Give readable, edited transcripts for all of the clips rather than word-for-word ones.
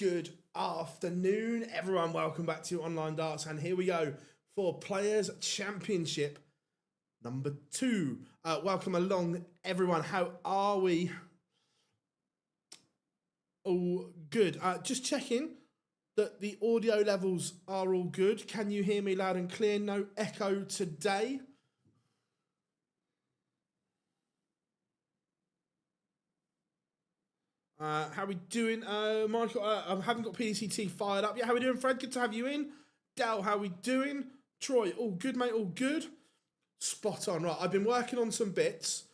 good afternoon, everyone. Welcome back to Online Darts, and here we go for Players Championship number 2. Welcome along, everyone. How are we? All good. Just checking that the audio levels are all good. Can you hear me loud and clear? No echo today. How are we doing? Michael, I haven't got PDC fired up yet. How are we doing, Fred? Good to have you in. Dal, how are we doing? Troy, all good, mate, all good. Spot on. Right, I've been working on some bits.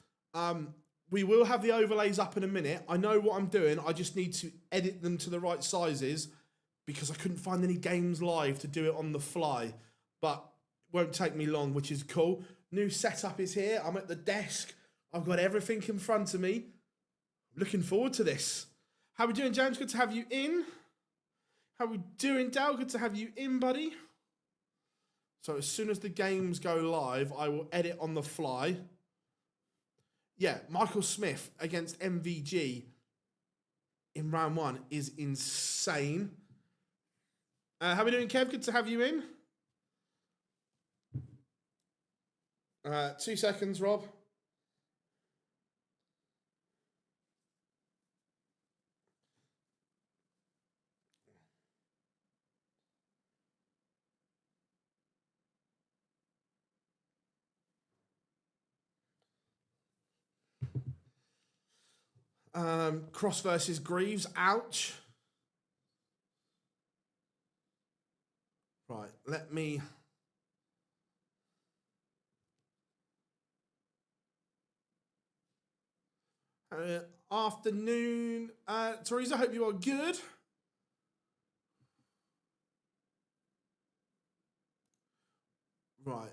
We will have the overlays up in a minute. I know what I'm doing. I just need to edit them to the right sizes because I couldn't find any games live to do it on the fly. But it won't take me long, which is cool. New setup is here. I'm at the desk. I've got everything in front of me. Looking forward to this. How are we doing, James? Good to have you in. How are we doing, Dal? Good to have you in, buddy. So as soon as the games go live, I will edit on the fly. Yeah, Michael Smith against MVG in round 1 is insane. How are we doing, Kev? Good to have you in. 2 seconds, Rob. Cross versus Greaves. Ouch. Right, let me... afternoon. Teresa, hope you are good. Right.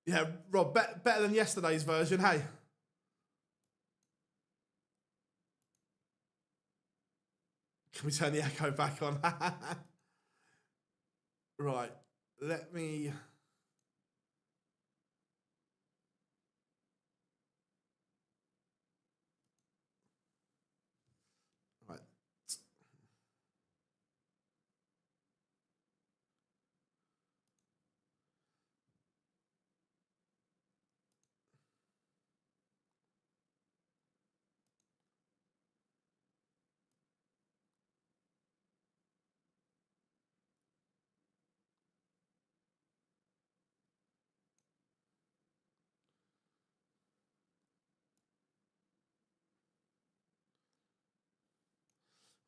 Yeah, Rob, better than yesterday's version, hey? Can we turn the echo back on? Right, let me... Right.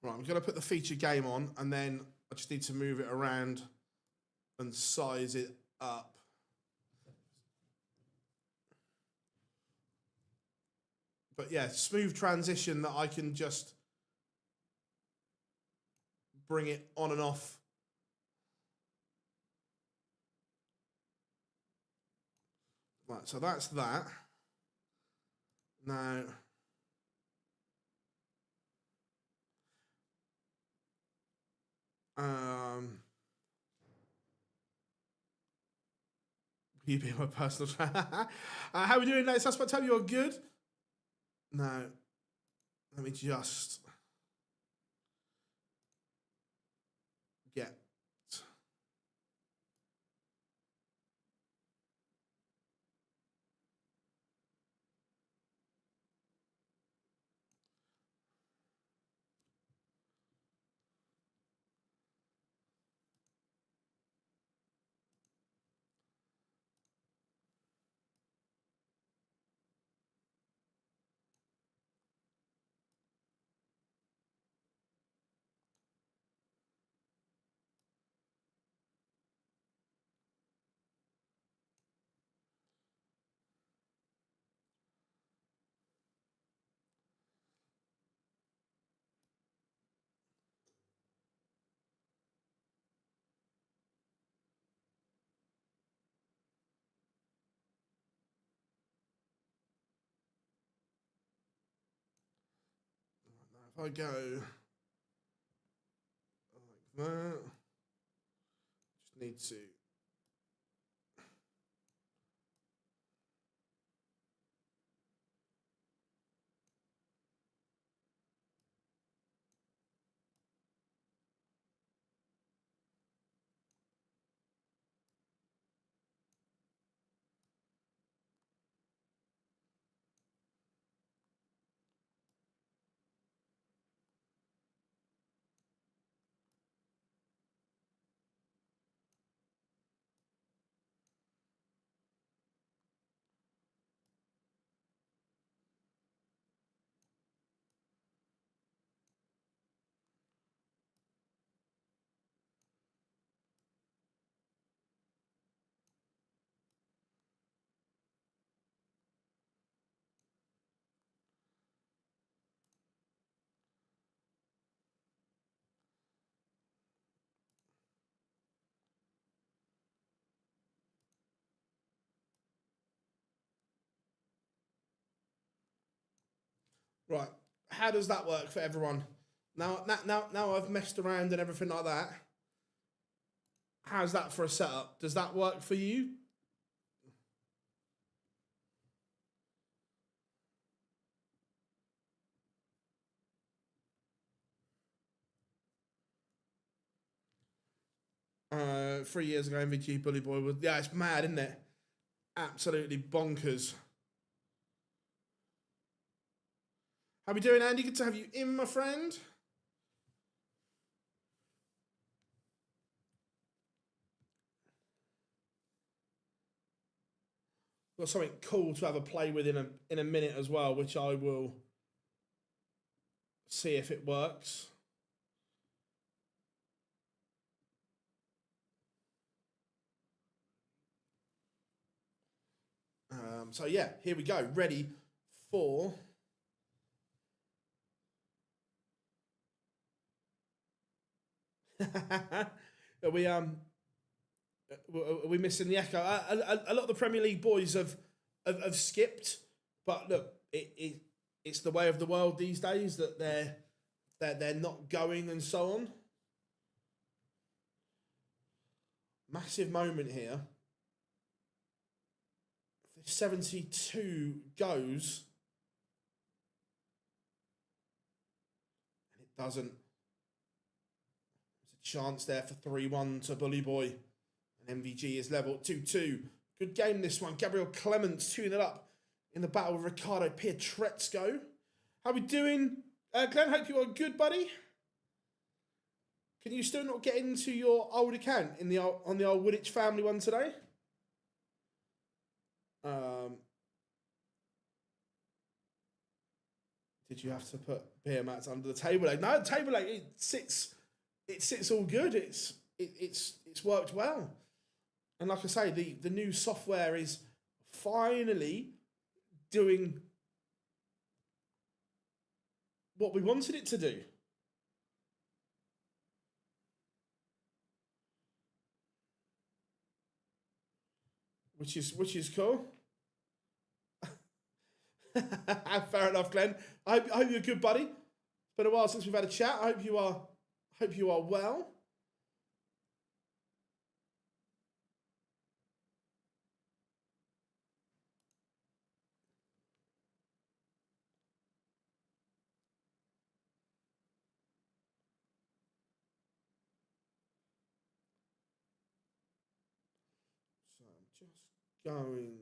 Right, I'm going to put the feature game on, and then I just need to move it around and size it up. But yeah, smooth transition that I can just bring it on and off. Right, so that's that. Now... you being my personal trainer. How are we doing, ladies? Suspect, hope you're good. Now, let me just get... If I go like that, just need to... Right. How does that work for everyone? Now I've messed around and everything like that. How's that for a setup? Does that work for you? Uh, 3 years ago, MVG Bully Boy was, yeah, it's mad, isn't it? Absolutely bonkers. How we doing, Andy? Good to have you in, my friend. Got something cool to have a play with in a minute as well, which I will see if it works. So yeah, here we go. Ready for are we missing the echo? A lot of the Premier League boys have skipped, but look, it's the way of the world these days that they're not going and so on. Massive moment here. 72 goes, and it doesn't. There's a chance there for 3-1 to Bully Boy, and MVG is level 2-2. Good game this one. Gabriel Clements 2-0 up in the battle with Ricardo Pietrezco. How we doing, Glenn? Hope you are good, buddy. Can you still not get into your old account on the old Wooditch family one today? Did you have to put beer mats under the table leg? No, the table leg it sits all good. It's worked well. And like I say, the new software is finally doing what we wanted it to do. Which is cool. Fair enough, Glenn. I hope you're good, buddy. It's been a while since we've had a chat. I hope you are well. So I'm just going.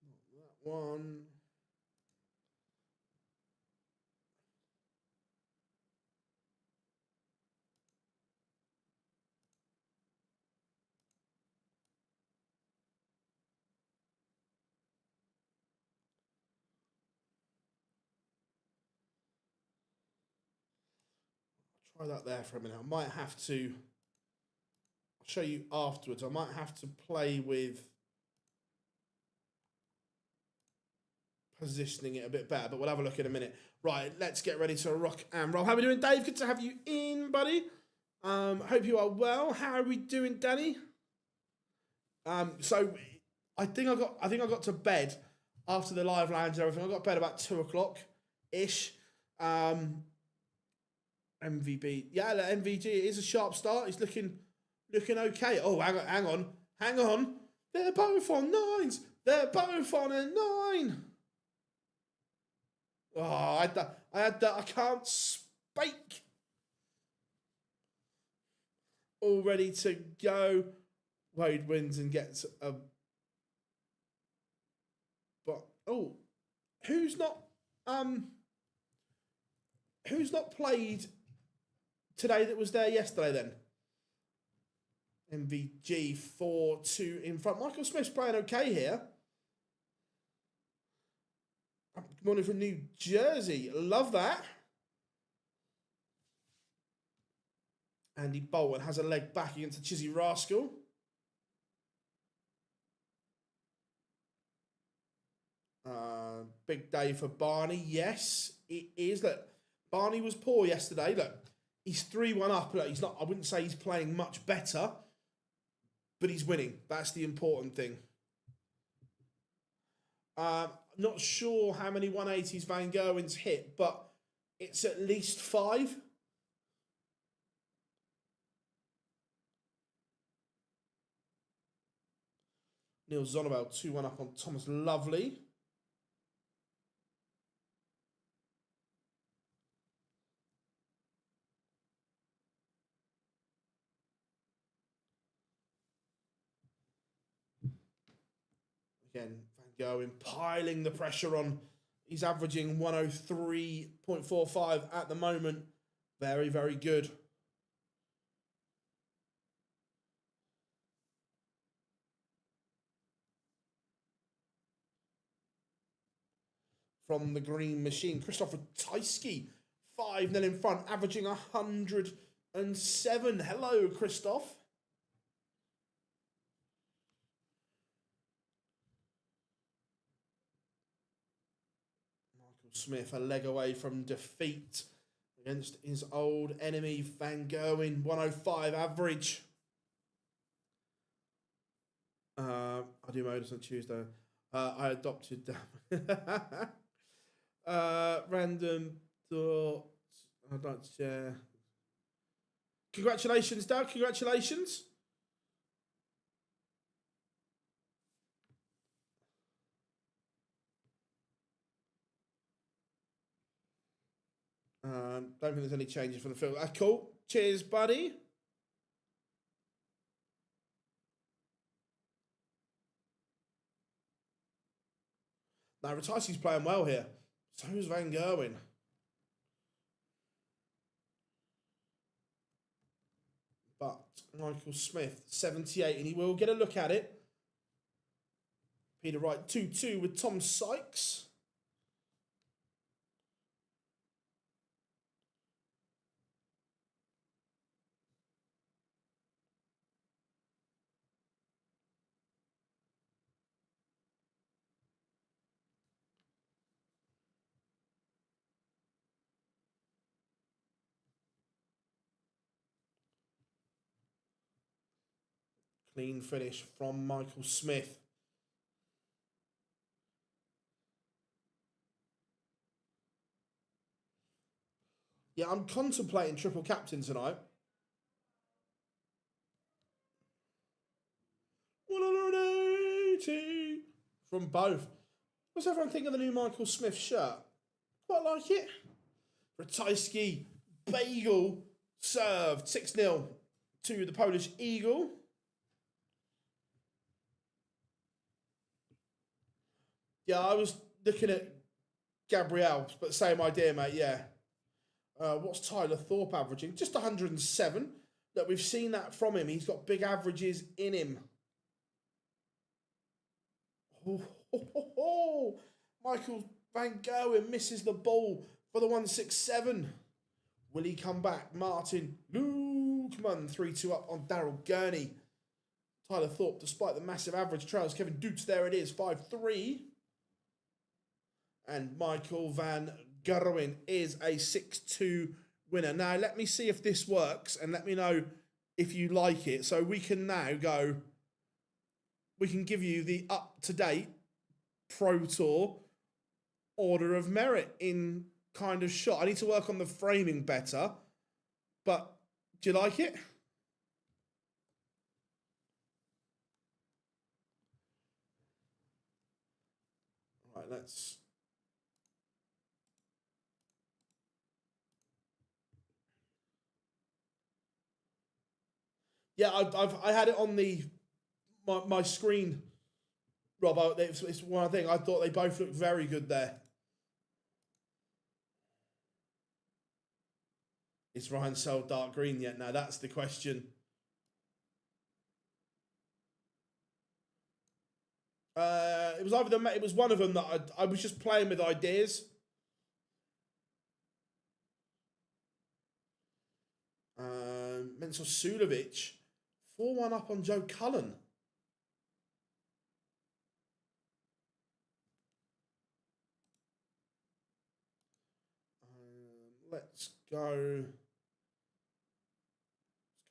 Not that one. Try that there for a minute. I might have to. I'll show you afterwards. I might have to play with positioning it a bit better, but we'll have a look in a minute. Right, let's get ready to rock and roll. How are we doing, Dave? Good to have you in, buddy. Hope you are well. How are we doing, Danny? So I think I got to bed after the live lounge and everything. I got to bed about 2 o'clock ish. MVB, yeah, the MVG is a sharp start. He's looking okay. Oh, hang on. They're both on 9s. They're both on a 9. Oh, I had that. I can't speak. All ready to go. Wade wins and gets a. But who's not played today that was there yesterday then? MVG 4-2 in front. Michael Smith's playing okay here. Good morning from New Jersey. Love that. Andy Bolton has a leg back against the Chizzy Rascal. Big day for Barney. Yes, it is. Look, Barney was poor yesterday. Look, he's 3-1 up. Look, he's not. I wouldn't say he's playing much better, but he's winning. That's the important thing. Not sure how many 180s Van Gerwen's hit, but it's at least 5. Neil Zonabel 2-1 up on Thomas Lovely. Again, Van Gerwen piling the pressure on. He's averaging 103.45 at the moment. Very, very good. From the green machine, Christopher Tysky, 5-0 in front, averaging 107. Hello, Christoph. Michael Smith, a leg away from defeat against his old enemy, Van Gerwen, 105 average. I do MODUS on Tuesday. I adopted random thoughts. I'd like to share. Congratulations, Doug. Congratulations. Don't think there's any changes from the field. Cool. Cheers, buddy. Now, Ratajski's playing well here. So is Van Gerwen. But Michael Smith, 78, and he will get a look at it. Peter Wright, 2-2 with Tom Sykes. Clean finish from Michael Smith. Yeah, I'm contemplating triple captain tonight. 180 from both. What's everyone think of the new Michael Smith shirt? Quite like it. Ratajski, bagel, served 6-0 to the Polish Eagle. Yeah, I was looking at Gabriel, but same idea, mate, yeah. What's Tyler Thorpe averaging? Just 107. Look, we've seen that from him. He's got big averages in him. Michael Van Gerwen misses the ball for the 167. Will he come back? Martin Lukeman, 3-2 up on Daryl Gurney. Tyler Thorpe, despite the massive average trails. Kevin Dukes, there it is, 5-3. And Michael Van Gerwen is a 6-2 winner. Now, let me see if this works and let me know if you like it. So we can now go, we can give you the up-to-date Pro Tour order of merit in kind of shot. I need to work on the framing better, but do you like it? Right, let's... Yeah, I had it on my screen, Rob. It's one thing. I thought they both looked very good there. Is Ryan sold dark green yet? Now that's the question. It was either it was one of them that I was just playing with ideas. Mensur Sulovic, 4-1 up on Joe Cullen. go.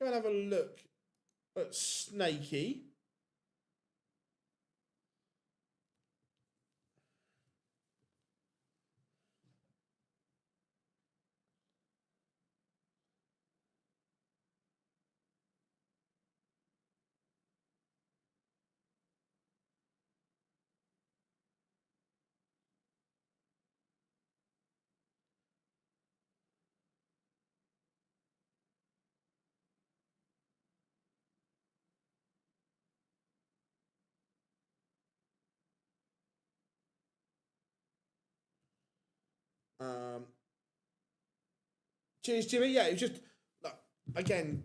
Let's go and have a look at Snakey. Um, Cheers, Jimmy. Yeah, it was just, again,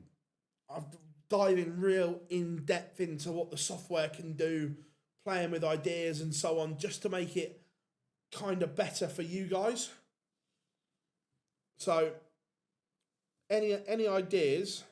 I've diving real in depth into what the software can do, playing with ideas and so on, just to make it kind of better for you guys. So, any ideas?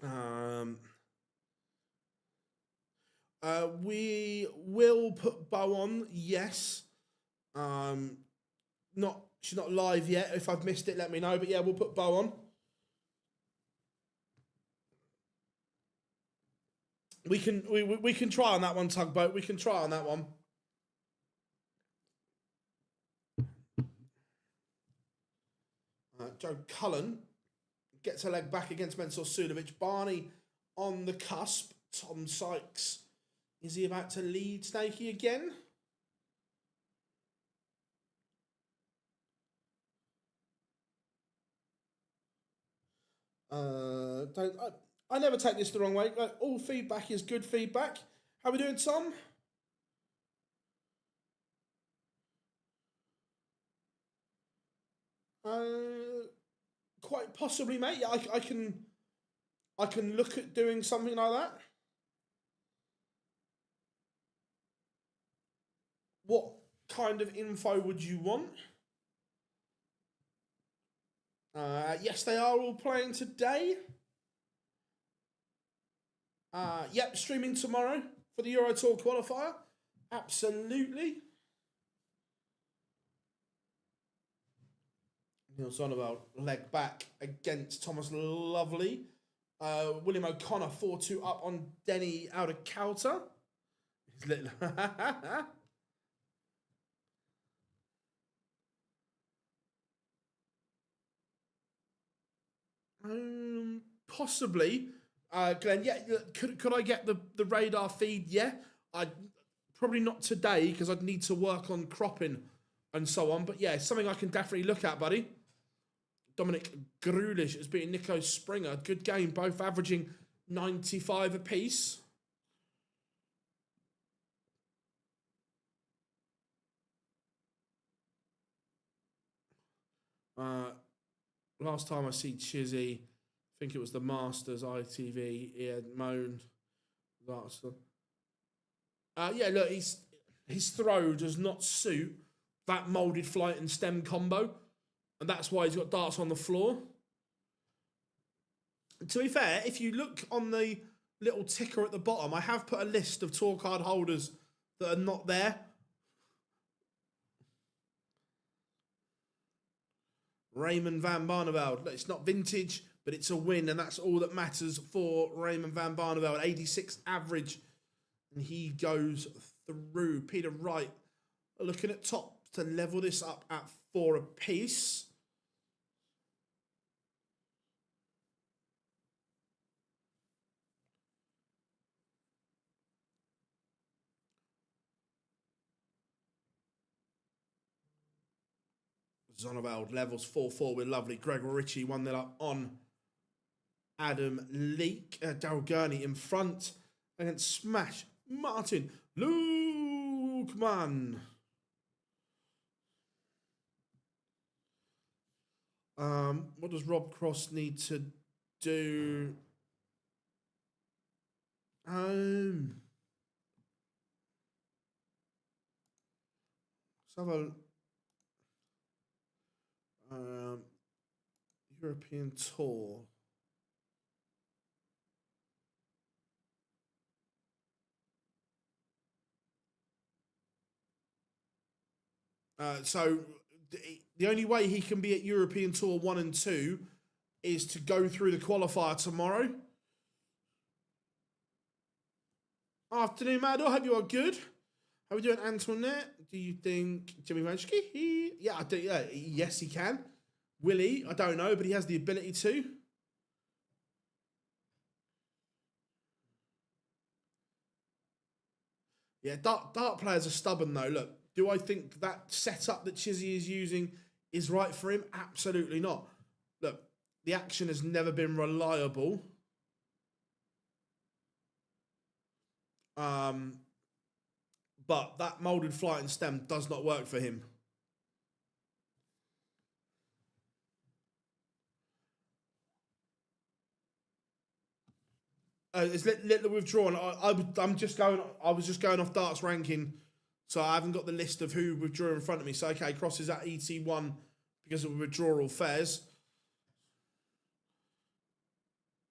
Um, we will put Bo on, yes. Not she's not live yet. If I've missed it, let me know. But yeah, we'll put Bo on. We can try on that one, Tugboat. We can try on that one. Joe Cullen gets a leg back against Mensur Suljovic. Barney on the cusp. Tom Sykes. Is he about to lead Snakey again? I never take this the wrong way. All feedback is good feedback. How we doing, Tom? Quite possibly, mate. Yeah, I can look at doing something like that. What kind of info would you want? Yes, they are all playing today. Yep, streaming tomorrow for the Euro Tour qualifier. Absolutely. Neil about leg back against Thomas Lovely. William O'Connor 4-2 up on Denny out of Calter. Possibly. Glenn, yeah, could I get the radar feed? Yeah. I'd probably not today because I'd need to work on cropping and so on. But yeah, it's something I can definitely look at, buddy. Dominic Grulish has beaten Nico Springer. Good game, both averaging 95 apiece. Last time I see Chizzy, I think it was the Masters ITV. He had moaned. Yeah, look, his throw does not suit that moulded flight and stem combo, and that's why he's got darts on the floor. To be fair, if you look on the little ticker at the bottom, I have put a list of tour card holders that are not there. Raymond van Barneveld. It's not vintage, but it's a win, and that's all that matters for Raymond van Barneveld. 86 average, and he goes through. Peter Wright looking at top to level this up at 4 apiece. Zonneveld levels 4-4 with lovely. Gregor Ritchie 1-0 up on Adam Leake. Daryl Gurney in front against Smash Martin. Luke man. What does Rob Cross need to do? Let's have a European Tour. So the only way he can be at European Tour 1 and 2 is to go through the qualifier tomorrow. Afternoon, Mad. I hope you are good. How are we doing, Antoinette? Do you think Jimmy Vanchke? Yeah, I do. Yeah, yes, he can. Will he? I don't know, but he has the ability to. Yeah, dart players are stubborn though. Look, do I think that setup that Chizzy is using is right for him? Absolutely not. Look, the action has never been reliable. But that moulded flight and stem does not work for him. It's little withdrawn. I was just going off darts ranking, so I haven't got the list of who withdrew in front of me. So okay, Cross is at ET1 because of withdrawal fares.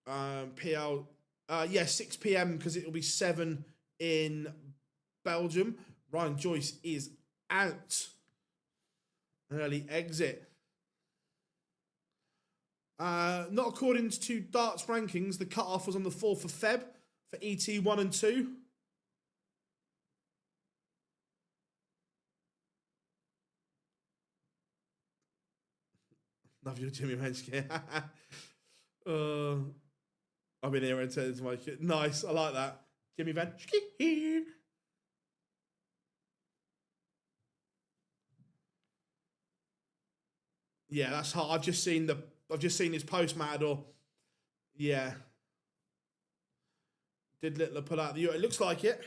PL, 6 p.m. because it will be 7 in Belgium. Ryan Joyce is out. Early exit. Not according to darts rankings. The cutoff was on the 4th of Feb for ET 1 and 2. Love you, Jimmy Menschke. I've been here and to make it nice. I like that. Jimmy Menschke. Yeah, that's hard. I've just seen his post, Matador. Yeah. Did Littler pull out the Euro? It looks like it.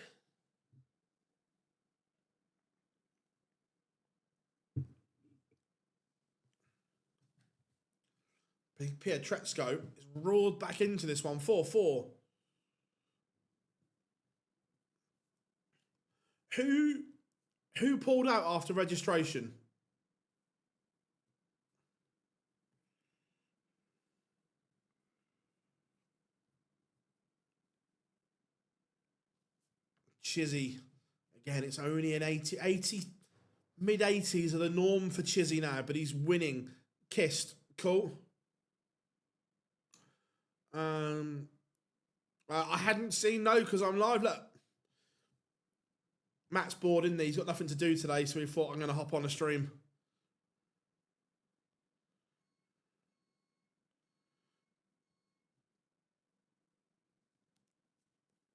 Pietrezco is roared back into this one. 4-4. Who pulled out after registration? Chizzy. Again, it's only an 80 mid-80s are the norm for Chizzy now, but he's winning. Kissed. Cool. I hadn't seen no because I'm live. Look, Matt's bored, isn't he? He's got nothing to do today, so he thought I'm going to hop on a stream.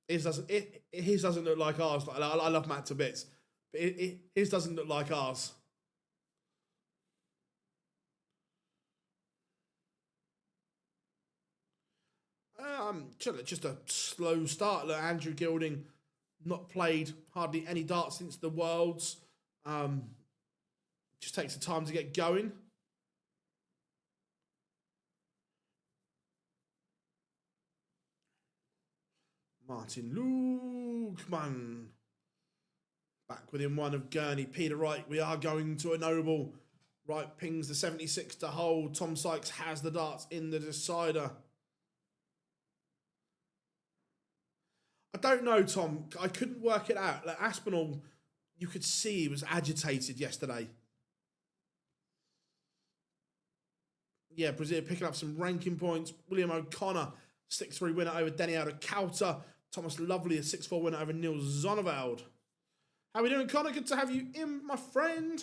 His doesn't look like ours. I love Matt to bits, but his doesn't look like ours. Just a slow start. Look, Andrew Gilding not played hardly any darts since the Worlds. Just takes the time to get going. Martin Lukman. Back within one of Gurney. Peter Wright, we are going to a noble. Wright pings the 76 to hold. Tom Sykes has the darts in the decider. I don't know, Tom. I couldn't work it out. Like Aspinall, you could see he was agitated yesterday. Yeah, Brazil picking up some ranking points. William O'Connor, 6-3 winner over Denny Kauta. Thomas Lovely, a 6-4 winner over Neil Zonneveld. How are we doing, Connor? Good to have you in, my friend.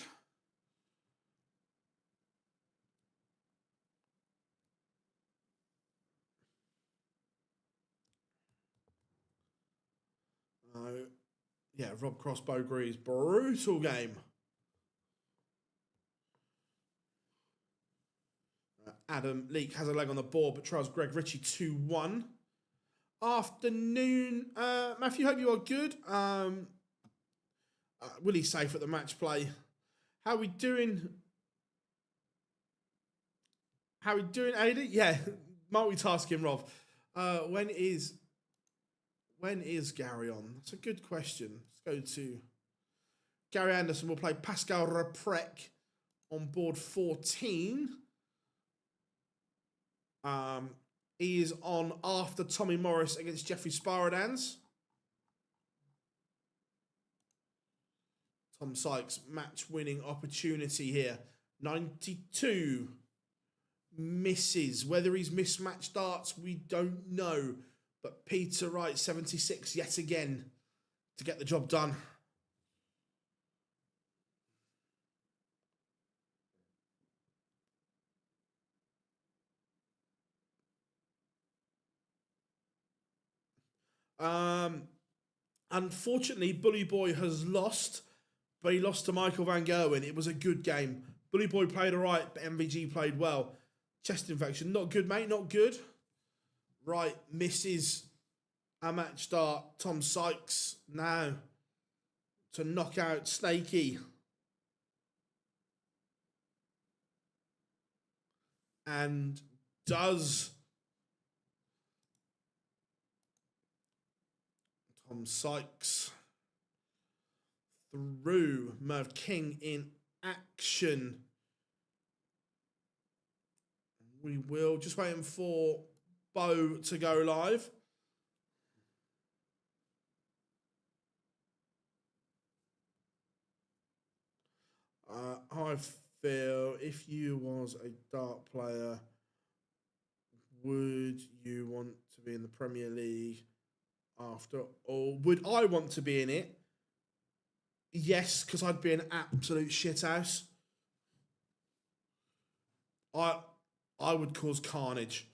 Yeah, Rob Crossbow agrees. Brutal game. Adam Leake has a leg on the board, but trials Greg Ritchie 2-1. Afternoon. Matthew, hope you are good. Willie safe at the match play. How we doing? How we doing, Ada? Yeah, multitasking, Rob. When is Gary on? That's a good question. Let's go to Gary Anderson. Will play Pascal Reprec on board 14. He is on after Tommy Morris against Jeffrey Sparadans. Tom Sykes, match-winning opportunity here. 92. Misses. Whether he's mismatched darts, we don't know. But Peter Wright, 76 yet again to get the job done. Unfortunately, Bully Boy has lost, but he lost to Michael Van Gerwen. It was a good game. Bully Boy played all right, but MVG played well. Chest infection, not good, mate, not good. Right, misses a match start. Tom Sykes now to knock out Snakey. And does. Tom Sykes through. Merv King in action. We will. Just waiting for Bo to go live. I feel if you was a dart player, would you want to be in the Premier League after all? Would I want to be in it? Yes, because I'd be an absolute shithouse. I would cause carnage.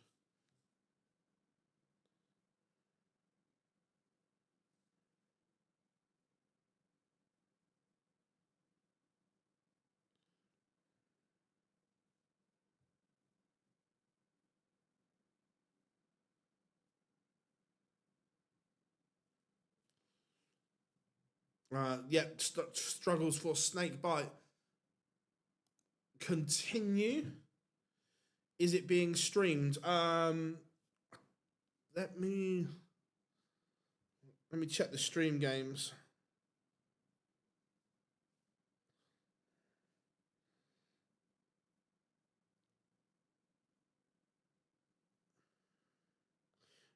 Struggles for snake bite continue. Is it being streamed? Let me check the stream games.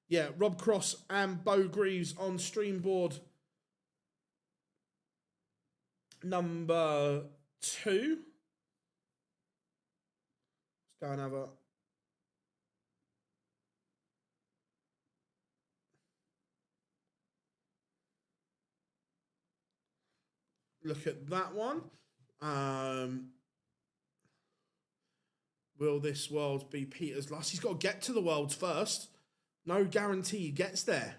Yeah, Rob Cross and Bo Greaves on stream board number 2. Let's go and have a look at that one. Will this world be Peter's last? He's got to get to the worlds first. No guarantee he gets there.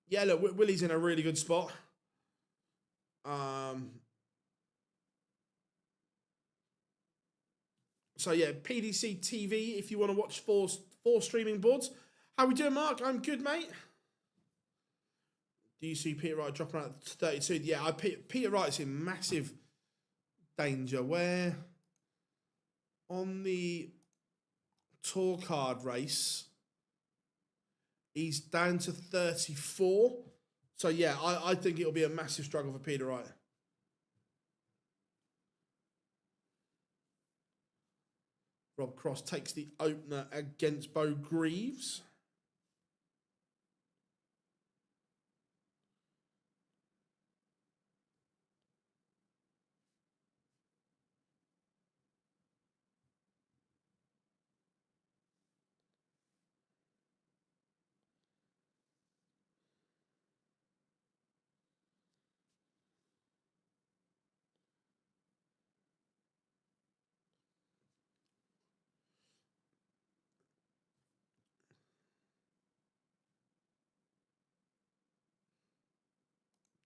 Yeah, look, Willie's in a really good spot. So yeah, PDC TV if you want to watch four streaming boards. How we doing, Mark? I'm good, mate. Do you see Peter Wright dropping out to 32? Yeah, Peter Wright's in massive danger. Where on the tour card race, he's down to 34. So yeah, I think it'll be a massive struggle for Peter Wright. Rob Cross takes the opener against Bo Greaves.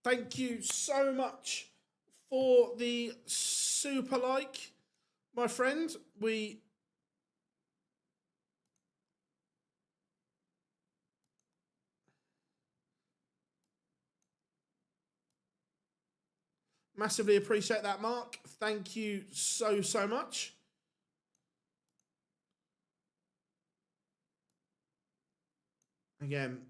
Thank you so much for the super like, my friend. We Massively appreciate that, Mark. Thank you so, so much. Again,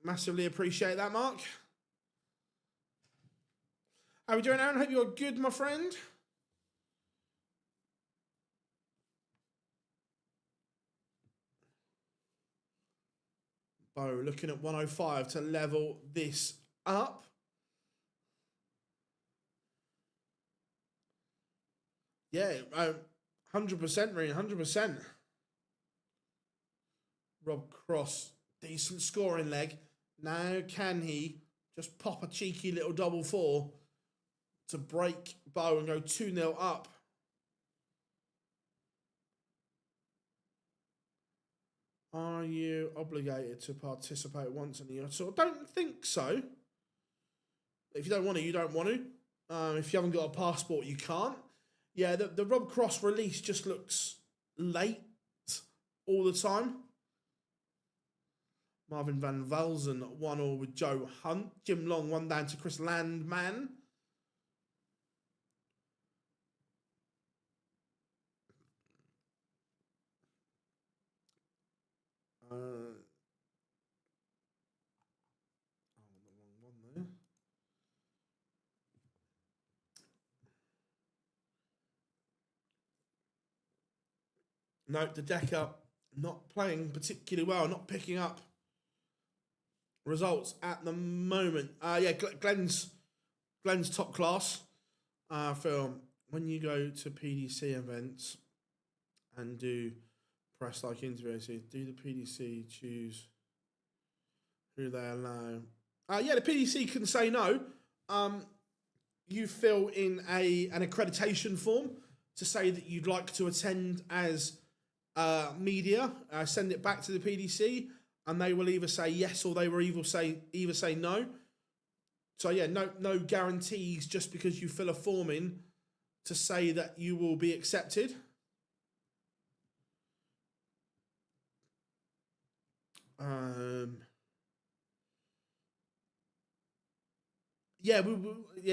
massively appreciate that, Mark. How are we doing, Aaron? Hope you're good, my friend. Bo looking at 105 to level this up. Yeah, 100%, Reen, 100%. Rob Cross, decent scoring leg. Now can he just pop a cheeky little double four to break Bo and go 2-0 up? Are you obligated to participate once in a year? So I don't think so. If you don't want to, you don't want to. If you haven't got a passport, you can't. Yeah, the Rob Cross release just looks late all the time. Marvin Van Velzen 1-1 with Joe Hunt. Jim Long 1 down to Chris Landman. The wrong one there. No, the Decker not playing particularly well, not picking up results at the moment. Yeah, Glenn's top class. Phil, when you go to PDC events and do press like interviews, do the PDC choose who they allow? Yeah, the PDC can say no. You fill in an accreditation form to say that you'd like to attend as media. Send it back to the PDC, and they will either say yes or they will either say no. So yeah, no guarantees just because you fill a form in to say that you will be accepted. Yeah,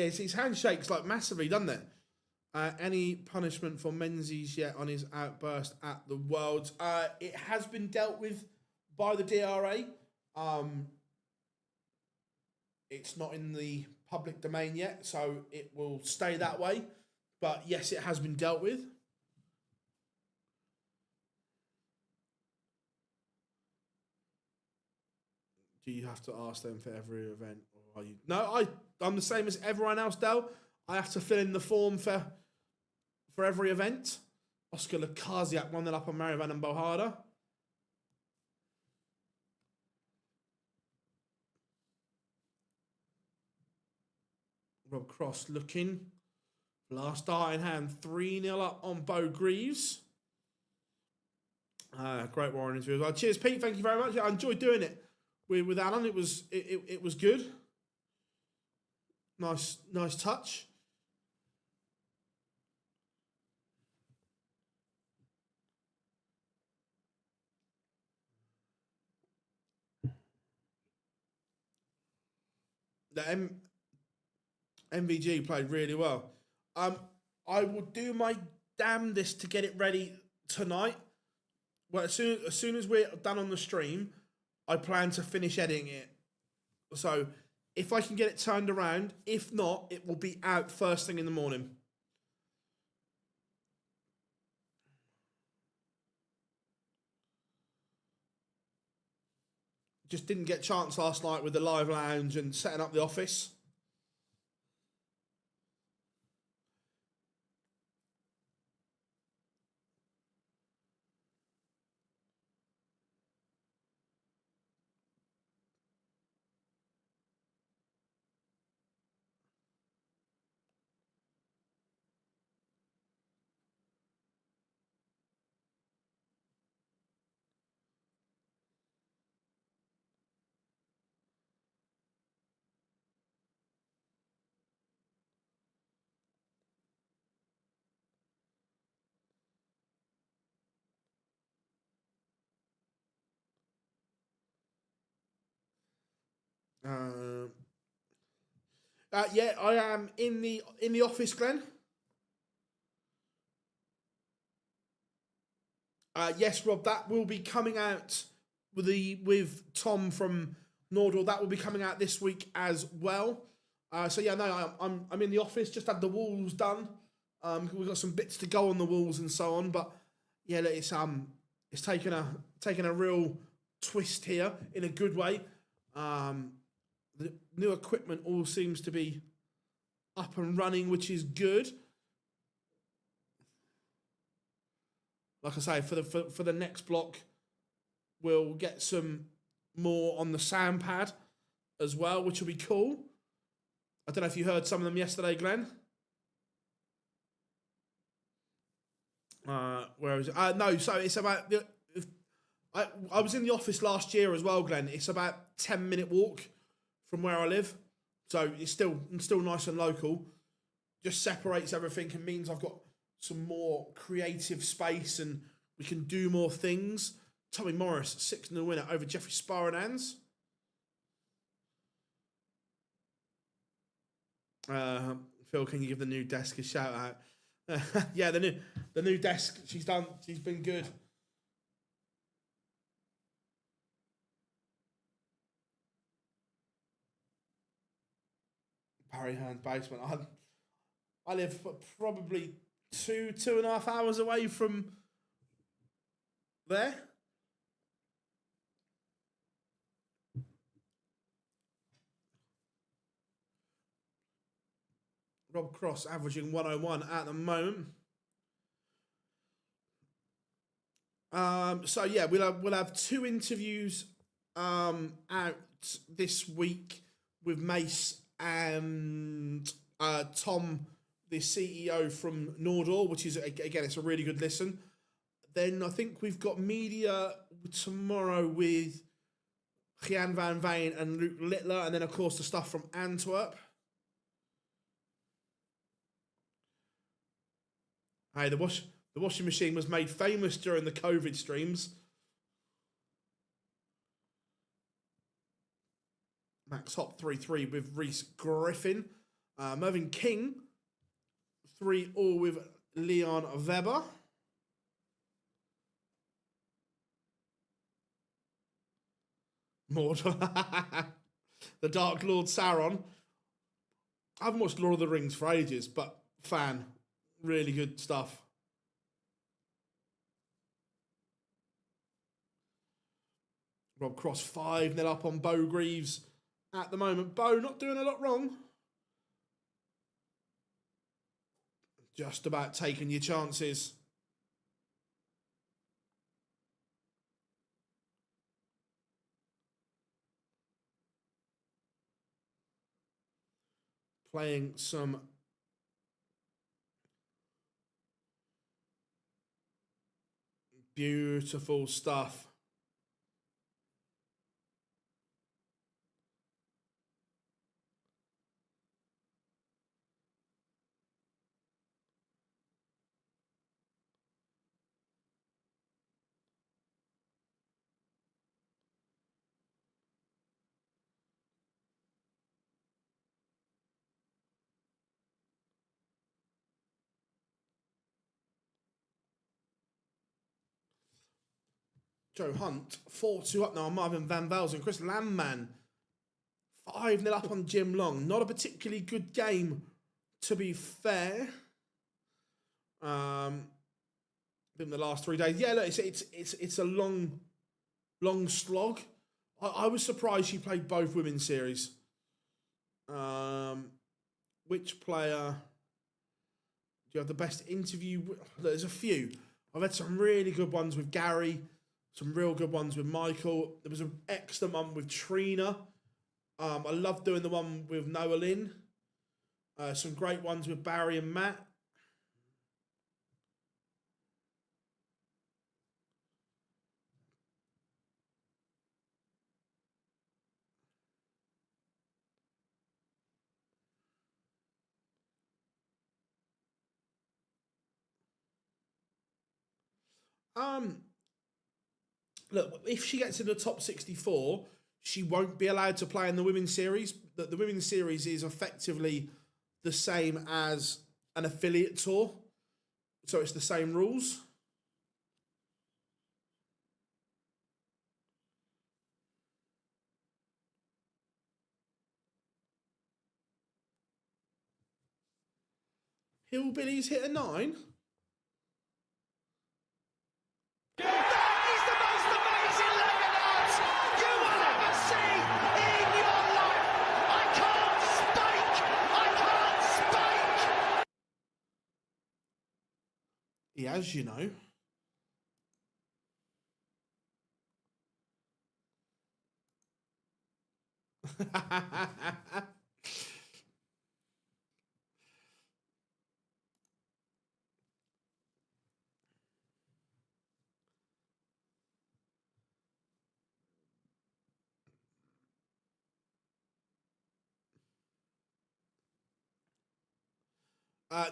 his handshake's like massively done that. Any punishment for Menzies yet on his outburst at the Worlds? It has been dealt with by the DRA. It's not in the public domain yet, so it will stay that way. But yes, it has been dealt with. Do you have to ask them for every event, or are you? No, I'm the same as everyone else, Del. I have to fill in the form for every event. Oscar Lukasiak 1-0 up on Marivan and Bohada. Rob Cross looking. Last dart in hand. 3-0 up on Bo Greaves. Great Warren interview as well. Cheers, Pete. Thank you very much. I enjoyed doing it with Alan. It was good. Nice touch. The MVG played really well. I will do my damnedest to get it ready tonight. Well, as soon as we're done on the stream, I plan to finish editing it. So if I can get it turned around, if not, it will be out first thing in the morning. Just didn't get a chance last night with the live lounge and setting up the office. Yeah, I am in the office, Glenn. Yes, Rob, that will be coming out with Tom from Nordal. That will be coming out this week as well. So yeah, no, I'm in the office. Just had the walls done. We've got some bits to go on the walls and so on. But yeah, it's taken a real twist here in a good way. The new equipment all seems to be up and running, which is good. Like I say, for the next block, we'll get some more on the sound pad as well, which will be cool. I don't know if you heard some of them yesterday, Glenn. Where is it? No, so it's about I was in the office last year as well, Glenn. It's about 10-minute walk from where I live, so it's still nice and local. Just separates everything and means I've got some more creative space and we can do more things. Tommy Morris, 6-0 winner over Jeffrey Sparanans. Phil, can you give the new desk a shout out? Yeah, the new desk. She's been good. Barry Hearn's basement. I live probably 2.5 hours away from there. Rob Cross averaging 101 at the moment. So yeah, we'll have 2 interviews out this week with Mace and Tom, the CEO from Nordal, which is again, it's a really good listen. Then I think we've got media tomorrow with Gian van Veen and Luke Littler, and then of course the stuff from Antwerp. Hey, the washing machine was made famous during the COVID streams. Max Hop 3-3 with Reese Griffin. Mervyn King 3-all with Leon Weber. Maud. The Dark Lord Sauron. I haven't watched Lord of the Rings for ages, but fan. Really good stuff. Rob Cross 5-0 up on Bo Greaves at the moment. Bo not doing a lot wrong. Just about taking your chances. Playing some beautiful stuff. Joe Hunt, 4-2 up now on Marvin Van Velzen. Chris Landman, 5-0 up on Jim Long. Not a particularly good game, to be fair. In the last 3 days. Yeah, look, it's a long slog. I was surprised she played both women's series. Which player do you have the best interview? There's a few. I've had some really good ones with Gary, some real good ones with Michael. There was an excellent one with Trina. I love doing the one with Noah Lynn. Some great ones with Barry and Matt. Look, if she gets in the top 64, she won't be allowed to play in the women's series. The women's series is effectively the same as an affiliate tour, so it's the same rules. Hillbillies hit a 9. He has, you know.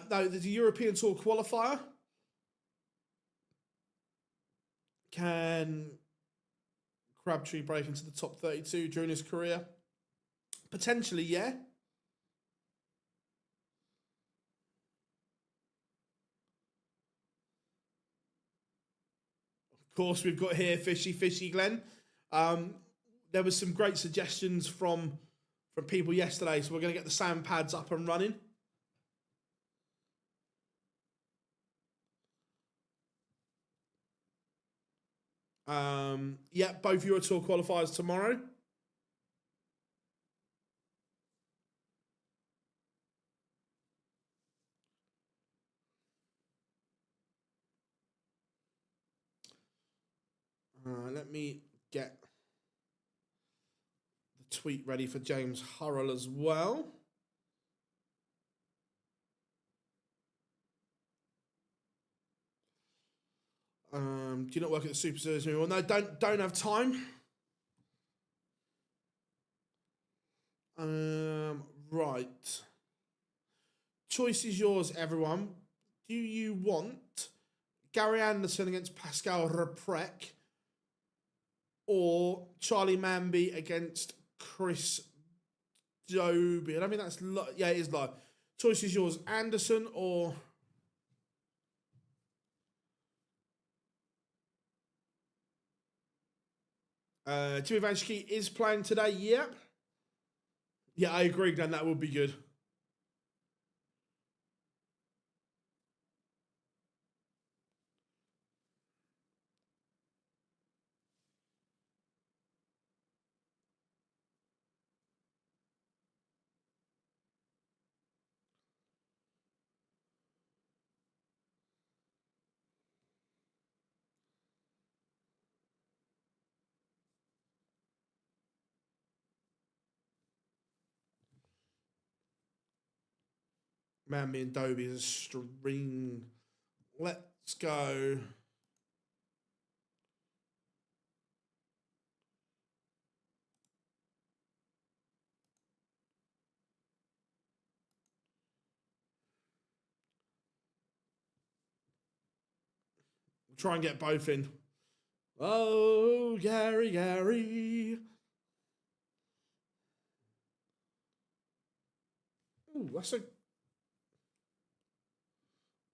No, there's a European Tour qualifier. Can Crabtree break into the top 32 during his career? Potentially, yeah. Of course, we've got here Fishy Glenn. There was some great suggestions from people yesterday, so we're going to get the sand pads up and running. Yeah, both Euro Tour qualifiers tomorrow. Let me get the tweet ready for James Hurrell as well. Do you not work at the Super Series anymore? No, don't have time. Right. Choice is yours, everyone. Do you want Gary Anderson against Pascal Reprec or Charlie Manby against Chris Dobie? I don't think that's yeah, it is live. Choice is yours, Anderson or Jimmy Vanschke is playing today. Yep. Yeah, I agree, Glenn. That would be good. Manby and Dobie is a string. Let's go. Try and get both in. Oh, Gary. Ooh, that's a...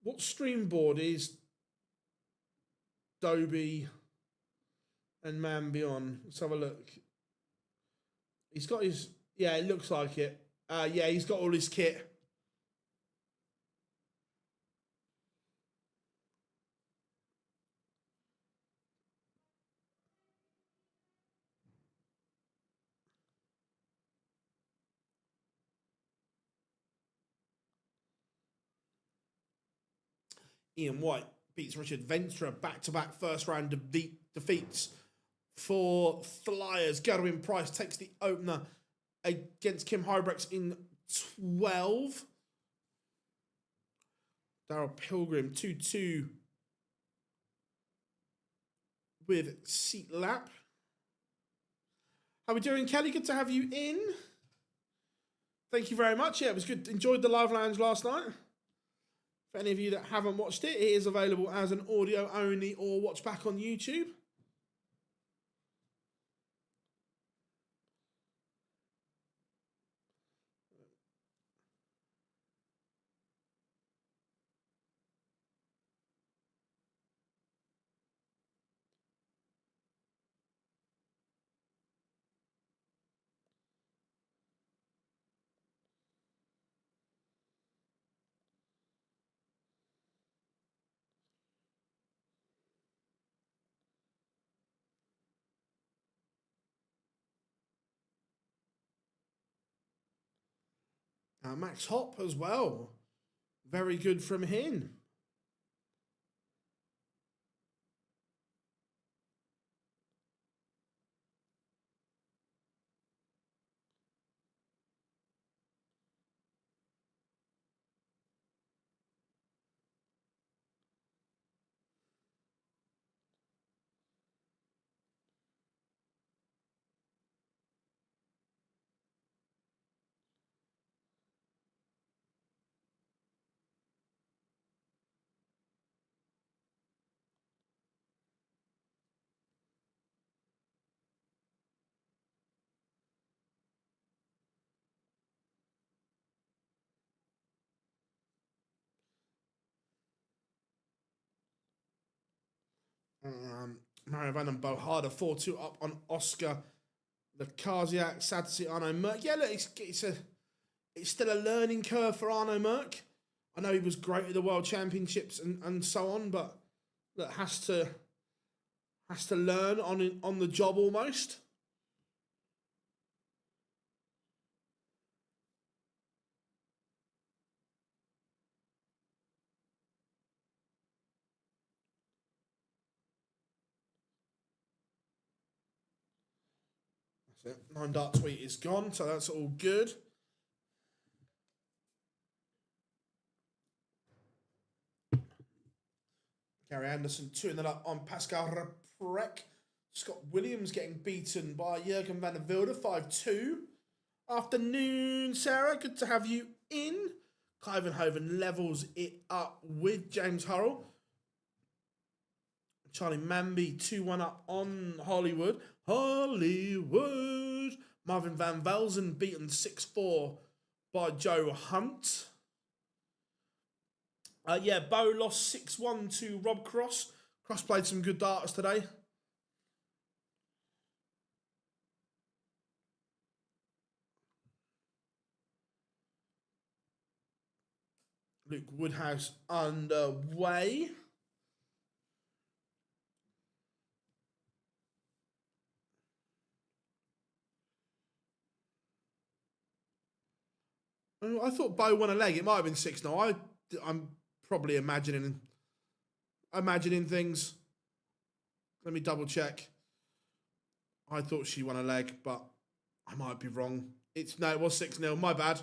What stream board is Dobie and Manby on? Let's have a look. He's got his... Yeah, it looks like it. Yeah, he's got all his kit. Ian White beats Richard Ventura back-to-back first-round defeats for Flyers. Gerwin Price takes the opener against Kim Hybrex in 12. Daryl Pilgrim 2-2 with Seat Lap. How are we doing, Kelly? Good to have you in. Thank you very much. Yeah, it was good. Enjoyed the live lounge last night. For any of you that haven't watched it, it is available as an audio only or watch back on YouTube. Max Hop as well. Very good from him. Mario Van and Bohada 4-2 up on Oscar. The Karziak, sad to see Arno Merck. Yeah, look, it's still a learning curve for Arno Merck. I know he was great at the World Championships and so on, but look, has to learn on the job almost. That's it. 9 Dart Tweet is gone, so that's all good. Gary Anderson 2-0 up on Pascal Reprek. Scott Williams getting beaten by Jurgen van der Wilde 5-2. Afternoon, Sarah. Good to have you in. Clivenhoven levels it up with James Hurrell. Charlie Manby 2-1 up on Hollywood. Marvin Van Velzen beaten 6-4 by Joe Hunt. Bo lost 6-1 to Rob Cross. Cross played some good darts today. Luke Woodhouse underway. I thought Bo won a leg. It might have been 6-0. I'm probably imagining things. Let me double check. I thought she won a leg, but I might be wrong. It was 6-0. My bad.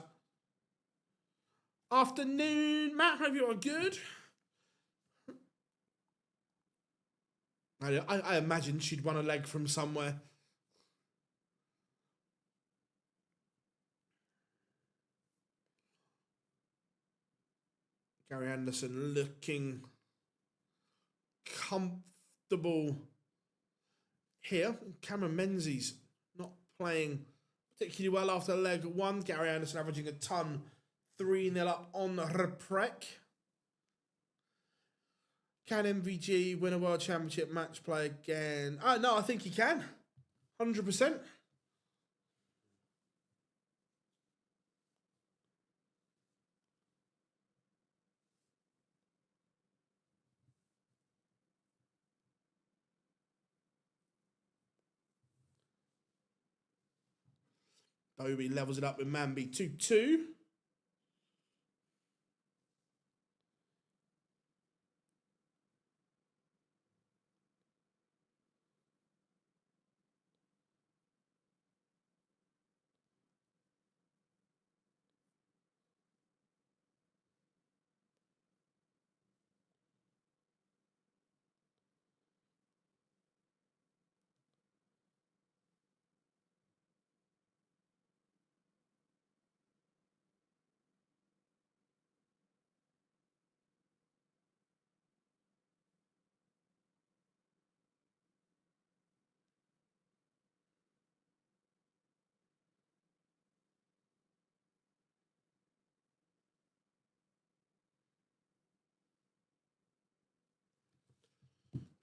Afternoon, Matt. Hope you are good. I imagine she'd won a leg from somewhere. Gary Anderson looking comfortable here. Cameron Menzies not playing particularly well after leg one. Gary Anderson averaging a ton. 3-0 up on Reprek. Can MVG win a World Championship match play again? No, I think he can. 100%. Bobby levels it up with Manby 2-2.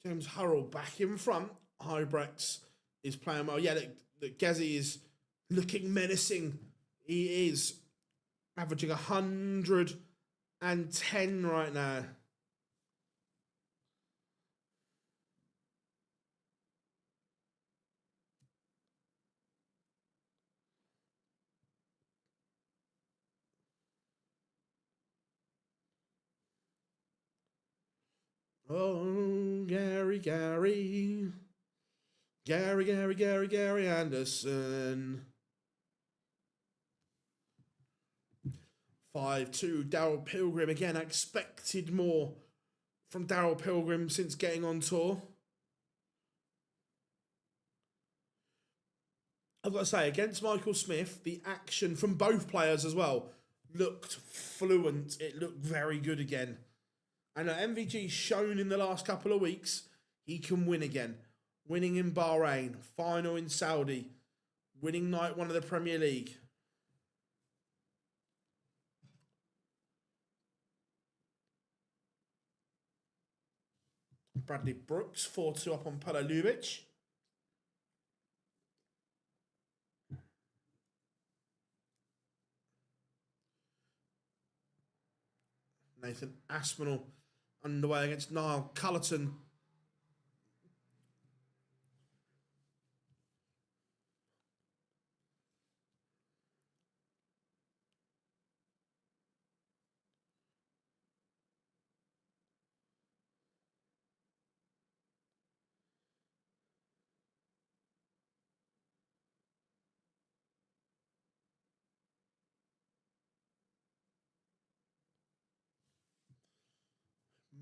James Hurrell back in front. Hybrex is playing well. Yeah, Gezi is looking menacing. He is averaging 110 right now. Oh, Gary, Gary. Gary, Gary, Gary, Gary Anderson. 5-2, Daryl Pilgrim. Again, I expected more from Daryl Pilgrim since getting on tour. I've got to say, against Michael Smith, the action from both players as well looked fluent. It looked very good again. And MVG's shown in the last couple of weeks he can win again. Winning in Bahrain, final in Saudi, winning night one of the Premier League. Bradley Brooks, 4-2 up on Polo Ljubic. Nathan Aspinall underway against Niall Cullerton.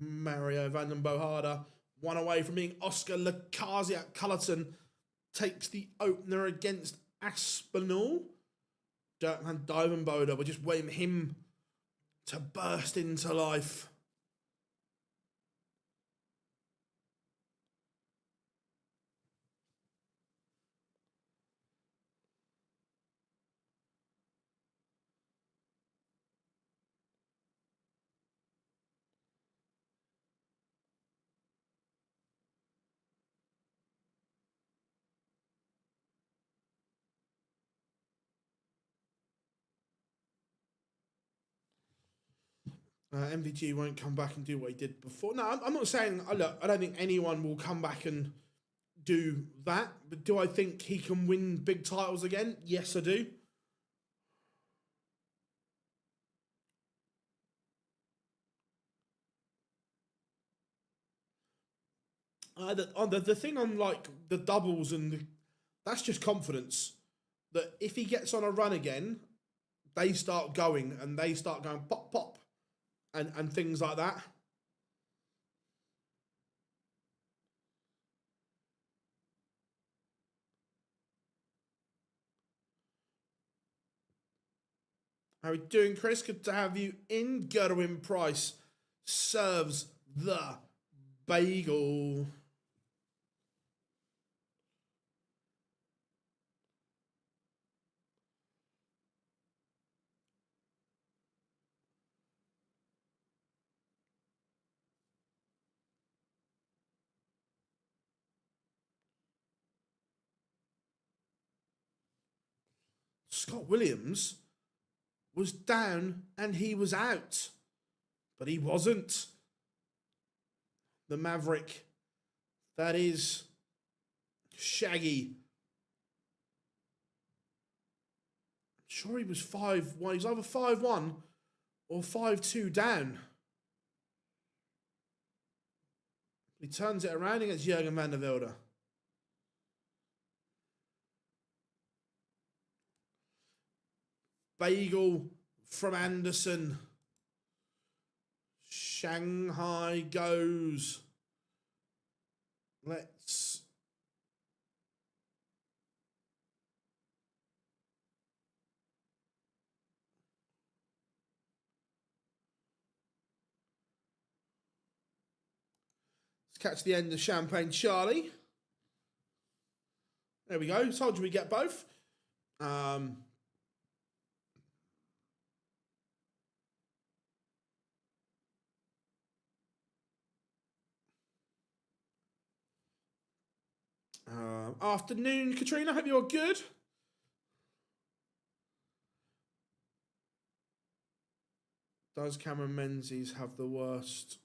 Mario van den Bohada, one away from being Oscar Lacazette. Cullerton takes the opener against Aspinall. Dirk van Dijvenbode, we're just waiting for him to burst into life. MVG won't come back and do what he did before. No, I'm not saying, look, I don't think anyone will come back and do that. But do I think he can win big titles again? Yes, I do. The thing on like the doubles that's just confidence. That if he gets on a run again, they start going and they start going pop pop, and things like that. How are we doing, Chris? Good to have you in. Gerwin Price serves the bagel. Scott Williams was down and he was out, but he wasn't. The Maverick, that is Shaggy. I'm sure he was 5-1. He was either 5-1 or 5-2 down. He turns it around against Jurgen van der Velde. Bagel from Anderson. Shanghai goes. Let's catch the end of Champagne Charlie. There we go. Told you we get both. Afternoon, Katrina. Hope you're good. Does Cameron Menzies have the worst?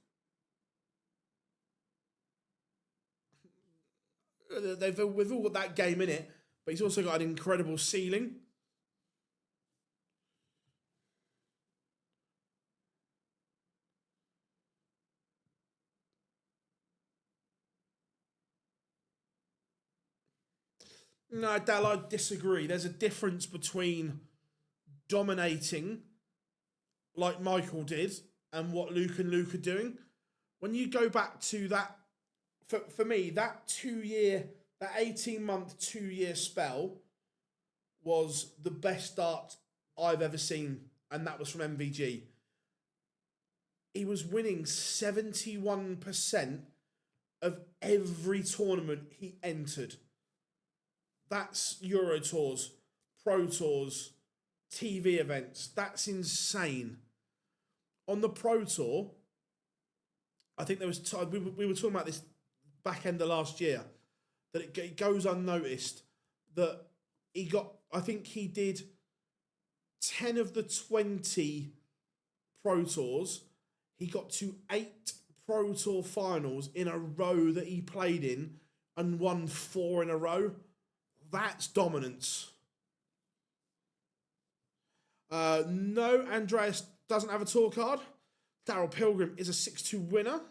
We've all got that game in it, but he's also got an incredible ceiling. No, Dal, I disagree. There's a difference between dominating, like Michael did, and what Luke and Luke are doing. When you go back to that, for me, that 2 year, that 18-month, 2 year spell was the best start I've ever seen, and that was from MVG. He was winning 71% of every tournament he entered. That's Euro Tours, Pro Tours, TV events. That's insane. On the Pro Tour, I think there was we were talking about this back end of last year, that it goes unnoticed that he got, I think he did 10 of the 20 Pro Tours. He got to 8 Pro Tour finals in a row that he played in and won 4 in a row. That's dominance. No, Andreas doesn't have a tour card. Daryl Pilgrim is a 6-2 winner.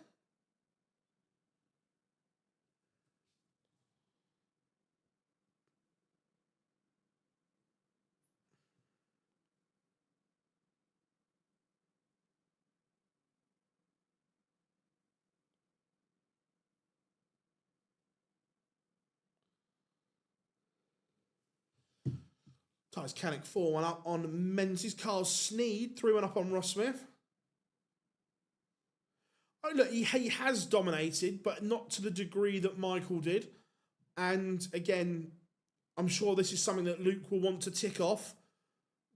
Titus Canick 4-1 up on Menzies. Carl Sneed 3-1 up on Ross Smith. Oh, look, he has dominated, but not to the degree that Michael did. And again, I'm sure this is something that Luke will want to tick off,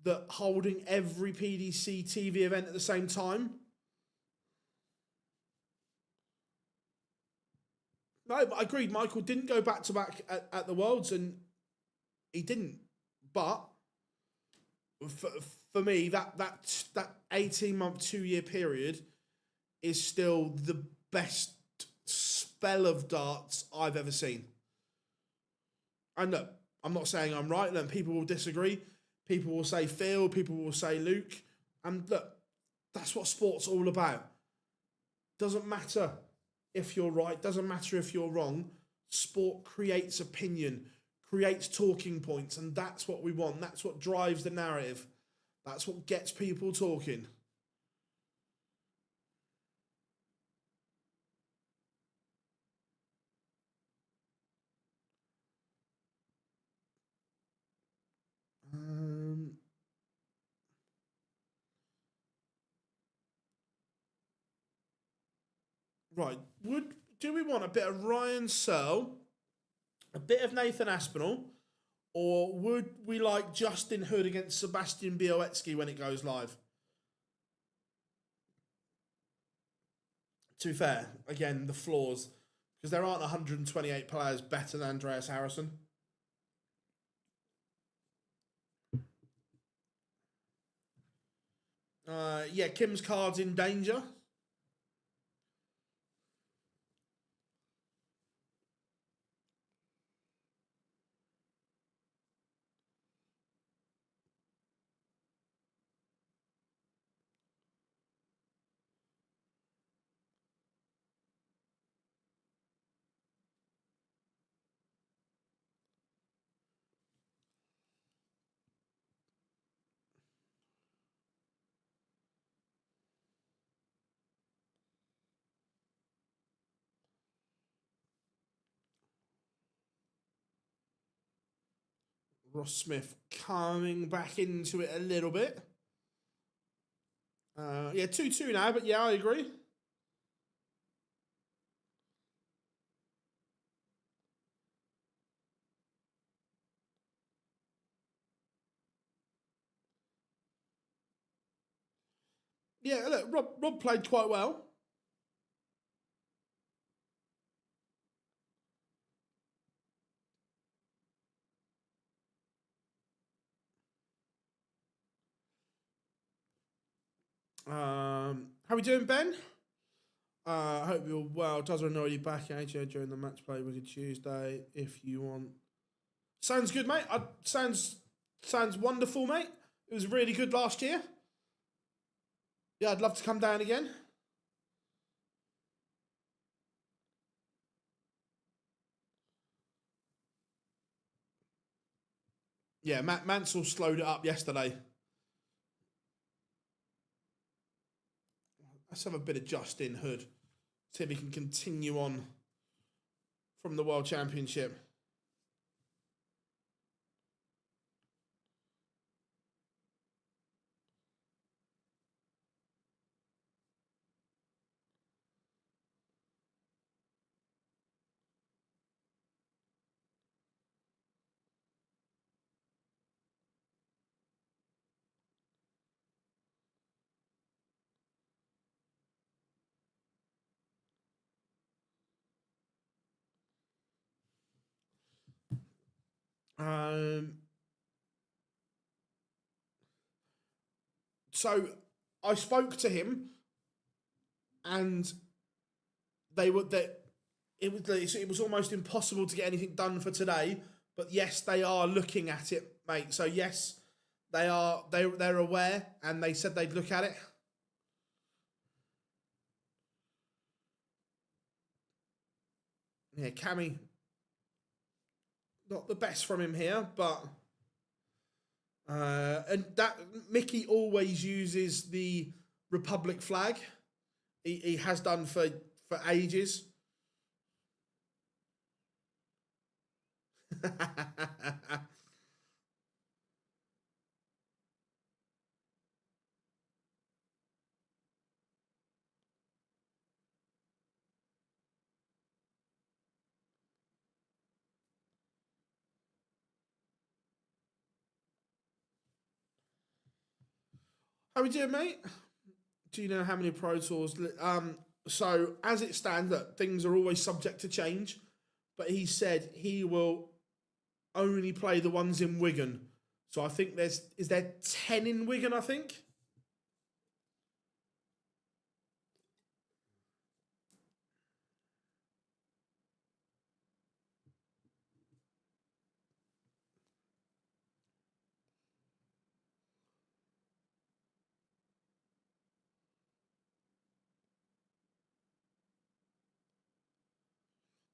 that holding every PDC TV event at the same time. No, but I agreed. Michael didn't go back to back at the Worlds, and he didn't. But for me, that 18-month, 2-year period is still the best spell of darts I've ever seen. And look, I'm not saying I'm right. Look, people will disagree. People will say Phil. People will say Luke. And look, that's what sport's all about. Doesn't matter if you're right. Doesn't matter if you're wrong. Sport creates opinion, creates talking points, and that's what we want. That's what drives the narrative. That's what gets people talking. Right. Do we want a bit of Ryan Searle, a bit of Nathan Aspinall, or would we like Justin Hood against Sebastian Białecki when it goes live? To be fair, again, the flaws, because there aren't 128 players better than Andreas Harrison. Yeah, Kim's card's in danger. Ross Smith coming back into it a little bit. Yeah, 2-2 now, but yeah, I agree. Yeah, look, Rob played quite well. How we doing, Ben? I hope you're well. Does annoy you back AJ during the match play Wicked Tuesday if you want. Sounds good, mate. Sounds wonderful, mate. It was really good last year. Yeah, I'd love to come down again. Yeah, Mansell slowed it up yesterday. Let's have a bit of Justin Hood. See if he can continue on from the World Championship. So I spoke to him, and it was almost impossible to get anything done for today. But yes, they are looking at it, mate. So yes, they're aware, and they said they'd look at it. Yeah, Cammy, not the best from him here, but and that Mickey always uses the Republic flag. He has done for ages. How we doing, mate? Do you know how many Pro Tours? So as it stands, that things are always subject to change. But he said he will only play the ones in Wigan. So I think is there 10 in Wigan, I think?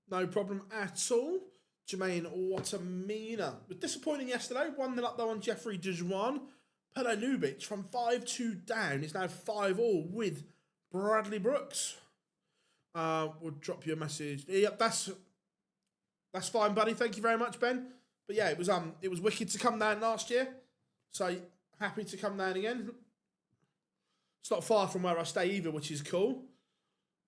No problem at all. Jermaine Watamina was disappointing yesterday. 1-0 up though on Jeffrey Dejuan. Pele Lubitsch from 5-2 down is now 5-all with Bradley Brooks. We'll drop you a message. Yep, that's fine, buddy. Thank you very much, Ben. But yeah, it was wicked to come down last year. So happy to come down again. It's not far from where I stay either, which is cool.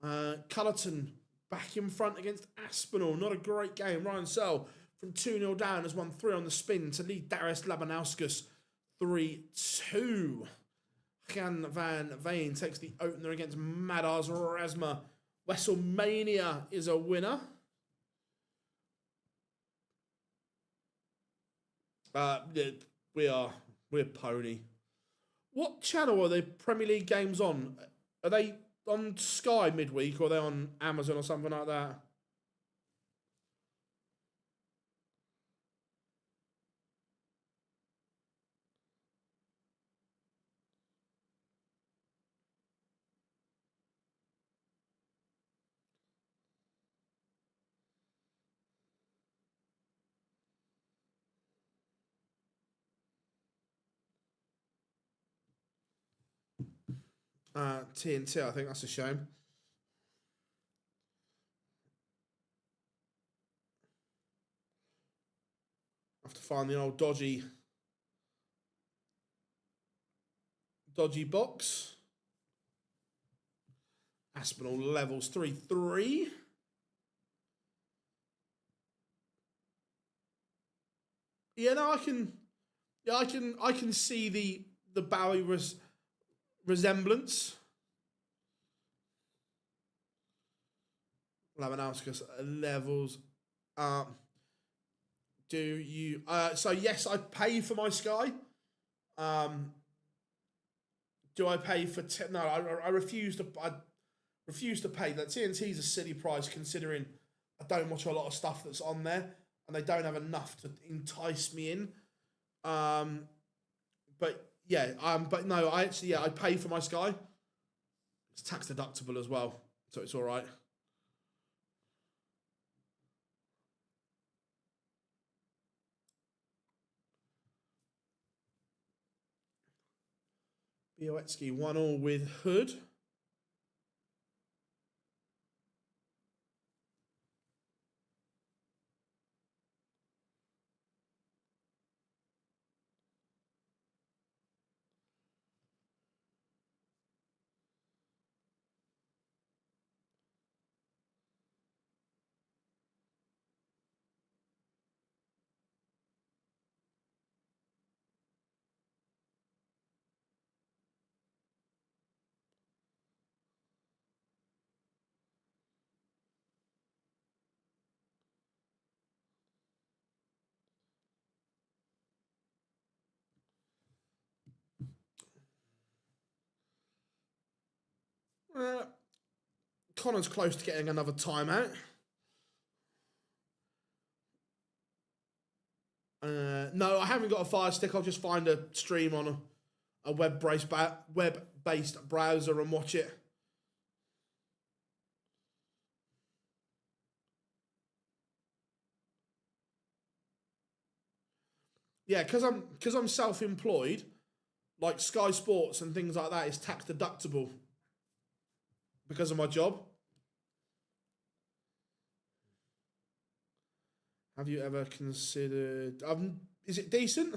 Cullerton back in front against Aspinall. Not a great game. Ryan Searle from 2-0 down has won 3 on the spin to lead Darius Labanauskas 3-2. Jan van Veen takes the opener against Madars Rasma. WrestleMania is a winner. We're pony. What channel are the Premier League games on? Are they on Sky midweek, or are they on Amazon or something like that? TNT, I think that's a shame. Have to find the old dodgy box. Aspinall levels 3-3. Yeah, no, I can see the Bowie resemblance. Labanauskas levels. Do you? So yes, I pay for my Sky. Do I pay for? No, I refuse to. I refuse to pay. That TNT is a silly price considering I don't watch a lot of stuff that's on there, and they don't have enough to entice me in. But yeah, but no, I pay for my Sky. It's tax deductible as well, so it's all right. Białecki 1-1 with Hood. Connor's close to getting another timeout. No, I haven't got a Fire Stick. I'll just find a stream on a web-based browser and watch it. Yeah, because I'm self-employed, like Sky Sports and things like that is tax deductible because of my job. Have you ever considered? Is it decent?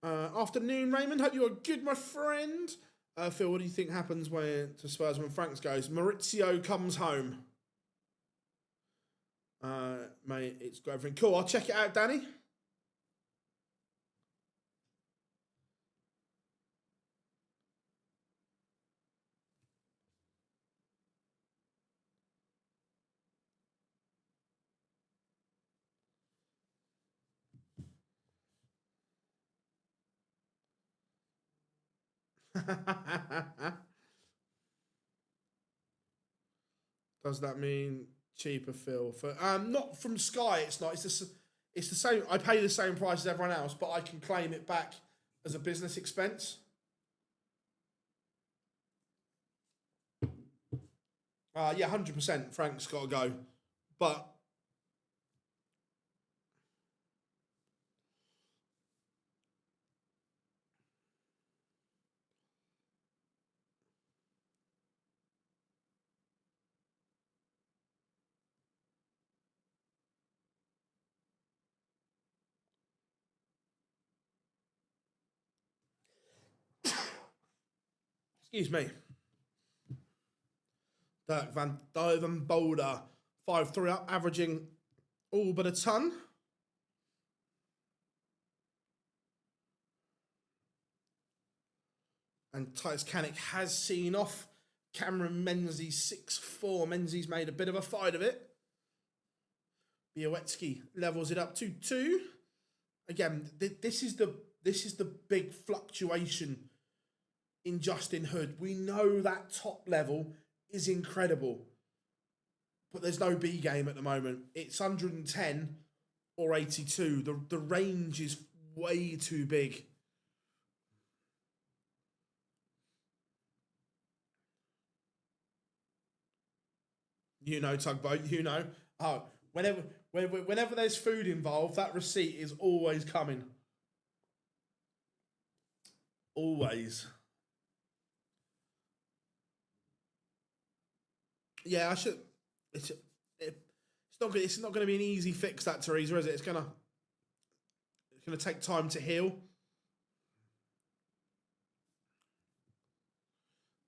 Afternoon, Raymond. Hope you are good, my friend. Phil, what do you think happens to Spurs when Franks goes? Maurizio comes home. Mate, it's got everything. Cool, I'll check it out, Danny. Does that mean cheaper, Phil? For not from Sky, it's not. It's the same. I pay the same price as everyone else, but I can claim it back as a business expense. Yeah, 100%. Frank's got to go, but excuse me. Dirk van Duivenbode, 5'3" up, averaging all but a ton. And Titus Kanik has seen off Cameron Menzies 6'4". Menzies made a bit of a fight of it. Białecki levels it up 2-2. Again, this is the big fluctuation in Justin Hood. We know that top level is incredible, but there's no B game at the moment. It's 110 or 82. The range is way too big. You know, Tugboat, you know. Oh, whenever there's food involved, that receipt is always coming. Always. Yeah, I should. It's not good. It's not going to be an easy fix, that, Teresa, is it? It's gonna take time to heal.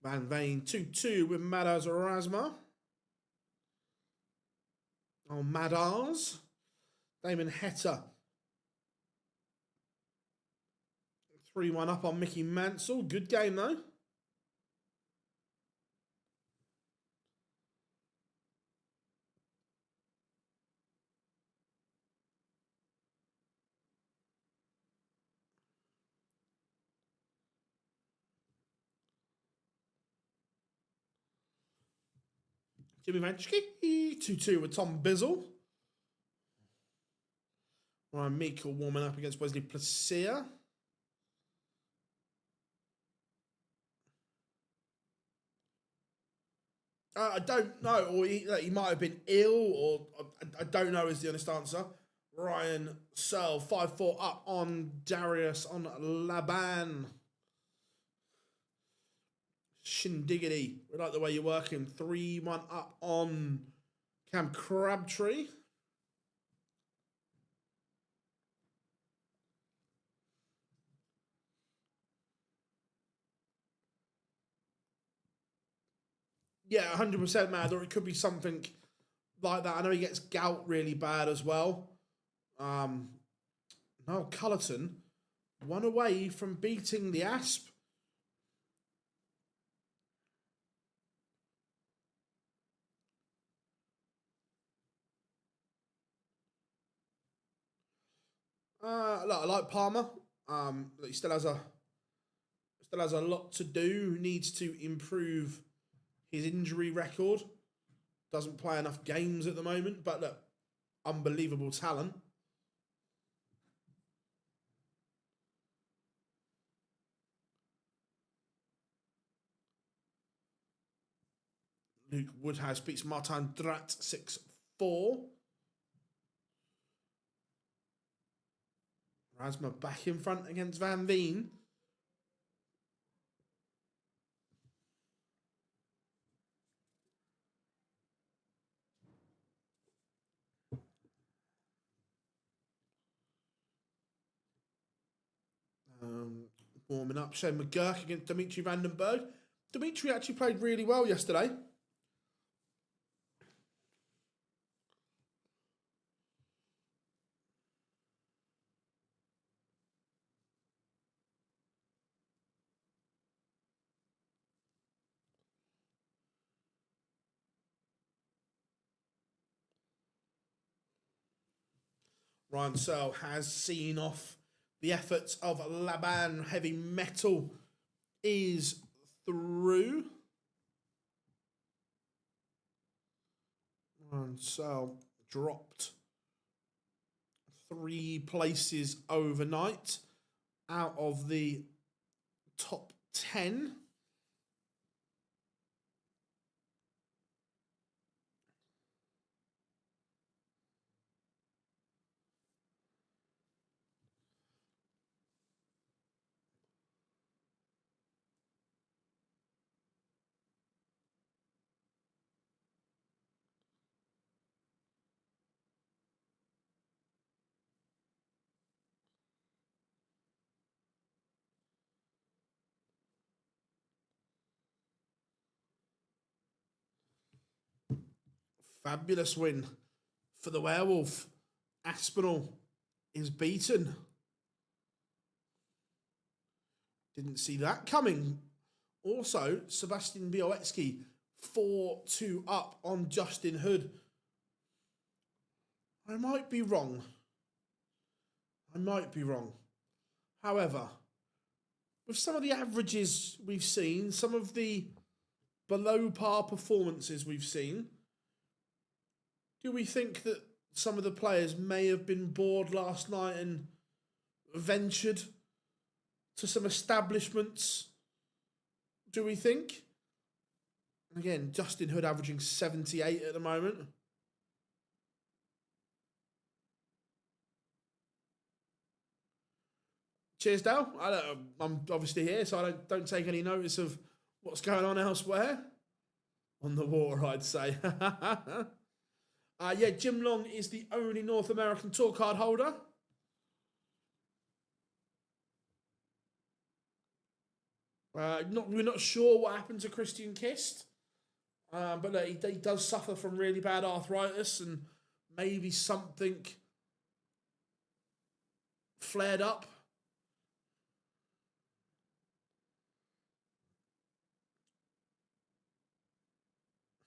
Van Veen 2-2 with Madars Erasma. Oh, Madars. Damon Heta 3-1 up on Mickey Mansell. Good game, though. Jimmy Vanchke 2-2 with Tom Bizzle. Ryan Meikle warming up against Wesley Placia. I don't know, or he might have been ill, or I don't know is the honest answer. Ryan Searle, 5-4 up on Darius on Laban. Shindiggity, we like the way you're working. 3-1 up on Cam Crabtree. Yeah, 100% mad, or it could be something like that. I know he gets gout really bad as well. No, Cullerton, 1 away from beating the Asp. Look, I like Palmer. He still has a lot to do. Needs to improve his injury record. Doesn't play enough games at the moment, but look, unbelievable talent. Luke Woodhouse beats Martin Drat 6-4. Rasma back in front against Van Veen. Warming up. Shane McGurk against Dimitri Vandenberg. Dimitri actually played really well yesterday. Ryan Searle has seen off the efforts of Laban. Heavy Metal is through. Ryan Searle dropped 3 places overnight out of the top 10. Fabulous win for the Werewolf. Aspinall is beaten. Didn't see that coming. Also, Sebastian Białecki 4-2 up on Justin Hood. I might be wrong. However, with some of the averages we've seen, some of the below par performances we've seen, do we think that some of the players may have been bored last night and ventured to some establishments? Do we think? Again, Justin Hood averaging 78 at the moment. Cheers, Dale. I'm obviously here, so I don't take any notice of what's going on elsewhere. On the water, I'd say. Yeah, Jim Long is the only North American tour card holder. We're not sure what happened to Christian Kist, but he does suffer from really bad arthritis and maybe something flared up.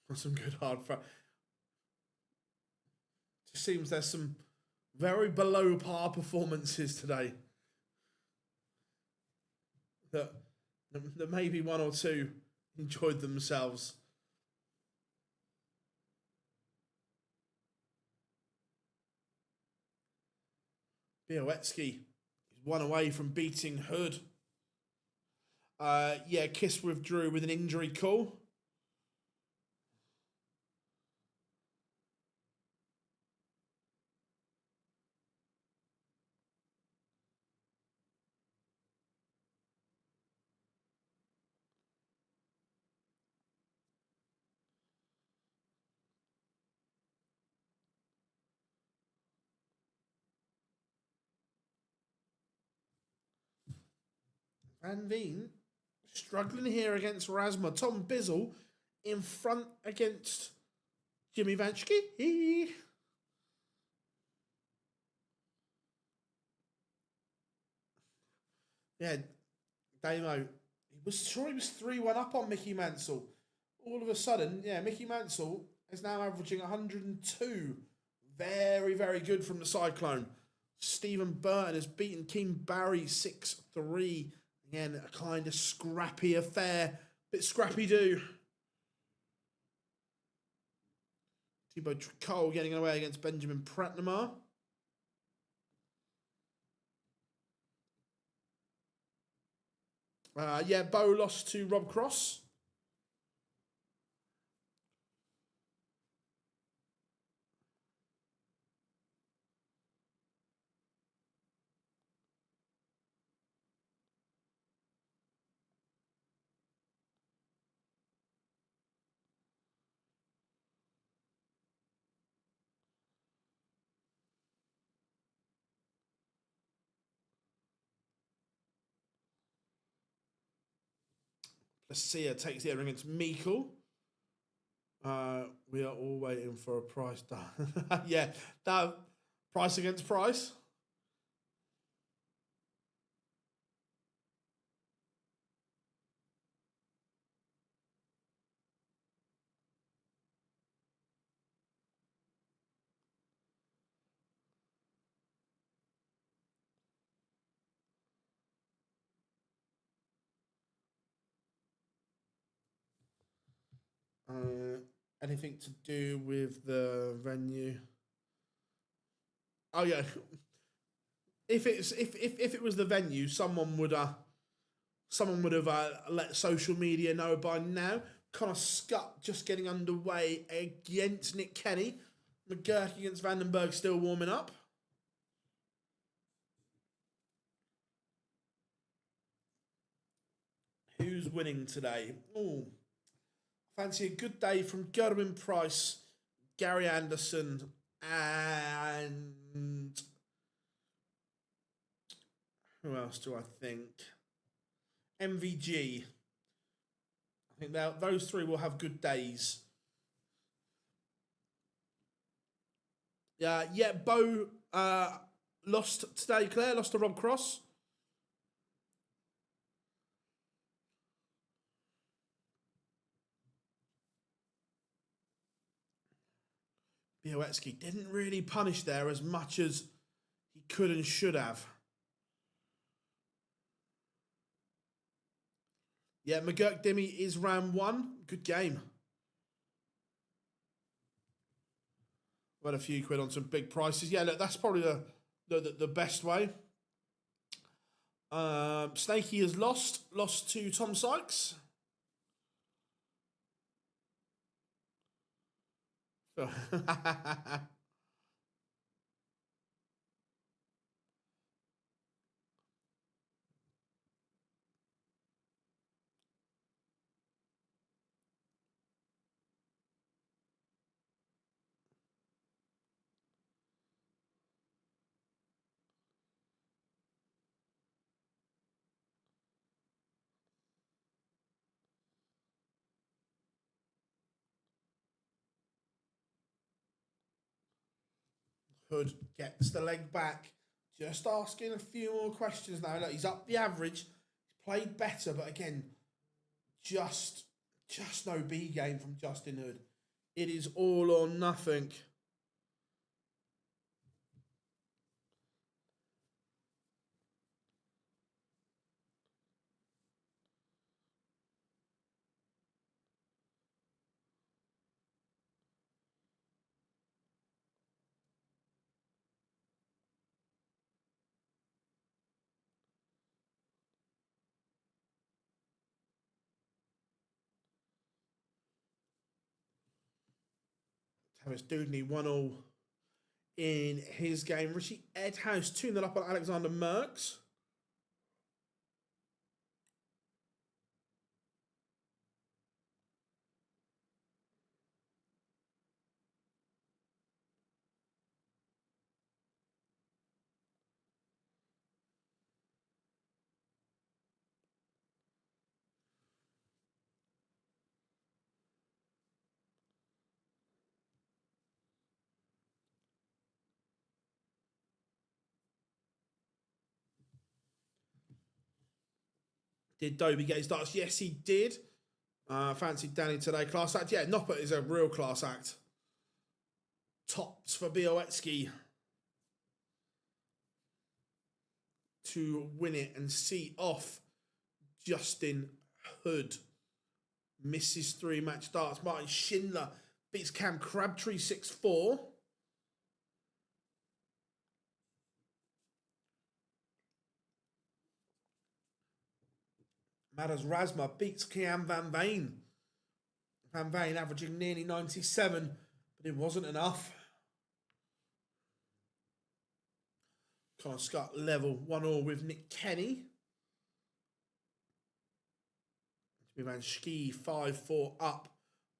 That's some good hard fight. Just seems there's some very below par performances today. That maybe 1 or 2 enjoyed themselves. Białecki is 1 away from beating Hood. Yeah, Kiss withdrew with an injury call. Van Veen struggling here against Rasma. Tom Bizzle in front against Jimmy Vanchke. Yeah, Damo. He was 3-1 up on Mickey Mansell. All of a sudden, yeah, Mickey Mansell is now averaging 102. Very, very good from the Cyclone. Stephen Burton has beaten Keem Barry 6-3. Again, a kind of scrappy affair. Bit scrappy-do. Thibaut Tricot getting away against Benjamin Pratnamar. Yeah, Bo lost to Rob Cross. Placia takes the other against Meikle. We are all waiting for a price down. Yeah, that price against price. Anything to do with the venue? Oh yeah. If it was the venue, someone would have let social media know by now. Connor Scutt just getting underway against Nick Kenny. McGurk against Vandenberg still warming up. Who's winning today? Oh, fancy a good day from Gerwin Price, Gary Anderson, and who else do I think? MVG. I think those three will have good days. Yeah, Bo lost today, Claire. Lost to Rob Cross. Białecki didn't really punish there as much as he could and should have. Yeah, McGurk Dimmy is round one. Good game. Got a few quid on some big prices. Yeah, look, that's probably the best way. Snakey has lost to Tom Sykes. Hood gets the leg back. Just asking a few more questions now. Look, he's up the average. He's played better, but again, just no B game from Justin Hood. It is all or nothing. Thomas Dudney 1-1 in his game. Richie Edhouse 2-0 up on Alexander Merckx. Did Dobie get his darts? Yes, he did. Fancy Danny today. Class act. Yeah, Noppert is a real class act. Tops for Białecki to win it and see off Justin Hood. Misses 3 match darts. Martin Schindler beats Cam Crabtree 6-4. Matters Rasma beats Kian Van Veen. Van Veen averaging nearly 97, but it wasn't enough. Connor Scott level 1-1 with Nick Kenny. Van Schie 5-4 up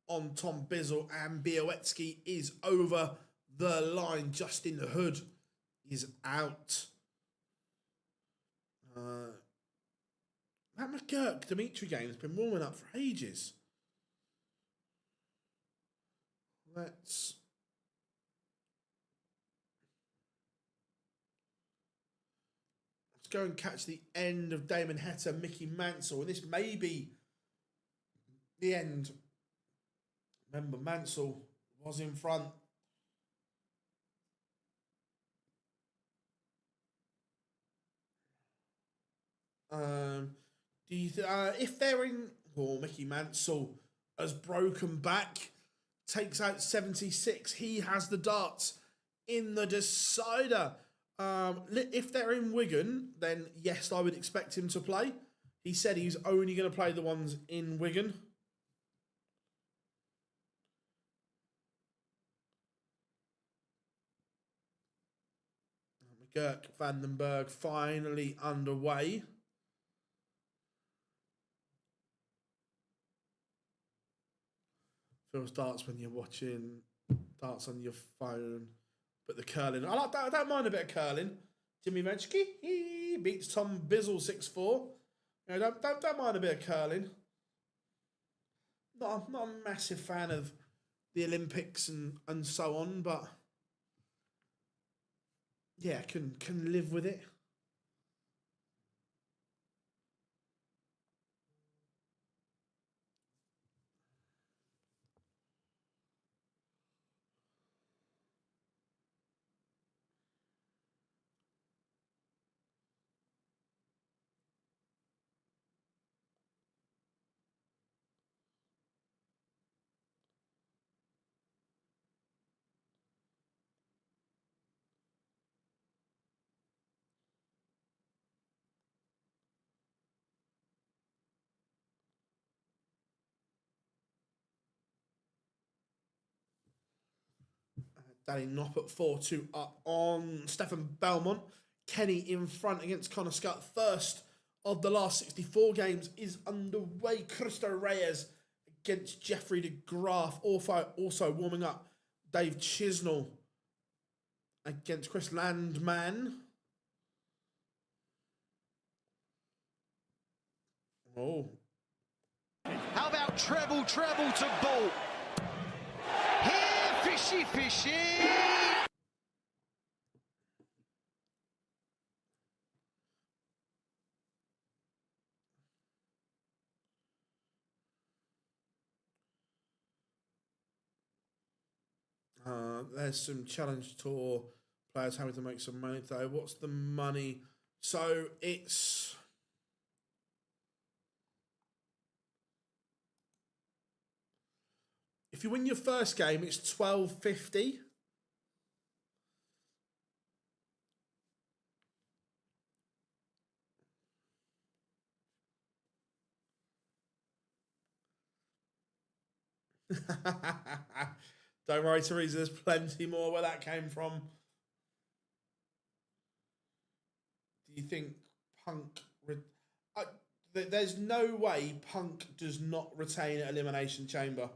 on Tom Bizzle, and Białecki is over the line. Justin Hood is out. That McGurk Dimitri game has been warming up for ages. Let's go and catch the end of Damon Heta, Mickey Mansell. And this may be the end. Remember, Mansell was in front. Do you if they're in, Mickey Mansell has broken back, takes out 76. He has the darts in the decider. If they're in Wigan, then yes, I would expect him to play. He said he's only going to play the ones in Wigan. McGurk Vandenberg finally underway. Feels darts when you're watching darts on your phone. But the curling, I don't mind a bit of curling. Jimmy Venchke, he beats Tom Bizzle 6-4. You know, don't mind a bit of curling. Not a massive fan of the Olympics and so on, but yeah, can live with it. Danny Noppert 4-2 up on Stefan Belmont. Kenny in front against Connor Scott. First of the last 64 games is underway. Cristo Reyes against Jeffrey de Graaf. Also warming up. Dave Chisnell against Chris Landman. Oh. How about treble to ball? Here, fishy. There's some Challenge Tour players having to make some money today. What's the money? So it's... If you win your first game, it's $12.50. Don't worry, Teresa, there's plenty more where that came from. Do you think Punk... there's no way Punk does not retain at Elimination Chamber.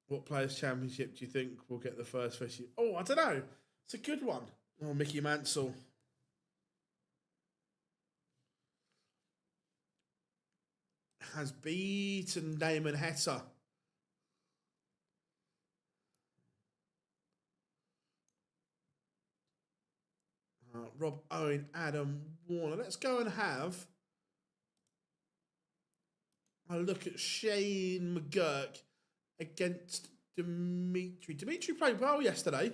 What Players' Championship do you think will get the first fish? Oh, I don't know. It's a good one. Oh, Mickey Mansell. Has beaten Damon Heta. Rob Owen, Adam Warner. Let's go and have a look at Shane McGurk against Dimitri. Dimitri played well yesterday.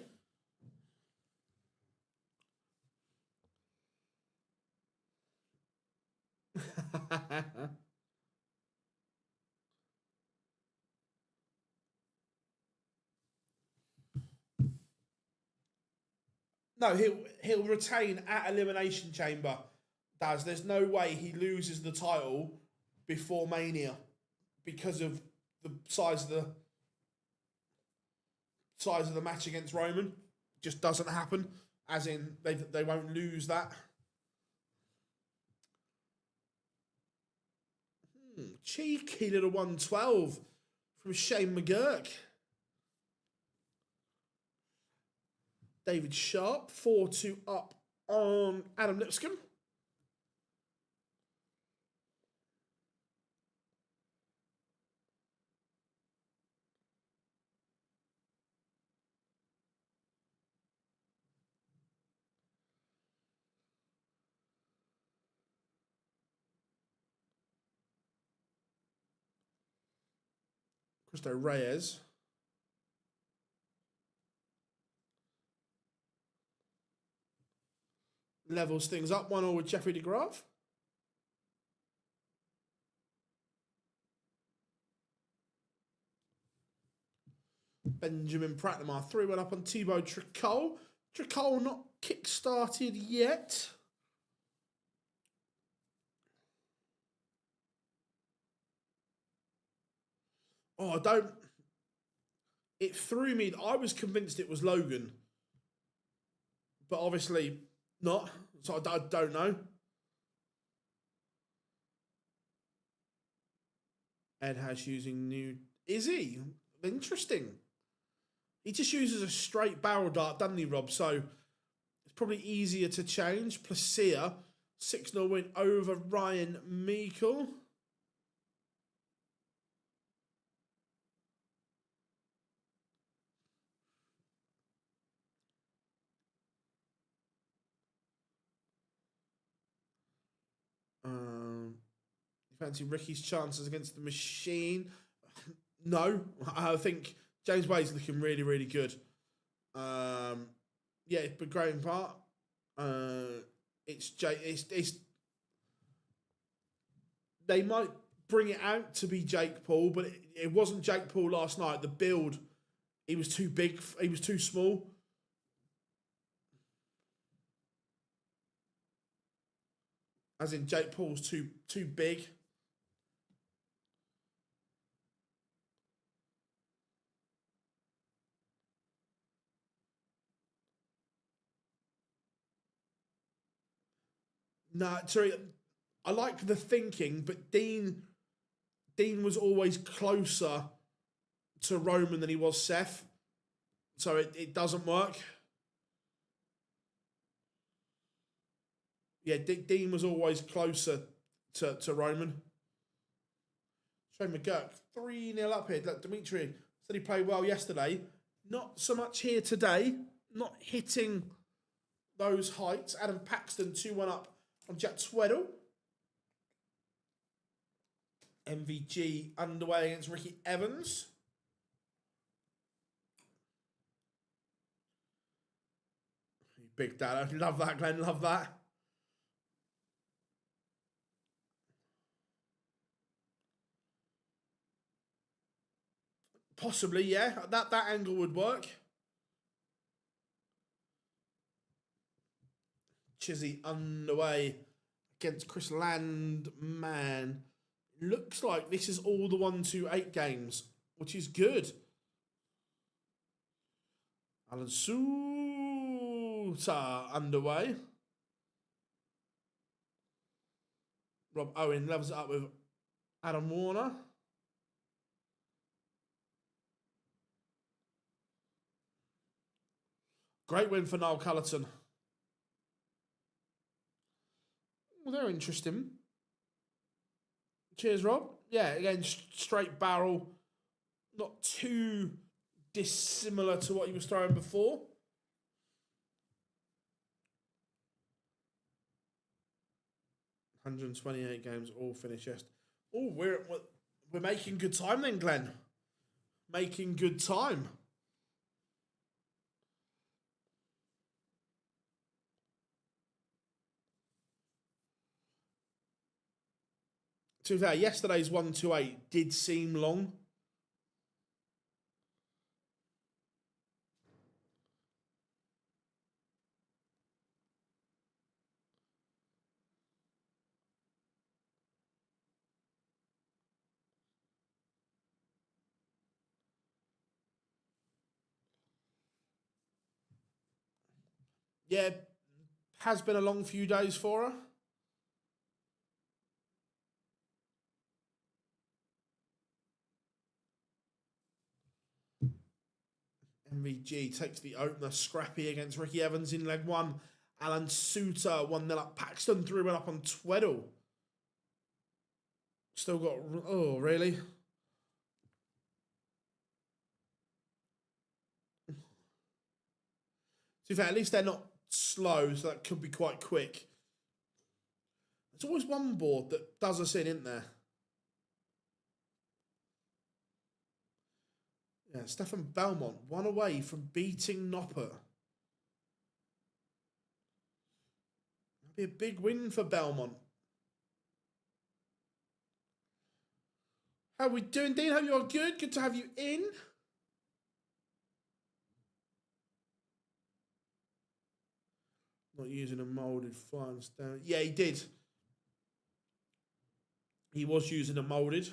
No, he'll retain at Elimination Chamber. There's no way he loses the title before Mania because of the size of the match against Roman. Just doesn't happen. As in, they won't lose that. Cheeky little 112 from Shane McGurk. David Sharp, 4-2 up on Adam Lipscomb. Cristo Reyes. Levels things up, 1-1 with Jeffrey DeGraaf. Benjamin Pratnamar, 3-1 up on Thibaut Tricol. Tricol not kick-started yet. Oh, it threw me. I was convinced it was Logan. But obviously not. So I don't know. Ed Hash using new... Is he? Interesting. He just uses a straight barrel dart, doesn't he, Rob? So it's probably easier to change. Placia, 6-0 win over Ryan Meikle. You fancy Ricky's chances against the Machine? No, I think James Wade's looking really, really good. Yeah, but growing part. It's they might bring it out to be Jake Paul, but it wasn't Jake Paul last night. The build, he was too big. He was too small. As in, Jake Paul's too big. No, sorry. I like the thinking, but Dean was always closer to Roman than he was Seth. So it doesn't work. Yeah, Dean was always closer to Roman. Shane McGurk, 3-0 up here. Look, Dimitri said he played well yesterday. Not so much here today. Not hitting those heights. Adam Paxton, 2-1 up on Jack Tweddle. MVG underway against Ricky Evans. Big dad. Love that, Glenn. Love that. Possibly, yeah. That angle would work. Chizzy underway against Chris Landman. Looks like this is all the 1-2-8 games, which is good. Alan Suter underway. Rob Owen levels it up with Adam Warner. Great win for Noel Cullerton. Well, they're interesting. Cheers, Rob. Yeah, again, straight barrel. Not too dissimilar to what he was throwing before. 128 games, all finished. Yes. Oh, we're making good time then, Glenn. Making good time. To be fair, yesterday's 128 did seem long. Yeah, has been a long few days for her. MVG takes the opener scrappy against Ricky Evans in leg one. Alan Suter 1-0 up. Paxton 3-1 up on Tweddle. Still got... Oh, really? To be fair, at least they're not slow, so that could be quite quick. There's always one board that does us in, isn't there? Yeah, Stefan Belmont, one away from beating Noppert. That'd be a big win for Belmont. How are we doing, Dean? Hope you're good. Good to have you in. Not using a moulded flying down. Yeah, he did. He was using a moulded.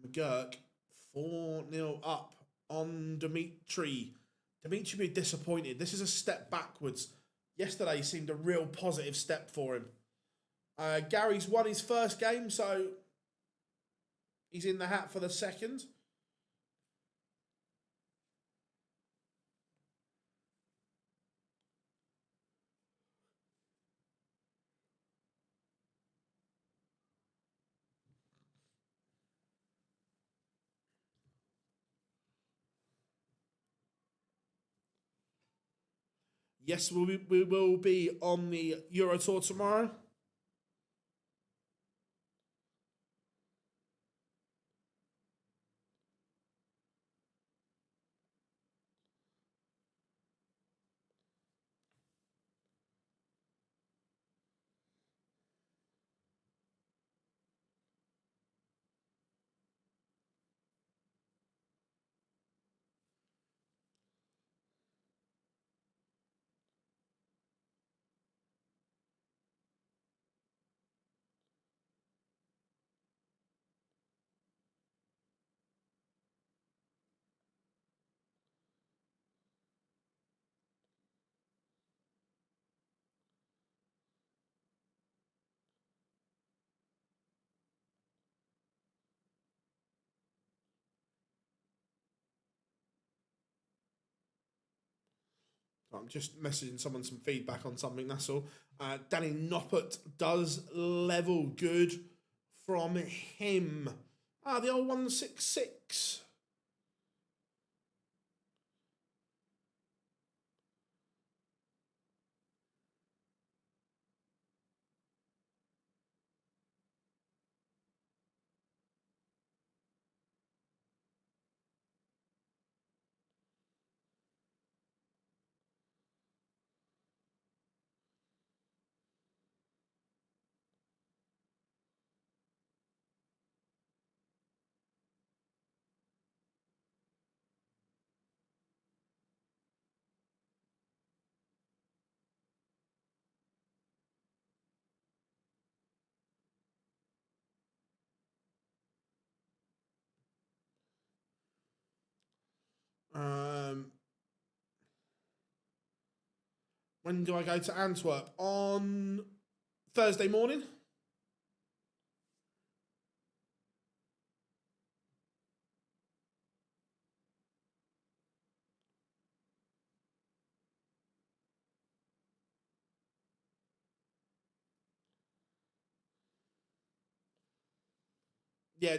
McGurk 4-0 up on Dimitri. Dimitri be disappointed. This is a step backwards. Yesterday seemed a real positive step for him. Gary's won his first game, so he's in the hat for the second. Yes, we will be on the Euro Tour tomorrow. I'm just messaging someone some feedback on something, that's all. Danny Noppert does level good from him. The old 166. When do I go to Antwerp? On Thursday morning. Yeah,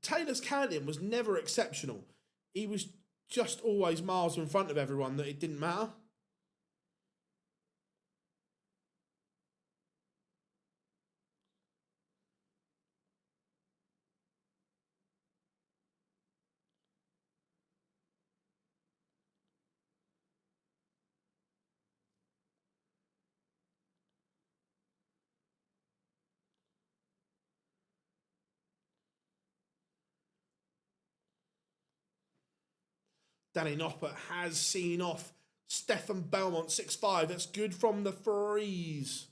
Taylor's counting was never exceptional. He was just always miles in front of everyone that it didn't matter. Danny Noppert has seen off Stefan Belmont 6-5. That's good from the freeze.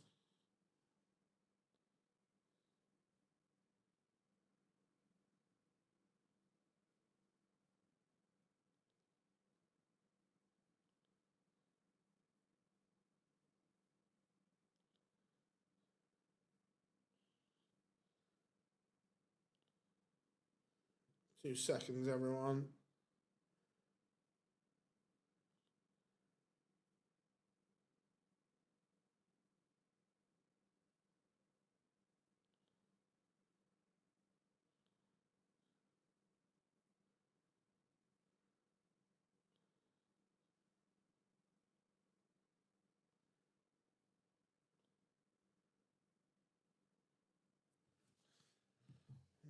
Two seconds, everyone.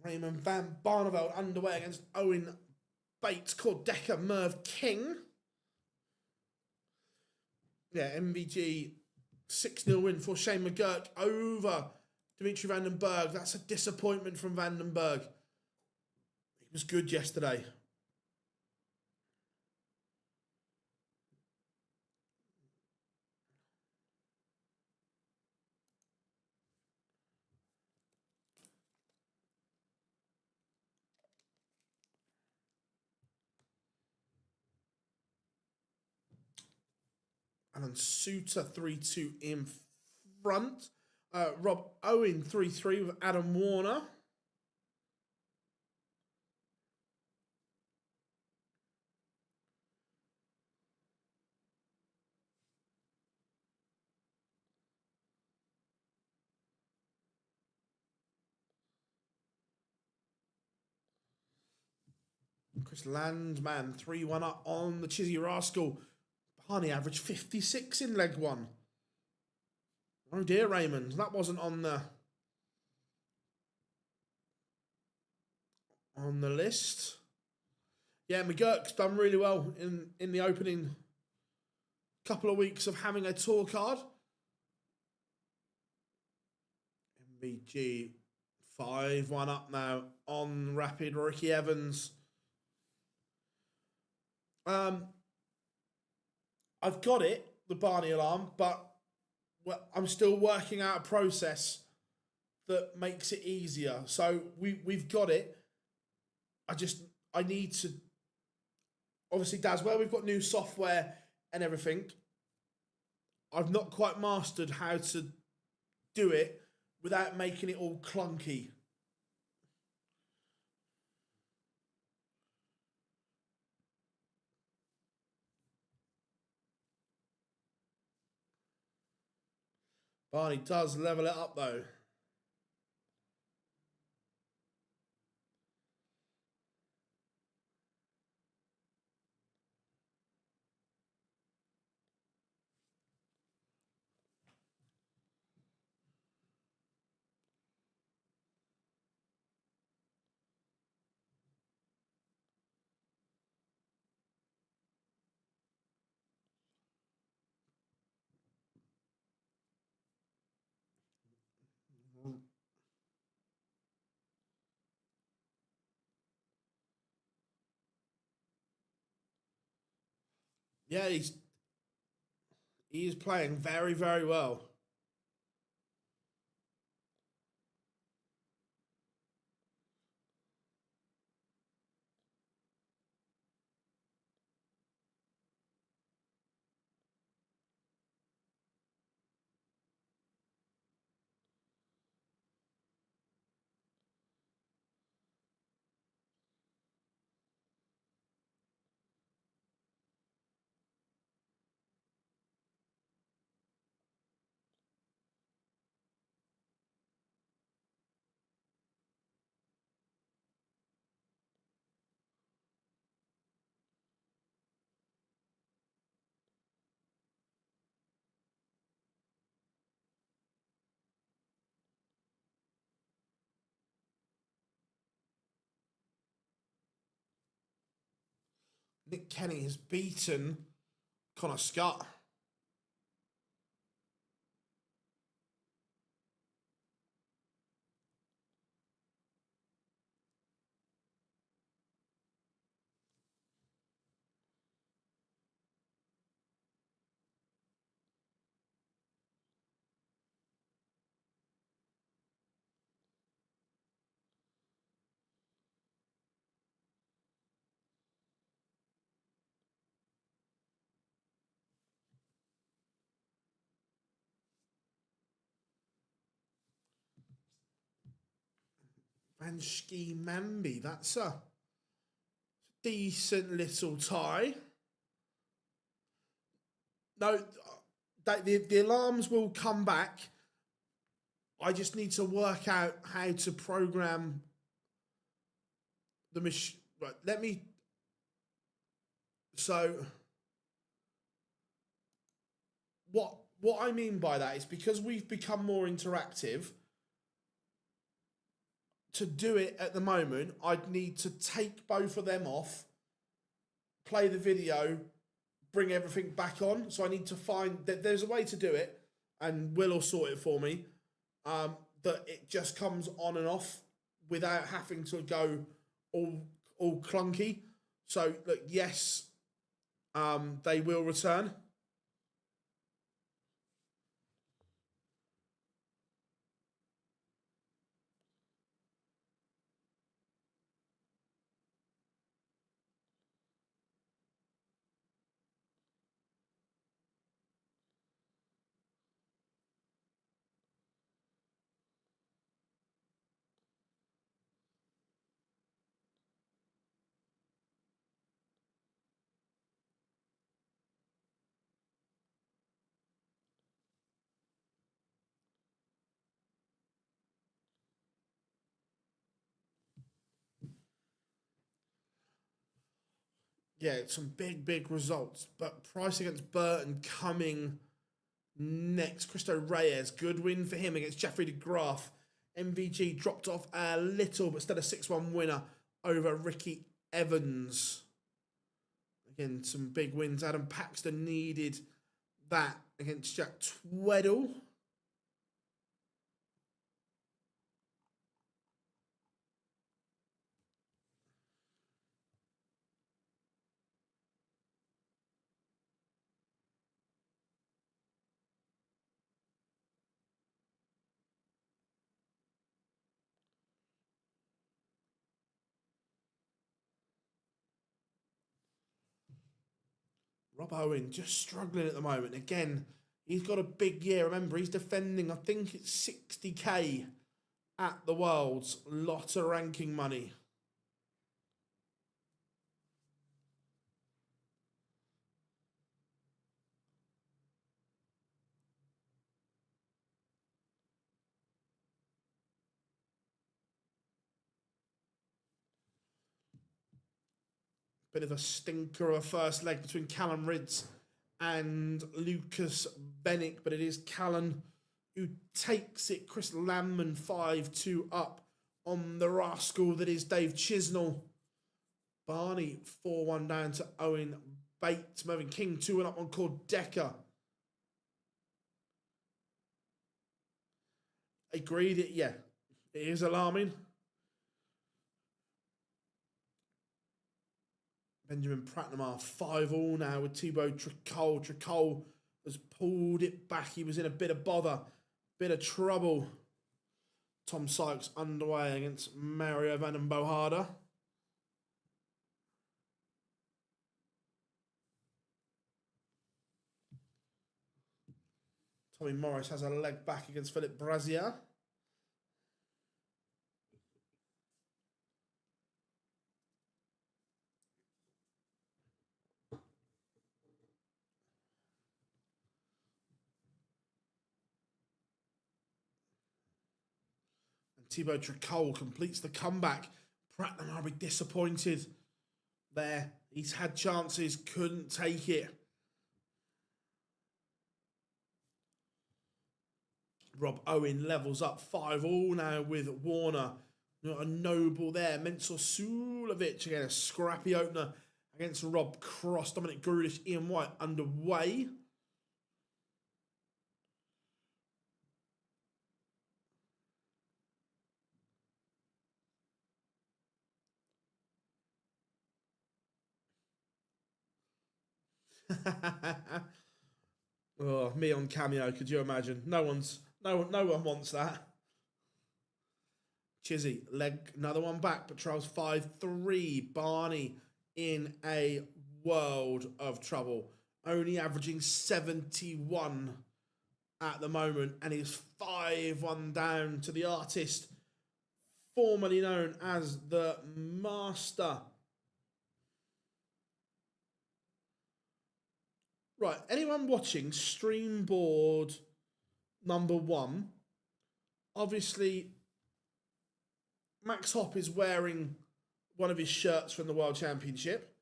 Raymond van Barneveld underway against Owen Bates, Cordeca, Merv King. Yeah, MVG 6-0 win for Shane McGurk over Dimitri Vandenberg. That's a disappointment from Vandenberg. He was good yesterday. Alan Suter 3-2 in front. Rob Owen 3-3 with Adam Warner. Chris Landman 3-1 up on the Chizzy Rascal. Barney averaged 56 in leg one. Oh dear, Raymond. That wasn't on the list. Yeah, McGurk's done really well in the opening couple of weeks of having a tour card. MVG 5-1 up now on Rapid Ricky Evans. I've got it, the Barney alarm, but I'm still working out a process that makes it easier. So we've got it. I need to, obviously, Daz, where we've got new software and everything, I've not quite mastered how to do it without making it all clunky. Barney does level it up though. Yeah, he's playing very, very well. Nick Kenny has beaten Connor Scott. Manski Mambi. That's a decent little tie. No, the alarms will come back. I just need to work out how to program the machine. Right, let me. So, what I mean by that is because we've become more interactive. To do it at the moment, I'd need to take both of them off, play the video, bring everything back on. So I need to find that there's a way to do it, and Will will sort it for me. That it just comes on and off without having to go all clunky. So look, yes, they will return. Yeah, some big results. But Price against Burton coming next. Cristo Reyes, good win for him against Jeffrey de Graaf. MVG dropped off a little, but still a 6-1 winner over Ricky Evans. Again, some big wins. Adam Paxton needed that against Jack Tweddle. Rob Owen just struggling at the moment. Again, he's got a big year. Remember, he's defending, I think it's 60k at the Worlds. Lot of ranking money. Bit of a stinker of a first leg between Callum Ridds and Lucas Bennick, but it is Callum who takes it. Chris Lamman 5-2 up on the rascal that is Dave Chisnell. Barney 4-1 down to Owen Bates. Mervyn King 2-1 up on Cord Decker. Agreed it, yeah. It is alarming. Benjamin Pratnamar 5-all now with Thibaut Tricol. Tricol has pulled it back. He was in a bit of bother, bit of trouble. Tom Sykes underway against Mario Van den Bohada. Tommy Morris has a leg back against Philip Brazier. Thibaut Tricol completes the comeback. Pratnam will be disappointed there. He's had chances, couldn't take it. Rob Owen levels up 5-all now with Warner. Not a noble there. Mensur Sulovic again, a scrappy opener against Rob Cross. Dominic Grudish, Ian White underway. Oh, me on Cameo, could you imagine? No one wants that. Chizzy, leg, another one back, but Charles 5-3. Barney in a world of trouble. Only averaging 71 at the moment, and he's 5-1 down to the artist. formerly known as the Master. Right, anyone watching Stream Board number 1, obviously Max Hopp is wearing one of his shirts from the World Championship.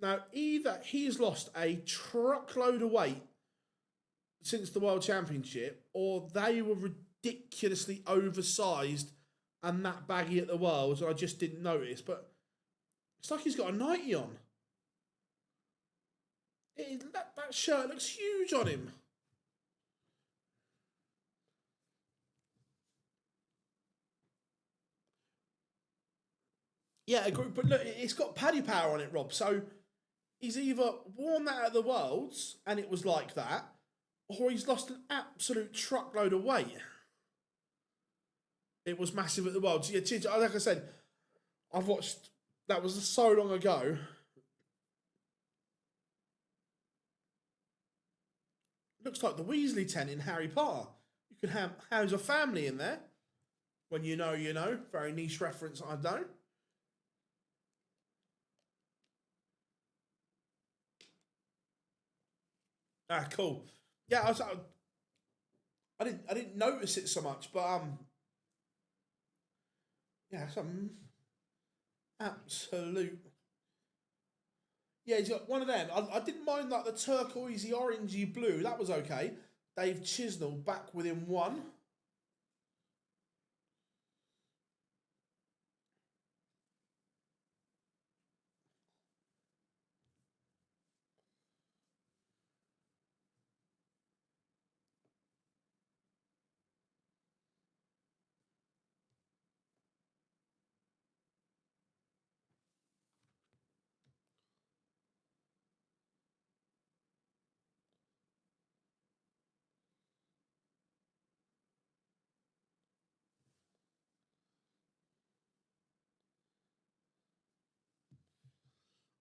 Now, either he's lost a truckload of weight since the World Championship, or they were ridiculously oversized and that baggy at the Worlds, and I just didn't notice. But it's like he's got a 90 on. That shirt looks huge on him. Yeah, but look, it's got paddy power on it, Rob. So he's either worn that at the Worlds and it was like that, or he's lost an absolute truckload of weight. It was massive at the Worlds. Yeah, like I said, I've watched, that was so long ago. Looks like the Weasley tent in Harry Potter. You can house a family in there. When you know, you know. Very niche reference, I don't. Ah, cool. Yeah, I didn't notice it so much, but yeah, some absolute. Yeah, he's got one of them. I didn't mind like the turquoisey, orangey, blue. That was okay. Dave Chisnell back within 1.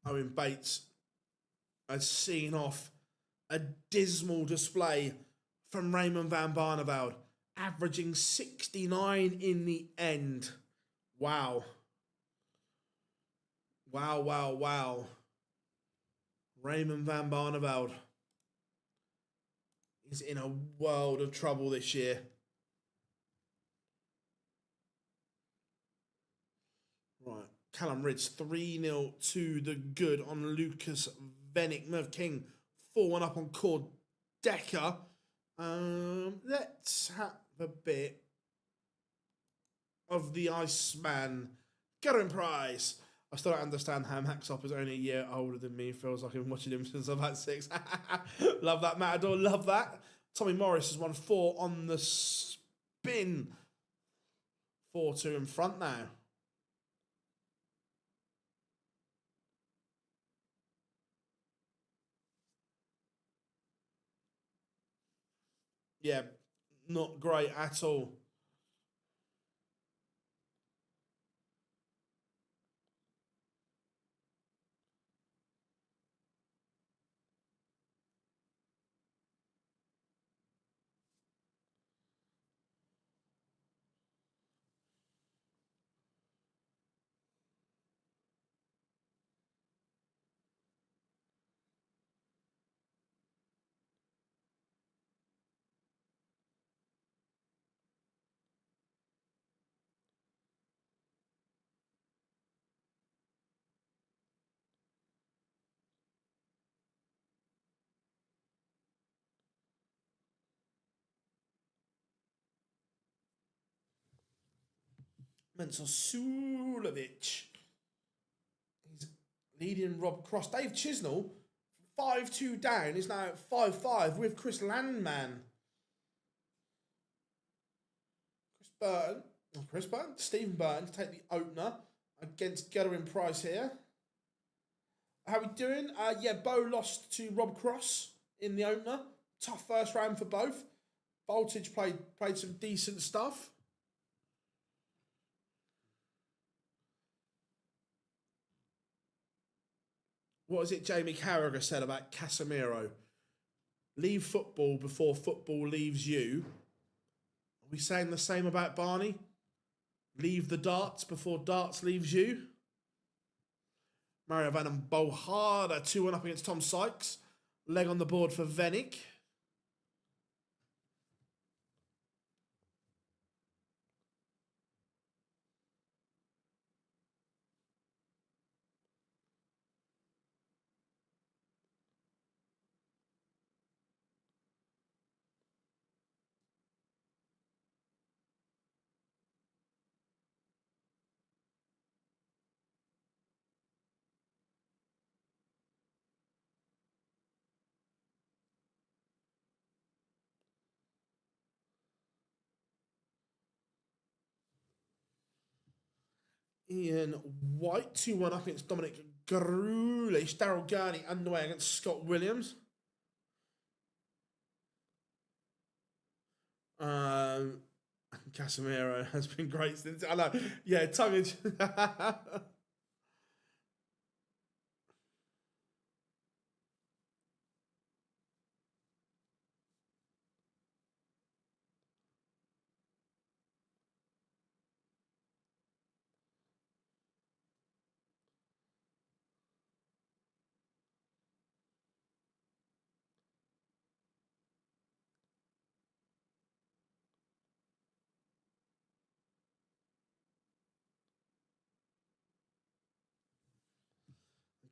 Owen Bates has seen off a dismal display from Raymond van Barneveld, averaging 69 in the end. Wow. Wow, wow, wow. Raymond van Barneveld is in a world of trouble this year. Right. Callum Ridge 3-0 to the good on Lucas Vennick. Merv King 4-1 up on Cord Decker. Let's have a bit of the Iceman. Garen Price. I still don't understand how Max Hopp is only a year older than me. Feels like I've been watching him since I've had 6. Love that, Matador. Love that. Tommy Morris has won 4 on the spin. 4-2 in front now. Yeah, not great at all. Mensur Sulovic. He's leading Rob Cross. Dave Chisnell, 5-2 down, is now at 5-5 with Chris Landman. Stephen Burton to take the opener against Gellering Price here. How we doing? Yeah, Bo lost to Rob Cross in the opener. Tough first round for both. Voltage played some decent stuff. What is it Jamie Carragher said about Casemiro? Leave football before football leaves you. Are we saying the same about Barney? leave the darts before darts leaves you. Mario Van Bohada 2-1 up against Tom Sykes. Leg on the board for Venik. Ian White 2-1 up against Dominic Grulish. Daryl Gurney underway against Scott Williams. Casemiro has been great since. I know. Yeah, tongue.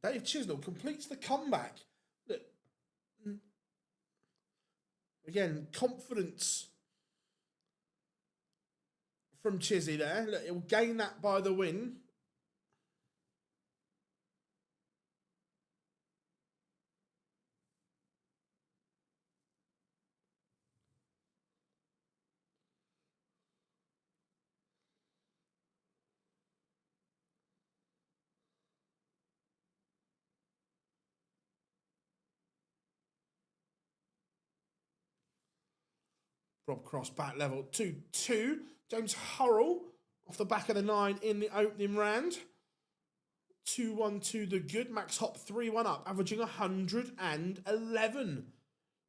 Dave Chisnell completes the comeback. Look, again, confidence from Chizzy there. Look, he'll gain that by the win. Rob Cross back level 2-2. James Hurrell off the back of the 9 in the opening round. 2-1 to the good. Max Hop 3-1 up, averaging 111.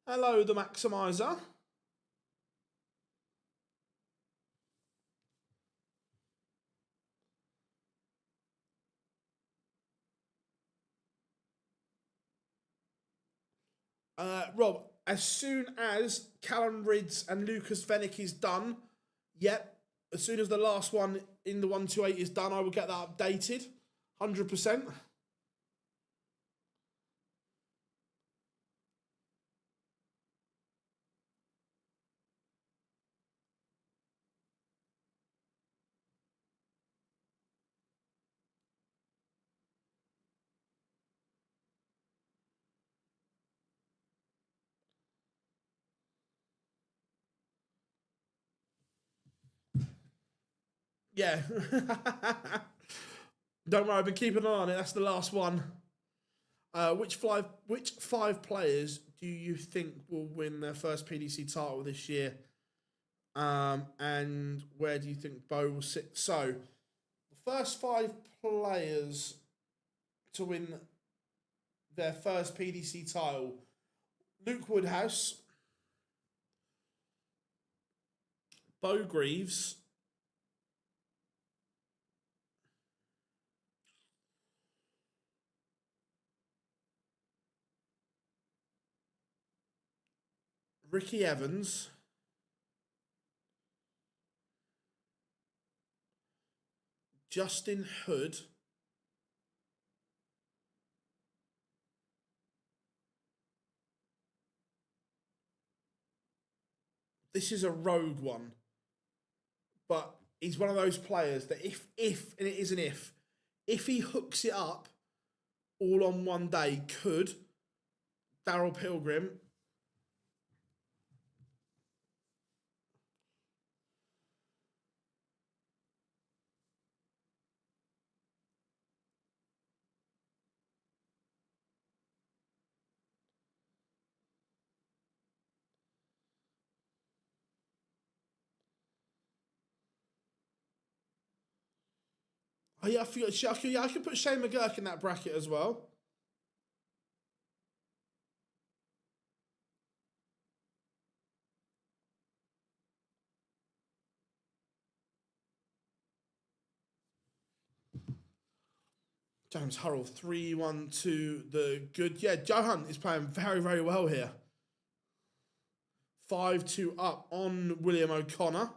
Hello, the Maximizer. Rob, as soon as Callum Ridds and Lucas Venik is done, yep, as soon as the last one in the 128 is done, I will get that updated. 100%. Yeah. Don't worry, I've been keeping an eye on it. That's the last one. Which five players do you think will win their first PDC title this year? And where do you think Bo will sit? So, the first 5 players to win their first PDC title: Luke Woodhouse, Bo Greaves, Ricky Evans, Justin Hood, this is a rogue one, but he's one of those players that if and it is an if he hooks it up all on one day, could Daryl Pilgrim. Oh yeah, I forgot. I could put Shane McGurk in that bracket as well. James Hurrell, 3-1 to the good. Yeah, Johan is playing very, very well here. 5-2 up on William O'Connor.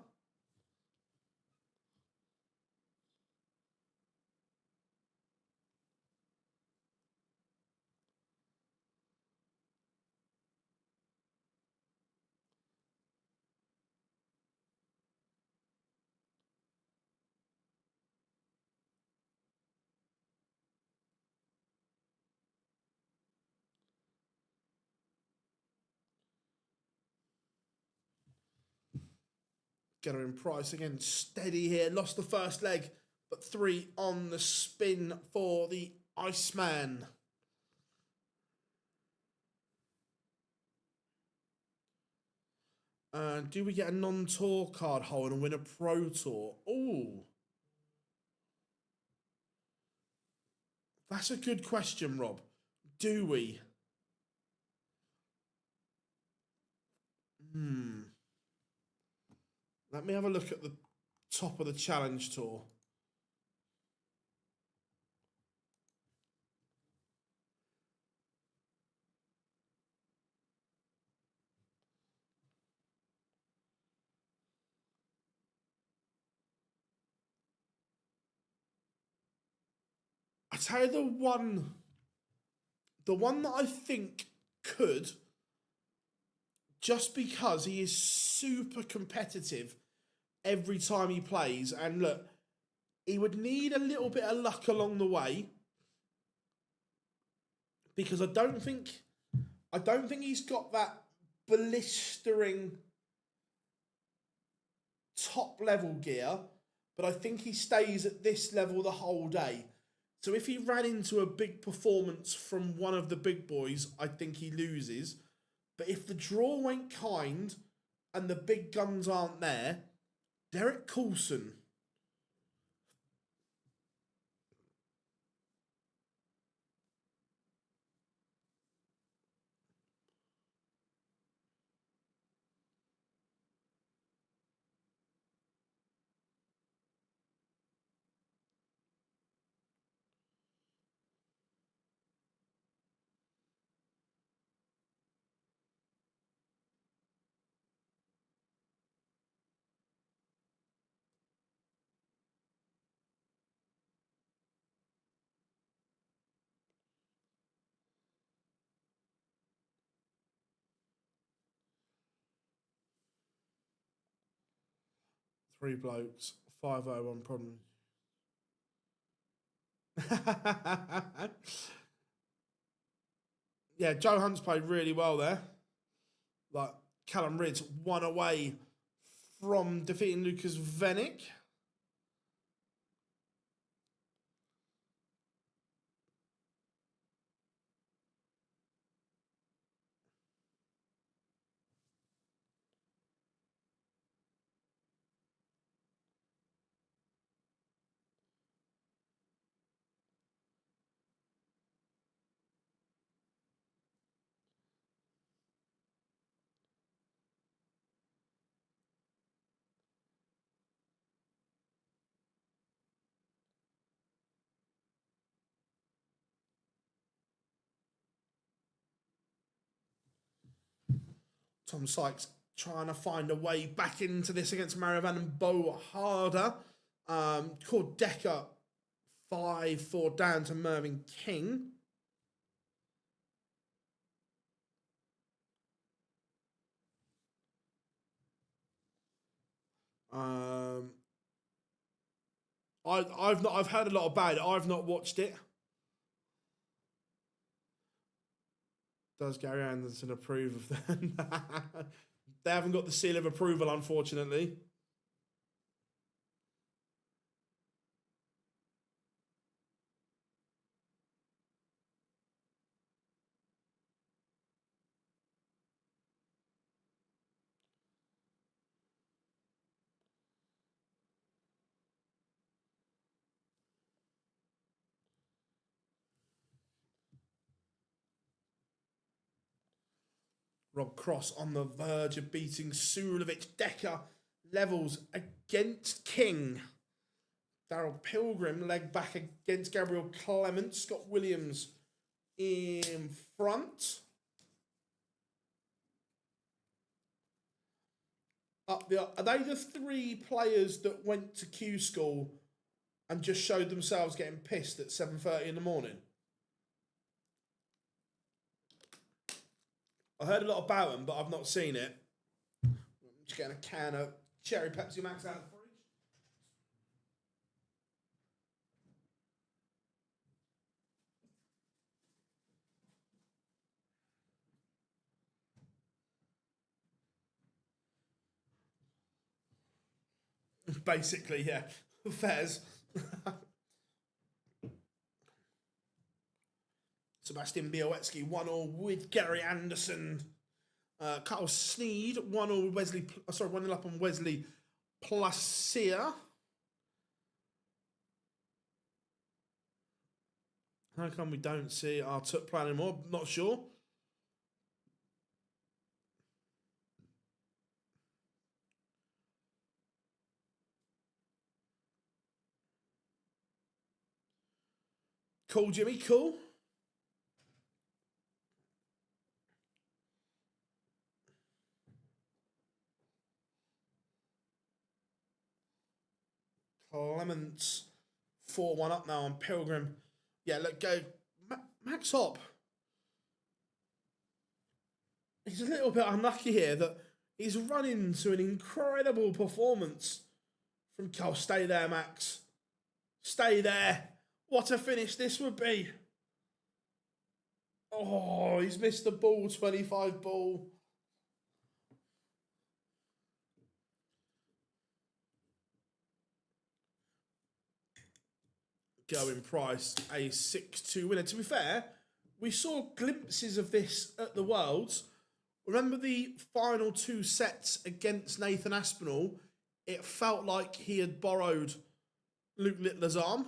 Gerwyn Price again, steady here. Lost the first leg, but 3 on the spin for the Iceman. Do we get a non-tour card hold and win a pro tour? Ooh. That's a good question, Rob. Do we? Let me have a look at the top of the Challenge Tour. I tell you the one that I think could, just because he is super competitive every time he plays, and look, he would need a little bit of luck along the way, because I don't think he's got that blistering top level gear, but I think he stays at this level the whole day. So if he ran into a big performance from one of the big boys, I think he loses. But if the draw went kind and the big guns aren't there, Derek Coulson. Three blokes, 501 problem. Yeah, Joe Hunt's played really well there. Like, Callum Ridge 1 away from defeating Lucas Venick. Tom Sykes trying to find a way back into this against Maravan and Bo Harder. Called Decker 5-4 down to Mervyn King. I've heard a lot about it. I've not watched it. Does Gary Anderson approve of that? They haven't got the seal of approval, unfortunately. Rob Cross on the verge of beating Sulovic. Decker levels against King. Daryl Pilgrim, leg back against Gabriel Clement. Scott Williams in front. Up the, are they the three players that went to Q School and just showed themselves getting pissed at 7:30 in the morning? I heard a lot about them, but I've not seen it. I'm just getting a can of cherry Pepsi Max out of the fridge. Basically, yeah. Fairs. Sebastian Białecki 1-1 with Gary Anderson. Carl Sneed 1-0 with Wesley. Sorry, 1-0 up on Wesley Placia. How come we don't see our Tut plan anymore? Not sure. Cool, Jimmy, cool. Clements 4-1 up now on Pilgrim. Yeah, look, go. Max Hop. He's a little bit unlucky here that he's running to an incredible performance from Cole. Stay there, Max. Stay there. What a finish this would be. Oh, he's missed the ball, 25 ball. Going Price, a 6-2 winner. To be fair, we saw glimpses of this at the Worlds. Remember the final two sets against Nathan Aspinall? It felt like he had borrowed Luke Littler's arm.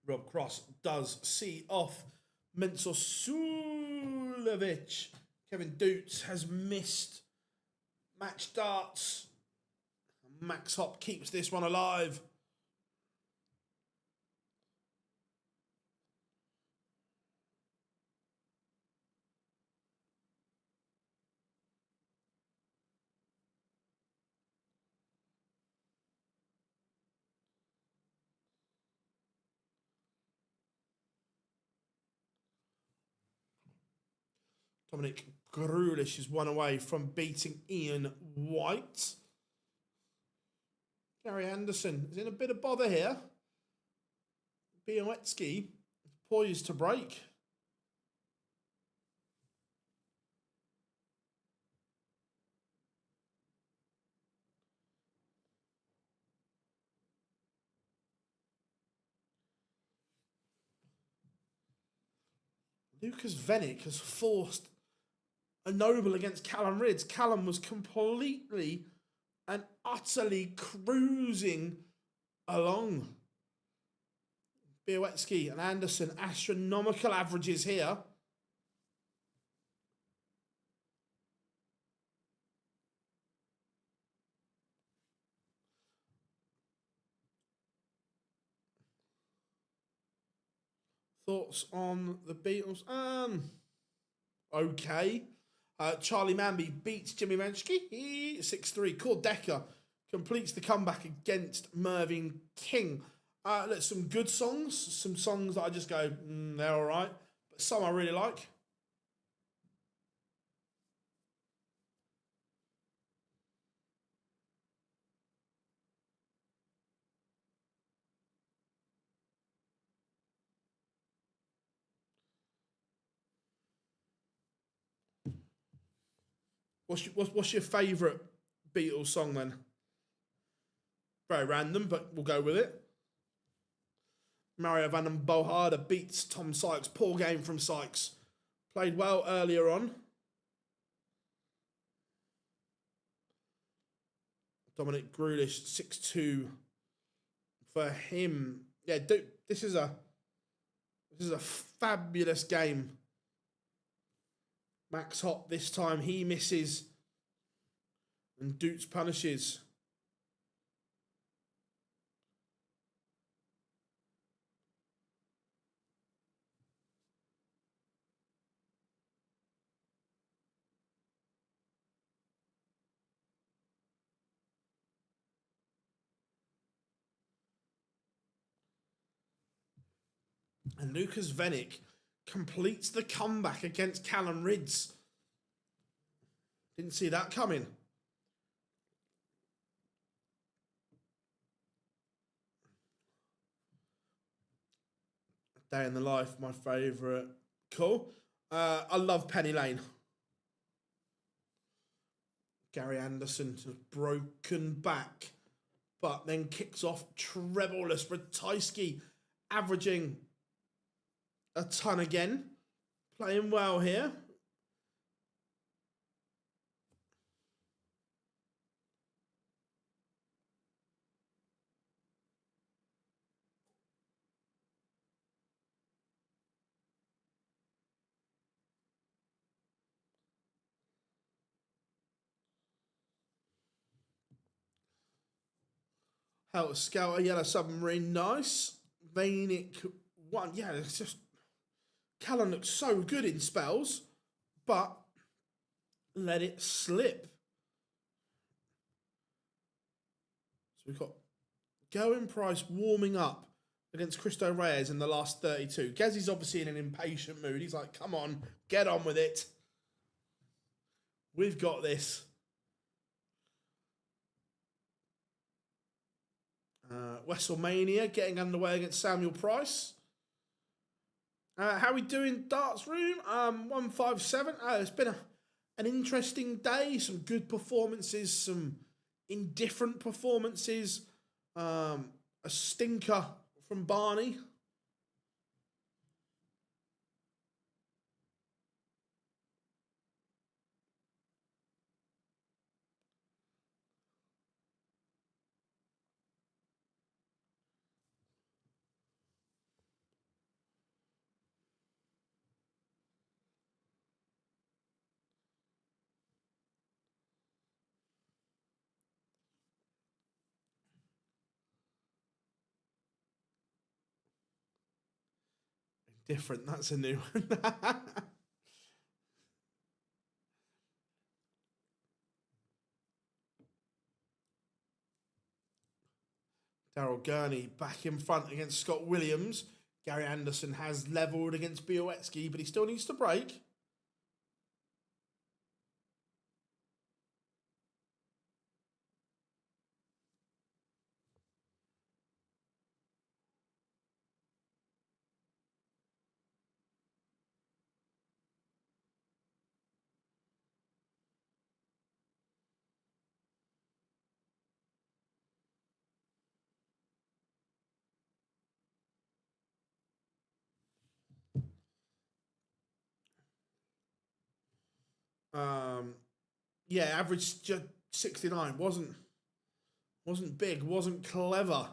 Rob Cross does see off Mensur Sulevic. Kevin Dutz has missed match darts. Max Hop keeps this one alive. Dominic Grulish is one away from beating Ian White. Gary Anderson is in a bit of bother here. Białecki poised to break. Lucas Venick has forced a noble against Callum Ridds. Callum was completely and utterly cruising along. Białecki and Anderson, astronomical averages here. Thoughts on the Beatles? Okay. Charlie Manby beats Jimmy Menschke 6-3. Cord Decker completes the comeback against Mervyn King. Look, some good songs, some songs that I just go, they're all right, but some I really like. What's your favourite Beatles song then? Very random, but we'll go with it. Mario van den Boharder beats Tom Sykes. Poor game from Sykes. Played well earlier on. Dominic Grulish, 6-2 for him. Yeah, this is a This is a fabulous game. Max Hop this time, he misses. And Doots punishes. And Lucas Venick completes the comeback against Callum Ridds. Didn't see that coming. Day in the Life, my favourite. Cool. I love Penny Lane. Gary Anderson has broken back, but then kicks off trebleless. Ratajski averaging a ton again. Playing well here. Helter Skelter, Yellow Submarine, nice. Vanic, one. Yeah, it's just... Callum looks so good in spells, but let it slip. So we've got Going Price warming up against Cristo Reyes in the last 32. Gezzy's obviously in an impatient mood. He's like, come on, get on with it. We've got this. WrestleMania getting underway against Samuel Price. How we doing, Darts Room? 157. It's been an interesting day. Some good performances, some indifferent performances. A stinker from Barney. Different, that's a new one. Daryl Gurney back in front against Scott Williams. Gary Anderson has levelled against Białecki, but he still needs to break. Yeah, average 69. Wasn't big, wasn't clever.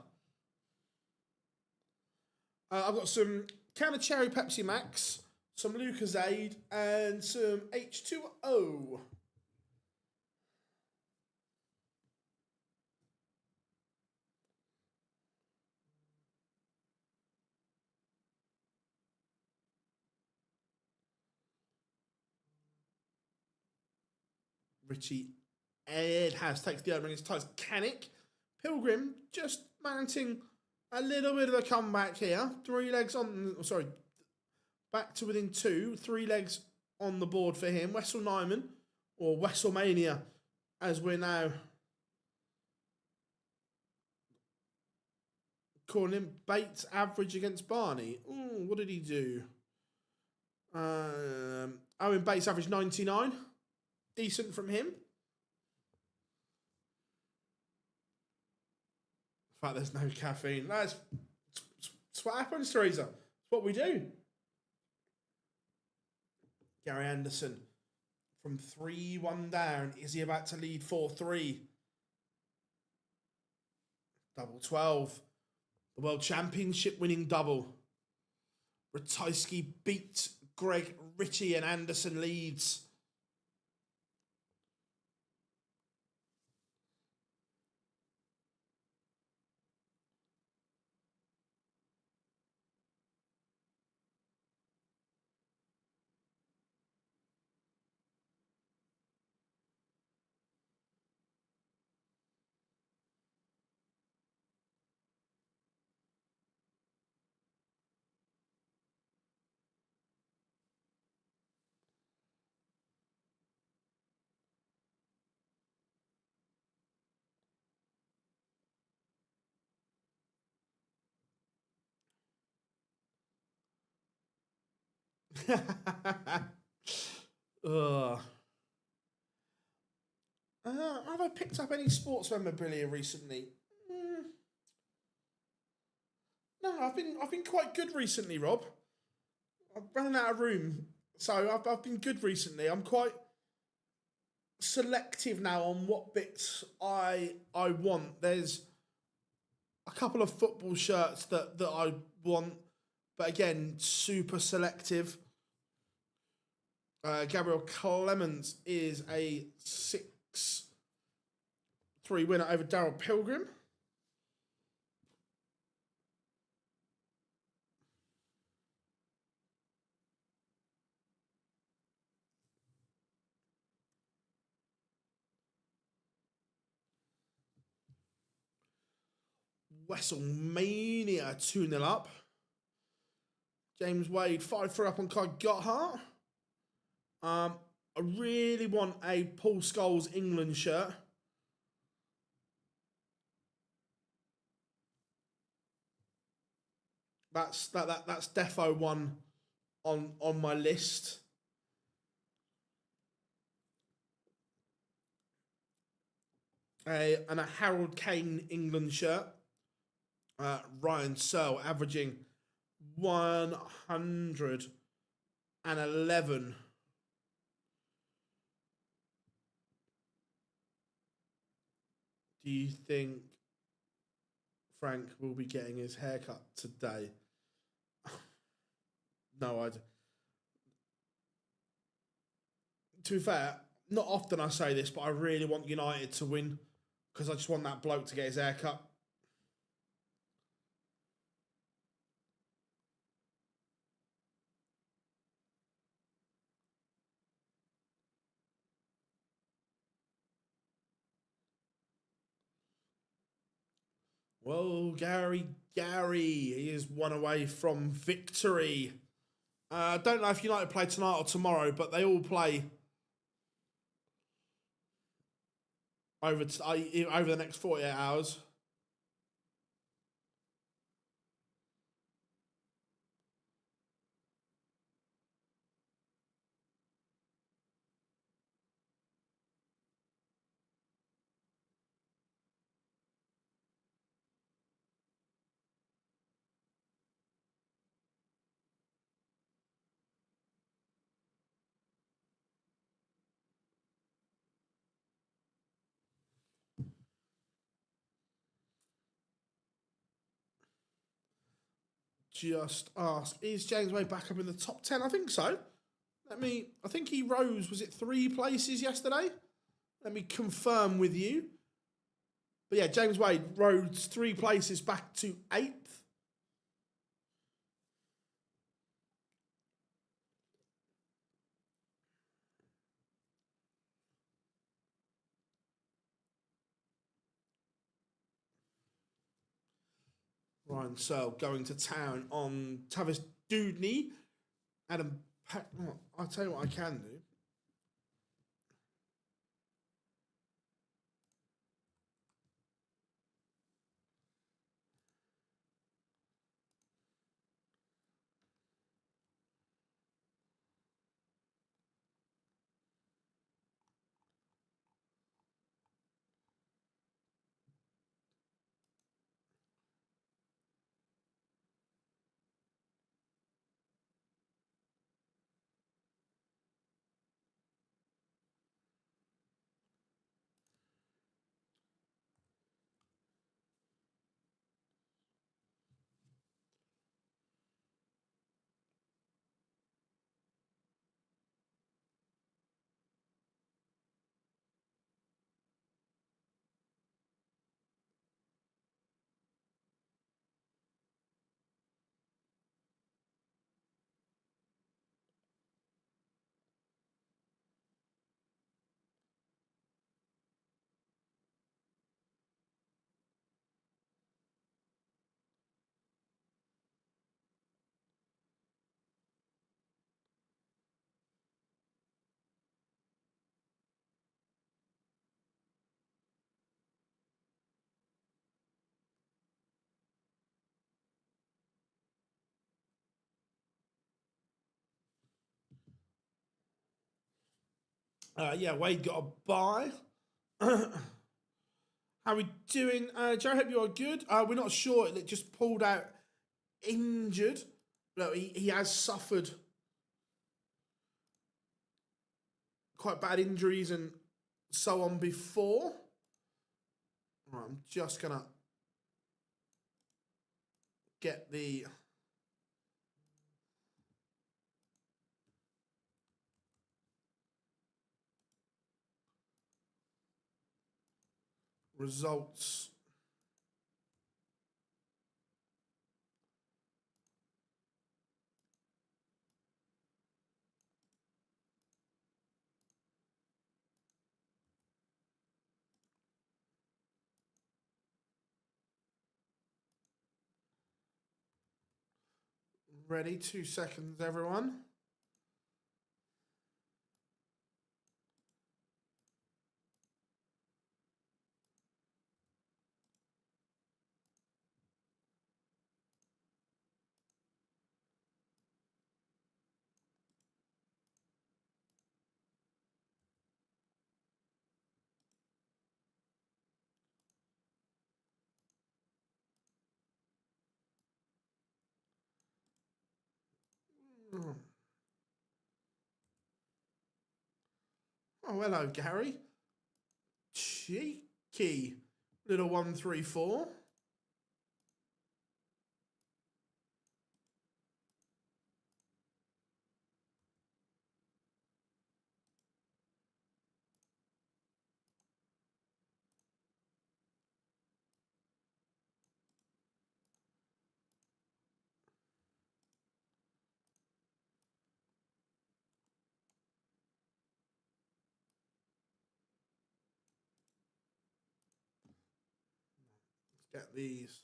I've got some can of Cherry Pepsi Max, some Lucozade, and some H2O. Richie Ed has takes the opening. It's ties Canic. Pilgrim just mounting a little bit of a comeback here. 3 legs on, sorry, back to within 2. 3 legs on the board for him. Wessel Nyman, or WrestleMania, as we're now calling him. Bates average against Barney. Ooh, what did he do? Owen Bates average 99. Decent from him. In fact, there's no caffeine. That's what happens, Teresa. It's what we do. Gary Anderson from 3-1 down. Is he about to lead 4-3? Double 12. The World Championship winning double. Ratajski beat Greg Ritchie and Anderson Leeds. Ugh. Have I picked up any sports memorabilia recently? No, I've been quite good recently, Rob. I've run out of room, so I've been good recently. I'm quite selective now on what bits I want. There's a couple of football shirts that I want, but again, super selective. Gabriel Clemens is a 6-3 winner over Daryl Pilgrim. WrestleMania 2-0 up. James Wade 5-3 up on Kai Gotthard. I really want a Paul Scholes England shirt. That's defo one on my list. And a Harold Kane England shirt. Ryan Searle averaging 111. Do you think Frank will be getting his haircut today? No, I. To be fair, not often I say this, but I really want United to win because I just want that bloke to get his haircut. Well, Gary, he is one away from victory. I don't know if United play tonight or tomorrow, but they all play over the next 48 hours. Just ask, is James Wade back up in the top 10? I think so. I think he rose, was it 3 places yesterday? Let me confirm with you. But yeah, James Wade rose 3 places back to 8th. Ryan Searle going to town on Tavis Dudney. Adam, I'll tell you what I can do. Yeah, Wade got a bye. How we doing? Joe, hope you are good. We're not sure. It just pulled out injured. No, he has suffered quite bad injuries and so on before. Right, I'm just going to get the results. Ready? 2 seconds, everyone. Oh, hello, Gary. Cheeky little 134. Let's get these.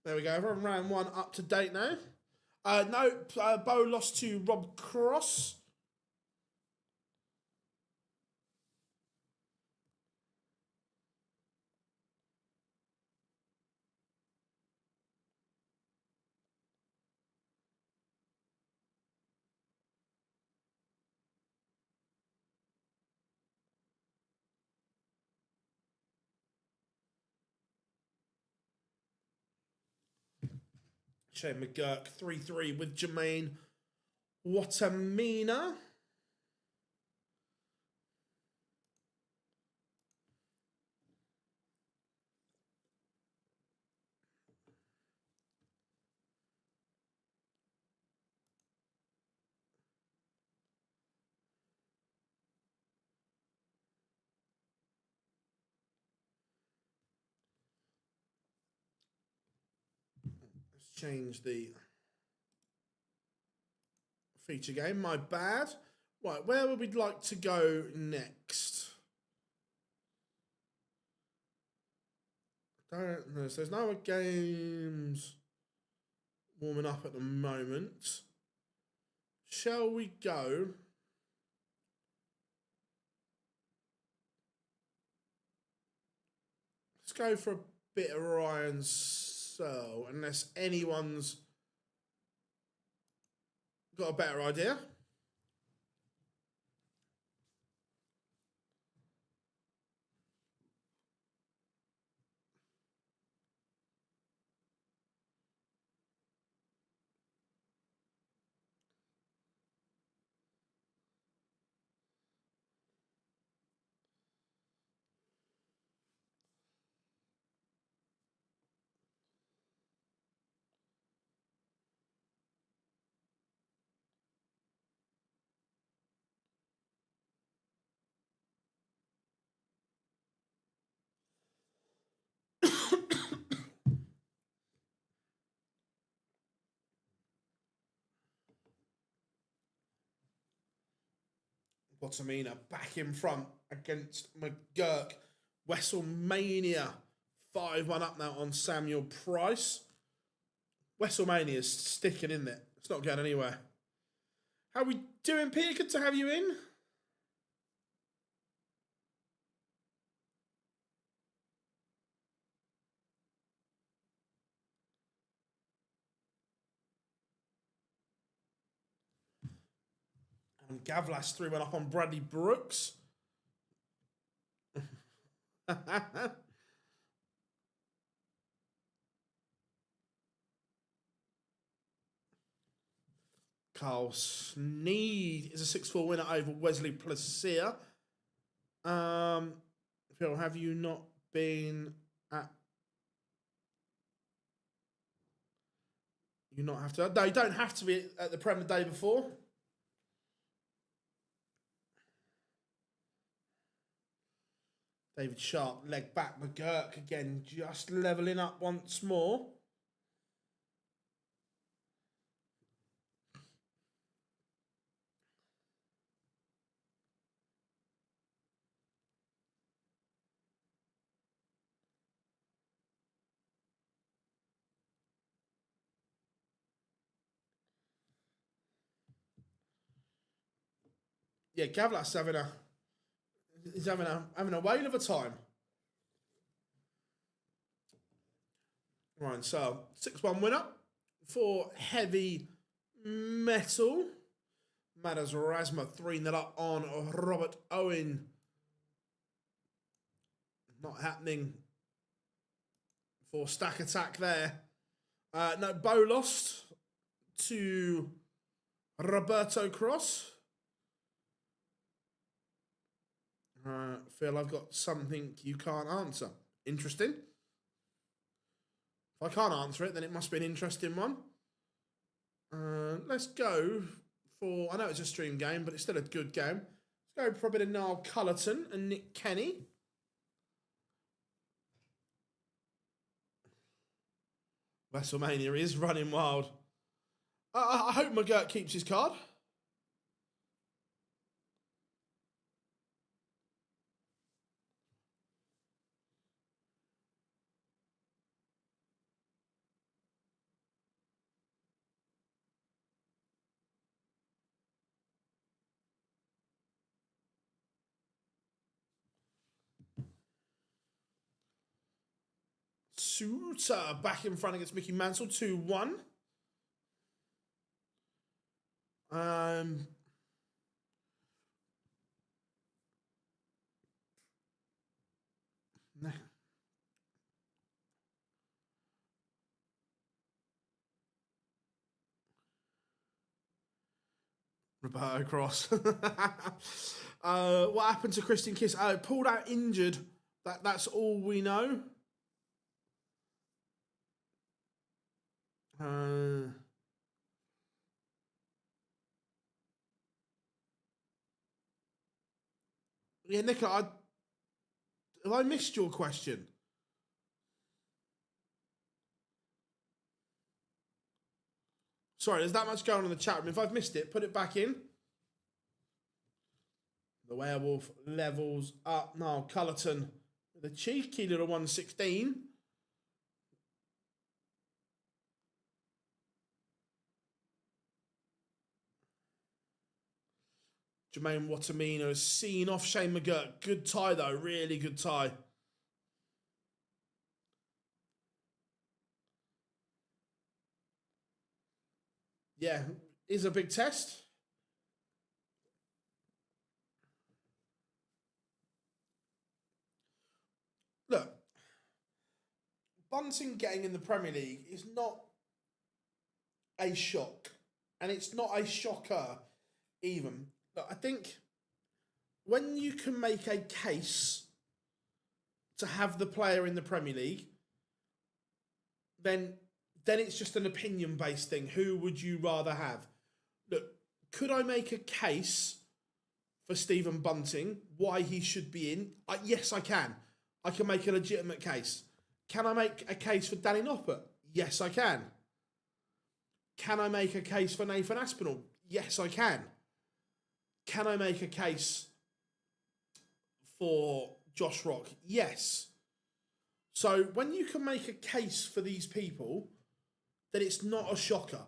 There we go. Everyone round one up to date now. No, Bo lost to Rob Cross. Shane McGurk 3-3 with Jermaine Watamina. Let's change the feature game. My bad. Right, where would we like to go next? Don't know. So there's no other games warming up at the moment. Shall we go? Let's go for a bit of Ryan Searle, unless anyone's got a better idea. Bottomina back in front against McGurk. WrestleMania 5-1 up now on Samuel Price. WrestleMania's sticking in there. It's not going anywhere. How we doing, Peter? Good to have you in. And Gavlas 3-1 up on Bradley Brooks. Carl Sneed is a 6-4 winner over Wesley Placia. Phil, have you not been at... You not have to... No, you don't have to be at the Prem the day before. David Sharp, leg back. McGurk again, just levelling up once more. Yeah, Gavlas is having a whale of a time. Right, so 6-1 winner for heavy metal. Matters Rasma 3-0 up on Robert Owen. Not happening for Stack Attack there. No, Bo lost to Roberto Cross. Phil, I've got something you can't answer. Interesting. If I can't answer it, then it must be an interesting one. Let's go for... I know it's a stream game, but it's still a good game. Let's go for a bit of Niall Cullerton and Nick Kenny. WrestleMania is running wild. I hope McGurk keeps his card. Suter back in front against Mickey Mansell, 2-1. Roberto Cross. What happened to Christian Kiss? Pulled out injured. That's all we know. Yeah, Nicola, have I missed your question? Sorry, there's that much going on in the chat room. If I've missed it, put it back in. The werewolf levels up. Now, Cullerton with a cheeky little 116. Jermaine Watamino is seen off Shane McGurk. Good tie, though. Really good tie. Yeah, is a big test. Look, Bunting getting in the Premier League is not a shock. And it's not a shocker even. Look, I think when you can make a case to have the player in the Premier League, then it's just an opinion-based thing. Who would you rather have? Look, could I make a case for Stephen Bunting, why he should be in? Yes, I can. I can make a legitimate case. Can I make a case for Danny Noppert? Yes, I can. Can I make a case for Nathan Aspinall? Yes, I can. Can I make a case for Josh Rock? Yes. So when you can make a case for these people, then it's not a shocker.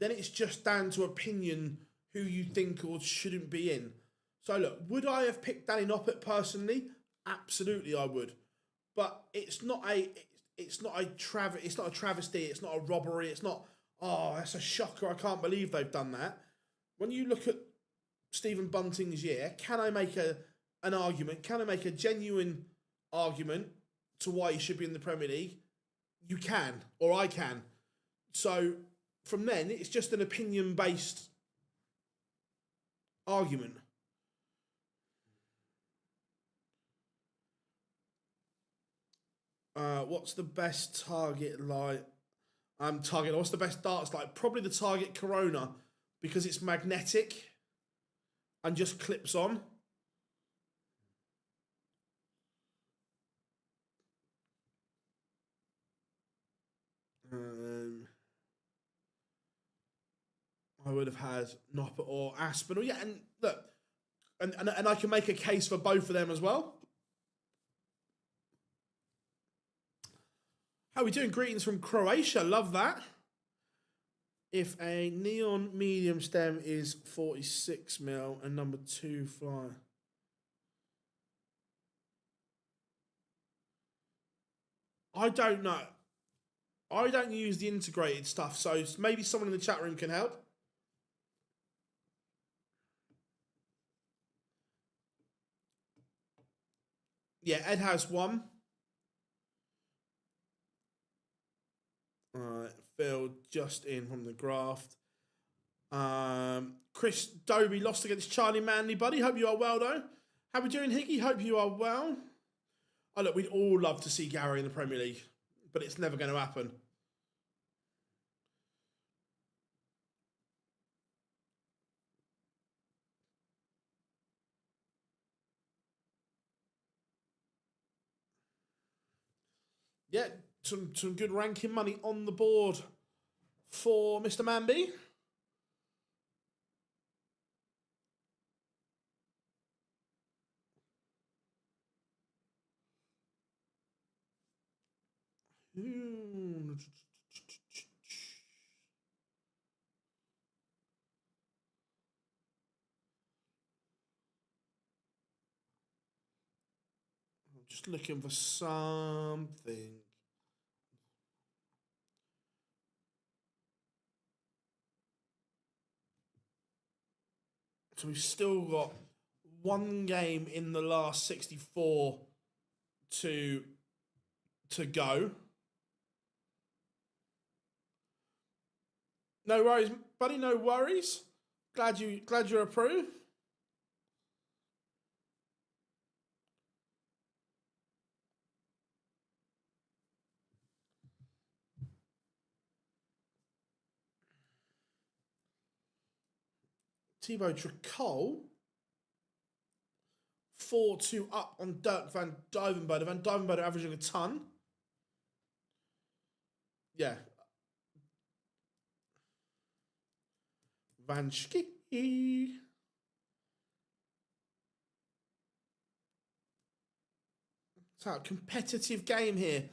Then it's just down to opinion who you think or shouldn't be in. So look, would I have picked Danny Noppert personally? Absolutely, I would. But it's not a travesty. It's not a robbery. It's not, oh, that's a shocker. I can't believe they've done that. When you look at Stephen Bunting's year, can I make an argument? Can I make a genuine argument to why he should be in the Premier League? You can, or I can. So from then, it's just an opinion-based argument. What's the best target light? What's the best darts light? Probably the Target Corona, because it's magnetic and just clips on. I would have had Nopper or Aspen. Yeah, and look, and I can make a case for both of them as well. How are we doing? Greetings from Croatia. Love that. If a neon medium stem is 46 mil and number 2 fly. I don't know. I don't use the integrated stuff, so maybe someone in the chat room can help. Yeah, Ed has one. All right, Phil just in from the graft. Chris Dobie lost against Charlie Manley, buddy. Hope you are well, though. How we doing, Higgy? Hope you are well. Oh, look, we'd all love to see Gary in the Premier League, but it's never going to happen. Yeah, some good ranking money on the board for Mr. Manby. I'm just looking for something. So we've still got one game in the last 64 to go. No worries, buddy. No worries. Glad you approve. Thibaut Tricol. 4-2 up on Dirk van Duivenbode. Van Duivenbode averaging a ton. Yeah. Van Schie. So a competitive game here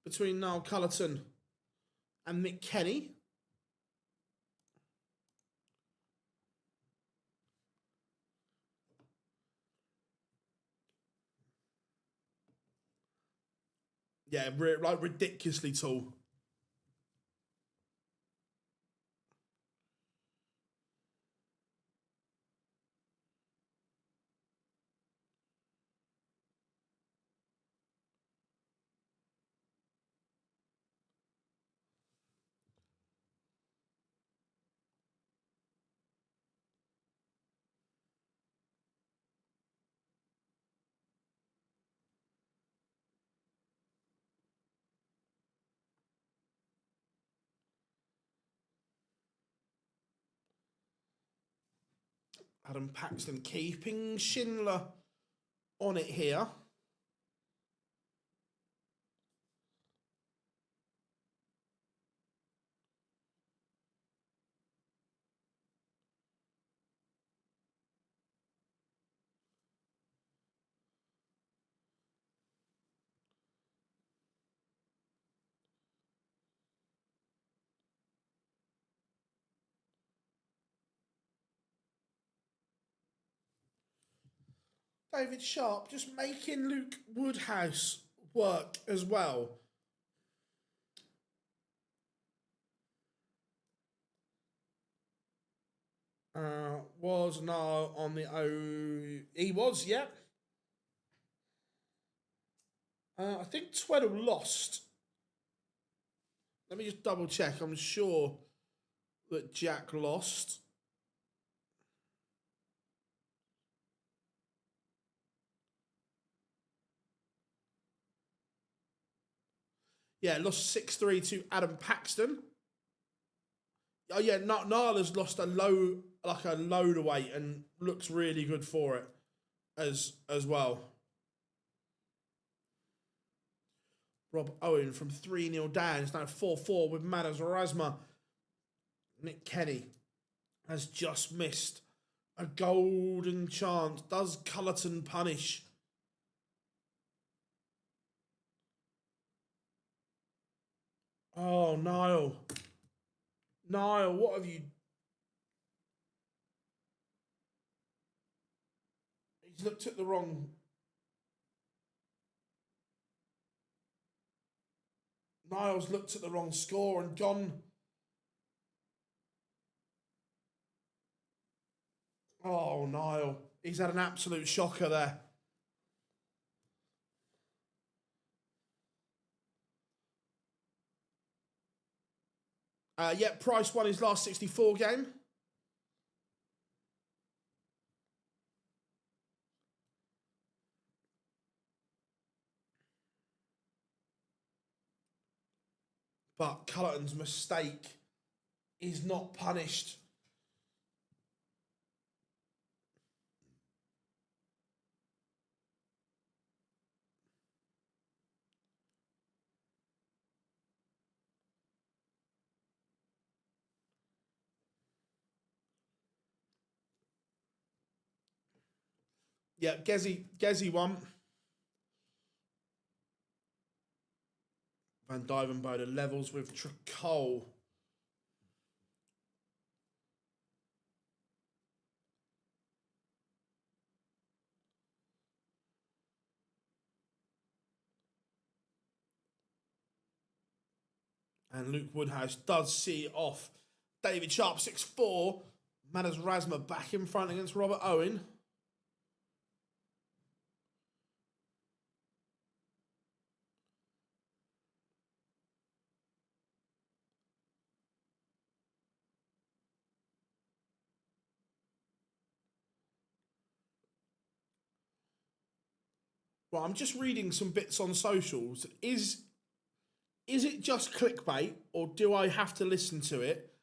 between Niall Cullerton and Mick Kenny. Yeah, like ridiculously tall. Adam Paxton keeping Schindler on it here. David Sharp just making Luke Woodhouse work as well. Was no on the O. He was, yeah. I think Tweddle lost. Let me just double check. I'm sure that Jack lost. Yeah, lost 6-3 to Adam Paxton. Oh yeah, Nala's lost a load of weight and looks really good for it as well. Rob Owen from 3-0 down. It's now 4-4 with Madas Erasma. Nick Kenny has just missed a golden chance. Does Cullerton punish? Oh, Niall. Niall, what have you... He's looked at the wrong... Niall's looked at the wrong score and gone... Oh, Niall. He's had an absolute shocker there. Yeah, Price won his last 64 game. But Cullerton's mistake is not punished. Yeah, Gezi won. Van Dyvenbode levels with Tricole. And Luke Woodhouse does see off David Sharp 6-4. Madas Rasma back in front against Robert Owen. Well, I'm just reading some bits on socials. Is it just clickbait, or do I have to listen to it?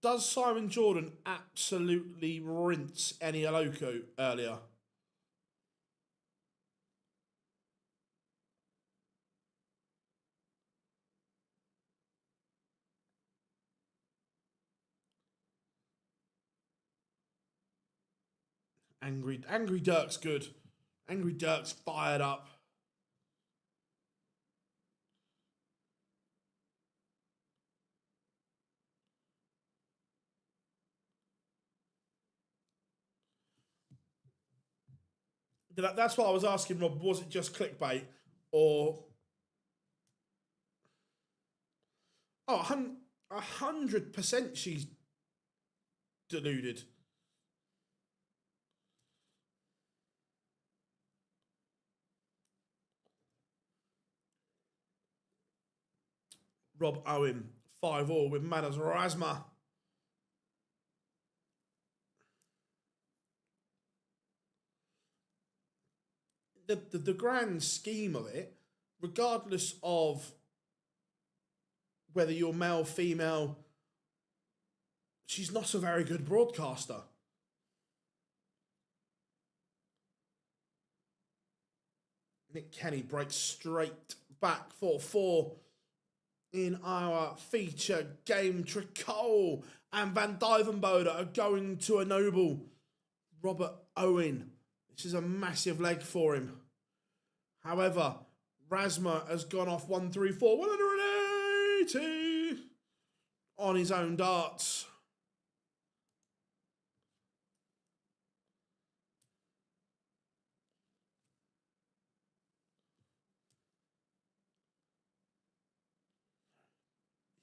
Does Simon Jordan absolutely rinse Eni Aloko earlier? Angry Dirk's good. Angry Dirk's fired up. That's what I was asking, Rob. Was it just clickbait, or... Oh, 100% she's deluded. Rob Owen, 5-all with Madas Rasma. The grand scheme of it, regardless of whether you're male, female, she's not a very good broadcaster. Nick Kenny breaks straight back 4-4 in our feature game. Tricole and Van Dyvenbode are going to ennoble Robert Owen. This is a massive leg for him. However, Rasma has gone off 134, 180 on his own darts.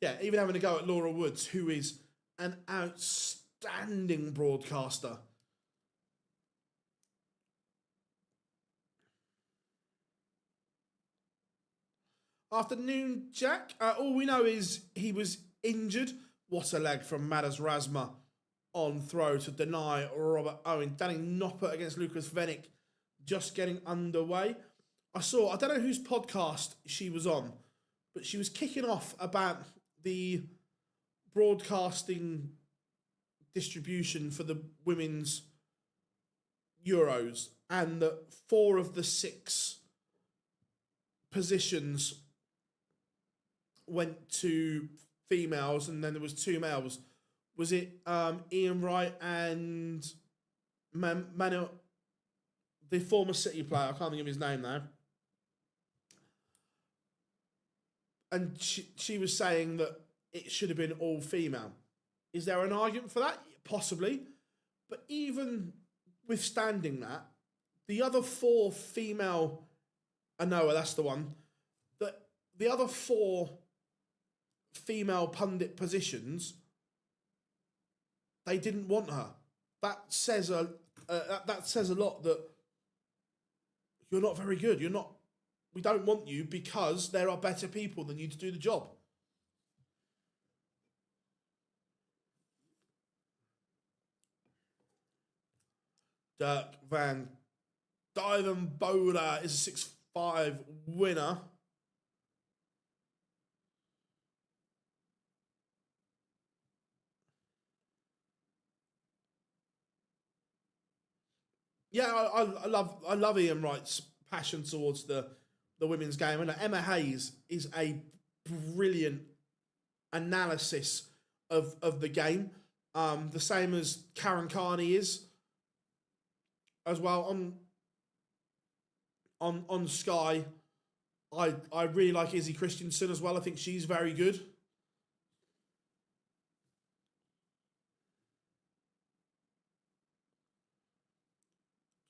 Yeah, even having a go at Laura Woods, who is an outstanding broadcaster. Afternoon, Jack. All we know is he was injured. What a leg from Madas Razma on throw to deny Robert Owen. Danny Noppert against Lucas Vennick just getting underway. I don't know whose podcast she was on, but she was kicking off about the broadcasting distribution for the women's Euros, and that 4 of the 6 positions went to females, and then there was 2 males. Was it Ian Wright and Manuel, the former City player? I can't think of his name now. And she was saying that it should have been all female. Is there an argument for that? Possibly. But even withstanding that, the other 4 female... Noah, that's the one. The other 4 female pundit positions, they didn't want her. That says a lot that you're not very good. We don't want you because there are better people than you to do the job. Dirk van Duivenbode is a 6'5" winner. Yeah, I love Ian Wright's passion towards the women's game. And Emma Hayes is a brilliant analysis of the game. The same as Karen Carney is as well on Sky. I really like Izzy Christensen as well. I think she's very good.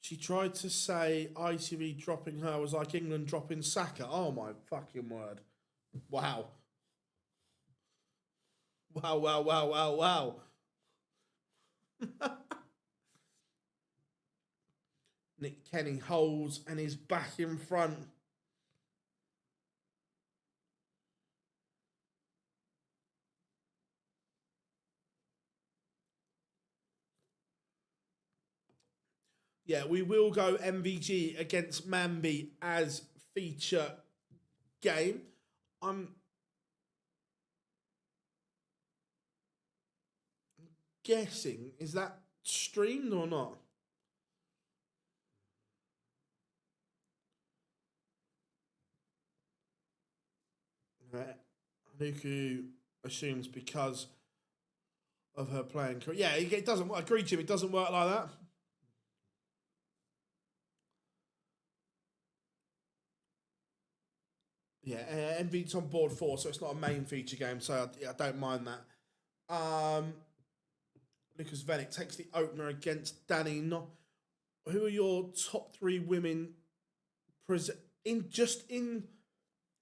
She tried to say ITV dropping her was like England dropping Saka. Oh my fucking word. Wow. Wow. Nick Kenny holds and is back in front. Yeah, we will go MVG against Mambi as feature game. I'm guessing, is that streamed or not? Nuku assumes because of her playing career. Yeah, it doesn't. I agree, Jim. It doesn't work like that. Yeah, MV's on board 4, so it's not a main feature game, so I don't mind that. Lucas Vennick takes the opener against Danny. Who are your top 3 women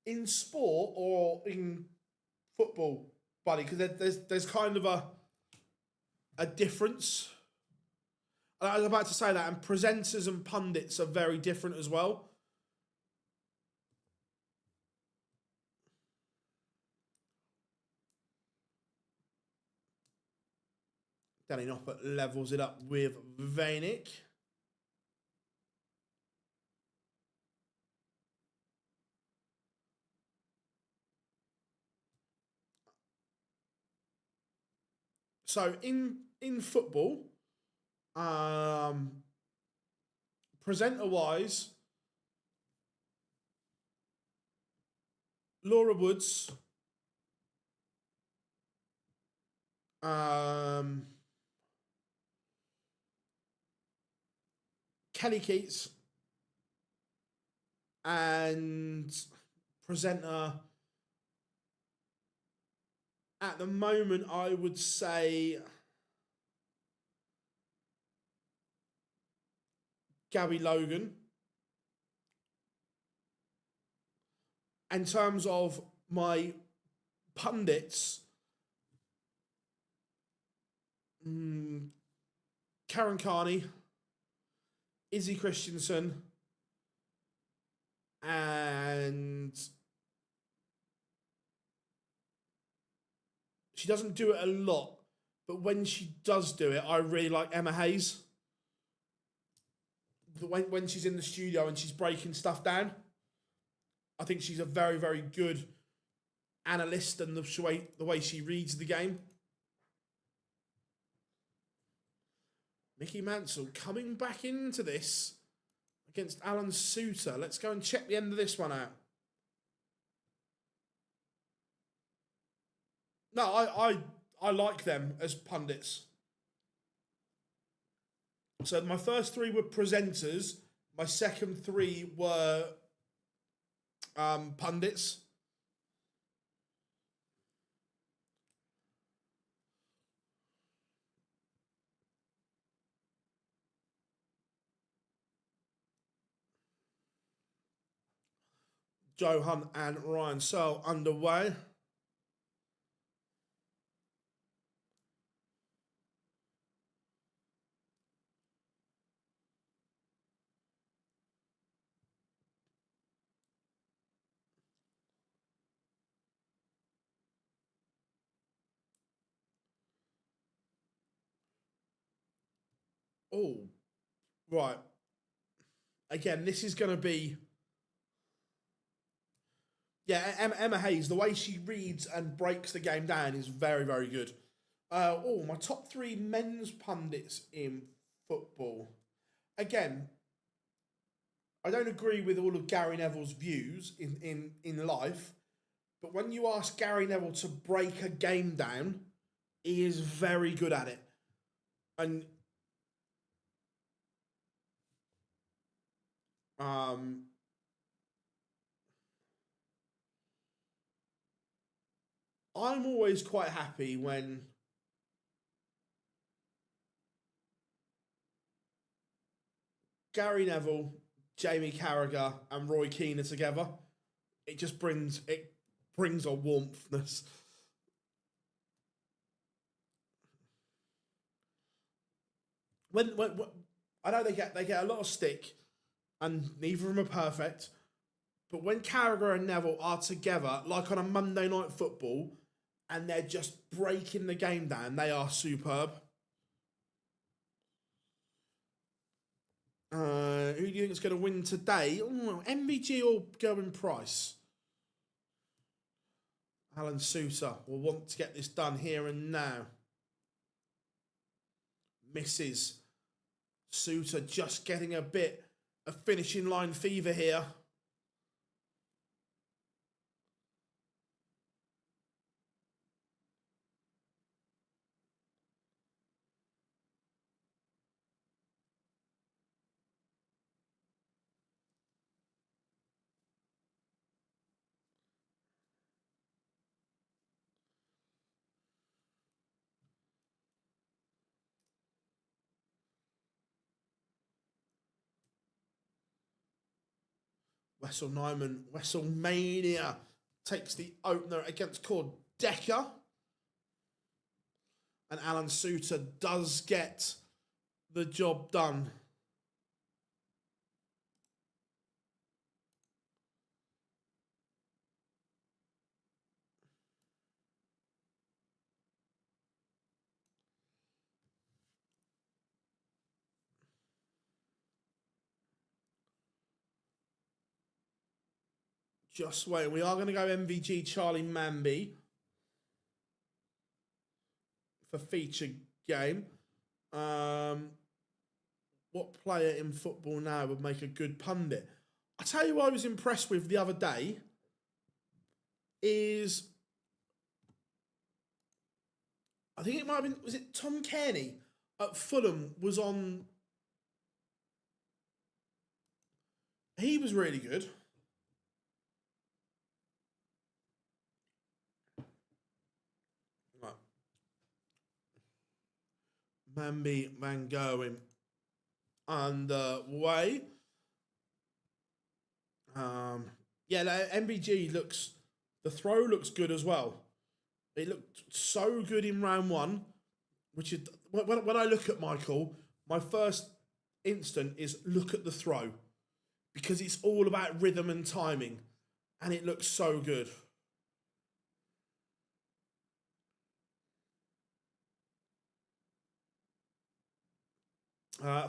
in sport or in football, buddy? Because there's kind of a difference. I was about to say that, and presenters and pundits are very different as well. Danny Noppert levels it up with Vanick. So in football, presenter-wise, Laura Woods, Kelly Keats, and presenter at the moment, I would say Gabby Logan. In terms of my pundits, Karen Carney, Izzy Christensen, and she doesn't do it a lot, but when she does do it, I really like Emma Hayes. When she's in the studio and she's breaking stuff down, I think she's a very, very good analyst and the way she reads the game. Mickey Mansell coming back into this against Alan Suter. Let's go and check the end of this one out. No, I like them as pundits. So my first three were presenters. My second three were pundits. Joe Hunt and Ryan Searle underway. Oh, right. Again, this is going to be... Yeah, Emma Hayes, the way she reads and breaks the game down is very, very good. My top three men's pundits in football. Again, I don't agree with all of Gary Neville's views in life, but when you ask Gary Neville to break a game down, he is very good at it. And I'm always quite happy when Gary Neville, Jamie Carragher, and Roy Keane are together. It just brings a warmthness. When I know they get a lot of stick, and neither of them are perfect. But when Carragher and Neville are together, like on a Monday Night Football, and they're just breaking the game down, they are superb. Who do you think is going to win today? MVG or Gerwin Price? Alan Suter will want to get this done here and now. Misses. Suter just getting a bit of finishing line fever here. Wessel Nyman, WrestleMania takes the opener against Cord Decker. And Alan Suter does get the job done. Just wait. We are going to go MVG Charlie Manby for feature game. What player in football now would make a good pundit? I tell you what I was impressed with the other day is, I think it might have been, was it Tom Kearney at Fulham was on, he was really good. Manby Van Goen underway. MBG looks, the throw looks good as well. It looked so good in round one. which is when I look at Michael, my first instant is look at the throw, because it's all about rhythm and timing, and it looks so good.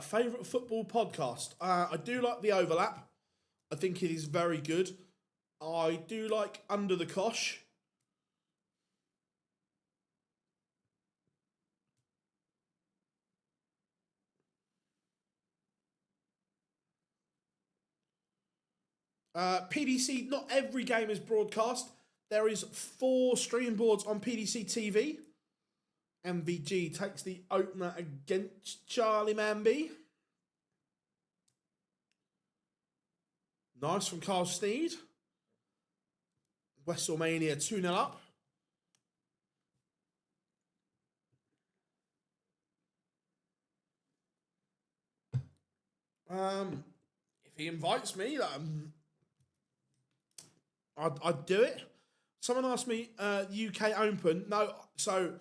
Favorite football podcast? I do like The Overlap. I think it is very good. I do like Under the Cosh. PDC, not every game is broadcast. There is 4 stream boards on PDC TV. MVG takes the opener against Charlie Manby. Nice from Carl Steed. WrestleMania 2-0 up. If he invites me, I'd do it. Someone asked me UK Open. No, so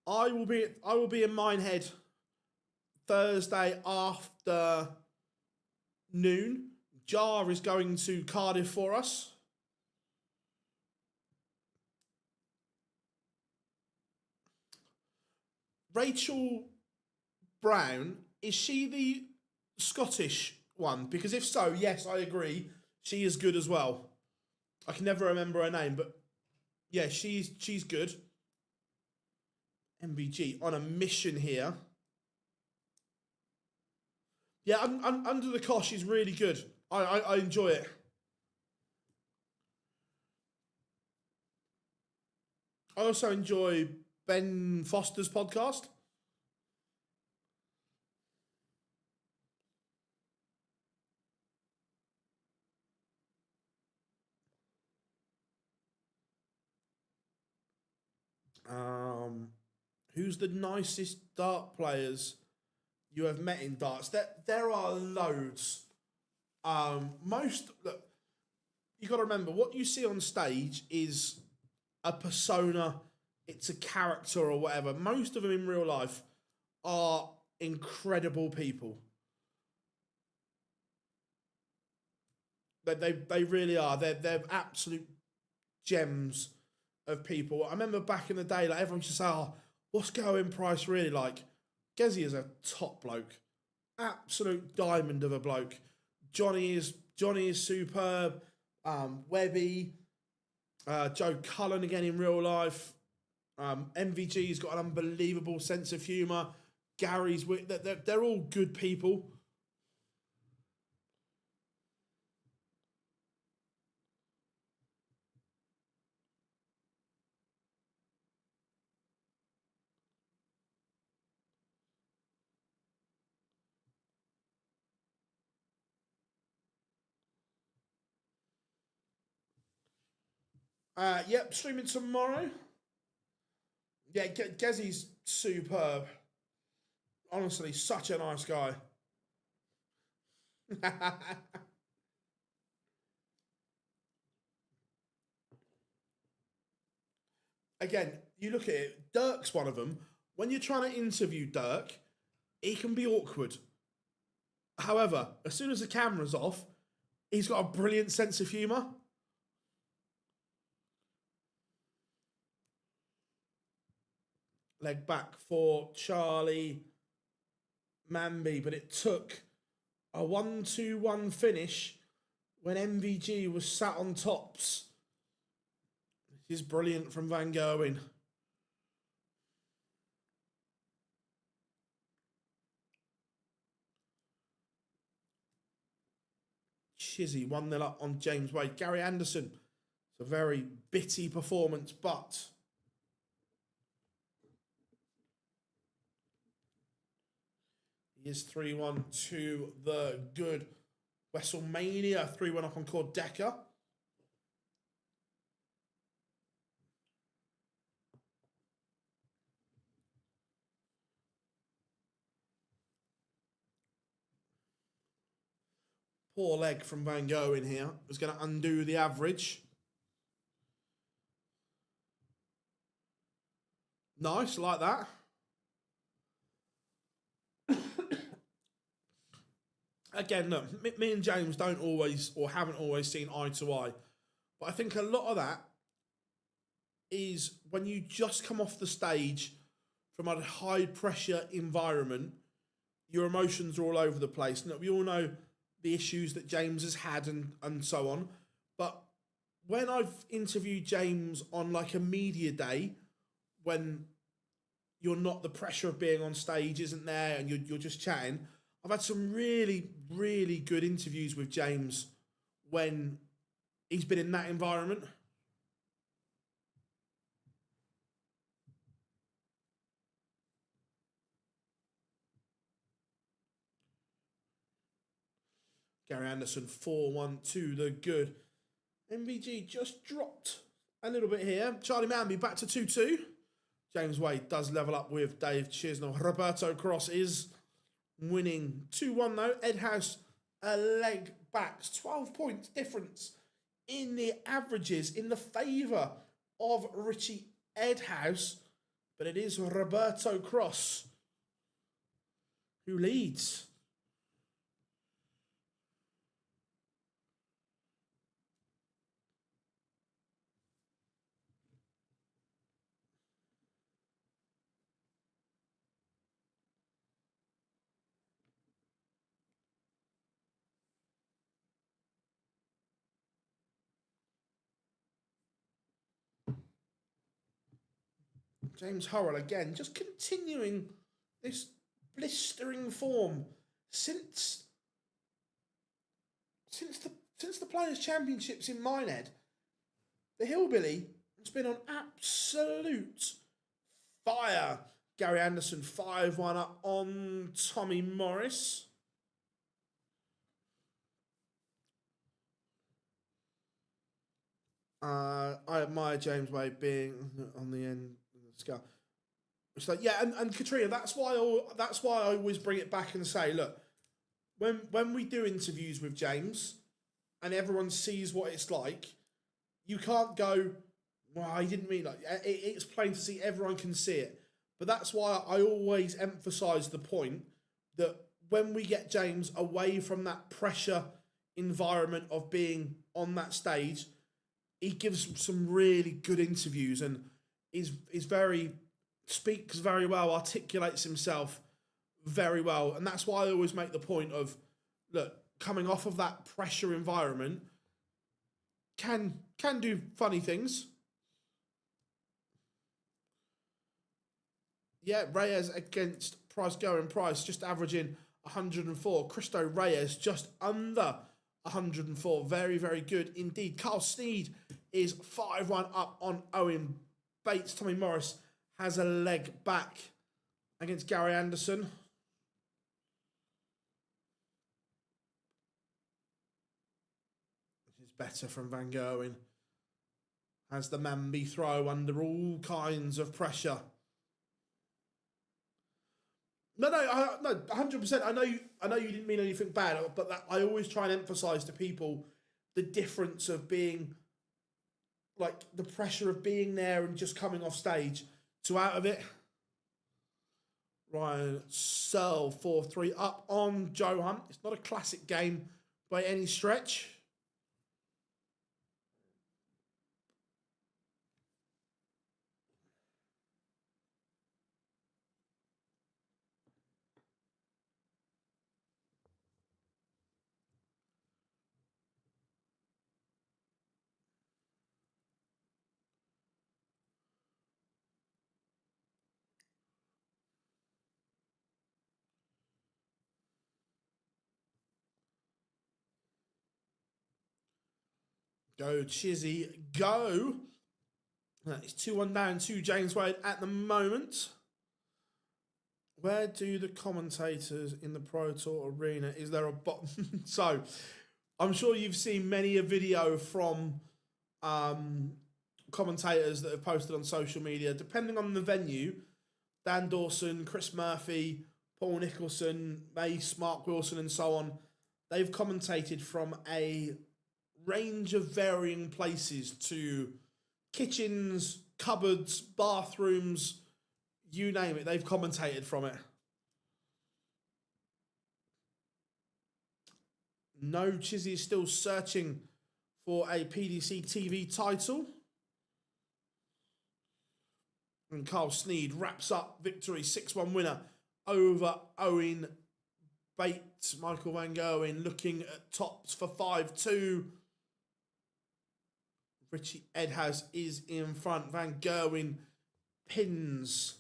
I will be in Minehead Thursday after noon. Jar is going to Cardiff for us. Rachel Brown, is she the Scottish one? Because if so, yes, I agree. She is good as well. I can never remember her name, but yeah, she's good. MVG on a mission here. Yeah, Under the Cosh is really good. I enjoy it. I also enjoy Ben Foster's podcast. Who's the nicest dart players you have met in darts? There are loads. Look, you got to remember, what you see on stage is a persona, it's a character or whatever. Most of them in real life are incredible people. They really are. They're absolute gems of people. I remember back in the day, like everyone used to say, "Oh, what's Going Price really like?" Gezi is a top bloke, absolute diamond of a bloke. Johnny is superb. Webby, Joe Cullen again in real life. MVG's got an unbelievable sense of humour. Gary's they're all good people. Yep, streaming tomorrow. Yeah, Gezi's superb. Honestly, such a nice guy. Again, you look at it, Dirk's one of them. When you're trying to interview Dirk, he can be awkward. However, as soon as the camera's off, he's got a brilliant sense of humour. Leg back for Charlie Manby, but it took a 1-2-1 finish when MVG was sat on tops. This is brilliant from Van Gerwen. Chizzy 1-0 up on James Wade. Gary Anderson. It's a very bitty performance, but he is 3-1 to the good WrestleMania. 3-1 up on Cord Decker. Poor leg from Van Gogh in here. Was going to undo the average. Nice, like that. again, look, me and James don't always or haven't always seen eye to eye. But I think a lot of that is when you just come off the stage from a high pressure environment, your emotions are all over the place. And we all know the issues that James has had and so on. But when I've interviewed James on like a media day, when you're not, the pressure of being on stage isn't there and you're just chatting, I've had some really, really good interviews with James when he's been in that environment. Gary Anderson 4-1 to the good. MVG just dropped a little bit here. Charlie Manby back to 2-2. James Wade does level up with Dave Chisnell. Roberto Cross is winning 2-1 though. Ed House a leg back. 12 points difference in the averages in the favour of Richie Ed House. But it is Roberto Cross who leads. James Hurrell again, just continuing this blistering form since the Players' Championships in Minehead. The Hillbilly has been on absolute fire. Gary Anderson 5-1 up on Tommy Morris. I admire James Wade being on the end of the scale. It's like, yeah, and Katrina, that's why I always bring it back and say, look, when we do interviews with James and everyone sees what it's like, you can't go, well, I didn't mean like it's plain to see, everyone can see it. But that's why I always emphasise the point that when we get James away from that pressure environment of being on that stage, he gives some really good interviews and speaks very well, articulates himself very well. And that's why I always make the point of, look, coming off of that pressure environment can do funny things. Yeah, Reyes against Price going Price, just averaging 104. Cristo Reyes just under 104. Very, very good indeed. Carl Sneed is 5-1 up on Owen Bates. Tommy Morris has a leg back against Gary Anderson. This is better from Van Gerwen. Has the Manby throw under all kinds of pressure. No, 100%. I know you didn't mean anything bad, but I always try and emphasise to people the difference of being, like, the pressure of being there and just coming off stage to out of it. Ryan Searle 4-3 up on Joe Hunt. It's not a classic game by any stretch. Go, Chizzy, go. It's 2-1 down to James Wade at the moment. Where do the commentators in the Pro Tour arena? Is there a bot? So, I'm sure you've seen many a video from commentators that have posted on social media. Depending on the venue, Dan Dawson, Chris Murphy, Paul Nicholson, Mace, Mark Wilson, and so on, they've commentated from a range of varying places to kitchens, cupboards, bathrooms, you name it. They've commentated from it. No, Chizzy is still searching for a PDC TV title. And Carl Sneed wraps up victory, 6-1 winner over Owen Bates. Michael Van Gerwen looking at tops for 5-2. Richie Edhas is in front. Van Gerwen pins.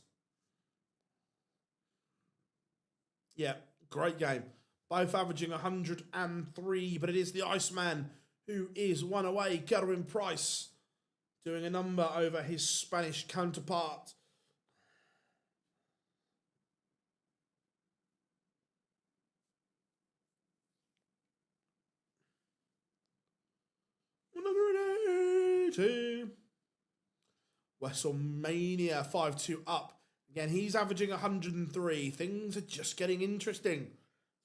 Yeah, great game. Both averaging 103, but it is the Iceman who is one away. Gerwin Price doing a number over his Spanish counterpart. WrestleMania 5-2 up. Again, he's averaging 103. Things are just getting interesting.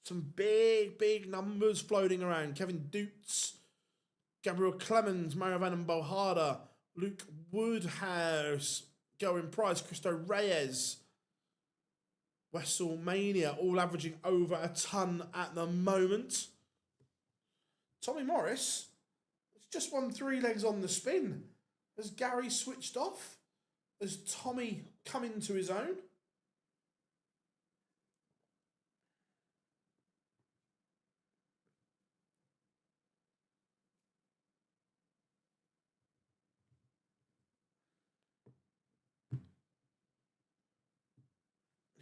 Some big numbers floating around. Kevin Dutz, Gabriel Clemens, Mario Van Bohada, Luke Woodhouse, Gerwin Price, Cristo Reyes. WrestleMania all averaging over a ton at the moment. Tommy Morris has just won 3 legs on the spin. Has Gary switched off? Has Tommy come into his own?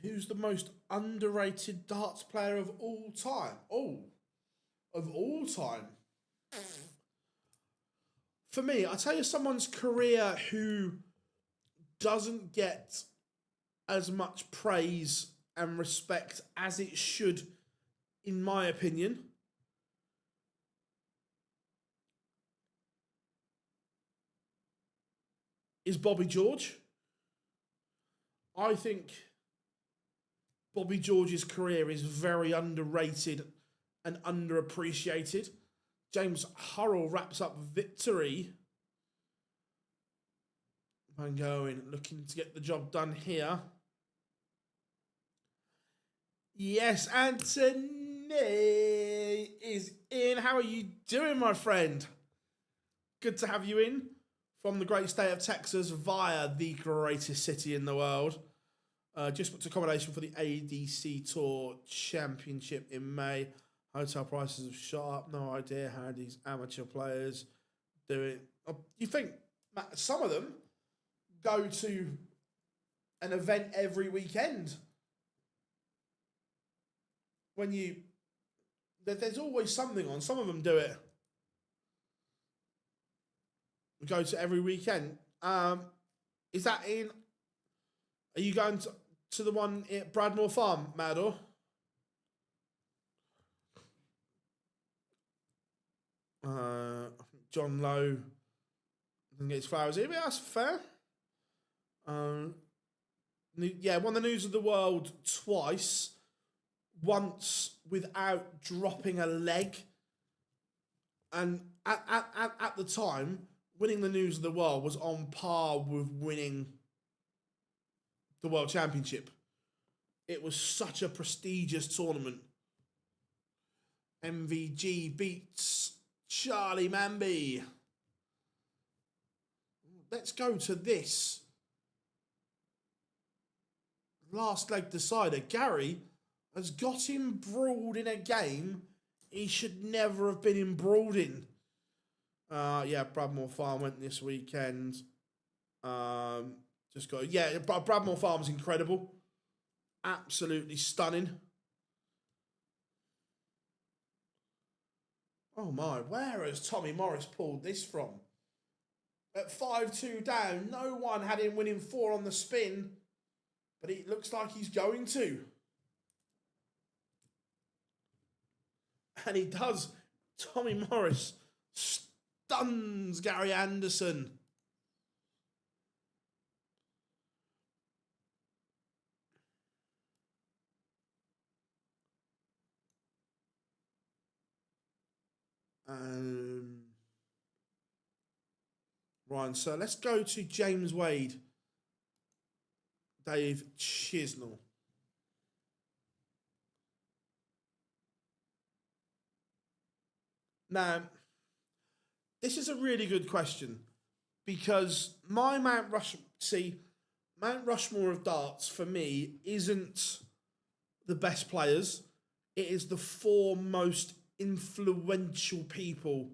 Who's the most underrated darts player of all time? Oh, of all time. For me, I tell you someone's career who doesn't get as much praise and respect as it should, in my opinion. Is Bobby George. I think Bobby George's career is very underrated and underappreciated. James Hurrell wraps up victory. Van Gerwen looking to get the job done here. Yes, Anthony is in. How are you doing, my friend? Good to have you in from the great state of Texas via the greatest city in the world. Just booked accommodation for the ADC Tour Championship in May. Hotel prices have shot up. No idea how these amateur players do it. You think some of them go to an event every weekend? There's always something on. Some of them do it. Go to every weekend. Is that in? Are you going to the one at Bradmore Farm, Mador? John Lowe doesn't get his flowers here, but that's fair. Yeah, won the News of the World twice. Once without dropping a leg. And at the time, winning the News of the World was on par with winning the World Championship. It was such a prestigious tournament. MVG beats Charlie Manby. Let's go to this last leg decider. Gary has got embroiled in a game he should never have been embroiled in. Yeah, Bradmore Farm went this weekend. Bradmore Farm's incredible. Absolutely stunning. Oh my, where has Tommy Morris pulled this from? At 5-2 down, no one had him winning 4 on the spin, but it looks like he's going to. And he does. Tommy Morris stuns Gary Anderson. Right, so let's go to James Wade. Dave Chisnell. Now, this is a really good question because my Mount Rushmore of darts for me isn't the best players. It is the 4 most influential people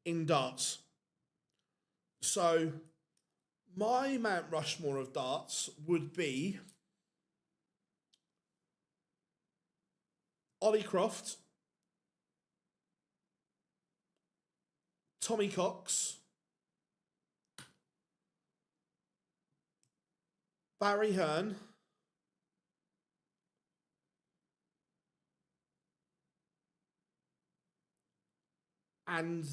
in darts. So, my Mount Rushmore of darts would be Ollie Croft, Tommy Cox, Barry Hearn, and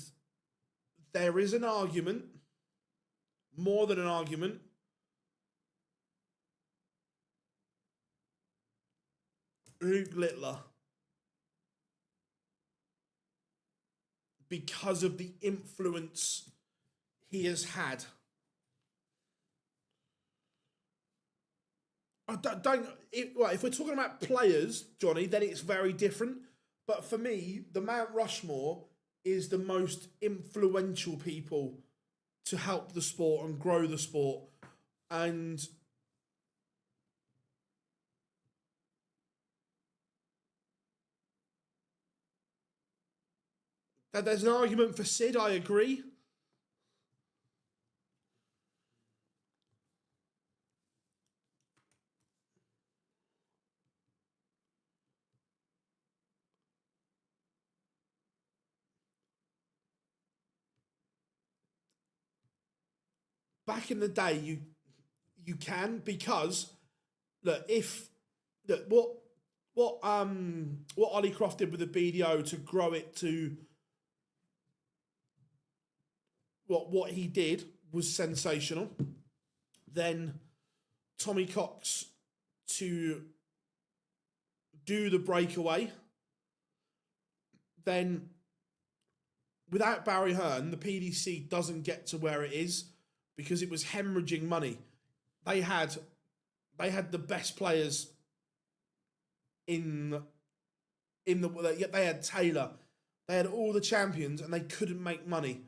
there is an argument, more than an argument, Luke Littler. Because of the influence he has had. If we're talking about players, Johnny, then it's very different. But for me, the Mount Rushmore is the most influential people to help the sport and grow the sport. And there's an argument for Sid, I agree. Back in the day, you can, because look, what Ollie Croft did with the BDO to grow it to what he did was sensational. Then Tommy Cox to do the breakaway. Then without Barry Hearn, the PDC doesn't get to where it is because it was hemorrhaging money. They had the best players in the they had Taylor, they had all the champions, and they couldn't make money.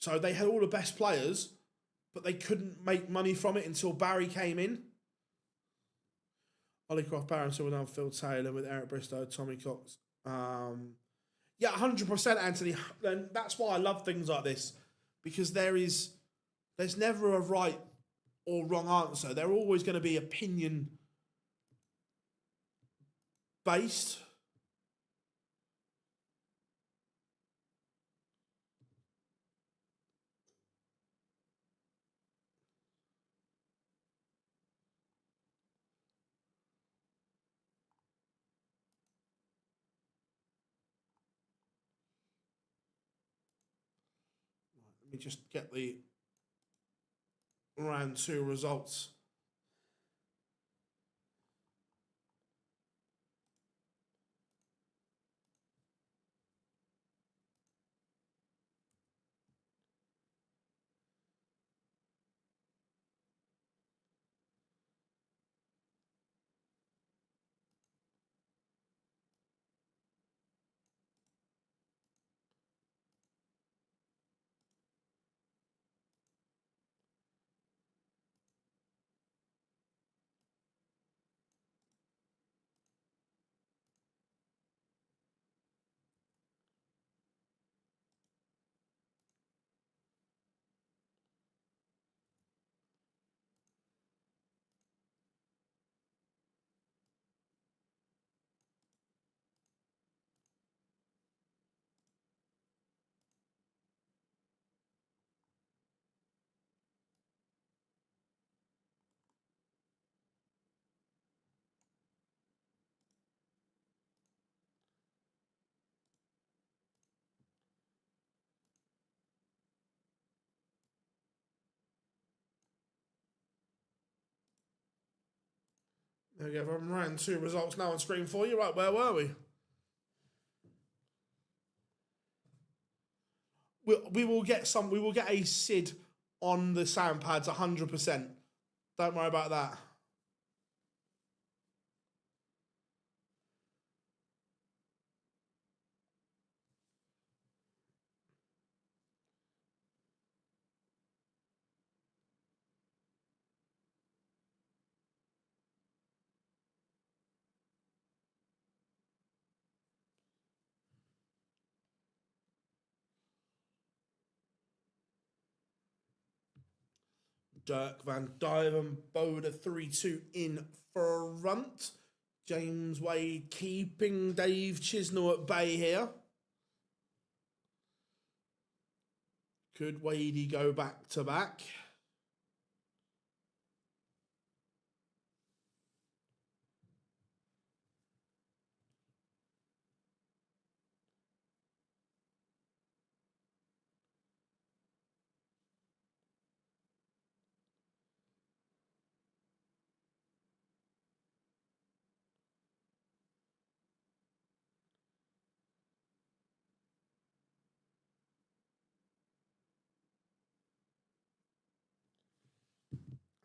So they had all the best players, but they couldn't make money from it until Barry came in. Ollie Croft, Barry Silverdown, Phil Taylor with Eric Bristow, Tommy Cox. Yeah, 100%, Anthony. And that's why I love things like this, because there's never a right or wrong answer. They're always going to be opinion based. Let me just get the round 2 results. There we go. I'm round 2 results now on screen for you. Right, where were we? We will get a Sid on the sound pads 100%. Don't worry about that. Dirk van Dijvenbode 3-2 in front. James Wade keeping Dave Chisnell at bay here. Could Wadey go back to back?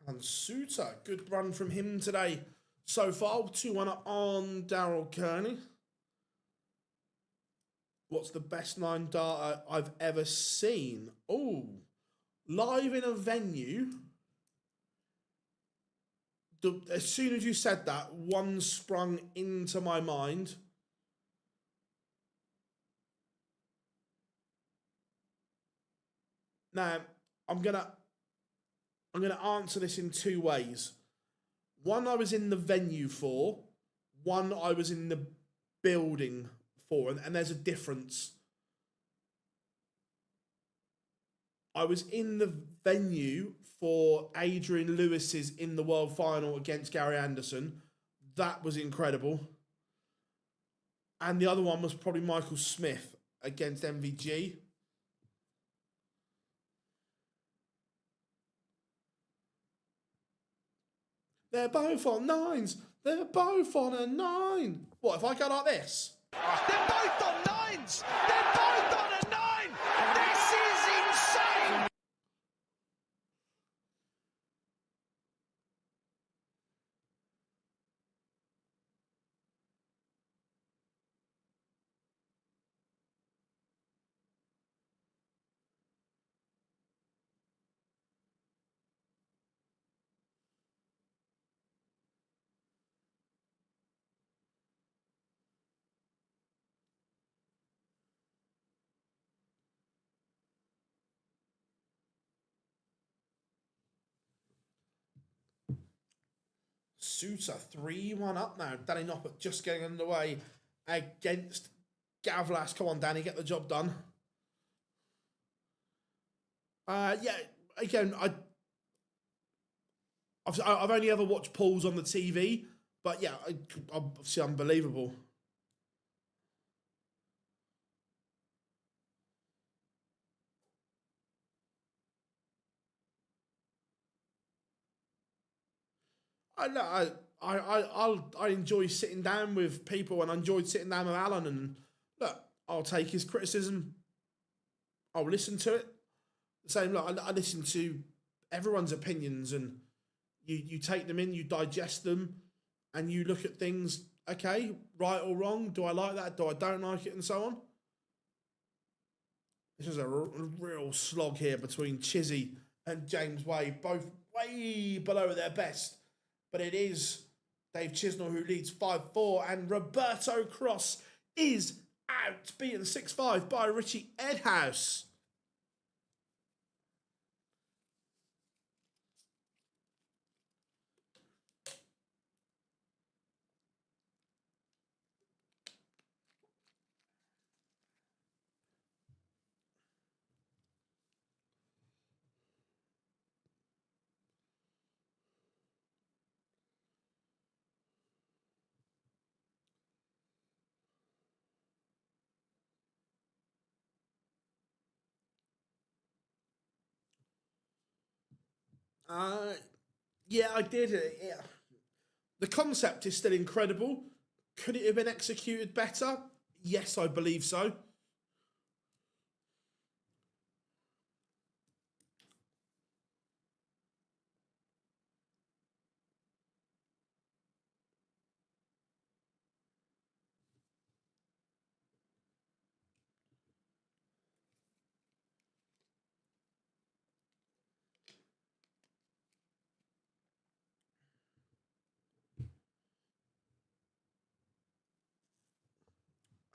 And Suter, good run from him today. So far, 2-1 on Daryl Kearney. What's the best 9 data I've ever seen? Oh, live in a venue. As soon as you said that, one sprung into my mind. Now, I'm gonna answer this in 2 ways. One I was in the venue for, one I was in the building for, and there's a difference. I was in the venue for Adrian Lewis's in the World Final against Gary Anderson. That was incredible. And the other one was probably Michael Smith against MVG. They're both on 9s. They're both on a 9. What, if I go like this? They're both on 9s. They're both on a 9. This is insane. Suter 3-1 up now. Danny Noppert just getting underway against Gavlas. Come on, Danny, get the job done. Yeah, again, I've only ever watched pools on the TV, but yeah, obviously unbelievable. I enjoy sitting down with people, and I enjoyed sitting down with Alan. And look, I'll take his criticism. I'll listen to it. Same, look, I listen to everyone's opinions, and you take them in, you digest them, and you look at things. Okay, right or wrong? Do I like that? Do I don't like it? And so on. This is a real slog here between Chizzy and James Wade, both way below their best. But it is Dave Chisnell who leads 5-4, and Roberto Cross is out, beaten 6-5 by Richie Edhouse. Yeah, I did it. Yeah. The concept is still incredible. Could it have been executed better? Yes, I believe so.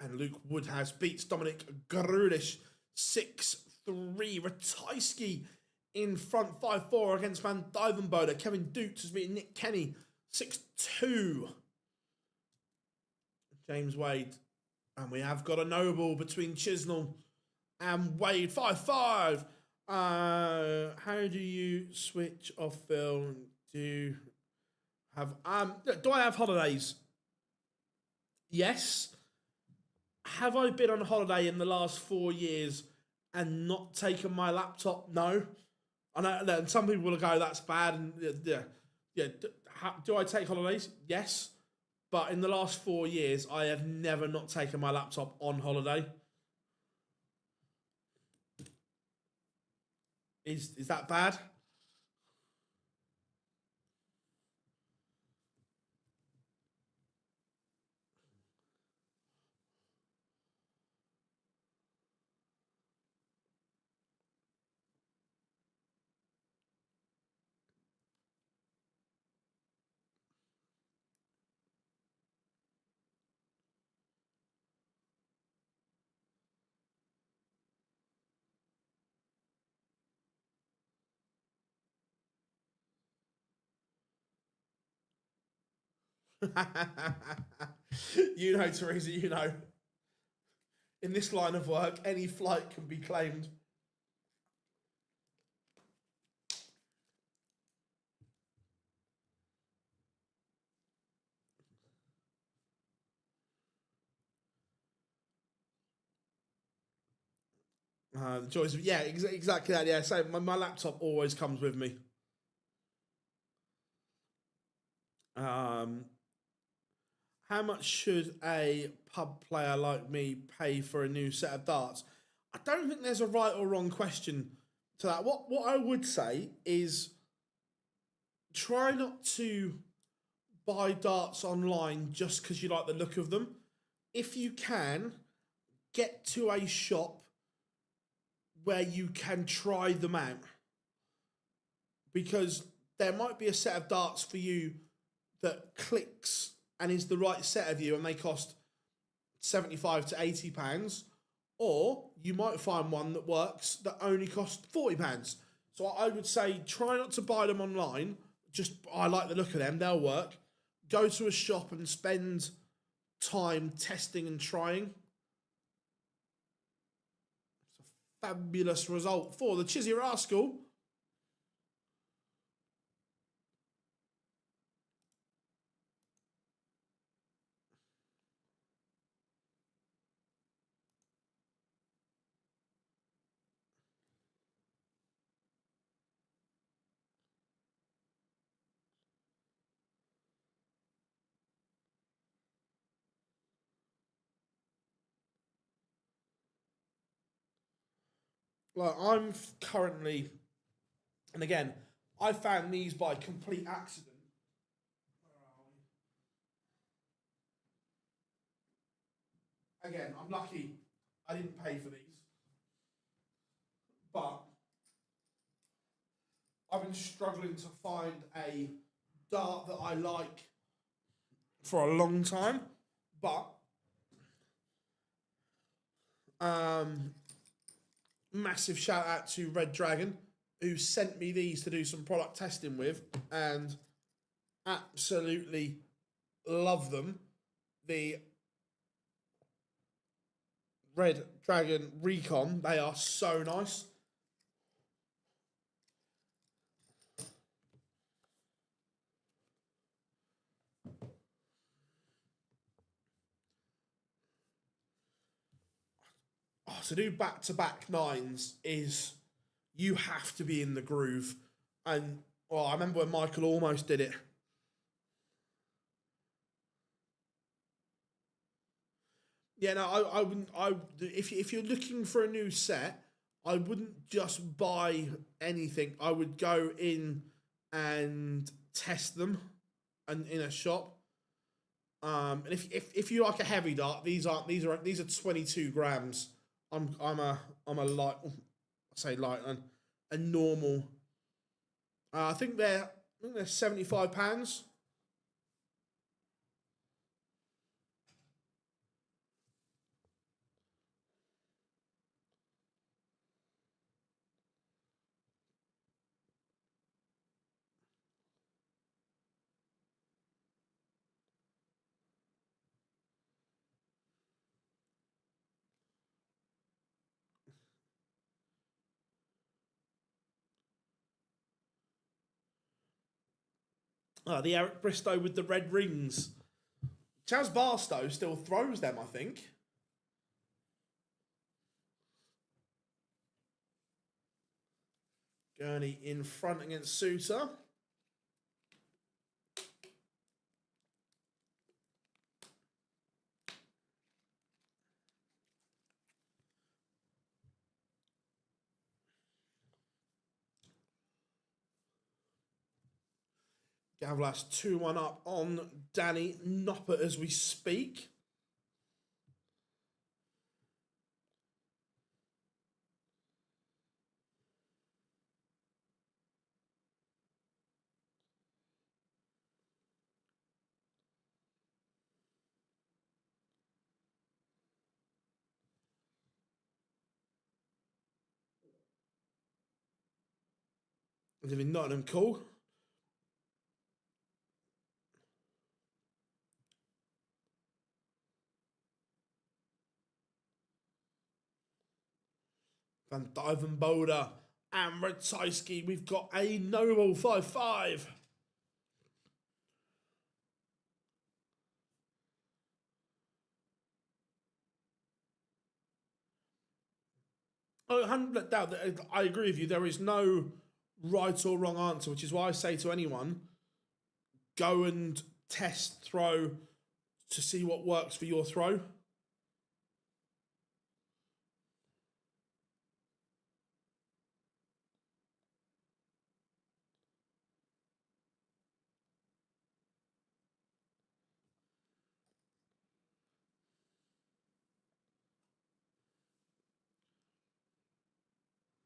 And Luke Woodhouse beats Dominic Grulish 6-3. Ratajski in front 5-4 against Van Dyvenbode. Kevin Dukes has beaten Nick Kenny 6-2. James Wade. And we have got a noble between Chisnell and Wade. 5-5. How do you switch off film? Do I have holidays? Yes. Have I been on holiday in the last 4 years and not taken my laptop? No. I know that some people will go, that's bad. And yeah. Do I take holidays? Yes. But in the last 4 years, I have never not taken my laptop on holiday. Is that bad? You know, Teresa, you know. In this line of work, any flight can be claimed. The joys of, yeah, exactly that. Yeah, so my laptop always comes with me. How much should a pub player like me pay for a new set of darts? I don't think there's a right or wrong question to that. What I would say is try not to buy darts online just because you like the look of them. If you can, get to a shop where you can try them out. Because there might be a set of darts for you that clicks and is the right set of you and they cost 75 to 80 pounds, or you might find one that works that only costs 40 pounds. So I would say try not to buy them online. Just, I like the look of them, they'll work. Go to a shop and spend time testing and trying. It's a fabulous result for the Chizzy Rascal. Like, I'm currently, and again, I found these by complete accident. Again, I'm lucky I didn't pay for these, but I've been struggling to find a dart that I like for a long time, but massive shout out to Red Dragon, who sent me these to do some product testing with, and absolutely love them. The Red Dragon Recon, they are so nice. Oh, to do back-to-back nines is, you have to be in the groove. And, well, I remember when Michael almost did it. Yeah, no, I wouldn't. If you're looking for a new set, I wouldn't just buy anything. I would go in and test them, and in a shop. And if you like a heavy dart, these are 22 grams. I'm a light. I say light, a normal. I think they're £75. The Eric Bristow with the red rings. Chaz Barstow still throws them, I think. Gurney in front against Suter. Gavlas 2-1 up on Danny Noppert as we speak. Living Nottingham, cool. Van Dyvenbode and Ratajski. We've got a Noble 5-5. Oh, 100 doubt. I agree with you. There is no right or wrong answer, which is why I say to anyone, go and test throw to see what works for your throw.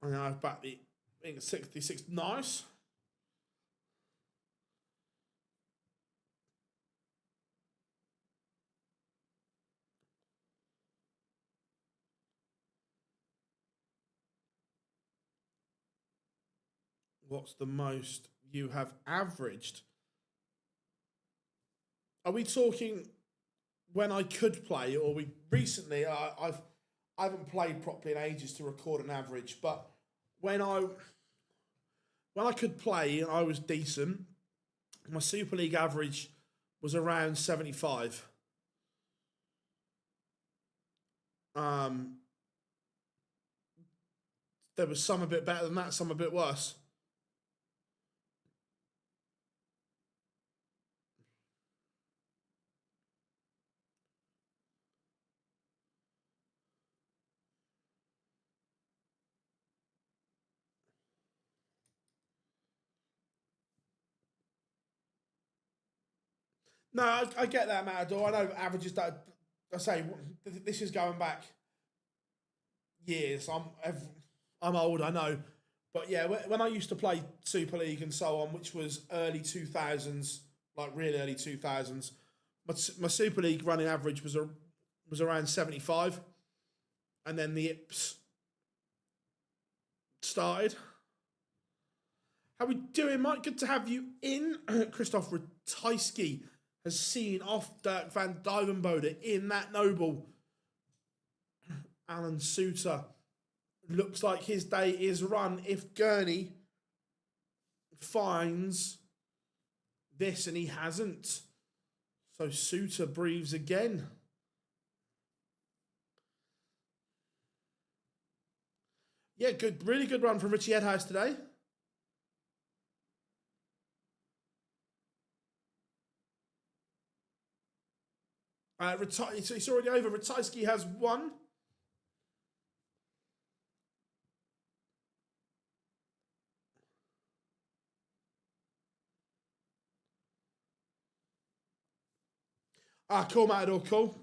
And I've backed the 66. Nice. What's the most you have averaged? Are we talking when I could play, or we recently? I haven't played properly in ages to record an average, but when I could play and I was decent, my Super League average was around 75. There was some a bit better than that, some a bit worse. No, I get that, Matador. I know averages that. I say this is going back years. I'm old, I know, but yeah, when I used to play Super League and so on, which was early 2000s, like really early 2000s, my Super League running average was around 75, and then the IPS started. How we doing, Mike? Good to have you in. Christoph Ratajski has seen off Dirk van Dijvenbode in that Noble. Alan Suter looks like his day is run if Gurney finds this, and he hasn't. So Suter breathes again. Yeah, good, really good run from Richie Edhouse today. It's already over. Ratajski has won. Cool, Matador, cool.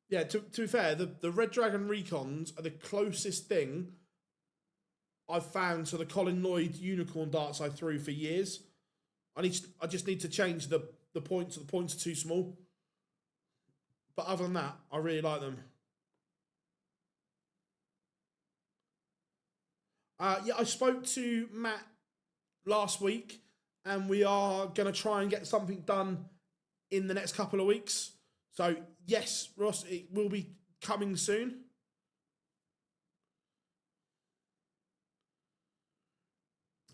Yeah, to be fair, the Red Dragon Recons are the closest thing I've found to the Colin Lloyd unicorn darts I threw for years. I just need to change the points. The points are too small. But other than that, I really like them. Yeah, I spoke to Matt last week, and we are going to try and get something done in the next couple of weeks. So, yes, Ross, it will be coming soon.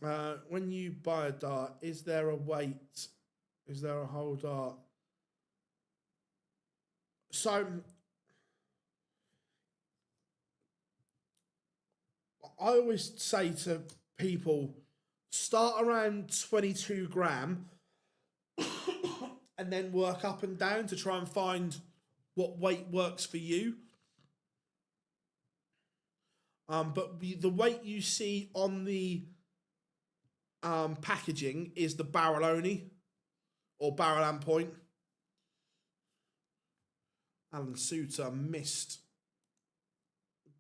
When you buy a dart, is there a weight? Is there a whole dart? So I always say to people, start around 22 gram and then work up and down to try and find what weight works for you. But the weight you see on the packaging is the barrel only or barrel and point. Alan Suter missed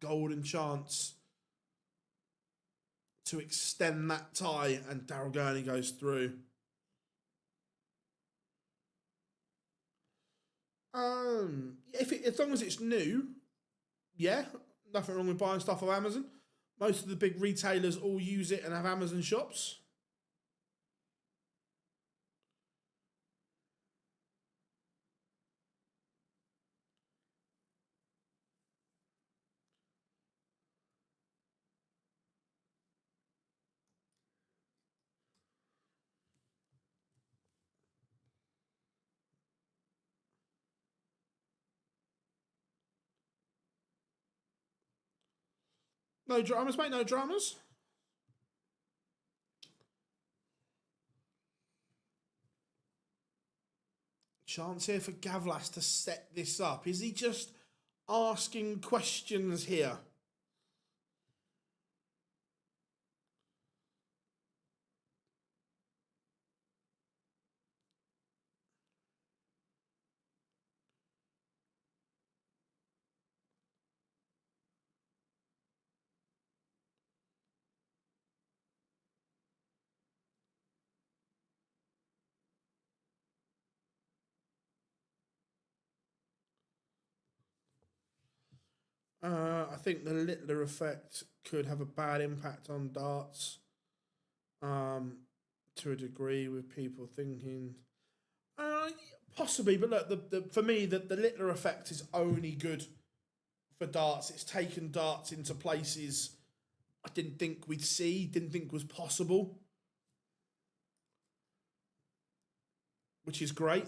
golden chance to extend that tie, and Daryl Gurney goes through. As long as it's new, yeah, nothing wrong with buying stuff off Amazon. Most of the big retailers all use it and have Amazon shops. No dramas, mate, no dramas. Chance here for Gavlas to set this up. Is he just asking questions here? I think the Littler effect could have a bad impact on darts to a degree, with people thinking possibly. But look, for me, the Littler effect is only good for darts. It's taken darts into places I didn't think we'd see, didn't think was possible, which is great.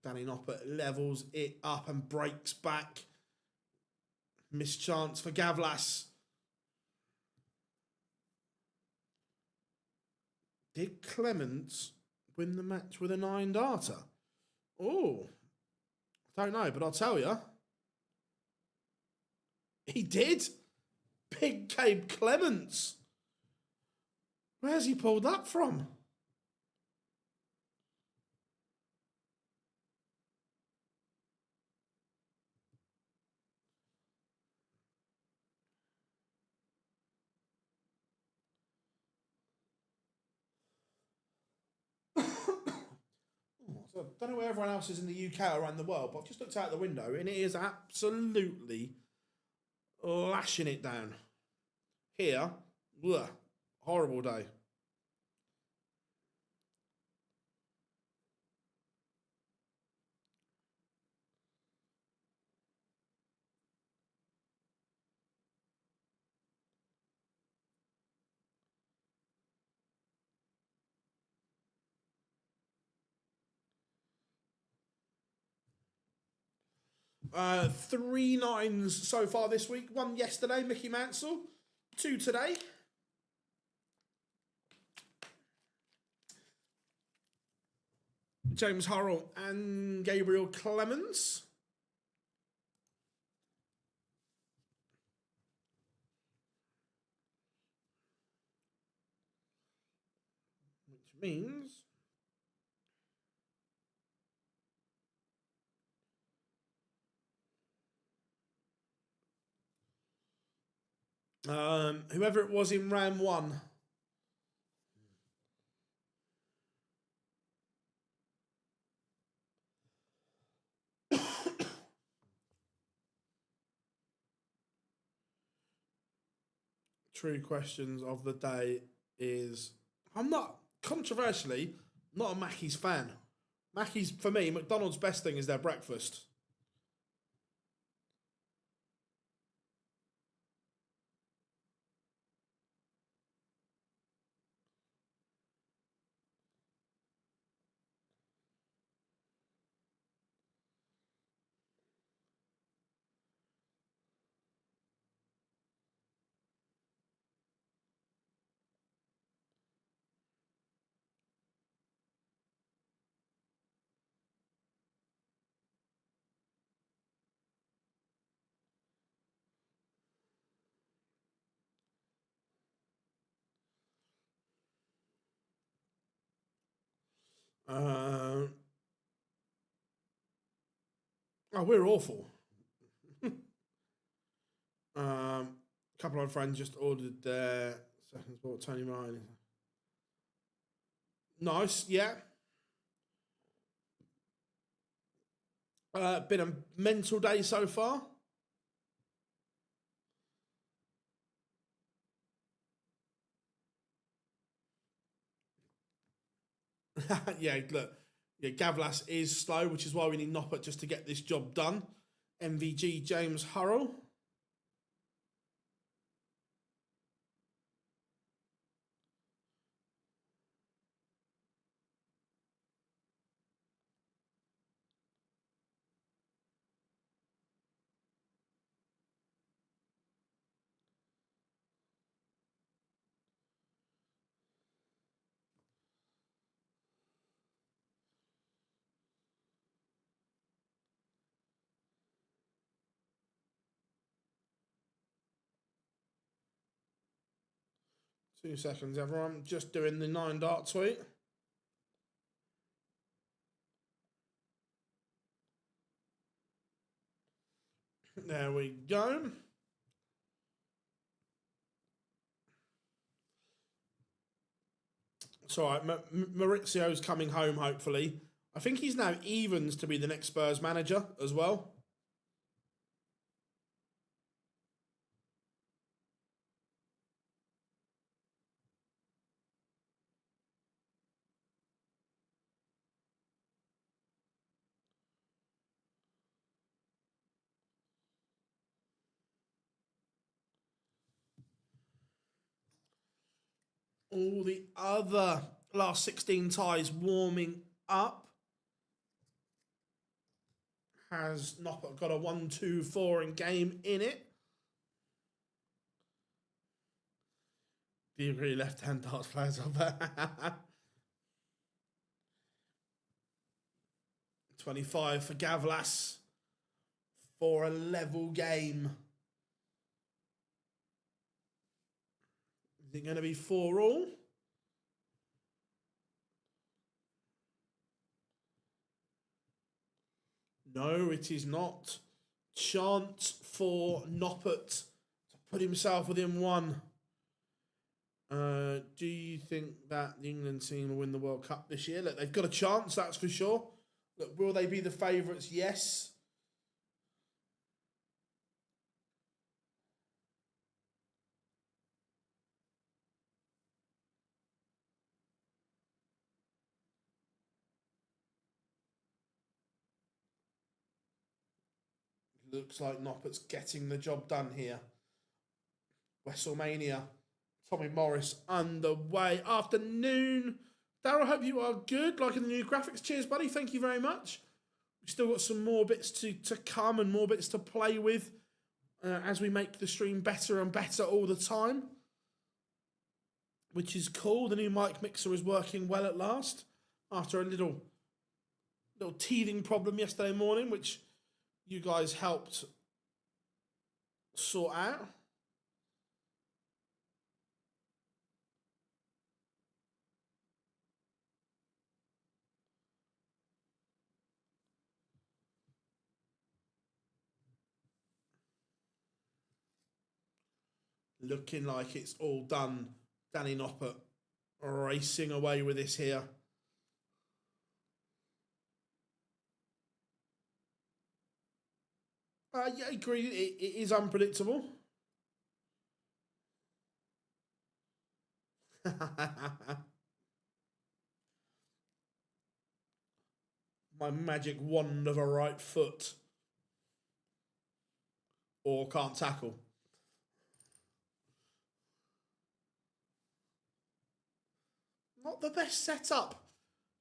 Danny Noppert levels it up and breaks back. Missed chance for Gavlas. Did Clements win the match with a 9-darter? Oh, I don't know, but I'll tell you. He did. Big Gabe Clements. Where's he pulled that from? So I don't know where everyone else is in the UK or around the world, but I've just looked out the window and it is absolutely lashing it down. Here, bleh, horrible day. Three nines so far this week. One yesterday, Mickey Mansell. Two today. James Hurrell and Gabriel Clemens. Which means whoever it was in round one. True questions of the day is, I'm not, controversially, not a Mackey's fan. Mackey's, for me, McDonald's best thing is their breakfast. Oh, we're awful. A couple of friends just ordered their second sport, Tony Ryan. Nice, yeah. Been a mental day so far. Yeah, look. Yeah, Gavlas is slow, which is why we need Noppert just to get this job done. MVG James Hurrell. Two seconds, everyone. Just doing the 9-dart tweet. There we go. It's all right. Maurizio's coming home, hopefully. I think he's now evens to be the next Spurs manager as well. All the other last 16 ties warming up. Has not got a 1-2-4 in game in it. Do you agree left-hand darts players are there? 25 for Gavlas for a level game. Is it going to be 4-all? No, it is not. Chance for Noppert to put himself within one. Do you think that the England team will win the World Cup this year? Look, they've got a chance, that's for sure. Look, will they be the favourites? Yes. Looks like Noppert's getting the job done here. WrestleMania. Tommy Morris underway. Afternoon. Darryl, hope you are good. Liking the new graphics. Cheers, buddy. Thank you very much. We've still got some more bits to come and more bits to play with as we make the stream better and better all the time, which is cool. The new mic mixer is working well at last after a little teething problem yesterday morning, which you guys helped sort out. Looking like it's all done. Danny Noppert racing away with this here. Yeah, I agree. It is unpredictable. My magic wand of a right foot. Or can't tackle. Not the best setup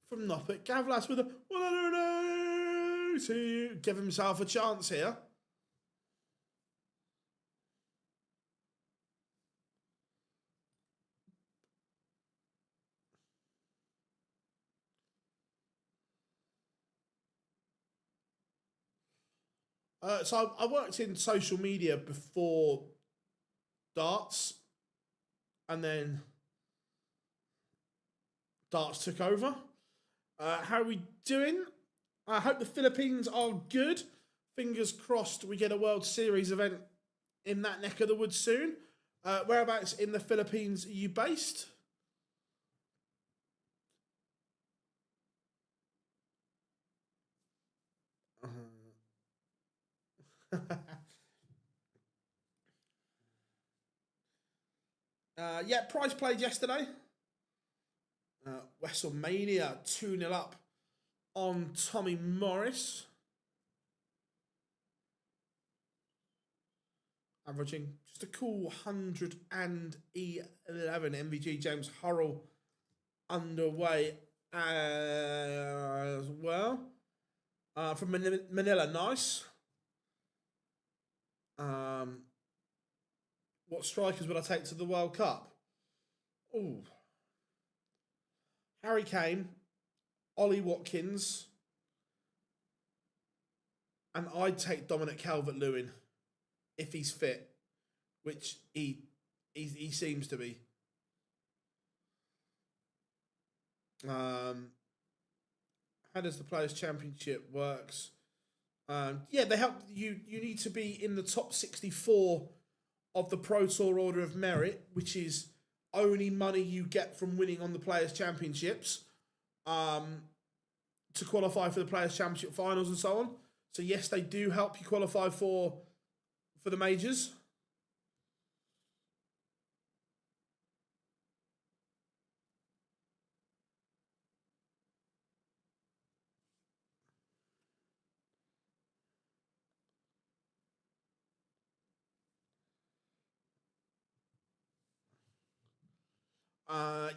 from Noppert. Gavlas with a 1-0 to give himself a chance here. So I worked in social media before darts, and then darts took over. How are we doing? I hope the Philippines are good. Fingers crossed we get a World Series event in that neck of the woods soon. Whereabouts in the Philippines are you based? Yeah, Price played yesterday. WrestleMania 2-0 up on Tommy Morris. Averaging just a cool 111 MVG. James Hurrell underway as well. From Manila, nice. What strikers would I take to the World Cup? Ooh. Harry Kane, Ollie Watkins, and I'd take Dominic Calvert-Lewin if he's fit, which he seems to be. How does the Players' Championship works? Yeah, they help you. You need to be in the top 64 of the Pro Tour Order of Merit, which is only money you get from winning on the Players' Championships, to qualify for the Players' Championship finals and so on. So yes, they do help you qualify for the majors.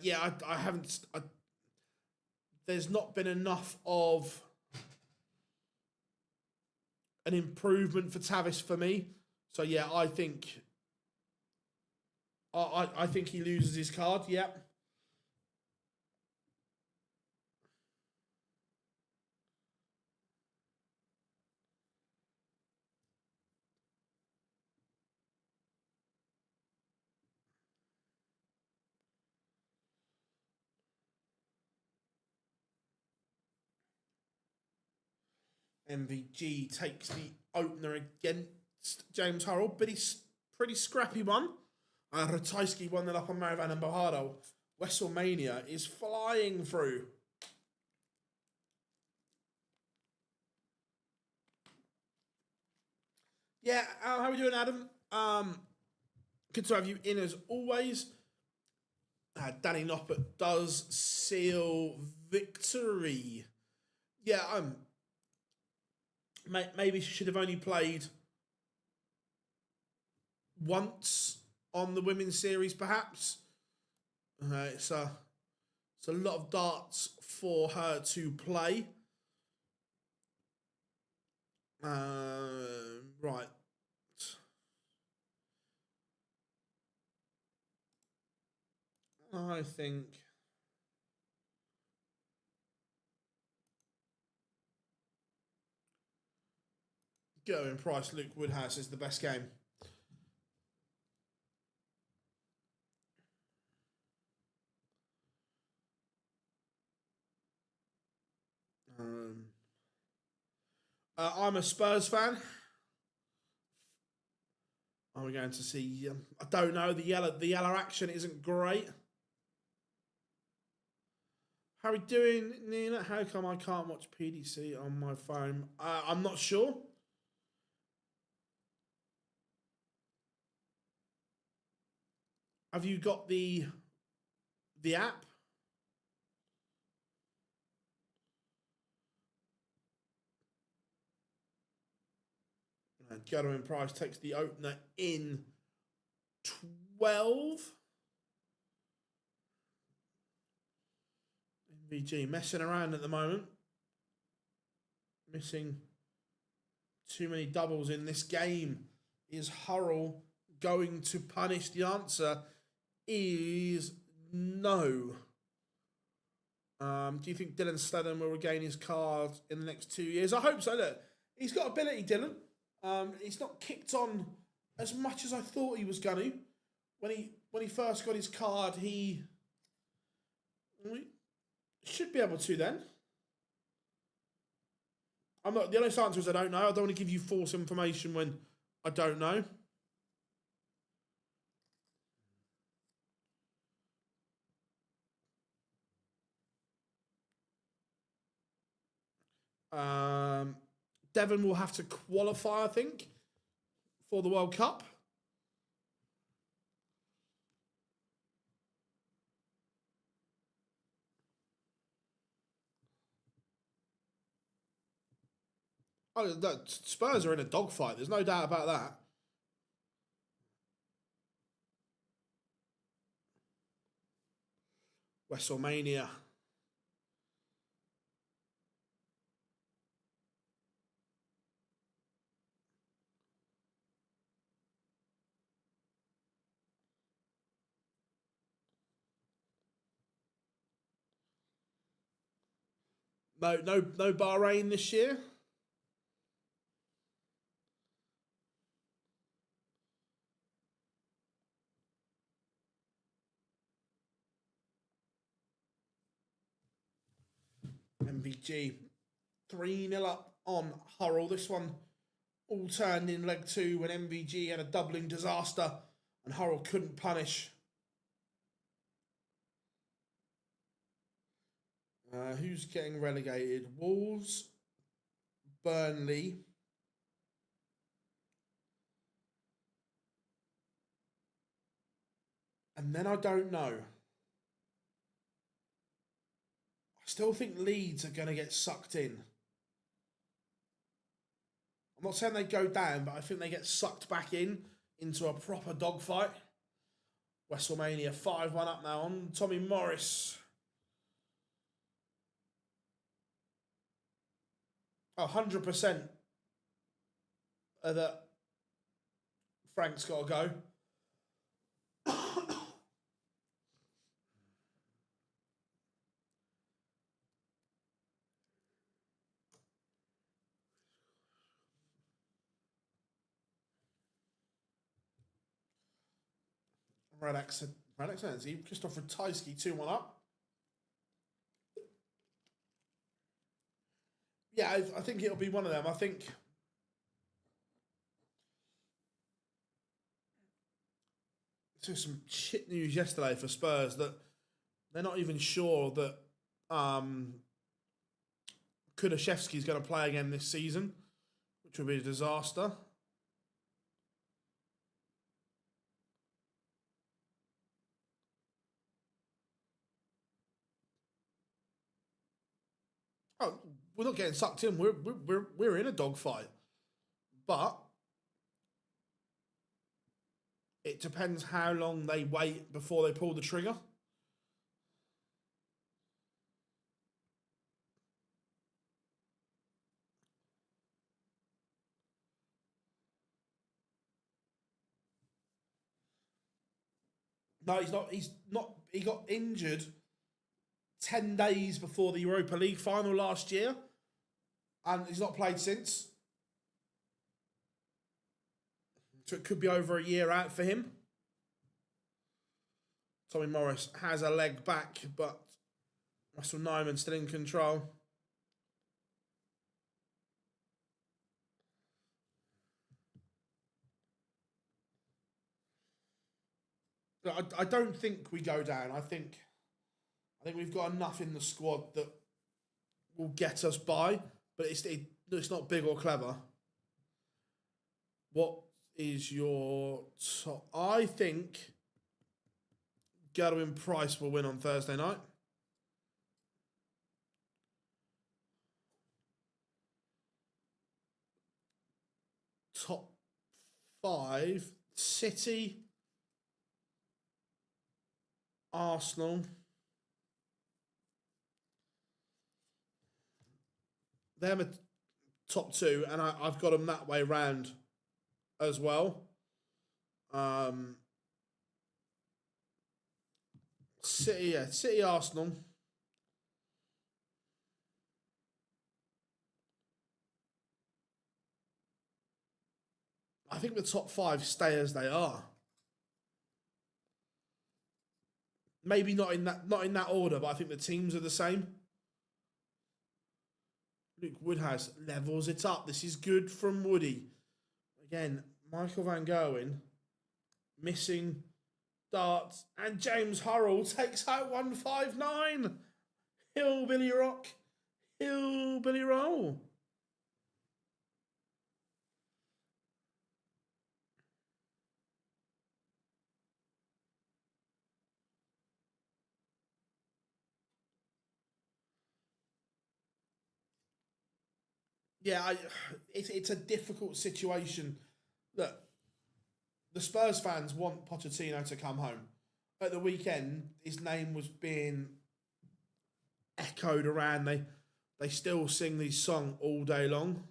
Yeah, I haven't. There's not been enough of an improvement for Tavis for me. So yeah, I think he loses his card. Yep. MVG takes the opener against James Hurrell, but he's pretty scrappy one. Ratajski won that up on Marivan and Bojado. WrestleMania is flying through. Yeah, how are we doing, Adam? Good to have you in as always. Danny Noppert does seal victory. Yeah, maybe she should have only played once on the women's series, perhaps. It's a lot of darts for her to play. Right. I think Gerwin Price, Luke Woodhouse is the best game. I'm a Spurs fan. Are we going to see? I don't know. The yellow action isn't great. How are we doing, Nina? How come I can't watch PDC on my phone? I'm not sure. Have you got the app? Gerwin Price takes the opener in 12. MVG messing around at the moment. Missing too many doubles in this game. Is Hurrell going to punish? The answer is no. Do you think Dylan Sledden will regain his card in the next 2 years? I hope so. Look, he's got ability, Dylan. He's not kicked on as much as I thought he was going to. When he first got his card, he should be able to then. I'm not. The honest answer is I don't know. I don't want to give you false information when I don't know. Devon will have to qualify, I think, for the World Cup. Oh, Spurs are in a dogfight. There's no doubt about that. WrestleMania. No Bahrain this year. MVG 3-0 up on Hull. This one all turned in leg 2 when MVG had a doubling disaster and Hull couldn't punish. Who's getting relegated? Wolves, Burnley. And then I don't know. I still think Leeds are going to get sucked in. I'm not saying they go down, but I think they get sucked back into a proper dogfight. WrestleMania 5-1 up now on Tommy Morris. Oh, 100% that Frank's got to go. Radek Christopher Tyski 2-1 up. Yeah, I think it'll be one of them. I think took some shit news yesterday for Spurs that they're not even sure that Kulaszewski's going to play again this season, which would be a disaster. Oh, we're not getting sucked in. We're in a dogfight, but it depends how long they wait before they pull the trigger. No, he's not. He's not. He got injured 10 days before the Europa League final last year, and he's not played since. So it could be over a year out for him. Tommy Morris has a leg back, but Russell Nyman still in control. I don't think we go down. I think we've got enough in the squad that will get us by, but it's not big or clever. What is your top? I think Godwin Price will win on Thursday night. Top 5, City, Arsenal. They're my top 2, and I've got them that way round as well. City, Arsenal. I think the top 5 stay as they are. Maybe not in that order, but I think the teams are the same. Luke Woodhouse levels it up. This is good from Woody. Again, Michael Van Gerwen missing darts. And James Hurrell takes out 159. Hillbilly Rock. Hillbilly Roll. Yeah, it's a difficult situation. Look, the Spurs fans want Pochettino to come home. At the weekend, his name was being echoed around. They still sing this song all day long.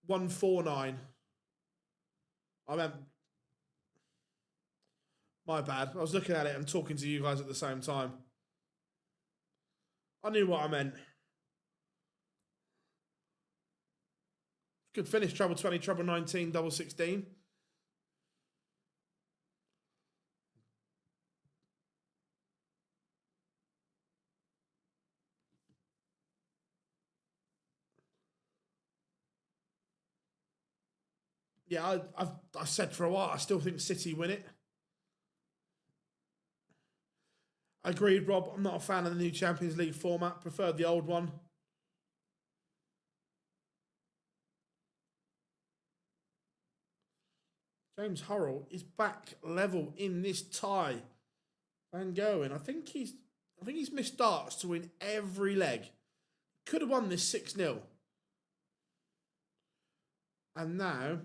149. I meant, my bad. I was looking at it and talking to you guys at the same time. I knew what I meant. Good finish, treble 20, treble 19, double 16. Yeah, I've said for a while, I still think City win it. Agreed, Rob. I'm not a fan of the new Champions League format. Preferred the old one. James Hurrell is back level in this tie. Van Gerwen, I think he's missed darts to win every leg. Could have won this 6-0. And now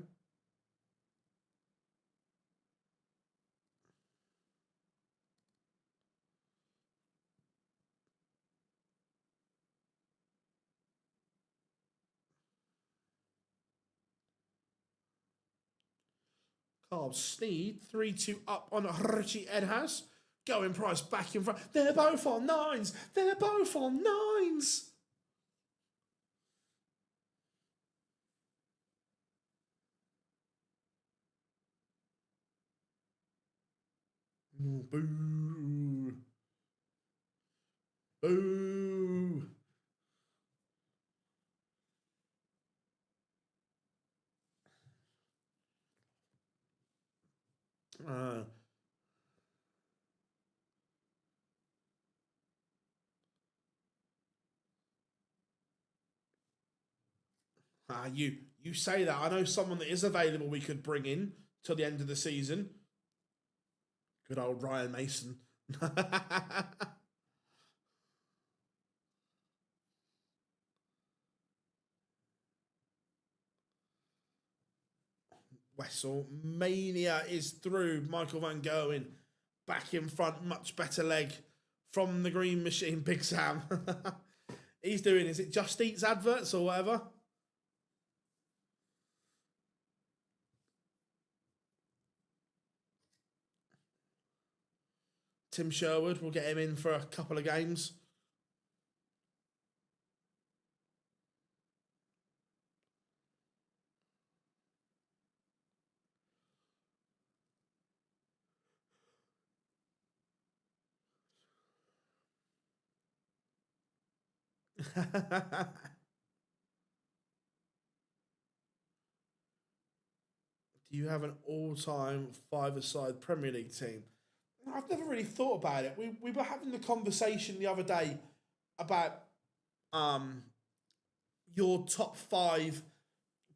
Carl Sneed, 3-2 up on Richie Edhouse. Going Price back in front. They're both on nines. They're both on nines. Boo. Boo. You say that. I know someone that is available we could bring in till the end of the season. Good old Ryan Mason. Wessel Mania is through. Michael Van Gerwen back in front. Much better leg from the Green Machine. Big Sam. He's doing, is it Just Eats adverts or whatever? Tim Sherwood, we'll get him in for a couple of games. Do you have an all-time five-a-side Premier League team? I've never really thought about it. We were having the conversation the other day about your top 5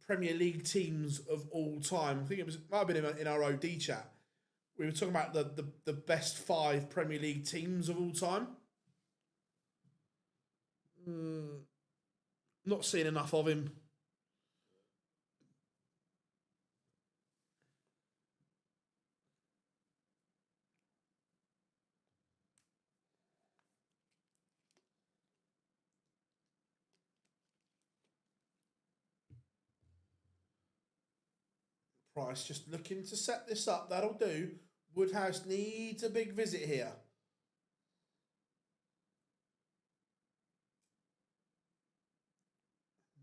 Premier League teams of all time. I think it might have been in our OD chat. We were talking about the best 5 Premier League teams of all time. Not seeing enough of him. Price just looking to set this up. That'll do. Woodhouse needs a big visit here.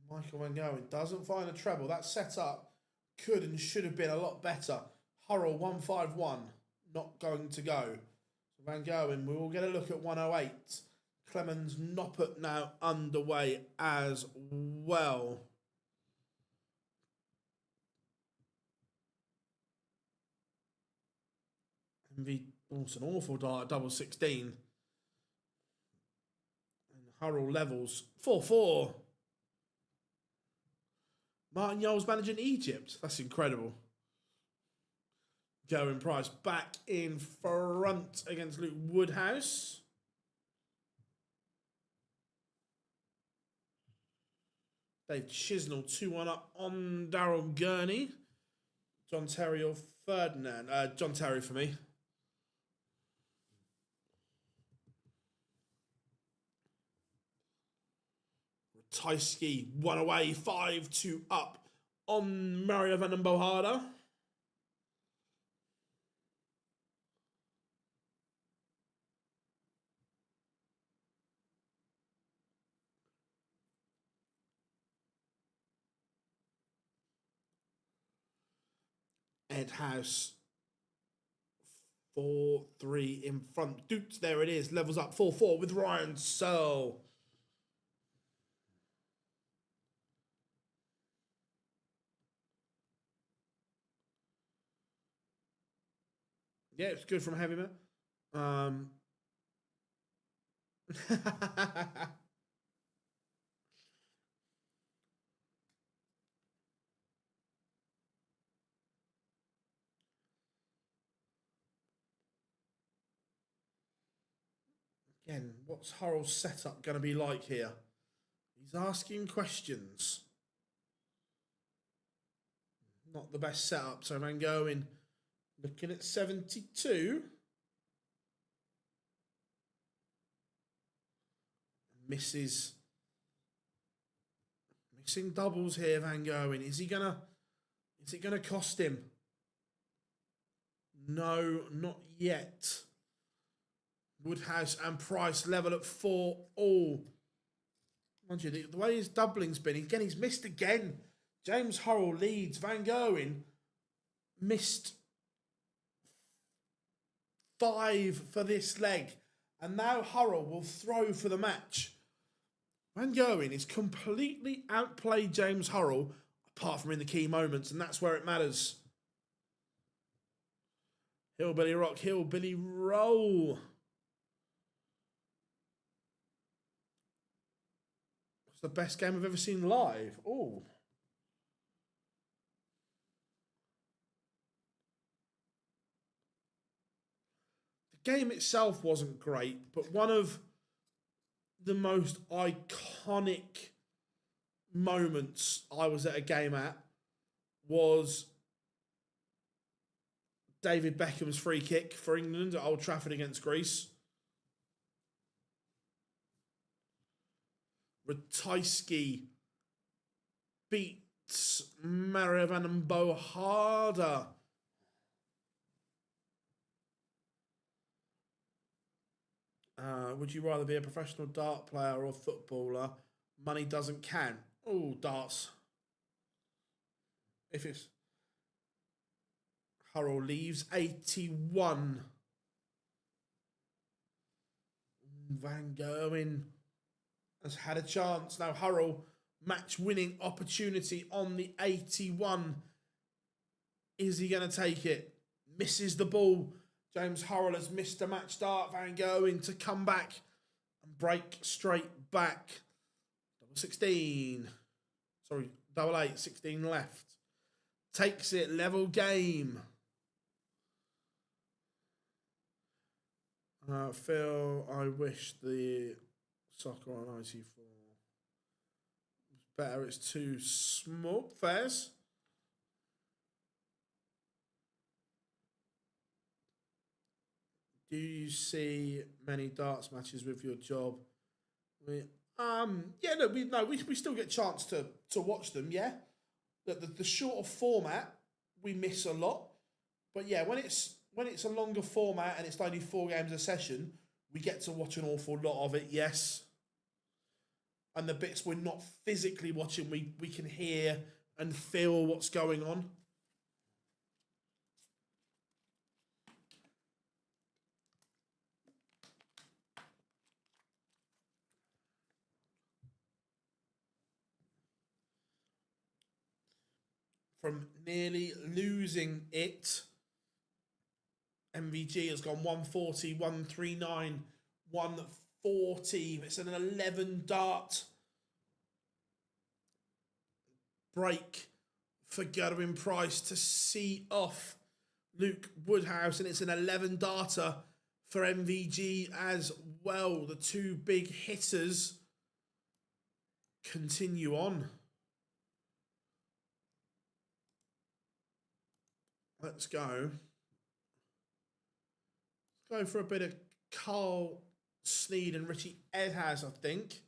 Michael Van Gerwen doesn't find a treble. That setup could and should have been a lot better. Hurrell 151, not going to go. So Van Gerwen, we will get a look at 108. Clemens Noppert now underway as well. Oh, it's an awful dart at double 16. And Hurrell levels 4-4. Martin Yole's managing Egypt. That's incredible. Gerwin Price back in front against Luke Woodhouse. Dave Chisnell 2-1 up on Daryl Gurney. John Terry or Ferdinand. John Terry for me. Ratajski 1 away, 5-2 up on Mario van den Bohada. Ed House 4-3 in front. Dukes, there it is. Levels up 4-4 with Ryan Searle. Yeah, it's good from Heavy Man. Again, what's Hurrell's setup going to be like here? He's asking questions. Not the best setup. So Van Gogh looking at 72. Missing doubles here, Van Gogh. Is it gonna cost him? No, not yet. Woodhouse and Price level at 4 all. Mind you, the way his doubling's been, again, he's missed again. James Hurrell leads. Van Gogh missed 5 for this leg. And now Hurrell will throw for the match. Van Gogh is completely outplayed James Hurrell, apart from in the key moments, and that's where it matters. Hillbilly Rock, Hillbilly Roll. It's the best game I've ever seen live. Oh. The game itself wasn't great, but one of the most iconic moments I was at a game at was David Beckham's free kick for England at Old Trafford against Greece. Ratajski beats Mario van den Bohada. Would you rather be a professional dart player or a footballer? Money doesn't count. Oh, darts. If it's Hurrell leaves 81. Van Gogh has had a chance. Now Hurrell, match-winning opportunity on the 81. Is he going to take it? Misses the ball. James Hurrell has missed a match start. Van Gogh to come back and break straight back. Double 16. Sorry, double 8, 16 left. Takes it, level game. Phil, I wish the soccer on 94 was better. It's too small. Fairs. Do you see many darts matches with your job? Yeah, we still get a chance to watch them. Yeah, the shorter format we miss a lot, but yeah, when it's a longer format and it's only 4 games a session, we get to watch an awful lot of it. Yes, and the bits we're not physically watching, we can hear and feel what's going on. from nearly losing it. MVG has gone 140, 139, 140. It's an 11 dart break for Gerwin Price to see off Luke Woodhouse, and it's an 11 darter for MVG as well. The two big hitters continue on. Let's go. Let's go for a bit of Carl Sneed and Richie Edhouse, I think.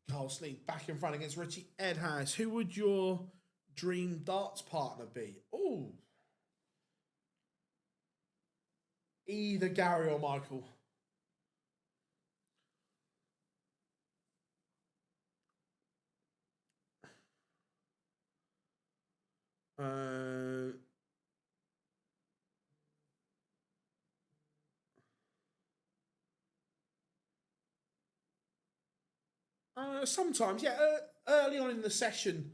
Carl Sneed back in front against Richie Edhouse. Who would your dream darts partner be? Oh, either Gary or Michael. Sometimes, yeah. Early on in the session,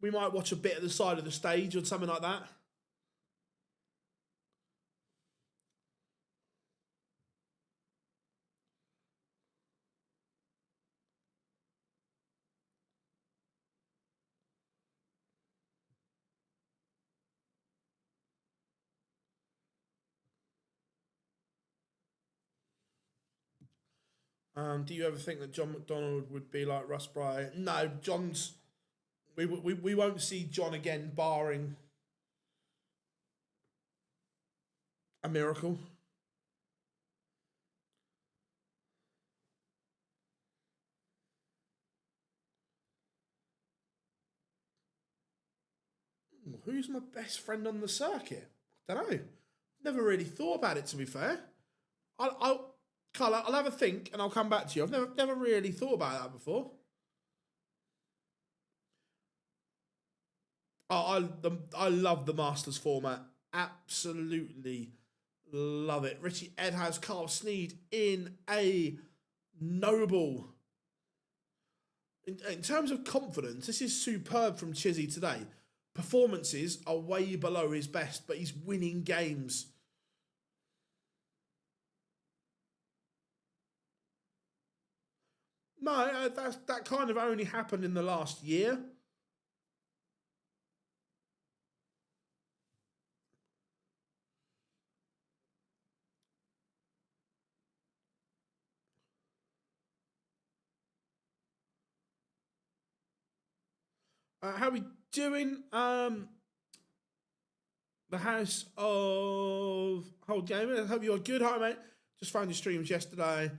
we might watch a bit of the side of the stage or something like that. Do you ever think that John McDonald would be like Russ Bryant? No, John's. We won't see John again, barring a miracle. Who's my best friend on the circuit? I don't know. Never really thought about it, to be fair. Carl, I'll have a think and I'll come back to you. I've never really thought about that before. I love the Masters format. Absolutely love it. Richie Edhouse, Carl Sneed in a noble. In terms of confidence, this is superb from Chizzy today. Performances are way below his best, but he's winning games. No, that kind of only happened in the last year. How we doing? The House of Hold Game. I hope you are good. Hi, mate. Just found your streams yesterday.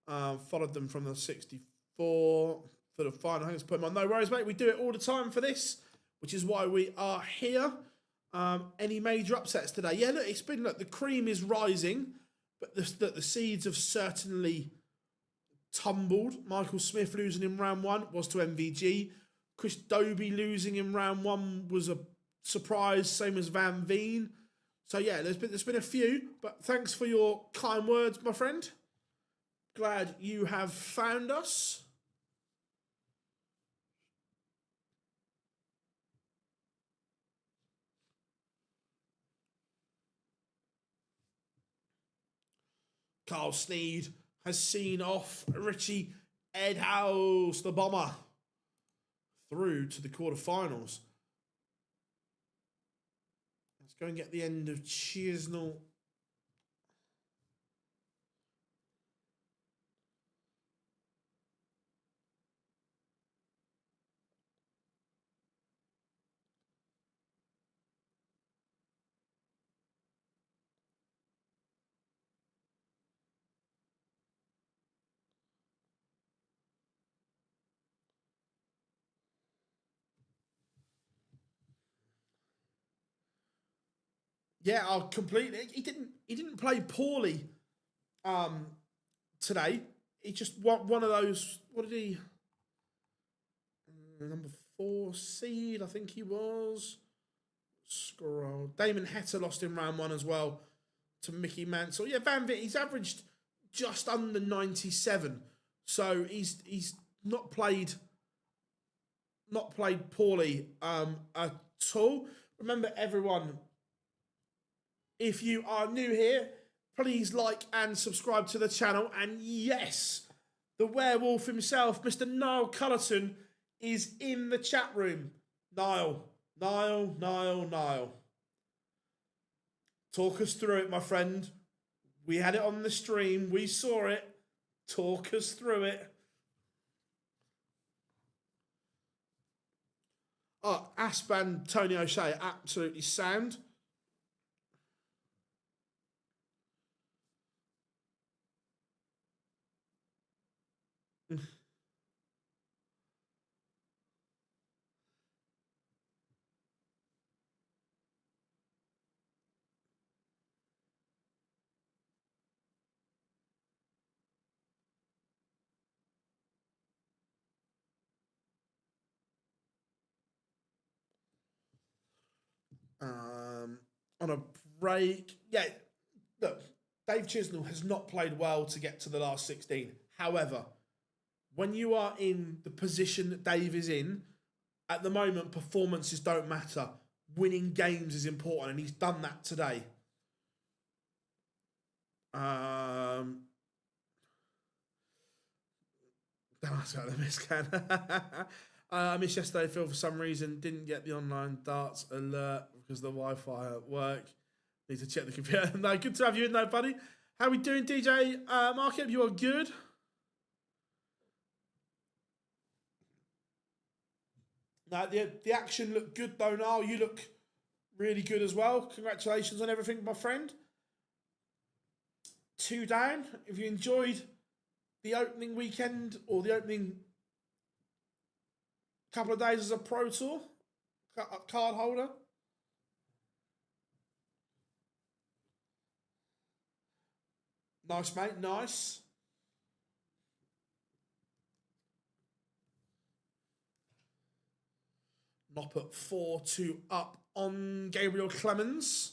Followed them from the 64 for the final. I think it's put them on. No worries, mate. We do it all the time for this, which is why we are here. Any major upsets today? Yeah, look, it's been, look, the cream is rising, but the seeds have certainly tumbled. Michael Smith losing in round one was to MVG. Chris Dobie losing in round one was a surprise, same as Van Veen. So yeah, there's been a few, but thanks for your kind words, my friend. Glad you have found us. Carl Sneed has seen off Richie Edhouse, the bomber, through to the quarterfinals. Let's go and get the end of Chisnell. Yeah, I completely. He didn't play poorly today. He just one of those. What did he? Number 4 seed, I think he was. Scroll. Damon Heta lost in round 1 as well to Mickey Mansell. Yeah, Van Vitt, he's averaged just under 97. So he's not played poorly at all. Remember, everyone, if you are new here, please like and subscribe to the channel. And yes, the werewolf himself, Mr. Niall Cullerton, is in the chat room. Niall. Talk us through it, my friend. We had it on the stream. We saw it. Talk us through it. Oh, Aspan, Tony O'Shea, absolutely sound. On a break. Yeah, look, Dave Chisnell has not played well to get to the last 16. However, when you are in the position that Dave is in, at the moment, performances don't matter. Winning games is important, and he's done that today. That's out of miss, Can. I missed yesterday, Phil, for some reason. Didn't get the online darts alert because the Wi-Fi at work. Need to check the computer. No, good to have you in there, buddy. How we doing, DJ Market? You are good. Now, the action looked good, though, Niall. You look really good as well. Congratulations on everything, my friend. 2 down. If you enjoyed the opening weekend or the opening couple of days as a Pro Tour card holder. Nice, mate. Nice. Noppert 4-2 up on Gabriel Clemens.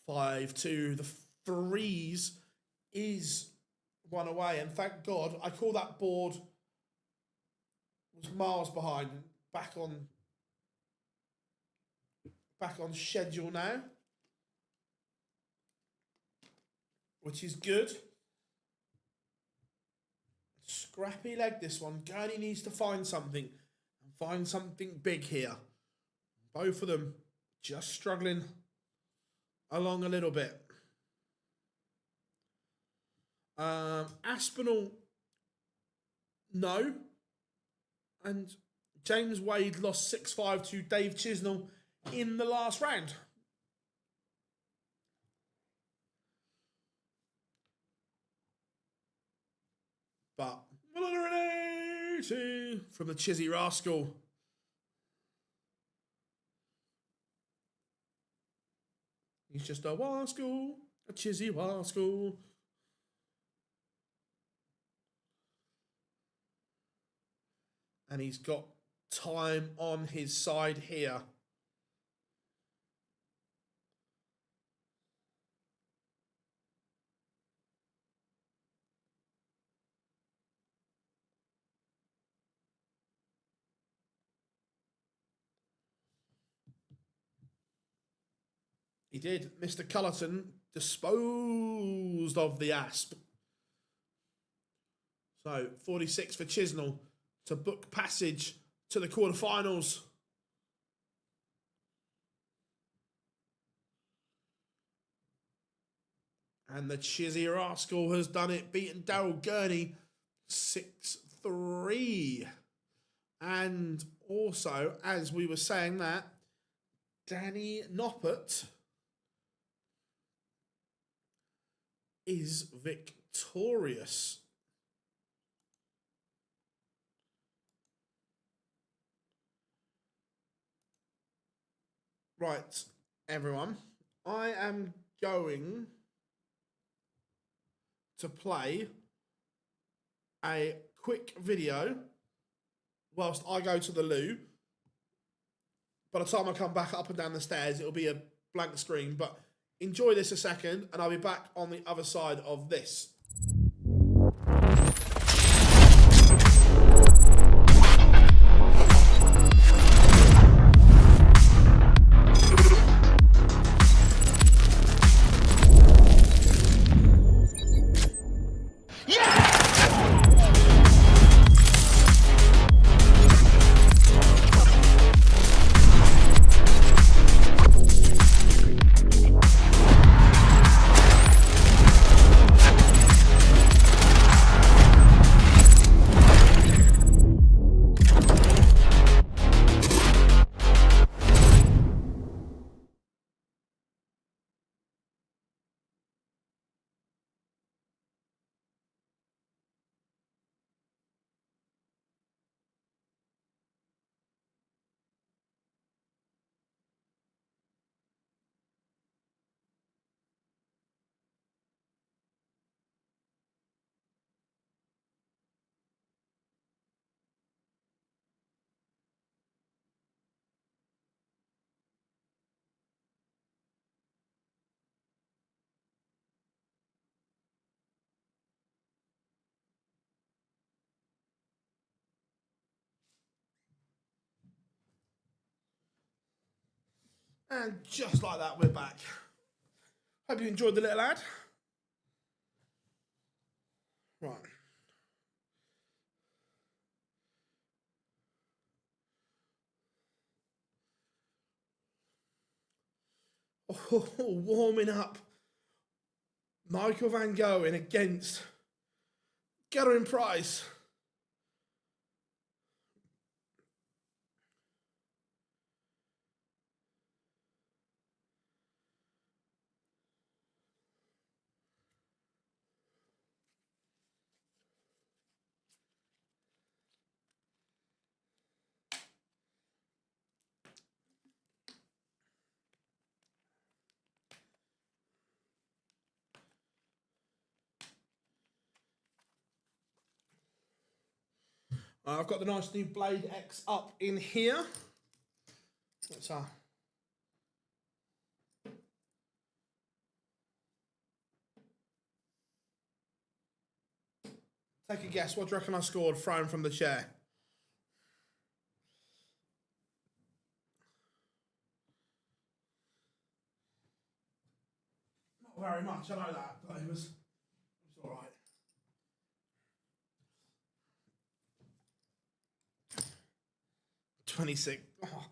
Five to the threes is one away, and thank God I call that board was miles behind, back on schedule now, which is good. Scrappy leg this one. Gurney needs to find something big here. Both of them just struggling along a little bit. Aspinall, no. And James Wade lost 6-5 to Dave Chisnell in the last round. But 180 from the Chizzy Rascal. He's just a Wascal, a Chizzy Wascal. And he's got time on his side here. He did. Mr. Cullerton disposed of the Asp. So 46 for Chisnell to book passage to the quarterfinals. And the Chizzy Rascal has done it, beaten Daryl Gurney 6-3. And also, as we were saying that, Danny Noppert is victorious. Right, everyone. I am going to play a quick video whilst I go to the loo. By the time I come back up and down the stairs, it'll be a blank screen, but enjoy this a second and I'll be back on the other side of this. And just like that, we're back. Hope you enjoyed the little ad. Right. Oh, warming up. Michael Van Gogh against Gerwyn Price. I've got the nice new Blade X up in here. Let's take a guess. What do you reckon I scored thrown from the chair? Not very much, I know that, but it was all right. $26. Oh.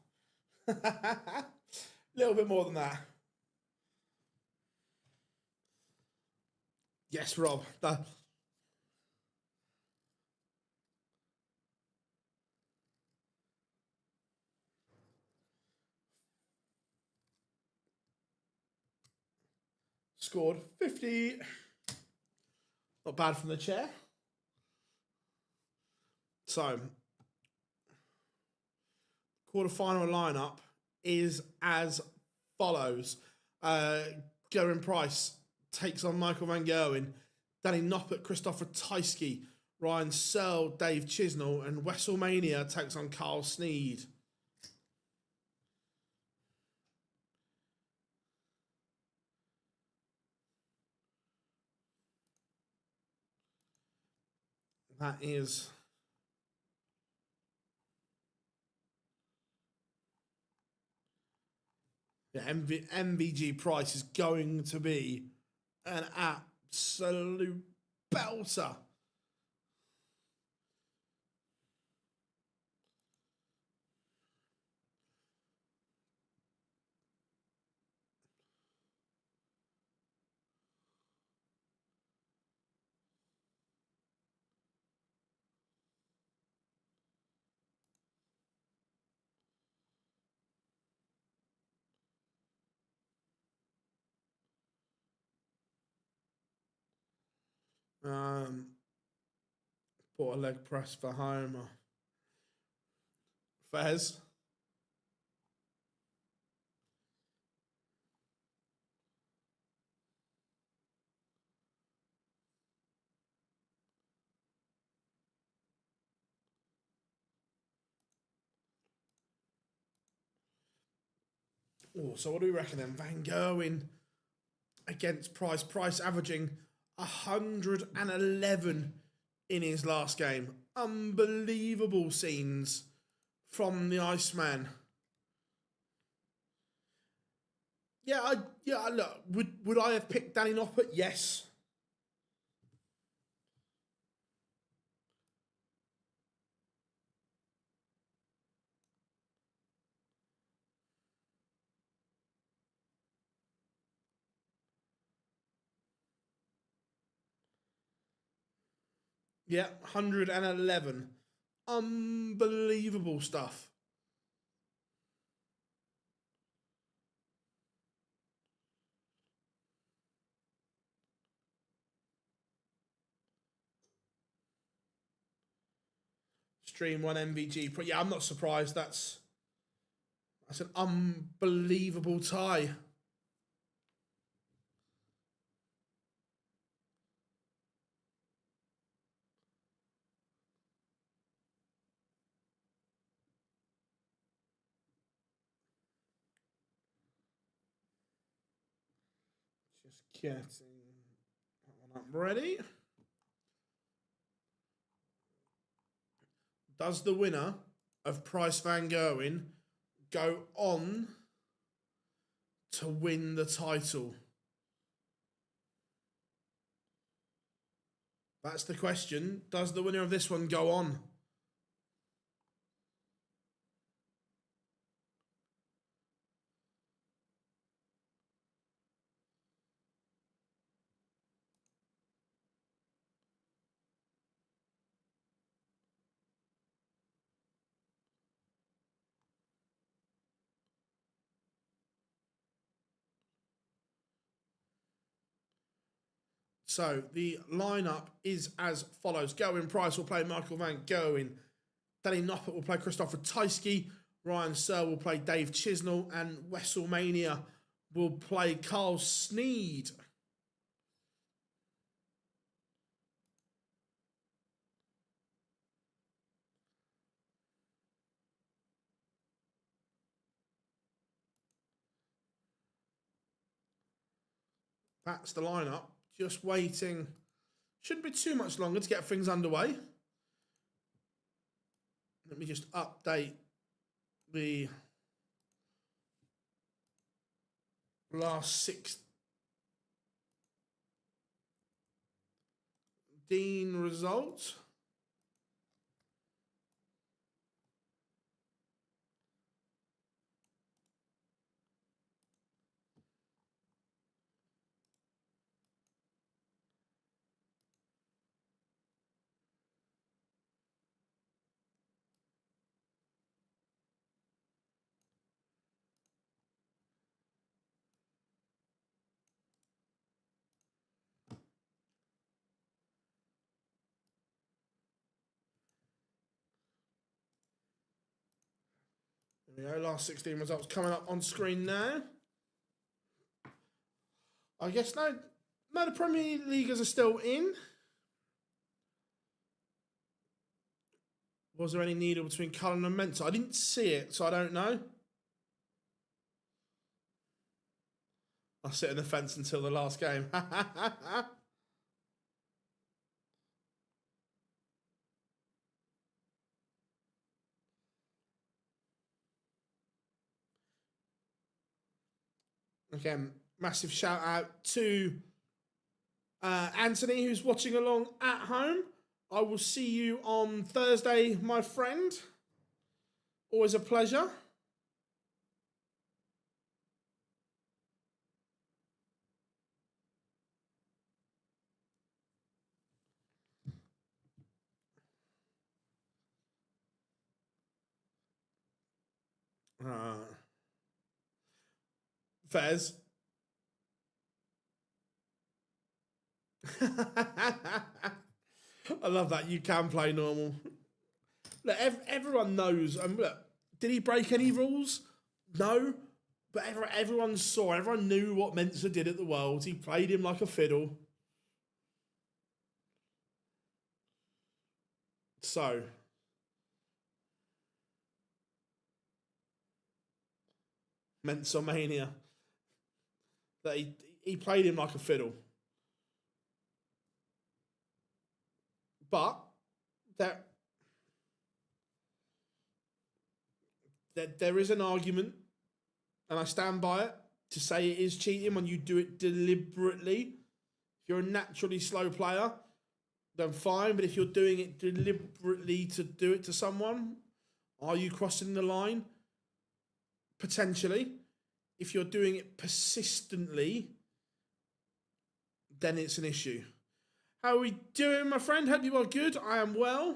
A little bit more than that. Yes, Rob. Scored 50. Not bad from the chair. So, quarterfinal lineup is as follows. Gerwyn Price takes on Michael Van Gerwen, Danny Noppert, Christopher Tyskie, Ryan Searle, Dave Chisnell, and WrestleMania takes on Carl Sneed. That is MVG Price is going to be an absolute belter. Put a leg press for Homer. Fez. Oh, so what do we reckon then? Van Gerwen against Price. Price averaging 111 in his last game. Unbelievable scenes from the Iceman. Yeah, look, would I have picked Danny Noppert? Yes. Yeah, 111. Unbelievable stuff. Stream 1 MVG. Yeah, I'm not surprised. That's an unbelievable tie. Just getting that one up ready. Does the winner of Price Van Gerwen go on to win the title? That's the question. Does the winner of this one go on? So the lineup is as follows. Gerwin Price will play Michael Van Gerwen. Danny Noppert will play Christopher Tyskie. Ryan Searle will play Dave Chisnell. And WrestleMania will play Carl Sneed. That's the lineup. Just waiting. Shouldn't be too much longer to get things underway. Let me just update the last 16 results. There we go, last 16 results coming up on screen now. I guess no, the Premier Leaguers are still in. Was there any needle between Cullen and Mensah? I didn't see it, so I don't know. I'll sit on the fence until the last game. Again, massive shout out to Anthony, who's watching along at home. I will see you on Thursday, my friend. Always a pleasure. Fez. I love that. You can play normal. Look, everyone knows. Look, did he break any rules? No. But everyone saw, everyone knew what Mensa did at the Worlds. He played him like a fiddle. So, Mensa Mania. That he played him like a fiddle. But there is an argument, and I stand by it, to say it is cheating when you do it deliberately. If you're a naturally slow player, then fine. But if you're doing it deliberately to do it to someone, are you crossing the line? Potentially. If you're doing it persistently, then it's an issue. How are we doing, my friend? Hope you are good. I am well.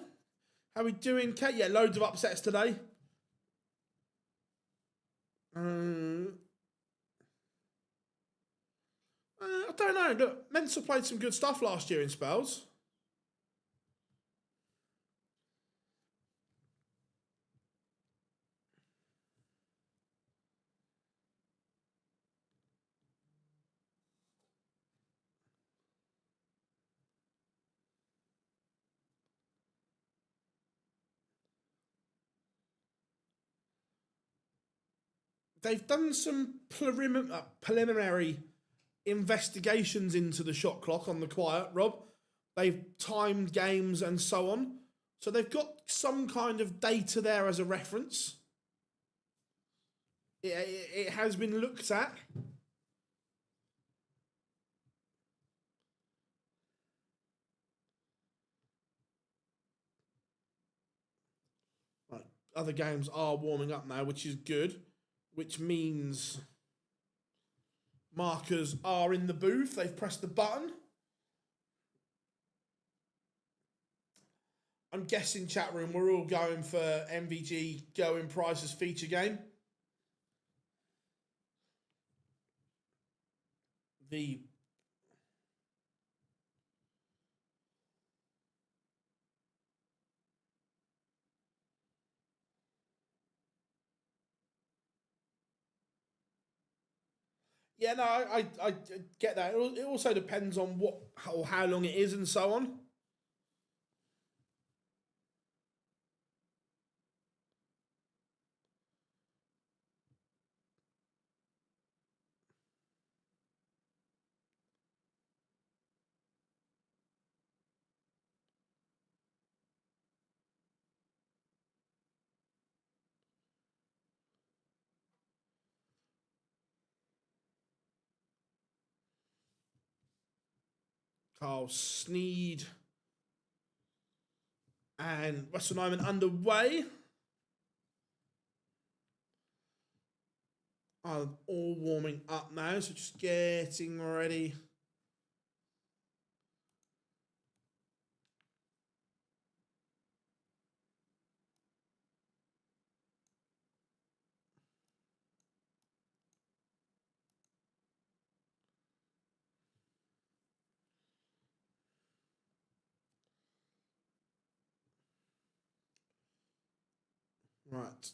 How are we doing, Kate? Yeah, loads of upsets today. I don't know. Look, Mensa played some good stuff last year in spells. They've done some preliminary investigations into the shot clock on the quiet, Rob. They've timed games and so on. So they've got some kind of data there as a reference. It has been looked at. Right. Other games are warming up now, which is good, which means markers are in the booth. They've pressed the button. I'm guessing, chat room, we're all going for MVG going prices feature game. Yeah, no, I get that. It also depends on how long it is and so on. Carl Sneed and Western Iron underway. I'm all warming up now, so just getting ready. Right.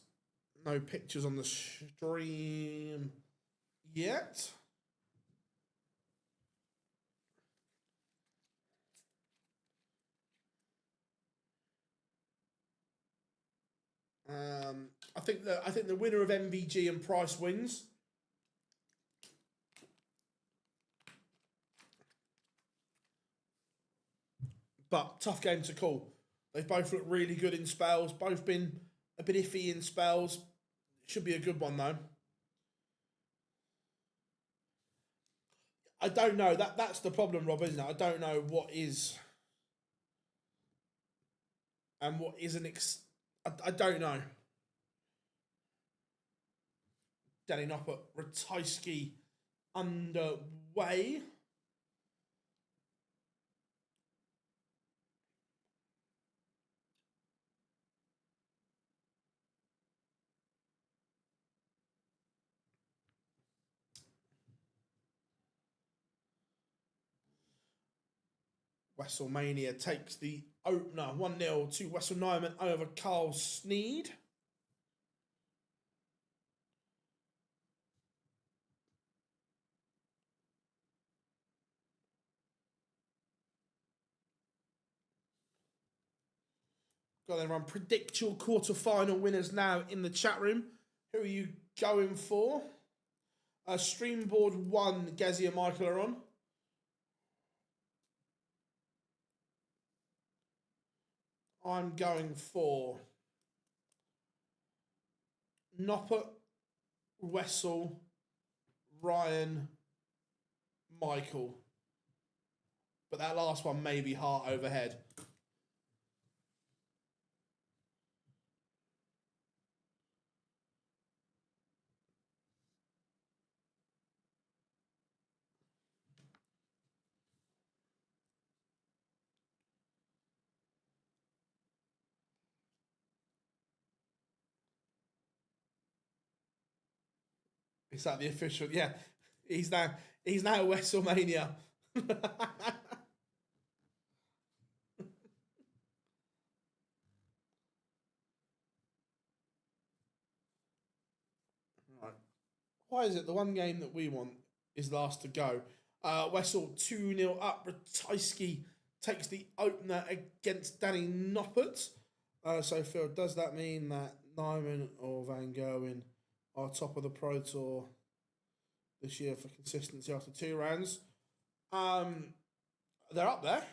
No pictures on the stream yet. I think the winner of MVG and Price wins. But tough game to call. They've both looked really good in spells. Both been a bit iffy in spells. Should be a good one though. I don't know. That's the problem, Rob, isn't it? I don't know what is and what isn't. I don't know. Danny Noppert, Ratajski underway. WrestleMania takes the opener 1-0 to Wessel Nyman over Carl Sneed. Got everyone predict your quarterfinal winners now in the chat room. Who are you going for? Streamboard 1, Gezi and Michael are on. I'm going for Noppert, Wessel, Ryan, Michael. But that last one may be heart overhead. Is that the official? Yeah, he's now WrestleMania. Right. Why is it the one game that we want is last to go? Wessel 2-0 up. Ratajski takes the opener against Danny Noppert. So Phil, does that mean that Nyman or Van Gerwen are top of the Pro Tour this year for consistency after 2 rounds? They're up there.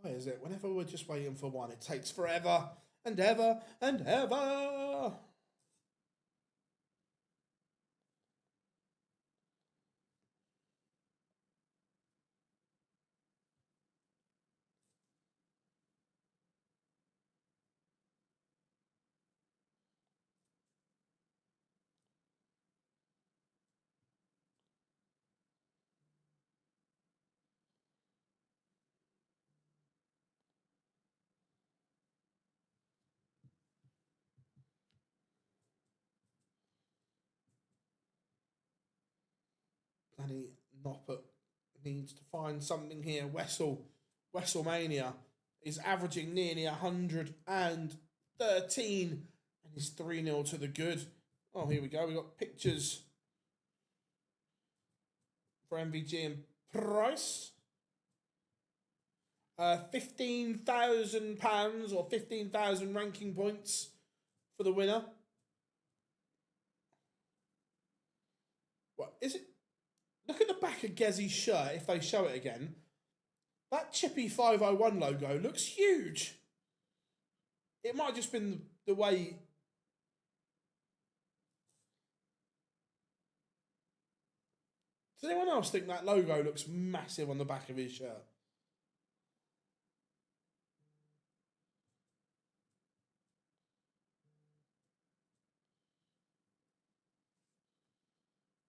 Why is it? Whenever we're just waiting for one, it takes forever and ever and ever. Danny Noppert needs to find something here. WrestleMania is averaging nearly 113 and is 3-0 to the good. Oh, here we go. We got pictures for MVG and Price. £15,000 or 15,000 ranking points for the winner. What is it? Look at the back of Gezi's shirt if they show it again. That Chippy 501 logo looks huge. It might have just been the way. Does anyone else think that logo looks massive on the back of his shirt?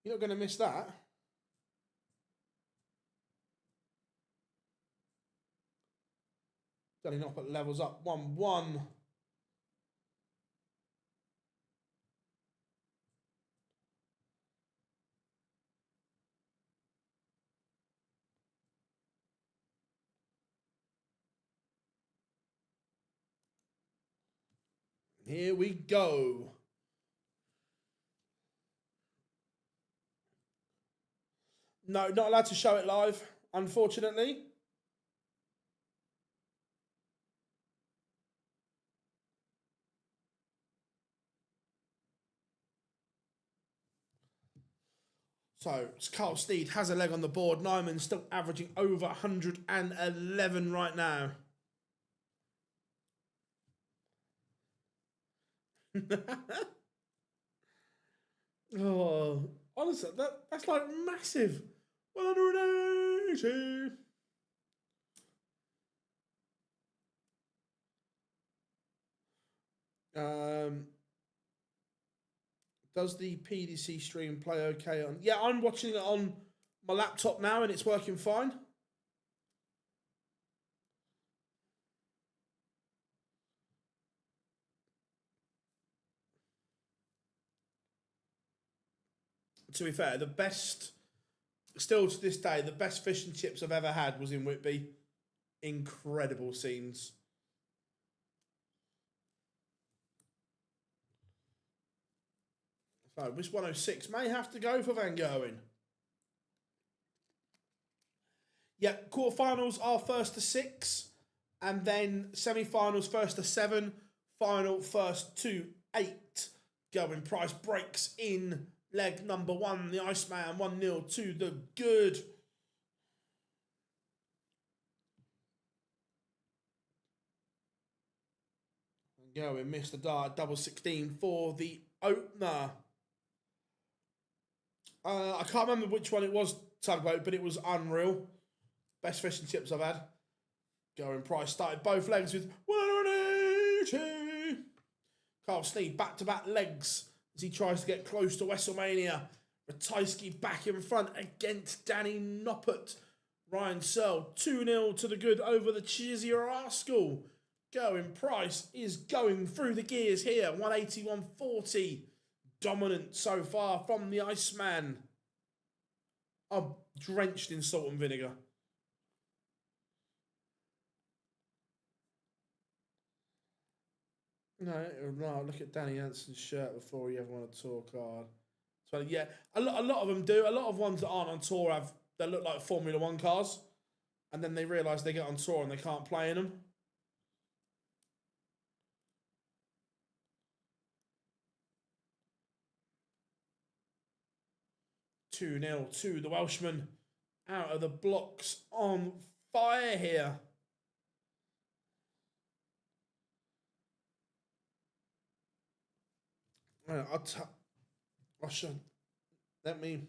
You're not going to miss that. Danny Noppert levels up 1-1. Here we go. No, not allowed to show it live, unfortunately. So Carl Sneed has a leg on the board. Nyman's still averaging over 111 right now. Oh, honestly, that's like massive. 180. Does the PDC stream play okay on? Yeah, I'm watching it on my laptop now and it's working fine. To be fair, the best, still to this day, the best fish and chips I've ever had was in Whitby. Incredible scenes. So, this 106 may have to go for Van Gerwen. Yeah, quarterfinals are 1st to 6, and then semi-finals 1st to 7, final 1st to 8. Gerwin Price breaks in leg number 1, the Iceman 1-0 to the good. Van Gerwen missed the dart, double 16 for the opener. I can't remember which one it was, Tugboat, but it was unreal. Best fish and chips I've had. Gerwin Price started both legs with 180. Carl Sneed back-to-back legs as he tries to get close to WrestleMania. Ratajski back in front against Danny Noppert. Ryan Searle 2-0 to the good over the cheesy rascal. Gerwin Price is going through the gears here. 180, 140. Dominant so far from the Iceman. I'm drenched in salt and vinegar. No, look at Danny Hanson's shirt before he ever won a tour card. So yeah, a lot of them do. A lot of ones that aren't on tour they look like Formula One cars, and then they realise they get on tour and they can't play in them. Two 0 to the Welshman, out of the blocks on fire here. I should let me.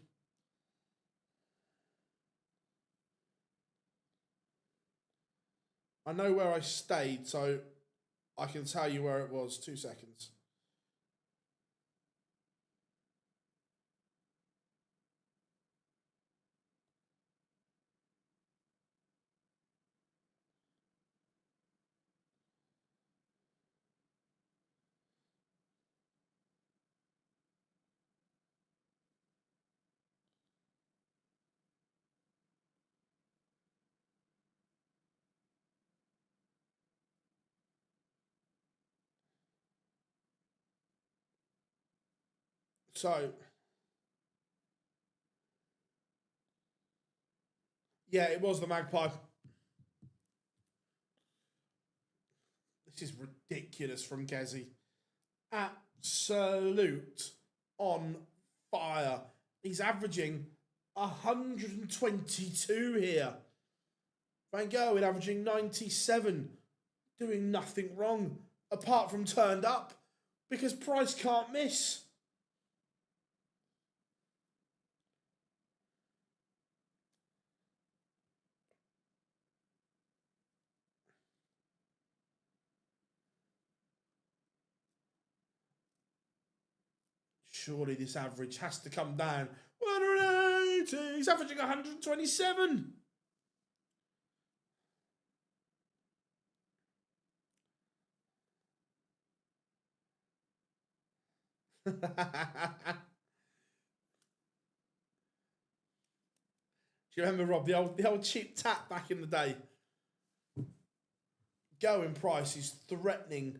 I know where I stayed, so I can tell you where it was. 2 seconds. So, yeah, it was the Magpie. This is ridiculous from Gezi. Absolute on fire. He's averaging 122 here. Van Gerwen averaging 97. Doing nothing wrong apart from turned up because Price can't miss. Surely this average has to come down. 180. He's averaging 127. Do you remember, Rob, the old cheap tap back in the day? Gerwin Price is threatening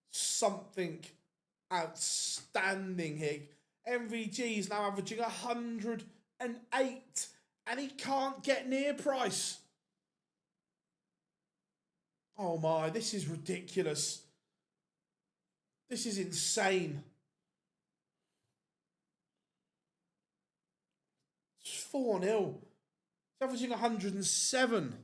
something outstanding here. MVG is now averaging 108 and he can't get near Price. Oh my, this is ridiculous. This is insane. It's 4-0. He's averaging 107.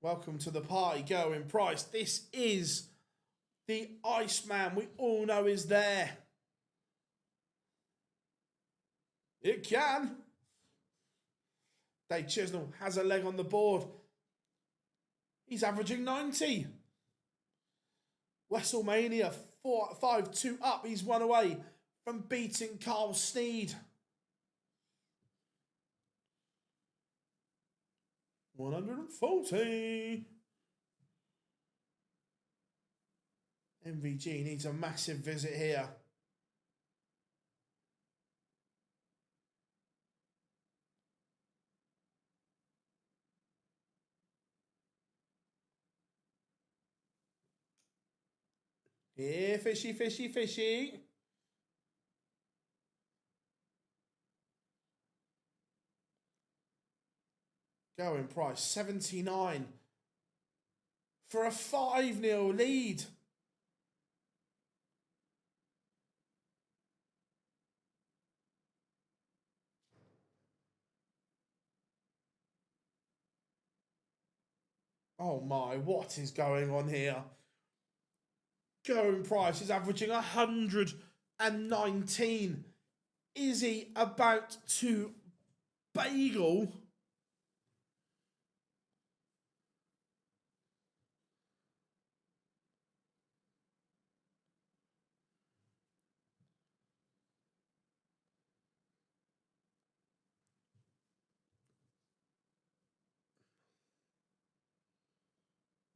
Welcome to the party, Gerwin Price. This is the Iceman we all know is there. It can. Dave Chisnell has a leg on the board. He's averaging 90. WrestleMania 5-2 up. He's one away from beating Carl Sneed. 140. MVG needs a massive visit here. Here, fishy, fishy, fishy. Going price 79 for a 5-0 lead. Oh my, what is going on here? Going price is averaging 119. Is he about to bagel?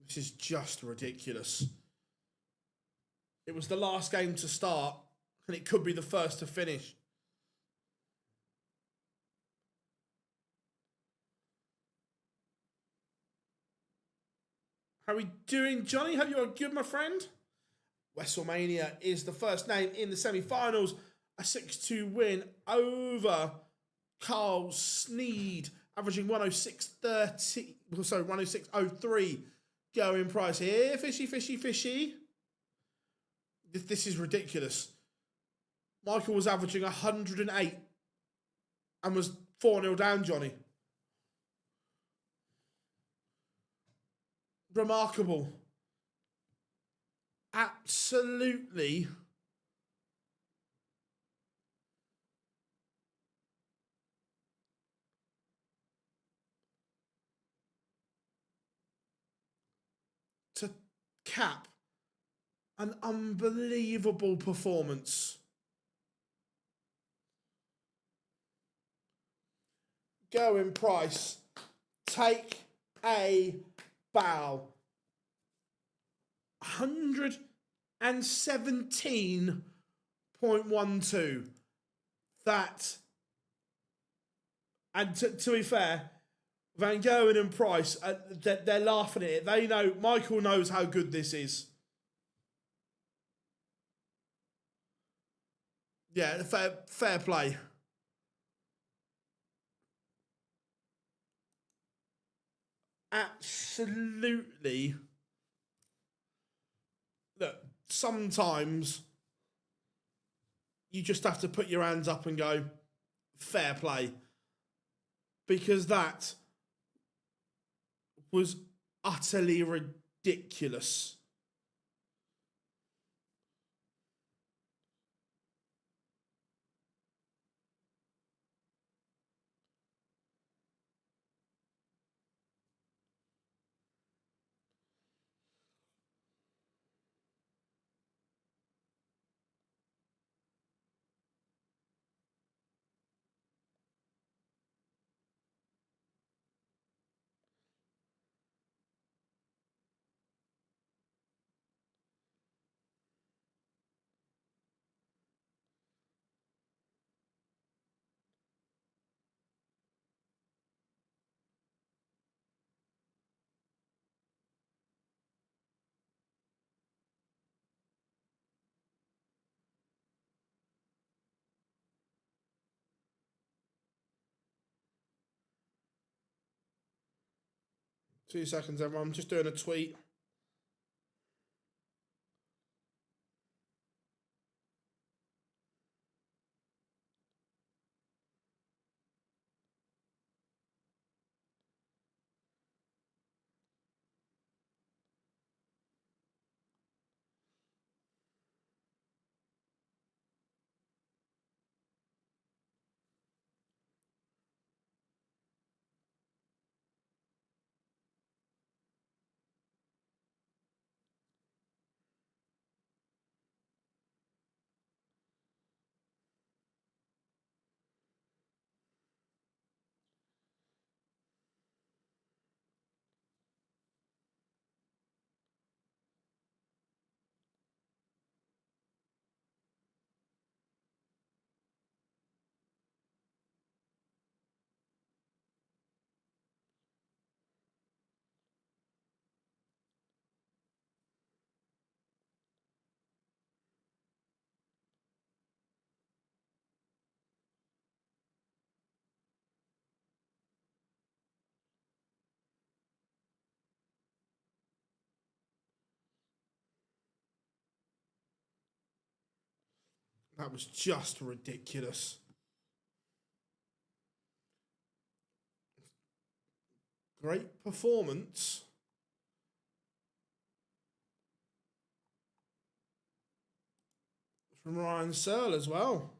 This is just ridiculous. It was the last game to start, and it could be the first to finish. How are we doing, Johnny? Hope you're good, my friend. WrestleMania is the first name in the semi-finals. A 6-2 win over Carl Sneed, averaging 106.30. Sorry, 106.03. Going price here. Fishy, fishy, fishy. This is ridiculous. Michael was averaging 108 and was 4-0 down, Johnny. Remarkable. Absolutely. To cap an unbelievable performance. Going price. Take a bow. 117.12. That, and to be fair, Van Gogh and Price, they're laughing at it. They know, Michael knows how good this is. Yeah, fair play. Absolutely. Look, sometimes you just have to put your hands up and go, fair play. Because that was utterly ridiculous. Two seconds, everyone. I'm just doing a tweet. That was just ridiculous. Great performance. From Ryan Searle as well.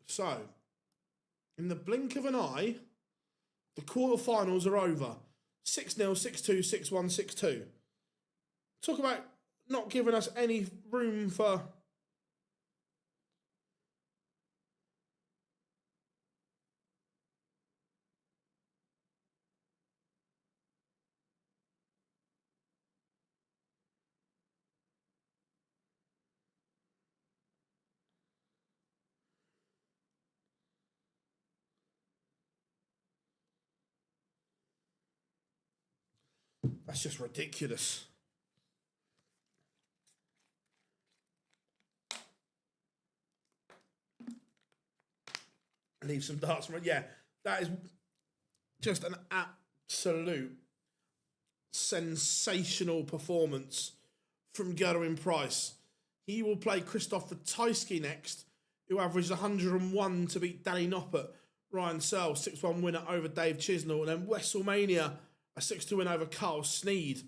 So, in the blink of an eye, the quarterfinals are over. 6-0, 6-2, 6-1, 6-2. Talk about not giving us any room for... That's just ridiculous. Leave some darts. Yeah, that is just an absolute sensational performance from Gerwin Price. He will play Christoph Ratajski next, who averaged 101 to beat Danny Noppert. Ryan Searle, 6-1 winner over Dave Chisnell. And then WrestleMania, a 6-2 win over Carl Sneed.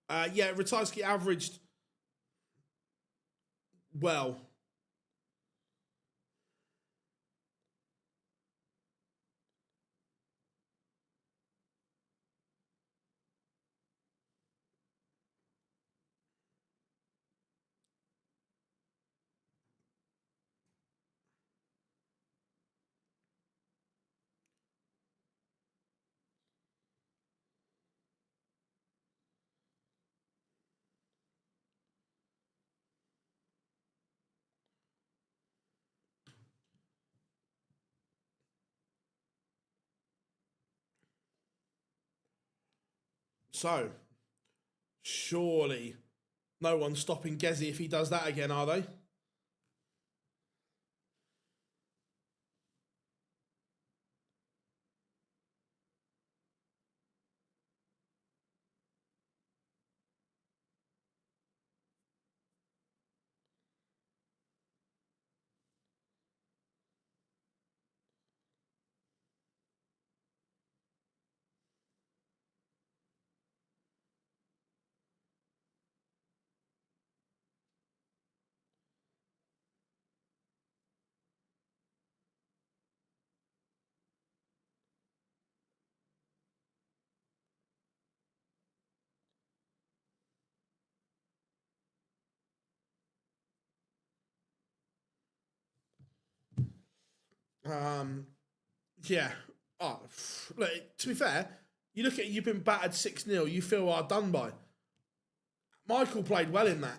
Yeah, Ratajski averaged well. So, surely no one's stopping Gezi if he does that again, are they? Yeah. Oh, look, to be fair, you look at you've been battered 6-0, you feel hard done by. Michael played well in that.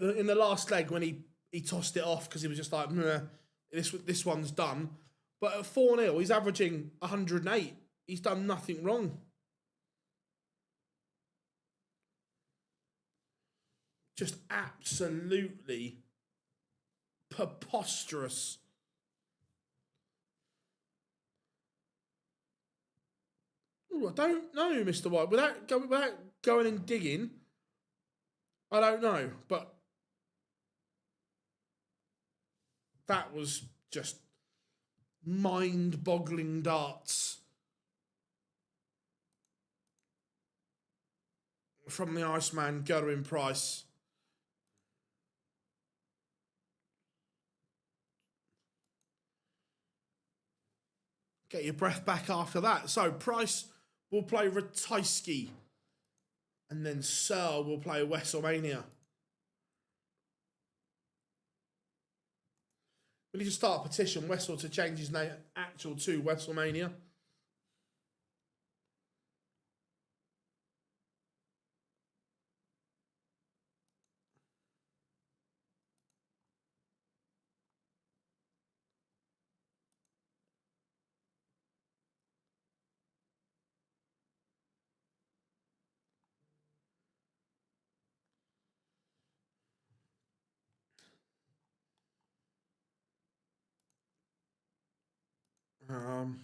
In the last leg when he tossed it off because he was just like, this one's done. But at 4-0, he's averaging 108. He's done nothing wrong. Just absolutely preposterous. Ooh, I don't know, Mr. White. Without going and digging, I don't know. But that was just mind-boggling darts from the Iceman, Gerwin Price. Get your breath back after that. So Price will play Ratajski. And then Searle will play WrestleMania. We need to start a petition, Wessel, to change his name actual to WrestleMania. Um,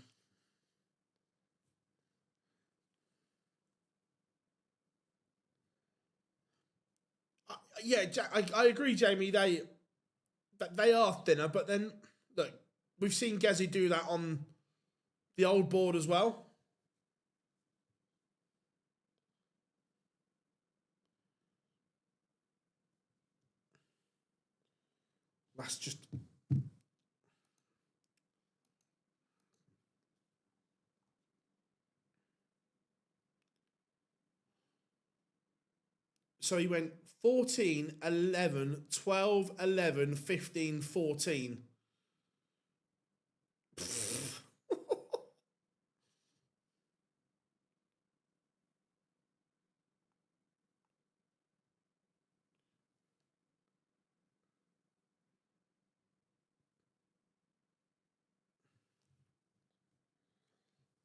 yeah, I agree, Jamie. They are thinner, but then look, we've seen Gezi do that on the old board as well. That's just. So he went 14, 11, 12, 11, 15, 14.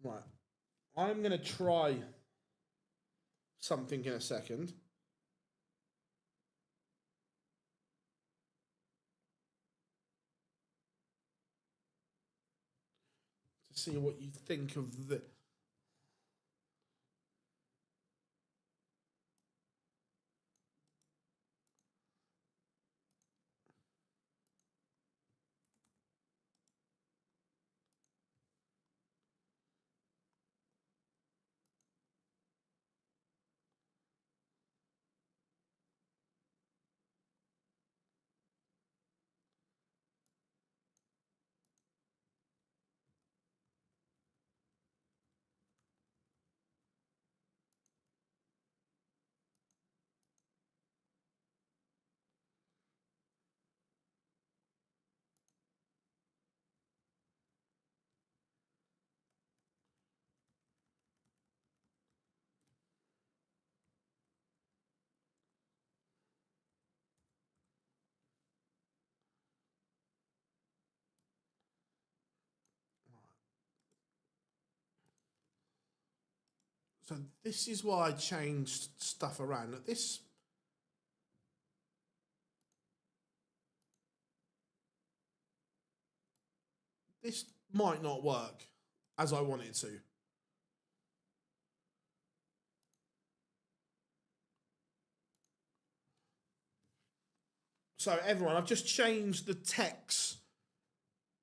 Right. I'm going to try something in a second. To see what you think of the. So this is why I changed stuff around. This might not work as I want it to. So everyone, I've just changed the text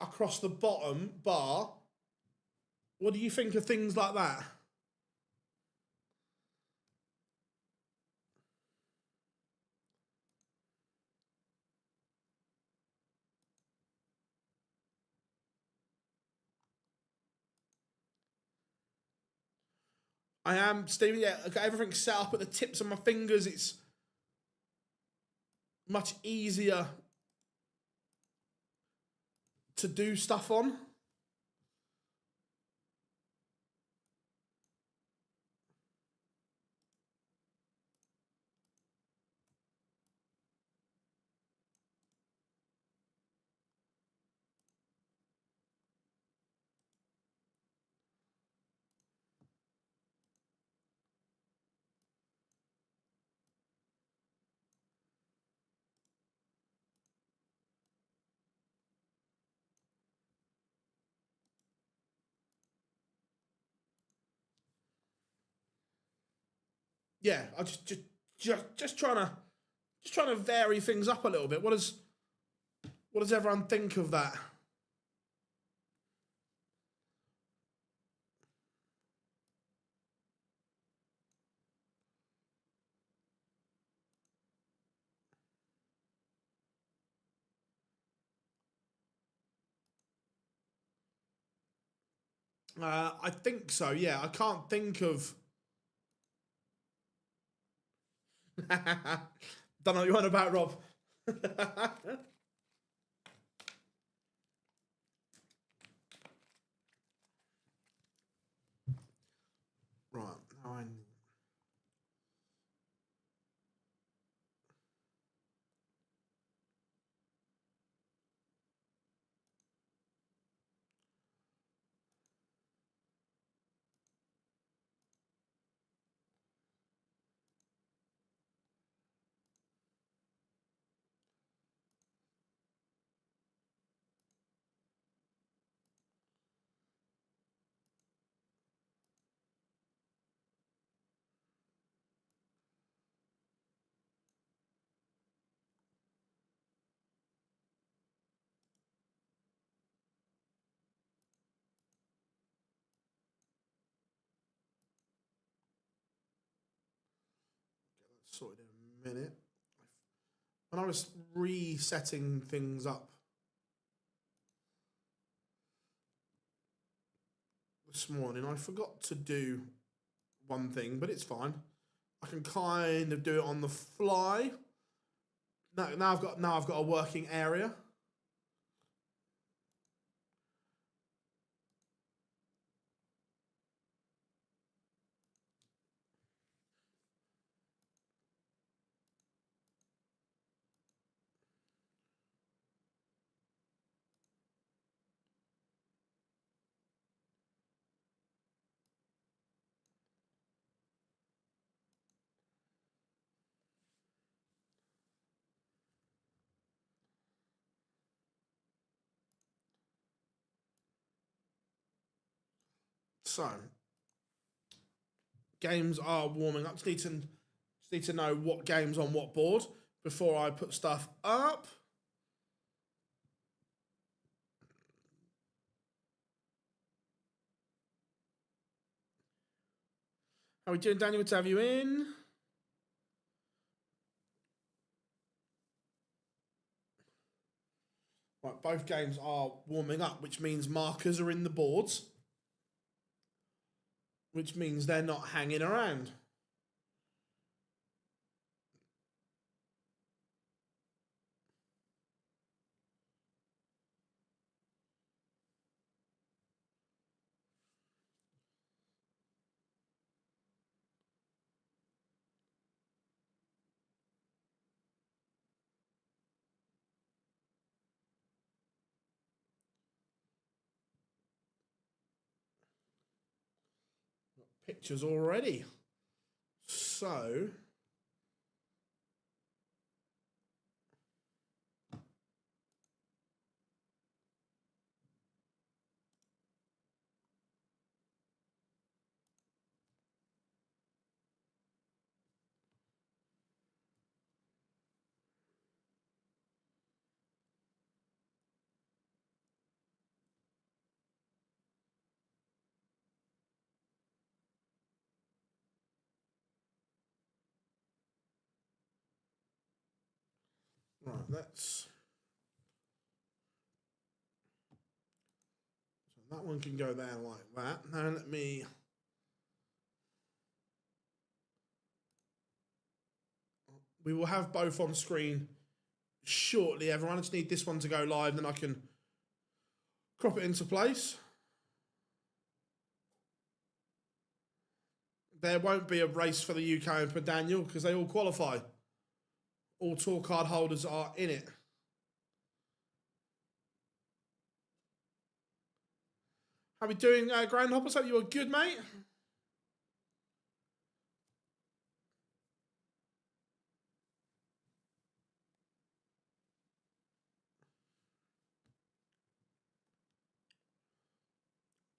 across the bottom bar. What do you think of things like that? I am, Stephen. Yeah, I've got everything set up at the tips of my fingers. It's much easier to do stuff on. Yeah, I just trying to vary things up a little bit. What does everyone think of that? I think so. Yeah, I can't think of. Don't know what you're on about, Rob. Right now I. sorted in a minute. When I was resetting things up this morning, I forgot to do one thing, but it's fine. I can kind of do it on the fly. Now I've got a working area. So, games are warming up. Just need to know what game's on what board before I put stuff up. How are we doing, Daniel? Good to have you in. Right, both games are warming up, which means markers are in the boards, which means they're not hanging around. Pictures already. So, right, so that one can go there like that. Now let me. We will have both on screen shortly, everyone. I just need this one to go live, then I can crop it into place. There won't be a race for the UK Open, Daniel, because they all qualify. All tour card holders are in it. How we doing, Grand Hoppers? Hope you are good, mate.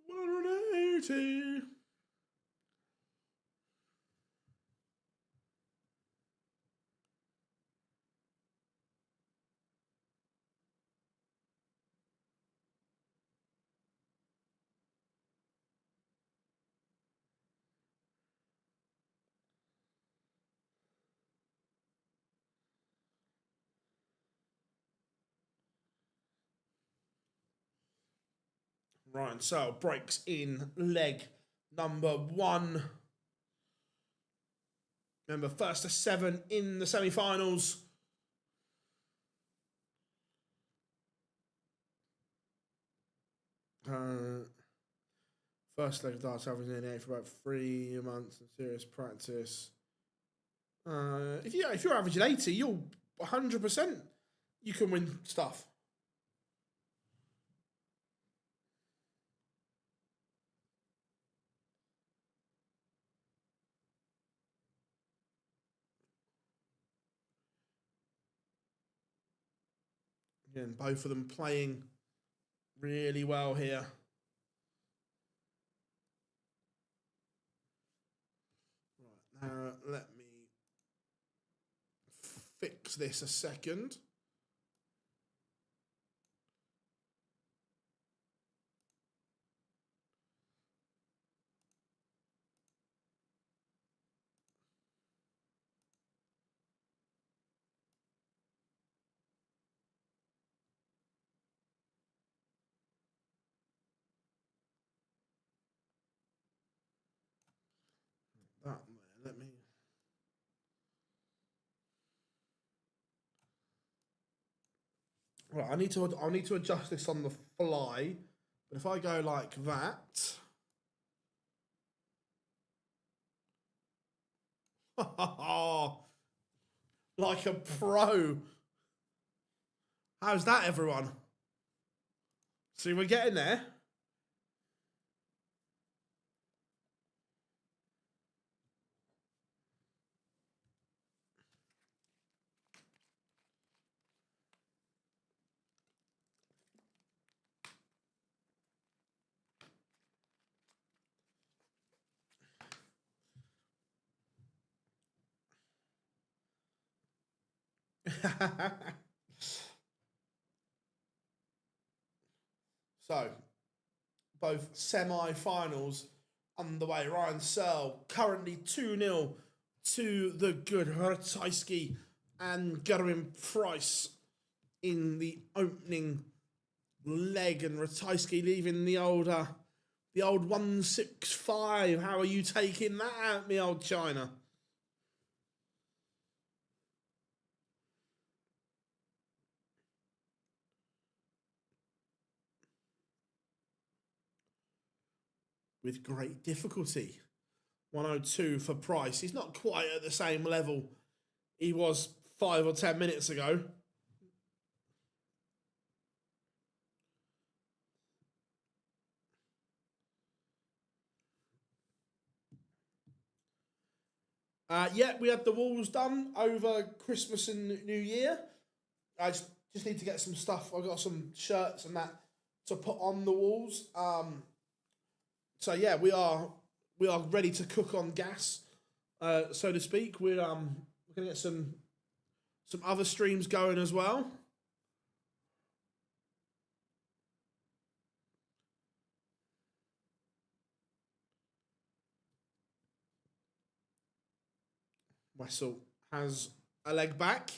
$180. Ryan Searle breaks in leg number 1. Remember, first to 7 in the semi-finals. First leg of darts averaging in 8 for about 3 months of serious practice. If you're averaging 80, you'll 100% you can win stuff. Again, both of them playing really well here. Right, now let me fix this a second. Right, I need to adjust this on the fly. But if I go like that, like a pro. How's that, everyone? See, we're getting there. So, both semi-finals underway. Ryan Searle currently 2-0 to the good Ratajski and Gerwin Price in the opening leg, and Ratajski leaving the old 165. How are you taking that out, me old China? With great difficulty. 102 for Price. He's not quite at the same level he was 5 or 10 minutes ago. Yeah, we had the walls done over Christmas and New Year. I just need to get some stuff. I've got some shirts and that to put on the walls. So yeah, we are ready to cook on gas, so to speak. We're gonna get some other streams going as well. Wessel has a leg back.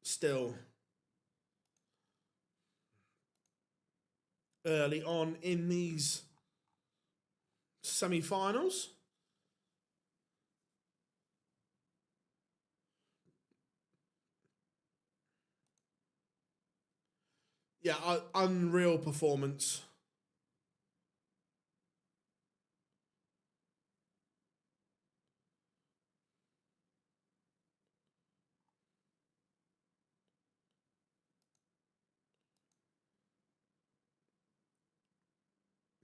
Still early on in these semi-finals. Yeah, unreal performance.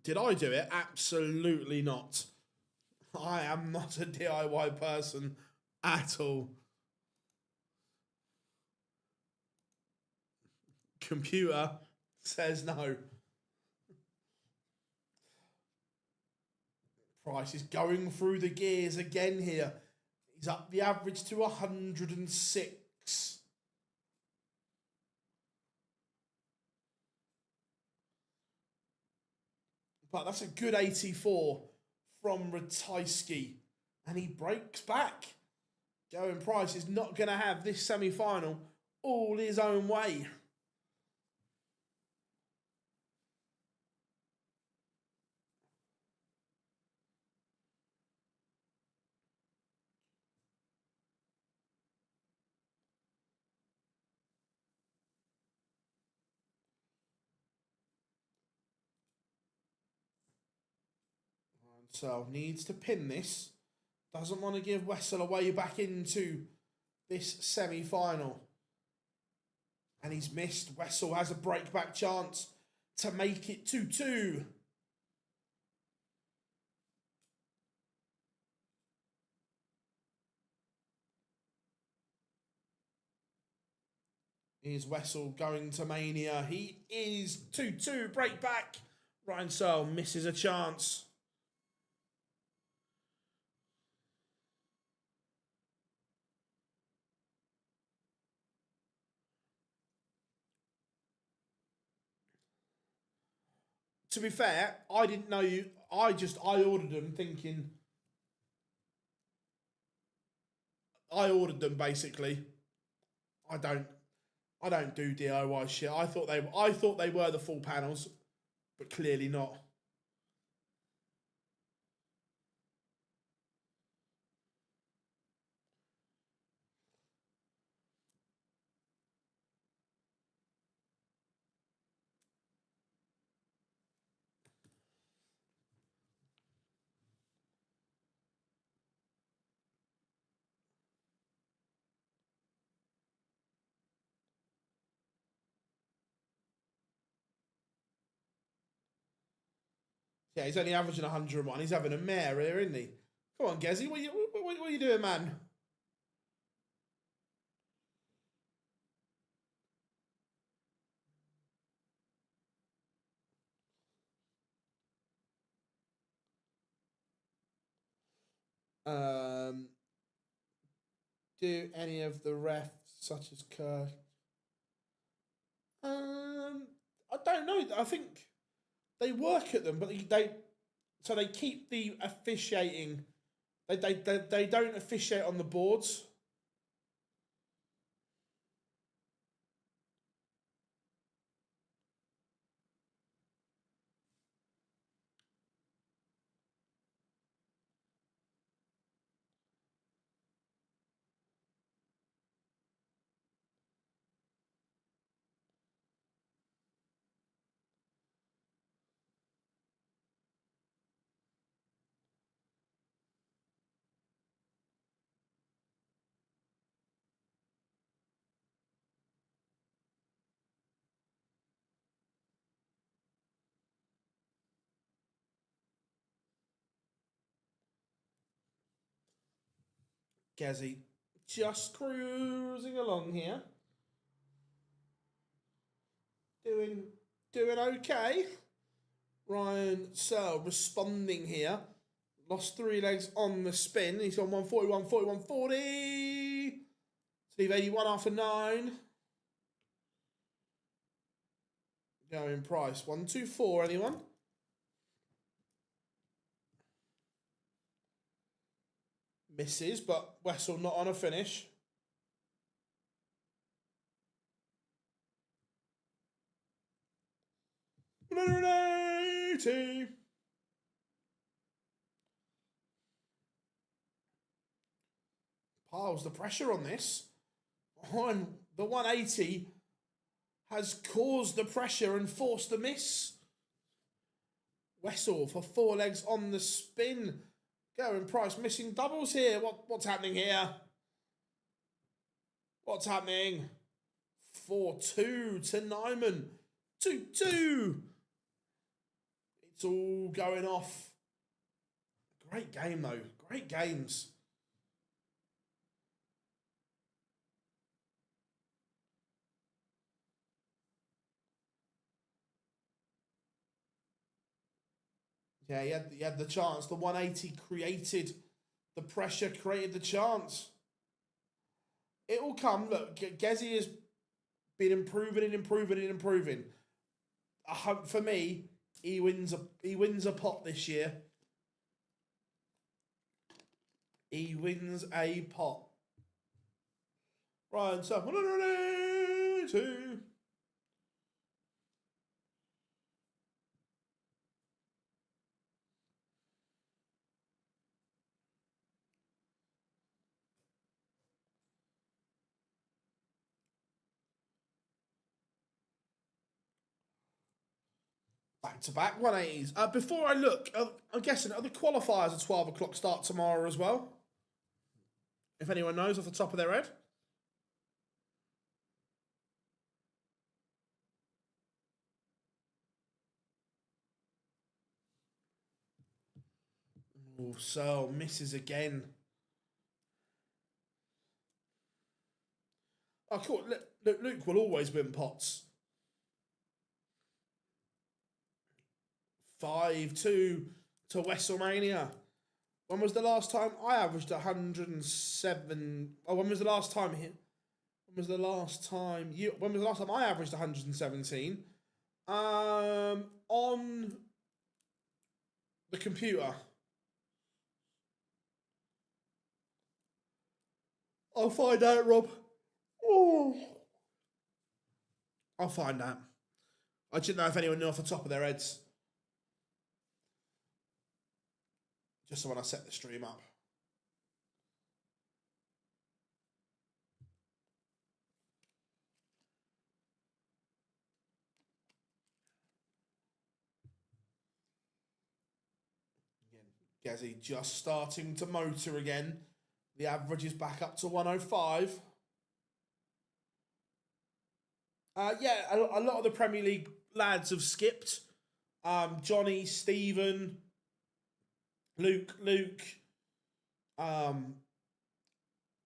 Did I do it? Absolutely not. I am not a DIY person at all. Computer says no. Price is going through the gears again here. He's up the average to 106. But that's a good 84 from Ratajski. And he breaks back. Gerwin Price is not going to have this semi-final all his own way. So needs to pin this. Doesn't want to give Wessel away back into this semi-final. And he's missed. Wessel has a breakback chance to make it 2-2. Is Wessel going to Mania? He is 2-2, breakback. Ryan Searle misses a chance. To be fair, I didn't know you. I ordered them thinking. I ordered them basically. I don't do DIY shit. I thought they were the full panels, but clearly not. Yeah, he's only averaging 101. He's having a mare here, isn't he? Come on, Gezzy, what are you doing, man? Do any of the refs, such as Kirk? I don't know. I think they work at them, but they keep the officiating. They don't officiate on the boards. Gezzy just cruising along here. Doing okay. Ryan Searle responding here. Lost 3 legs on the spin. He's on 141, 41, 40. Steve 81 after 9. Going price 124. Anyone? Misses, but Wessel not on a finish. $180. Piles the pressure on this. On the 180 has caused the pressure and forced the miss. Wessel for 4 legs on the spin. Going price missing doubles here. What's happening here? What's happening? 4-2 to Nyman. 2-2. It's all going off. Great game though. Great games. Yeah, he had the chance. The 180 created the pressure, created the chance. It will come. Look, Gezzy has been improving and improving and improving. For me, he wins a pot this year. He wins a pot. Ryan, so 182. Back-to-back 180s. Before I look, I'm guessing are the qualifiers at 12 o'clock start tomorrow as well? If anyone knows off the top of their head. Oh, so misses again. Oh, cool. Luke will always win pots. 5-2 to WrestleMania. When was the last time I averaged 107? Oh, when was the last time here? When was the last time I averaged 117? On the computer. I'll find out, Rob. Oh. I'll find out. I didn't know if anyone knew off the top of their heads. Just so when I set the stream up. Gezzy just starting to motor again. The average is back up to 105. Yeah, a lot of the Premier League lads have skipped. Johnny, Stephen, Luke.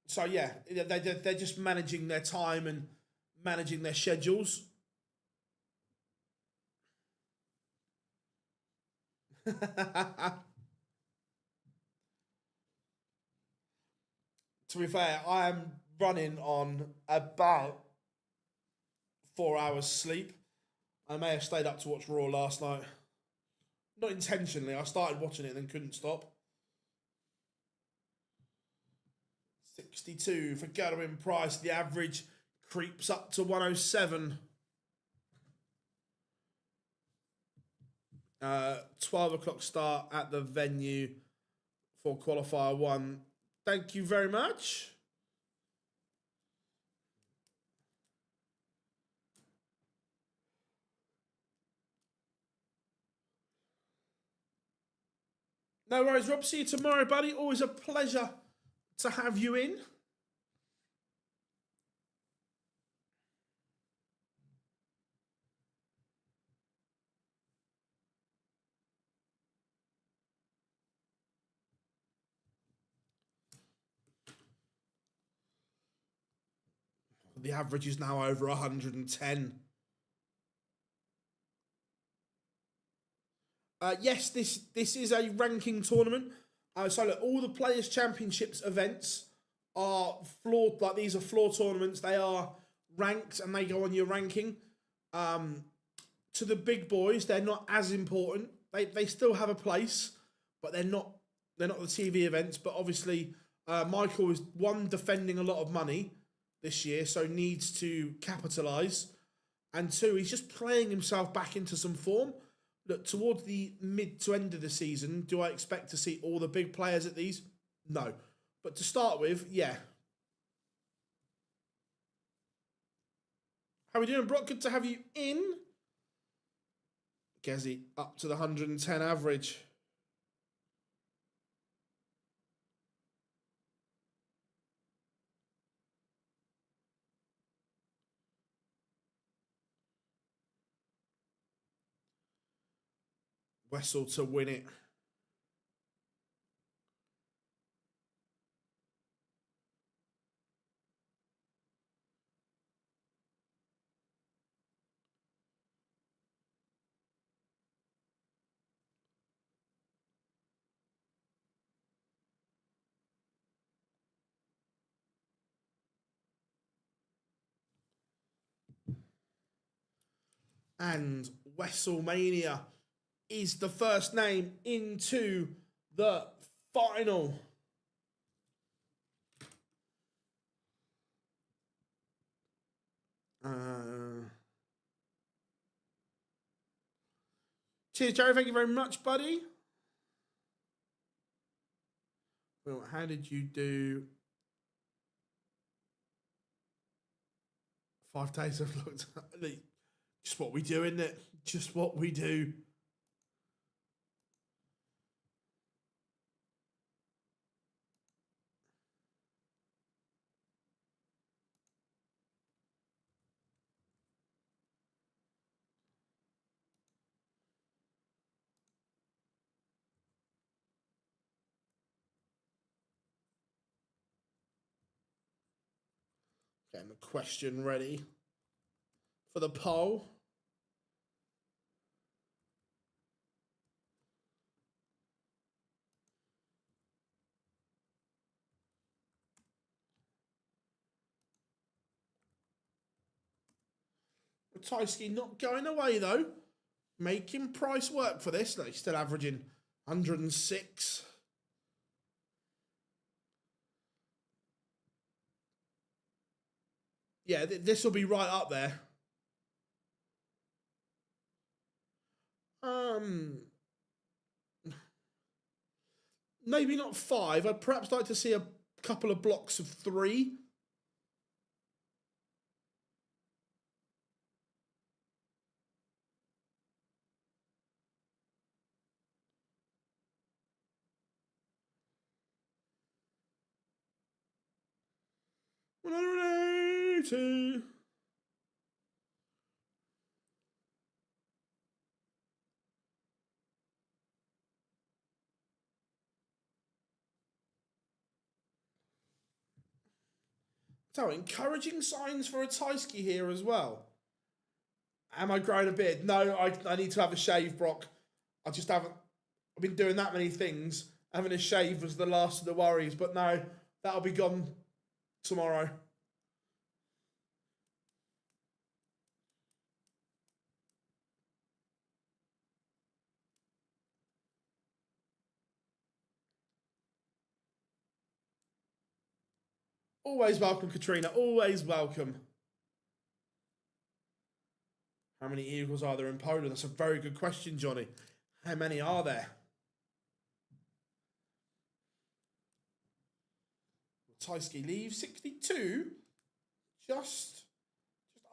So yeah, they're just managing their time and managing their schedules. To be fair, I am running on about 4 hours sleep. I may have stayed up to watch Raw last night. Not intentionally. I started watching it and then couldn't stop. 62 for Gerwin Price. The average creeps up to 107. 12 o'clock start at the venue for qualifier 1. Thank you very much. No worries, Rob. See you tomorrow, buddy. Always a pleasure to have you in. The average is now over 110. Yes, this is a ranking tournament. So look, all the Players' Championships events are floored. Like, these are floor tournaments. They are ranked and they go on your ranking. To the big boys, they're not as important. They still have a place, but they're not the TV events. But obviously, Michael is defending a lot of money this year, so needs to capitalise. And 2, he's just playing himself back into some form. Look, towards the mid to end of the season, do I expect to see all the big players at these? No. But to start with, yeah. How are we doing, Brock? Good to have you in. Gezi up to the 110 average. Wessel to win it. And WrestleMania is the first name into the final. Cheers, Jerry. Thank you very much, buddy. Well, how did you do 5 days of lockdown? Just what we do, isn't it? Just what we do. Getting the question ready for the poll. Ratajski not going away, though. Making Price work for this. He's still averaging 106. Yeah, this will be right up there. Maybe not 5. I'd perhaps like to see a couple of blocks of 3. $180. So, encouraging signs for a Tysky here as well. Am I growing a beard? No, I need to have a shave, Brock. I just haven't. I've been doing that many things. Having a shave was the last of the worries, but no, that'll be gone tomorrow. Always welcome, Katrina. Always welcome. How many eagles are there in Poland? That's a very good question, Johnny. How many are there? Tysky leaves 62. Just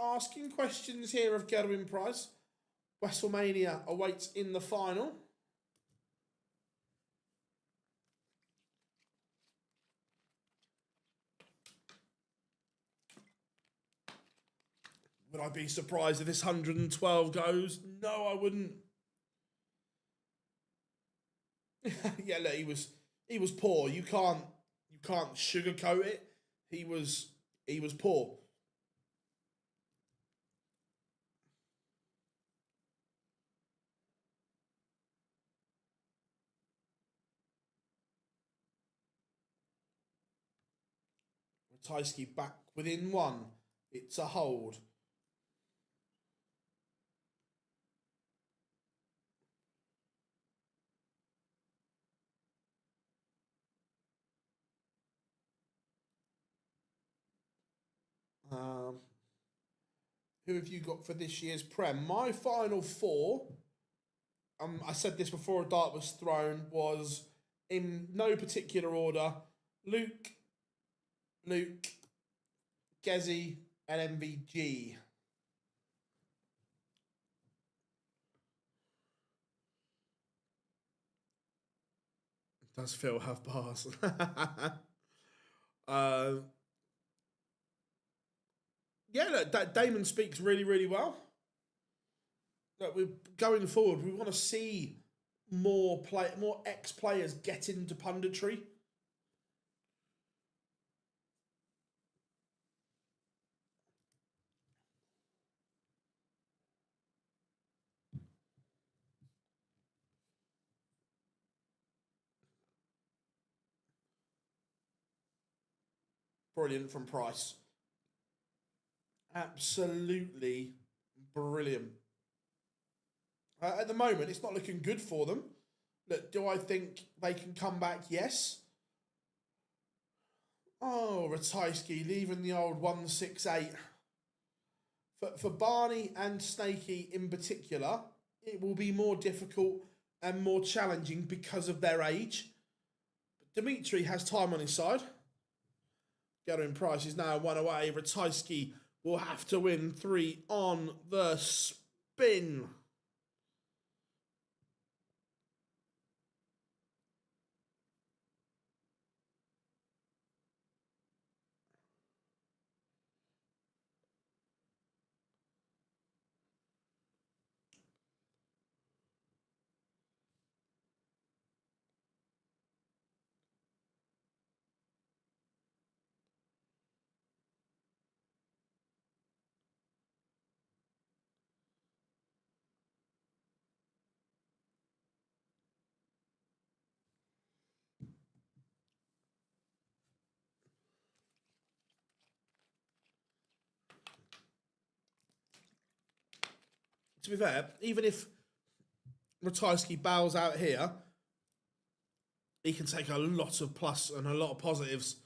asking questions here of Gerwin Price. WrestleMania awaits in the final. Would I be surprised if this 112 goes? No, I wouldn't. Yeah, look, he was poor. You can't sugarcoat it. He was poor. Ratajski back within one. It's a hold. Who have you got for this year's Prem? My final four, I said this before a dart was thrown, was in no particular order. Luke, Gezi, and MVG. Does Phil have bars? Yeah, look, Damon speaks really, really well. Look, we're going forward. We want to see more ex-players get into punditry. Brilliant from Price. Absolutely brilliant. At the moment, it's not looking good for them. Look, do I think they can come back? Yes. Oh, Ratajski leaving the old 168. For Barney and Snakey in particular, it will be more difficult and more challenging because of their age. But Dimitri has time on his side. Gerwin Price is now one away. Ratajski will have to win 3 on the spin. To be fair, even if Ratajski bows out here, he can take a lot of plus and a lot of positives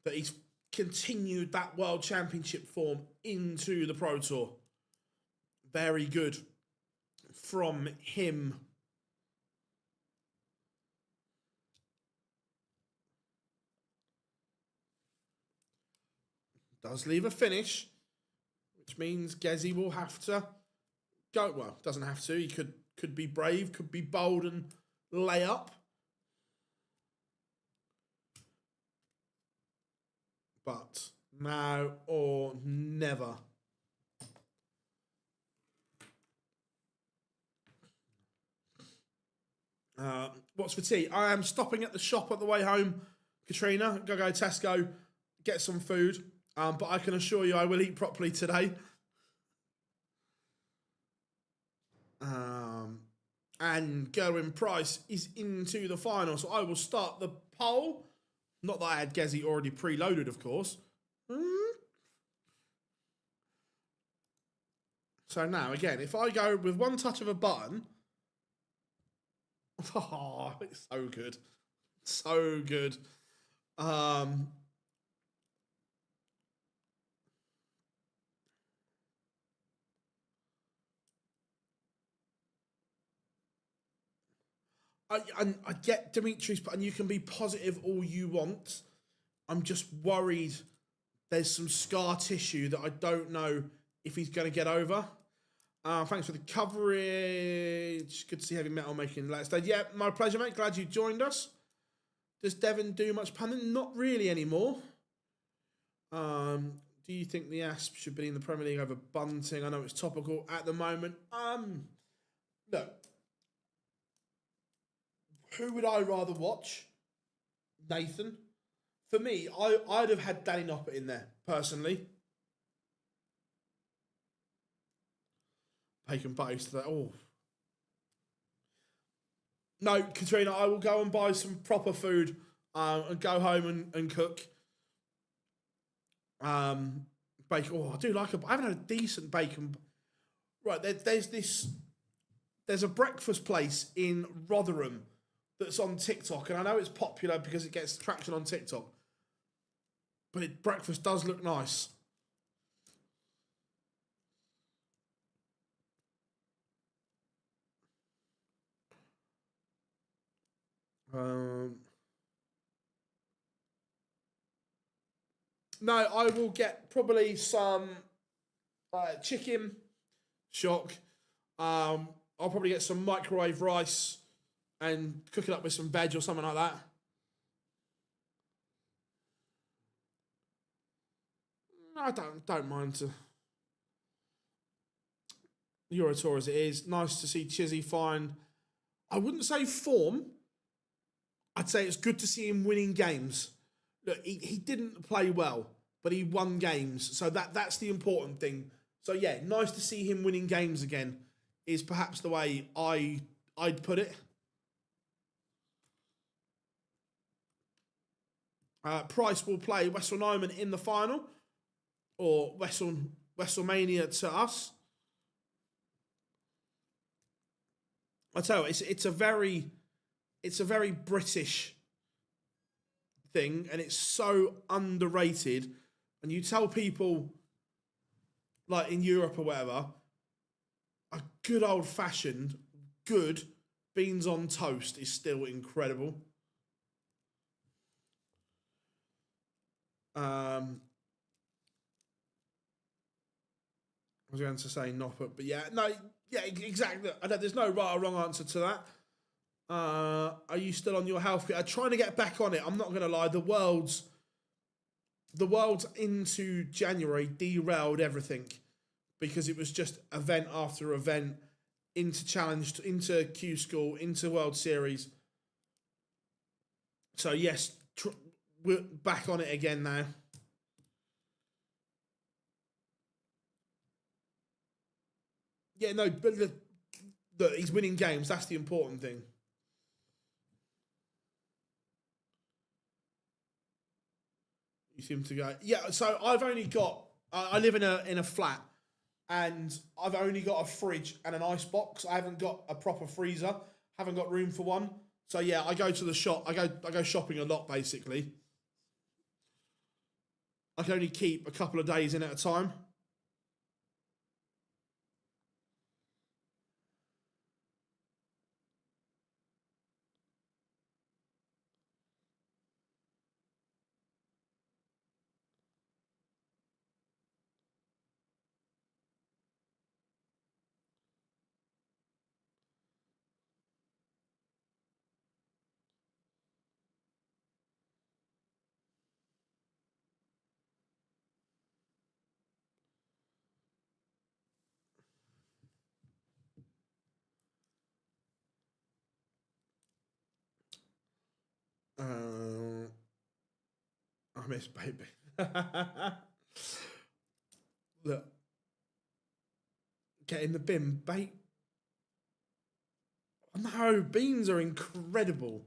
that he's continued that World Championship form into the Pro Tour. Very good from him. Does leave a finish, which means Gezi will have to go. Well, doesn't have to. He could be brave, could be bold and lay up. But now or never. What's for tea? I am stopping at the shop on the way home. Katrina, go Tesco. get some food. But I can assure you I will eat properly today. And Gerwin Price is into the final. So I will start the poll. Not that I had Gezi already preloaded, of course. So now, again, if I go with one touch of a button... Oh, it's so good. So good. I get Dimitri's, and you can be positive all you want. I'm just worried there's some scar tissue that I don't know if he's going to get over. Thanks for the coverage. Good to see Heavy Metal making the last stage. Yeah, my pleasure, mate. Glad you joined us. Does Devon do much punting? Not really anymore. Do you think the Asp should be in the Premier League over Bunting? I know it's topical at the moment. Look. Who would I rather watch? Nathan. For me, I'd have had Danny Noppert in there, personally. Bacon butties today. Oh. No, Katrina, I will go and buy some proper food and go home and cook. Bacon. Oh, I do like I haven't had a decent bacon. Right, there's a breakfast place in Rotherham that's on TikTok, and I know it's popular because it gets traction on TikTok. But breakfast does look nice. No, I will get probably some chicken. Shock. I'll probably get some microwave rice and cook it up with some veg or something like that. I don't mind to. You're a tour as it is. Nice to see Chizzy find. I wouldn't say form. I'd say it's good to see him winning games. Look, he didn't play well, but he won games. So that's the important thing. So yeah, nice to see him winning games again is perhaps the way I'd put it. Price will play WrestleNoman in the final, or WrestleMania to us. I tell you, it's a very British thing, and it's so underrated. And you tell people, like in Europe or whatever, a good old fashioned good beans on toast is still incredible. I was going to say Noppert, but yeah, no, yeah, exactly. There's no right or wrong answer to that. Are you still on your health kit? I'm trying to get back on it. I'm not going to lie. The world's into January derailed everything because it was just event after event, into challenge, into Q School, into World Series. So yes, we're back on it again now. Yeah, no, but look, he's winning games. That's the important thing. You seem to go. Yeah, so I've only got. I live in a flat, and I've only got a fridge and an ice box. I haven't got a proper freezer. Haven't got room for one. So yeah, I go to the shop. I go shopping a lot basically. I can only keep a couple of days in at a time. I miss baby. Look. Get in the bin. Bait. No, beans are incredible.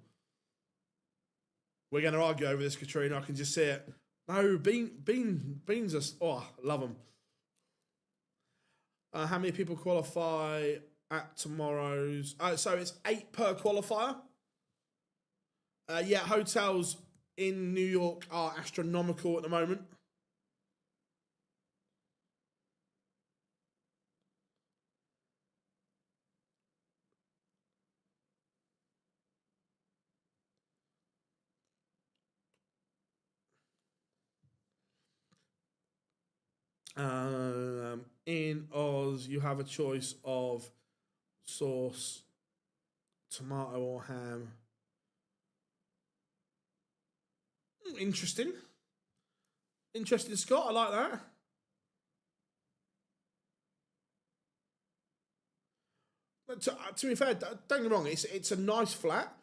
We're going to argue over this, Katrina. I can just see it. No, beans are... Oh, I love them. How many people qualify at tomorrow's... so it's 8 per qualifier. Yeah, hotels in New York are astronomical at the moment. In Oz, you have a choice of sauce, tomato or ham. Interesting. Interesting, Scott. I like that. But to be fair, don't get me wrong. It's a nice flat,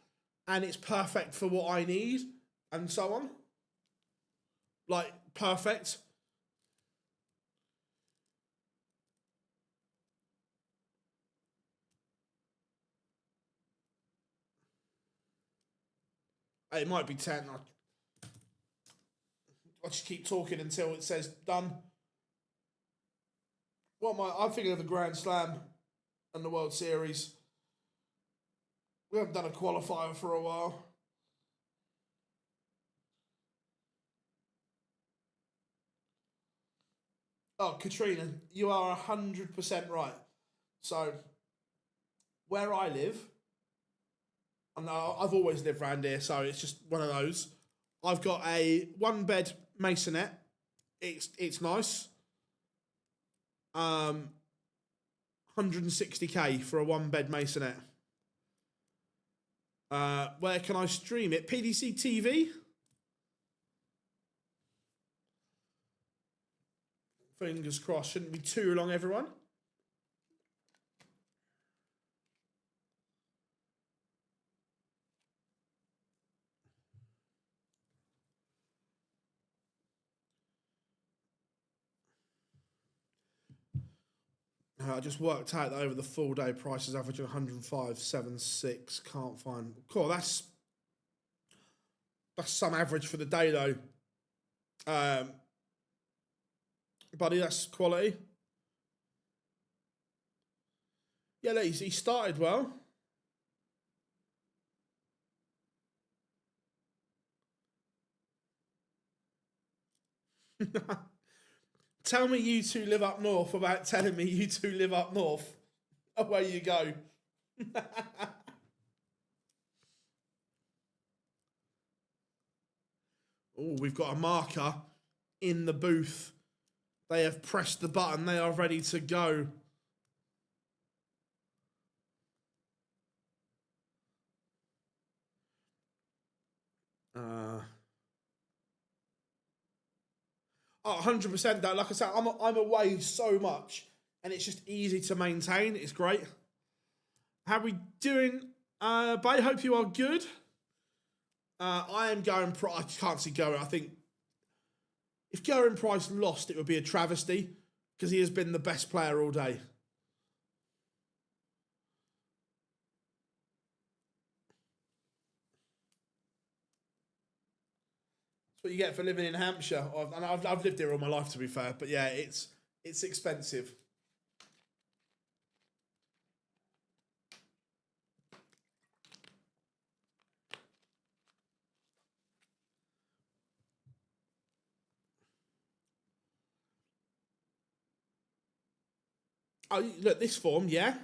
and it's perfect for what I need, and so on. Like, perfect. It might be 10. I'll just keep talking until it says done. What am I? I'm thinking of the Grand Slam and the World Series. We haven't done a qualifier for a while. Oh, Katrina, you are 100% right. So, where I live, and I've always lived around here, so it's just one of those. I've got a 1-bed masonette. It's nice. 160k for a 1-bed masonette. Where can I stream it? PDC TV. Fingers crossed. Shouldn't be too long, everyone. I just worked out that over the full day prices averaging 105.76. Can't find. Cool. That's some average for the day though. Buddy, that's quality. Yeah, he started well. Tell me you two live up north without telling me you two live up north. Away you go. Oh, we've got a marker in the booth. They have pressed the button. They are ready to go. Oh, 100% though. Like I said, I'm away so much, and it's just easy to maintain. It's great. How are we doing? Bay, hope you are good. I am going... I can't see going. I think if Gerwyn Price lost, it would be a travesty because he has been the best player all day. That's what you get for living in Hampshire. I've lived here all my life, to be fair. But yeah, it's expensive. Oh, look, this form, yeah.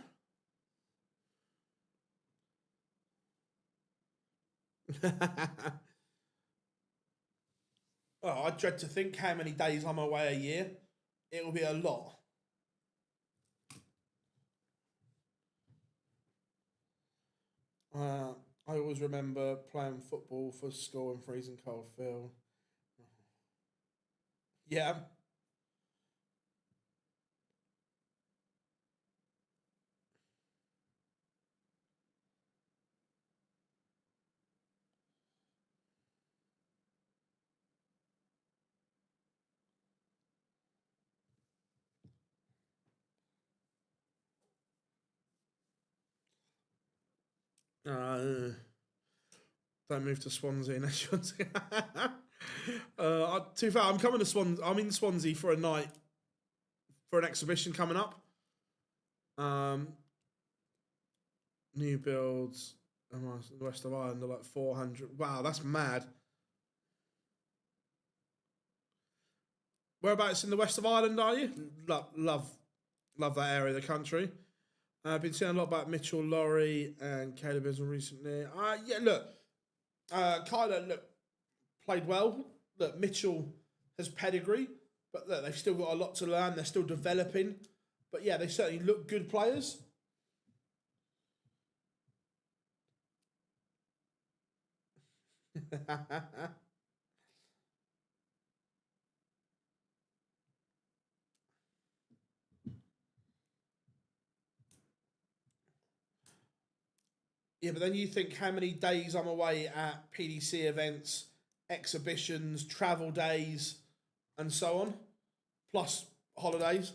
Oh, I dread to think how many days I'm away a year. It will be a lot. I always remember playing football for school in freezing cold field. Yeah. Don't move to Swansea unless you want to. To be fair, I'm coming to Swansea. I'm in Swansea for a night for an exhibition coming up. New builds. The west of Ireland are like 400. Wow, that's mad. Whereabouts in the west of Ireland are you? Love that area of the country. I've been seeing a lot about Mitchell Laurie and Caleb Isle recently. Yeah, look, Kyler played well. Look, Mitchell has pedigree, but look, they've still got a lot to learn. They're still developing, but yeah, they certainly look good players. Yeah, but then you think how many days I'm away at PDC events, exhibitions, travel days, and so on, plus holidays.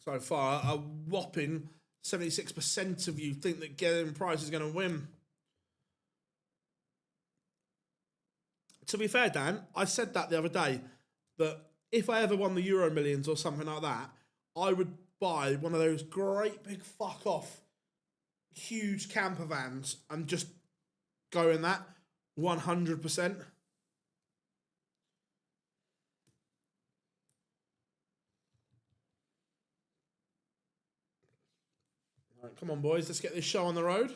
So far, a whopping 76% of you think that Gavin Price is going to win. To be fair, Dan, I said that the other day, that if I ever won the Euro Millions or something like that, I would buy one of those great big fuck off, huge camper vans and just go in that 100%. All right, come on, boys, let's get this show on the road.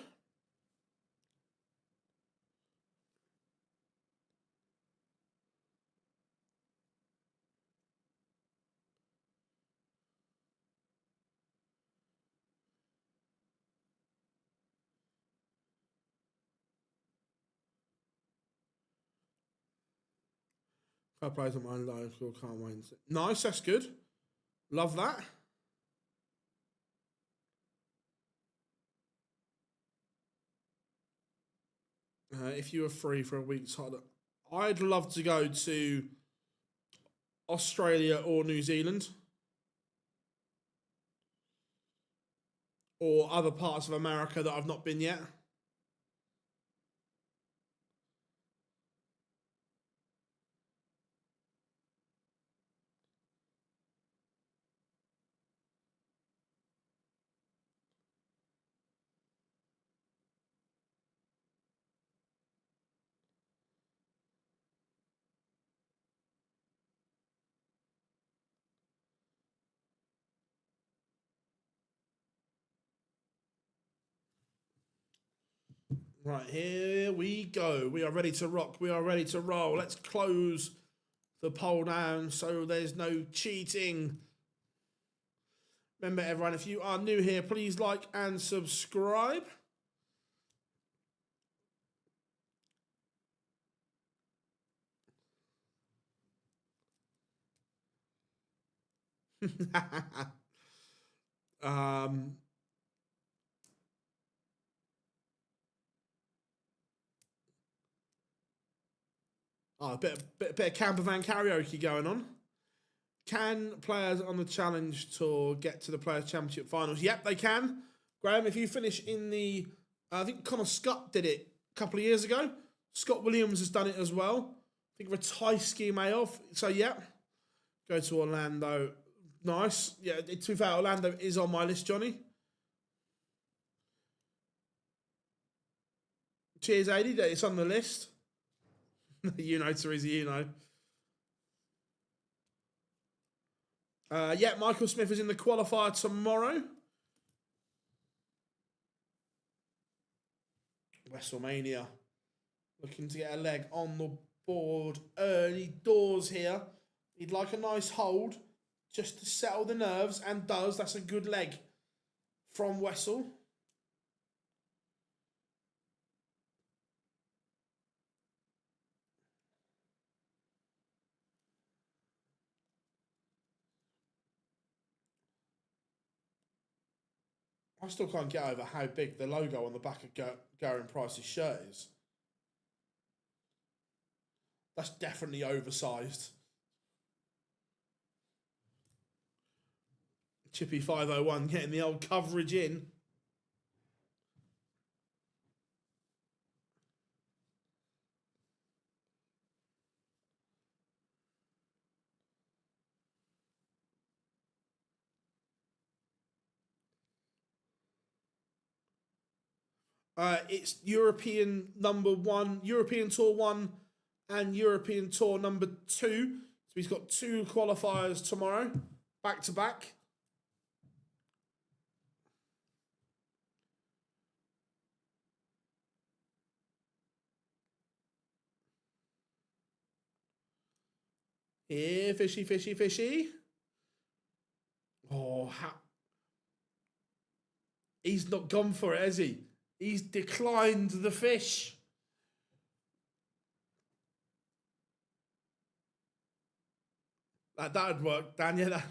I played on my local, can't wait. Nice, that's good. Love that. If you were free for a week's holiday, I'd love to go to Australia or New Zealand or other parts of America that I've not been yet. Right, here we go. We are ready to rock. We are ready to roll. Let's close the poll down so there's no cheating. Remember, everyone, if you are new here, please like and subscribe. um, a bit of camper van karaoke going on. Can players on the Challenge Tour get to the Players' Championship finals? Yep, they can. Graham, if you finish in the... I think Connor Scott did it a couple of years ago. Scott Williams has done it as well. I think Ratajski may have. So, yeah. Go to Orlando. Nice. Yeah, to be fair, Orlando is on my list, Johnny. Cheers, Adi. It's on the list. You know, Teresa, you know. Yeah, Michael Smith is in the qualifier tomorrow. WrestleMania. Looking to get a leg on the board early doors here. He'd like a nice hold just to settle the nerves, and does. That's a good leg from Wessel. I still can't get over how big the logo on the back of Garen Price's shirt is. That's definitely oversized. Chippy 501 getting the old coverage in. It's European number 1, European Tour 1 and European Tour number 2. So he's got 2 qualifiers tomorrow, back to back. Here, fishy, fishy, fishy. Oh, he's not gone for it, has he? He's declined the fish. That would work, Dan. Yeah, that.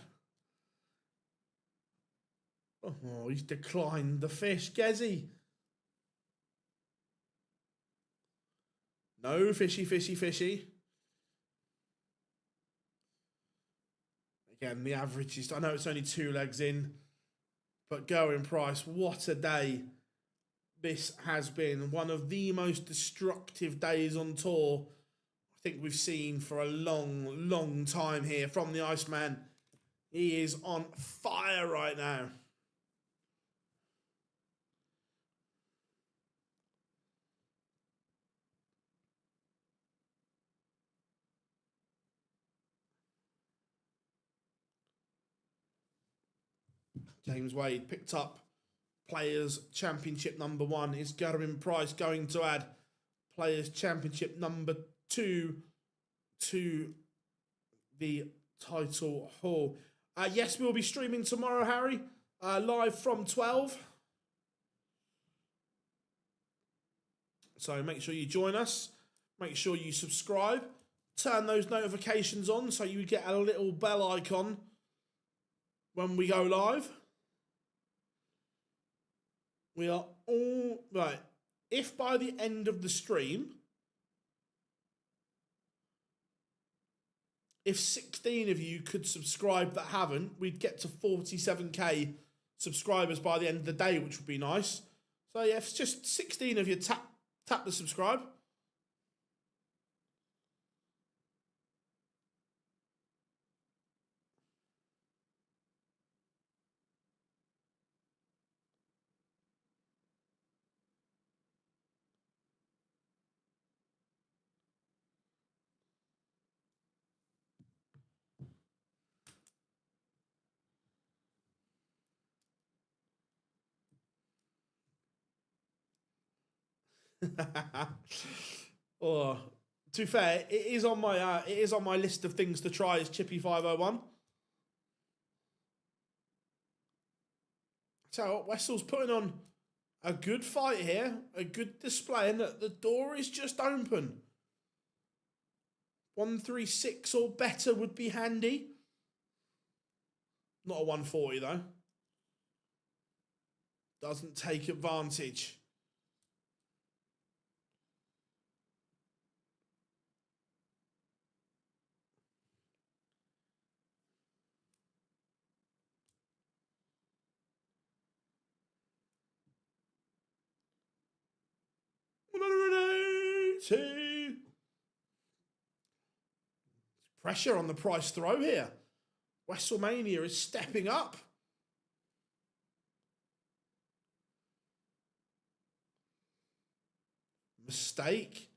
Oh, he's declined the fish, Gezzy. No, fishy, fishy, fishy. Again, the average is, I know it's only 2 legs in, but going price, what a day. This has been one of the most destructive days on tour I think we've seen for a long, long time here from the Iceman. He is on fire right now. James Wade picked up Players Championship number 1. Is Gerwin Price going to add Players Championship number 2 to the title haul? Yes, we'll be streaming tomorrow, Harry, live from 12. So make sure you join us. Make sure you subscribe. Turn those notifications on so you get a little bell icon when we go live. We are all right. If by the end of the stream, if 16 of you could subscribe that haven't, we'd get to 47k subscribers by the end of the day, which would be nice. So yeah, if it's just 16 of you, tap the subscribe. Oh, to be fair, it is on my list of things to try. Is Chippy 501. So Wessel's putting on a good fight here, a good display, and the door is just open. 136 or better would be handy. Not a 140 though. Doesn't take advantage. Pressure on the price throw here. WrestleMania is stepping up. Mistake.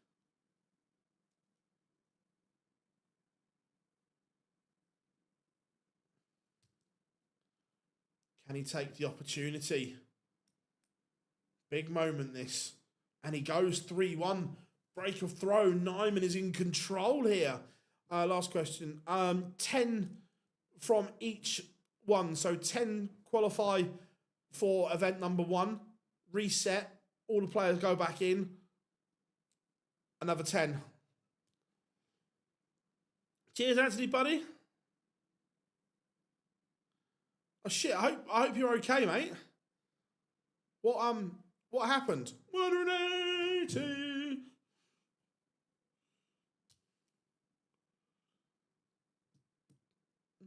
Can he take the opportunity? Big moment this. And he goes 3-1. Break of throw. Nyman is in control here. Last question. 10 from each one. So 10 qualify for event number 1. Reset. All the players go back in. Another 10. Cheers, Anthony, buddy. Oh shit! I hope you're okay, mate. What happened? 180.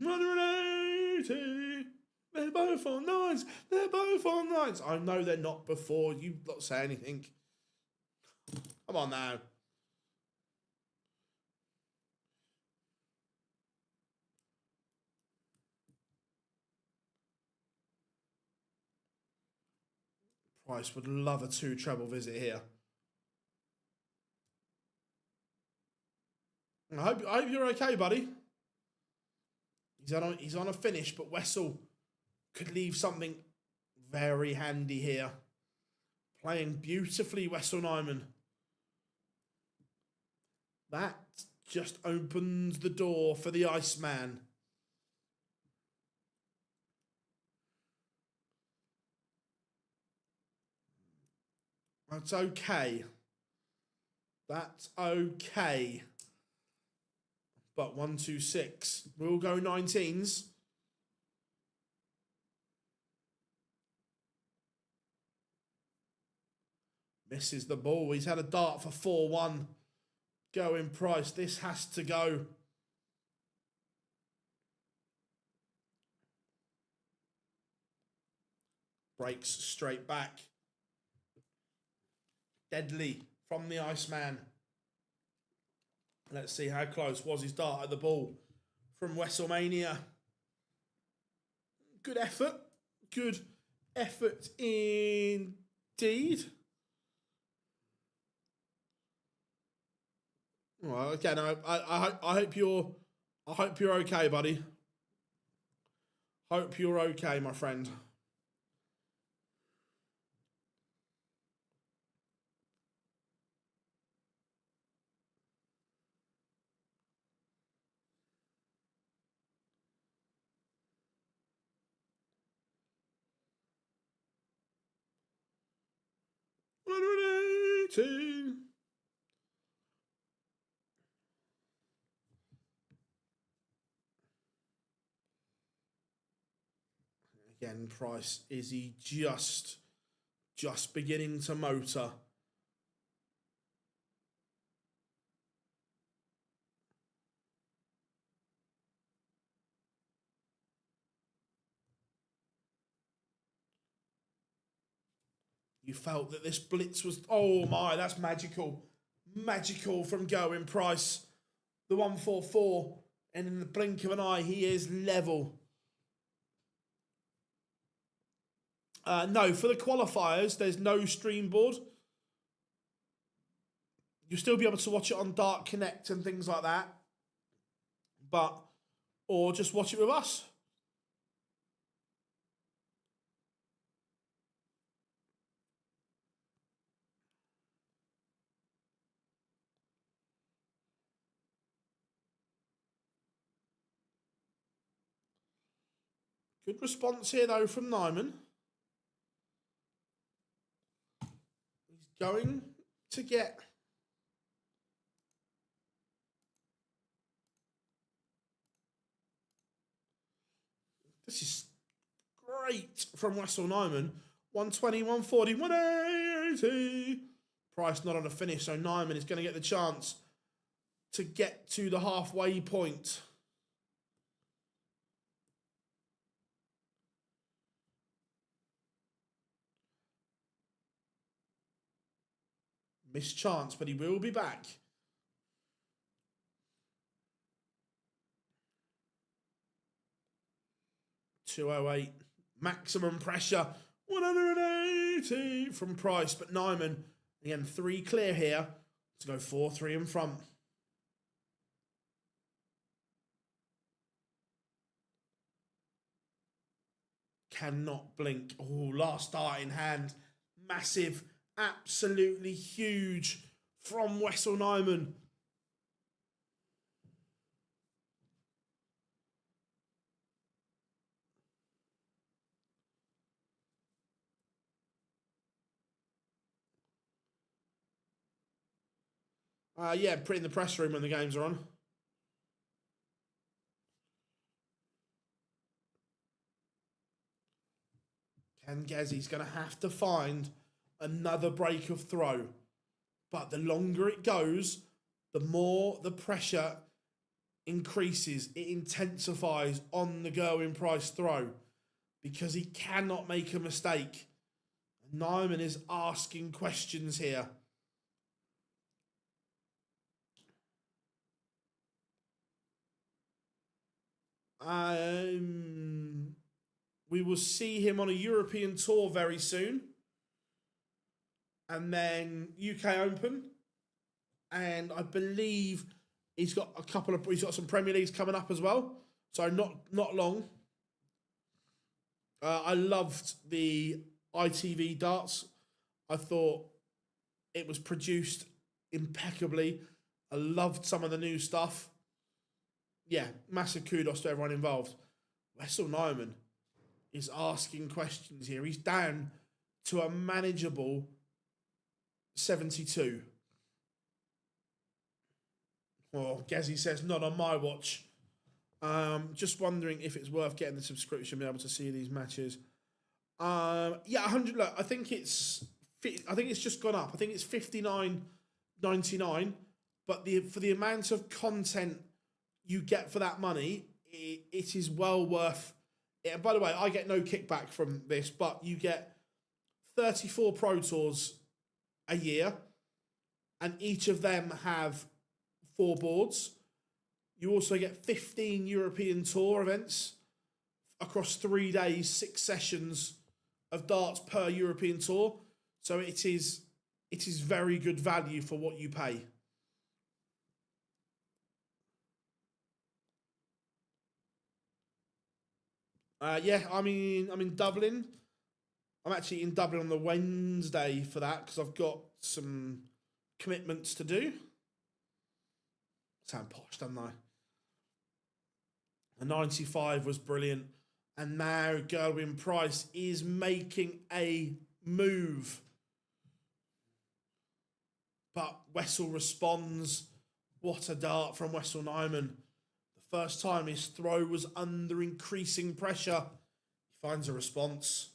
180. They're both on nines. They're both on nines. I know they're not before you not say anything. Come on now. Price would love a 2 treble visit here. I hope you're okay, buddy. He's on a finish, but Wessel could leave something very handy here. Playing beautifully, Wessel Nyman. That just opens the door for the Iceman. That's okay. That's okay. But 1, 2, 6. We'll go 19s. Misses the ball. He's had a dart for 4-1. Going Price. This has to go. Breaks straight back. Deadly from the Iceman. Let's see how close was his dart at the ball from WrestleMania. Good effort. Good effort indeed. Well, okay, no, I hope you're okay, buddy. Hope you're okay, my friend. Again, Price, is he just beginning to motor? You felt that this blitz was, oh my, that's magical. Magical from Going Price. The 144, and in the blink of an eye, he is level. No, for the qualifiers, there's no stream board. You'll still be able to watch it on Dark Connect and things like that. Or just watch it with us. Good response here, though, from Nyman. He's going to get... This is great from Wessel Nyman. 120, 140, 180. Price not on a finish, so Nyman is going to get the chance to get to the halfway point. Missed chance, but he will be back. .208, maximum pressure, 180 from Price, but Nyman, again, 3 clear here to go 4-3 in front. Cannot blink. Oh, last dart in hand. Massive, absolutely huge from Wessel Nyman. Yeah, pretty in the press room when the games are on. Ken Gezzy's going to have to find another break of throw. But the longer it goes, the more the pressure increases, it intensifies on the Gerwin Price throw because he cannot make a mistake. Nyman is asking questions here. We will see him on a European tour very soon. And then UK Open. And I believe he's got some Premier Leagues coming up as well. So not long. I loved the ITV darts. I thought it was produced impeccably. I loved some of the new stuff. Yeah, massive kudos to everyone involved. Wessel Nyman is asking questions here. He's down to a manageable 72. Well, Gezi says, not on my watch. Just wondering if it's worth getting the subscription, be able to see these matches. Yeah, 100. Look, I think it's just gone up. I think it's $59.99. But for the amount of content you get for that money, it is well worth it. And by the way, I get no kickback from this, but you get 34 Pro Tours a year, and each of them have 4 boards. You also get 15 European Tour events across 3 days, 6 sessions of darts per European Tour. So it is very good value for what you pay. Yeah, I'm in Dublin. I'm actually in Dublin on the Wednesday for that because I've got some commitments to do. Sound posh, don't I? The 95 was brilliant. And now Gerwin Price is making a move. But Wessel responds. What a dart from Wessel Nyman. The first time his throw was under increasing pressure. He finds a response.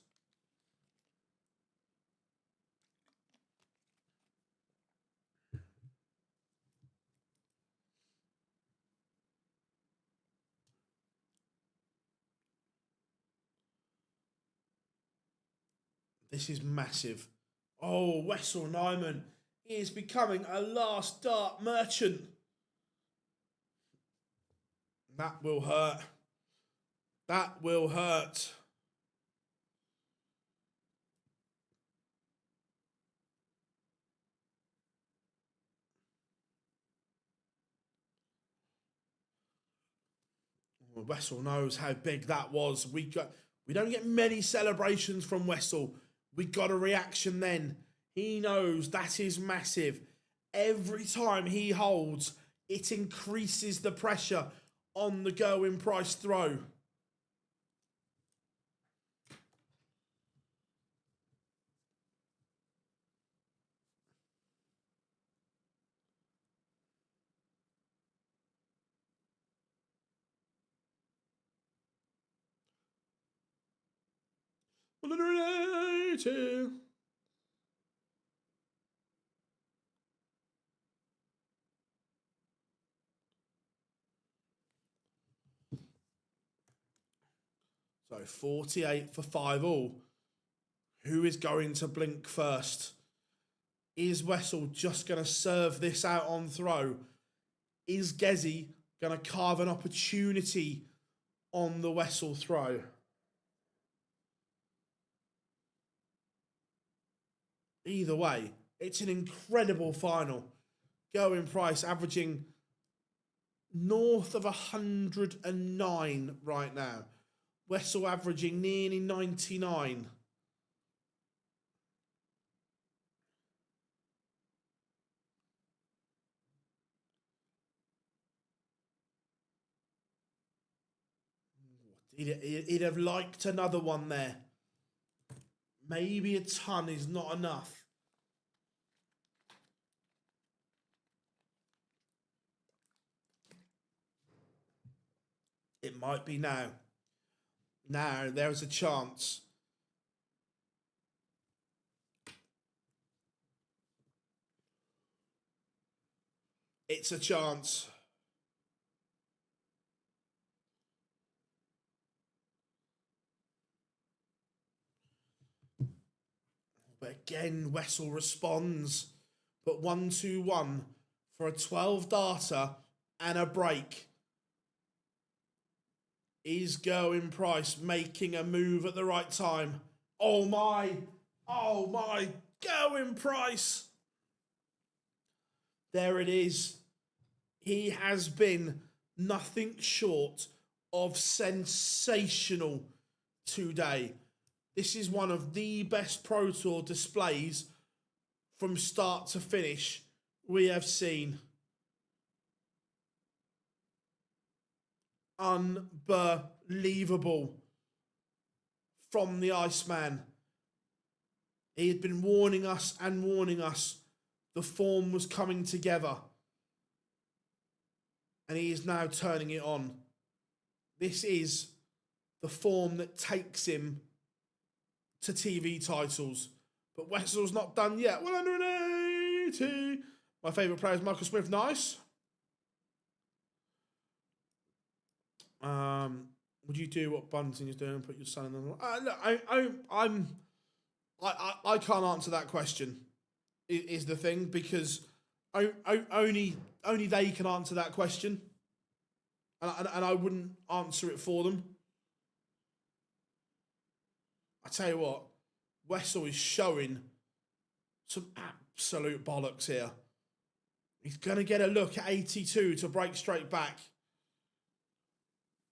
This is massive. Oh, Wessel Nyman is becoming a last dart merchant. That will hurt. That will hurt. Well, Wessel knows how big that was. We don't get many celebrations from Wessel. We got a reaction then. He knows that is massive. Every time he holds, it increases the pressure on the Gerwin Price throw. So 48 for 5-all. Who is going to blink first? Is Wessel just going to serve this out on throw? Is Gezi going to carve an opportunity on the Wessel throw? Either way, it's an incredible final. Gerwin Price averaging north of 109 right now. Wessel averaging nearly 99. He'd have liked another one there. Maybe a ton is not enough. It might be now. Now, there's a chance. It's a chance. Again, Wessel responds. But 1-2-1 for a 12 darter and a break. Is Going Price making a move at the right time? Oh my Going Price. There it is. He has been nothing short of sensational today. This is one of the best Pro Tour displays from start to finish we have seen. Unbelievable from the Iceman. He had been warning us the form was coming together. And he is now turning it on. This is the form that takes him to TV titles. But Wessel's not done yet. 180. My favourite player is Michael Smith. Nice. Would you do what Bunting is doing and put your son in the... Look, I can't answer that question, is the thing, because only they can answer that question. And I wouldn't answer it for them. I tell you what, Wessel is showing some absolute bollocks here. He's going to get a look at 82 to break straight back.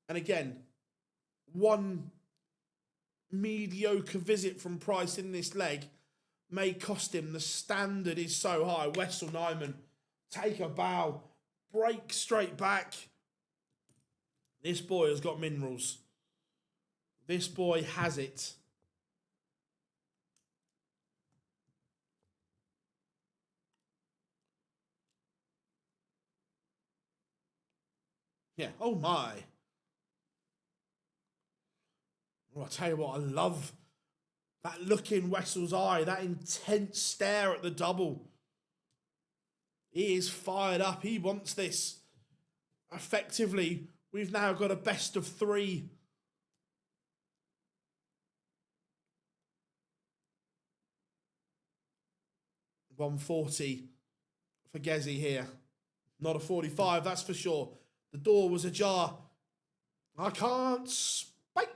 And again, one mediocre visit from Price in this leg may cost him. The standard is so high. Wessel Nyman, take a bow, break straight back. This boy has got minerals. This boy has it. Yeah, oh my. Well, I'll tell you what, I love that look in Wessel's eye, that intense stare at the double. He is fired up. He wants this. Effectively, we've now got a best of three. $140 for Gezi here. Not a 45, that's for sure. The door was ajar. I can't spike.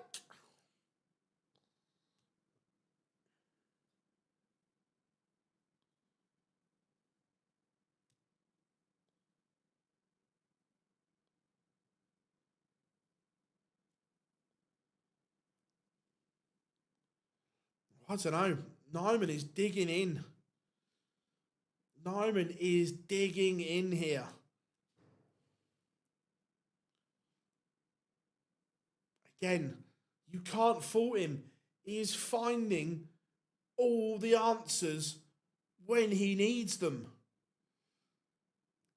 I don't know. Nyman is digging in. Nyman is digging in here. Again, you can't fault him. He is finding all the answers when he needs them.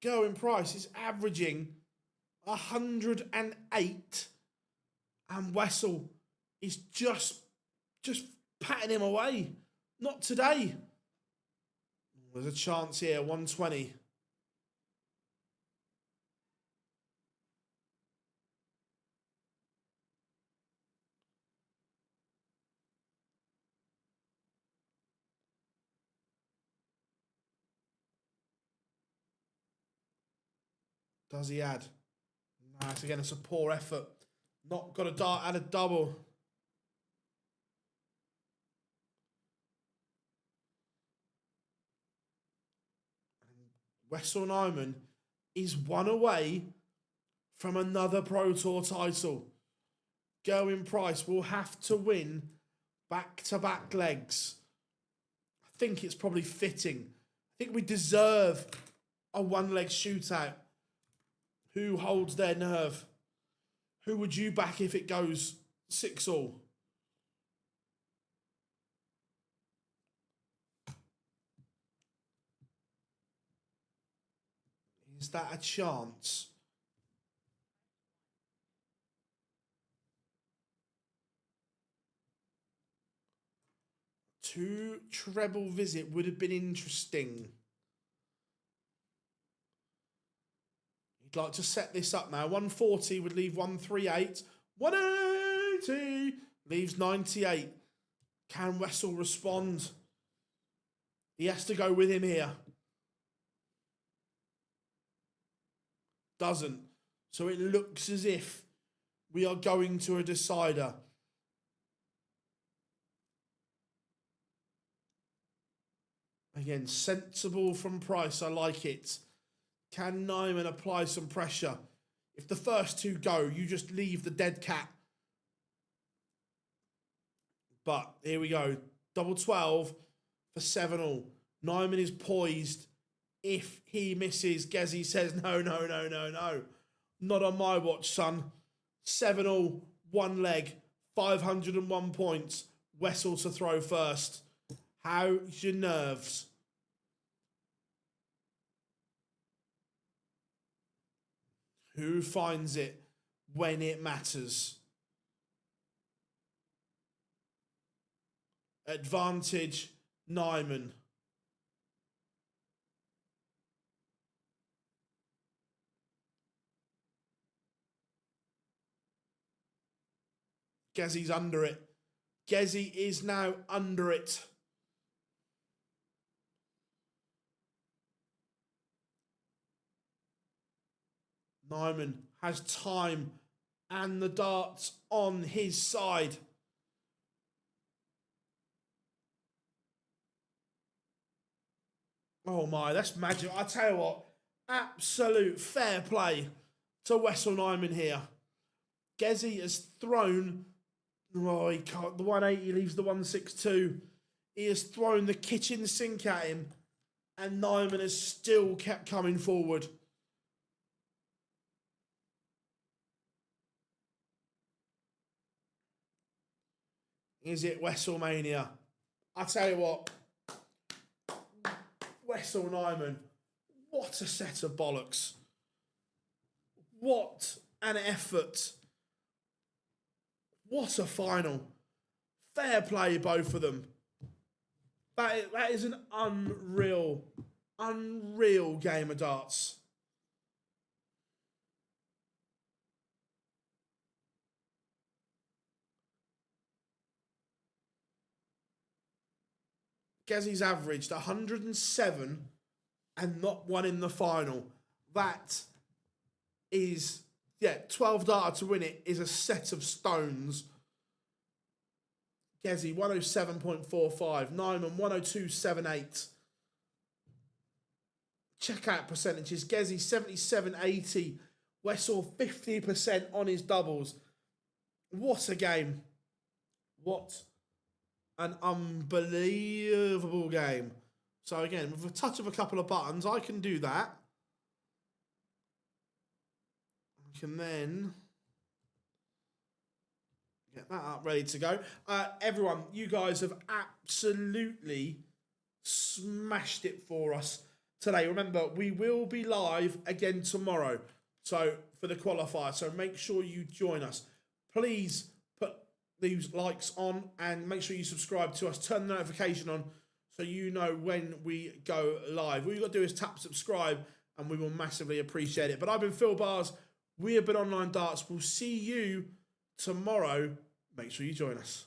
Going Price is averaging 108 and Wessel is just patting him away. Not today. There's a chance here, 120. Does he add? Nice, again, it's a poor effort. Not got a dart, add a double. Wessel Nyman is one away from another Pro Tour title. Going Price will have to win back-to-back legs. I think it's probably fitting. I think we deserve a one-leg shootout. Who holds their nerve? Who would you back if it goes 6-all? Is that a chance? Two treble visit would have been interesting. He'd like to set this up now. 140 would leave 138. 180 leaves 98. Can Wessel respond? He has to go with him here. Doesn't. So it looks as if we are going to a decider. Again, sensible from Price. I like it. Can Nyman apply some pressure? If the first two go, you just leave the dead cat. But here we go. Double 12 for 7-all. Nyman is poised. If he misses, Gezi says, no. Not on my watch, son. 7-all, one leg, 501 points. Wessel to throw first. How's your nerves? Who finds it when it matters? Advantage, Nyman. Gezi's under it. Gezi is now under it. Nyman has time and the darts on his side. Oh my, that's magic. I tell you what, absolute fair play to Wessel Nyman here. Gezi has thrown, oh, he can't, the 180 leaves the 162. He has thrown the kitchen sink at him, and Nyman has still kept coming forward. Is it Wesselmania? I tell you what, Wessel Nyman, what a set of bollocks. What an effort. What a final. Fair play, both of them. That is an unreal game of darts. Gezi's averaged 107 and not one in the final. That is, 12 data to win it is a set of stones. Gezi 107.45, Nyman 102.78. Checkout percentages, Gezi 77.80, Wessel 50% on his doubles. What a game. What an unbelievable game. So again, with a touch of a couple of buttons, I can do that. I can then get that up, ready to go. Everyone, you guys have absolutely smashed it for us today. Remember, we will be live again tomorrow. So for the qualifier, so make sure you join us. Please put these likes on and make sure you subscribe to us. Turn the notification on so you know when we go live. All you got to do is tap subscribe and we will massively appreciate it. But I've been Phil Bars. We have been Online Darts. We'll see you tomorrow. Make sure you join us.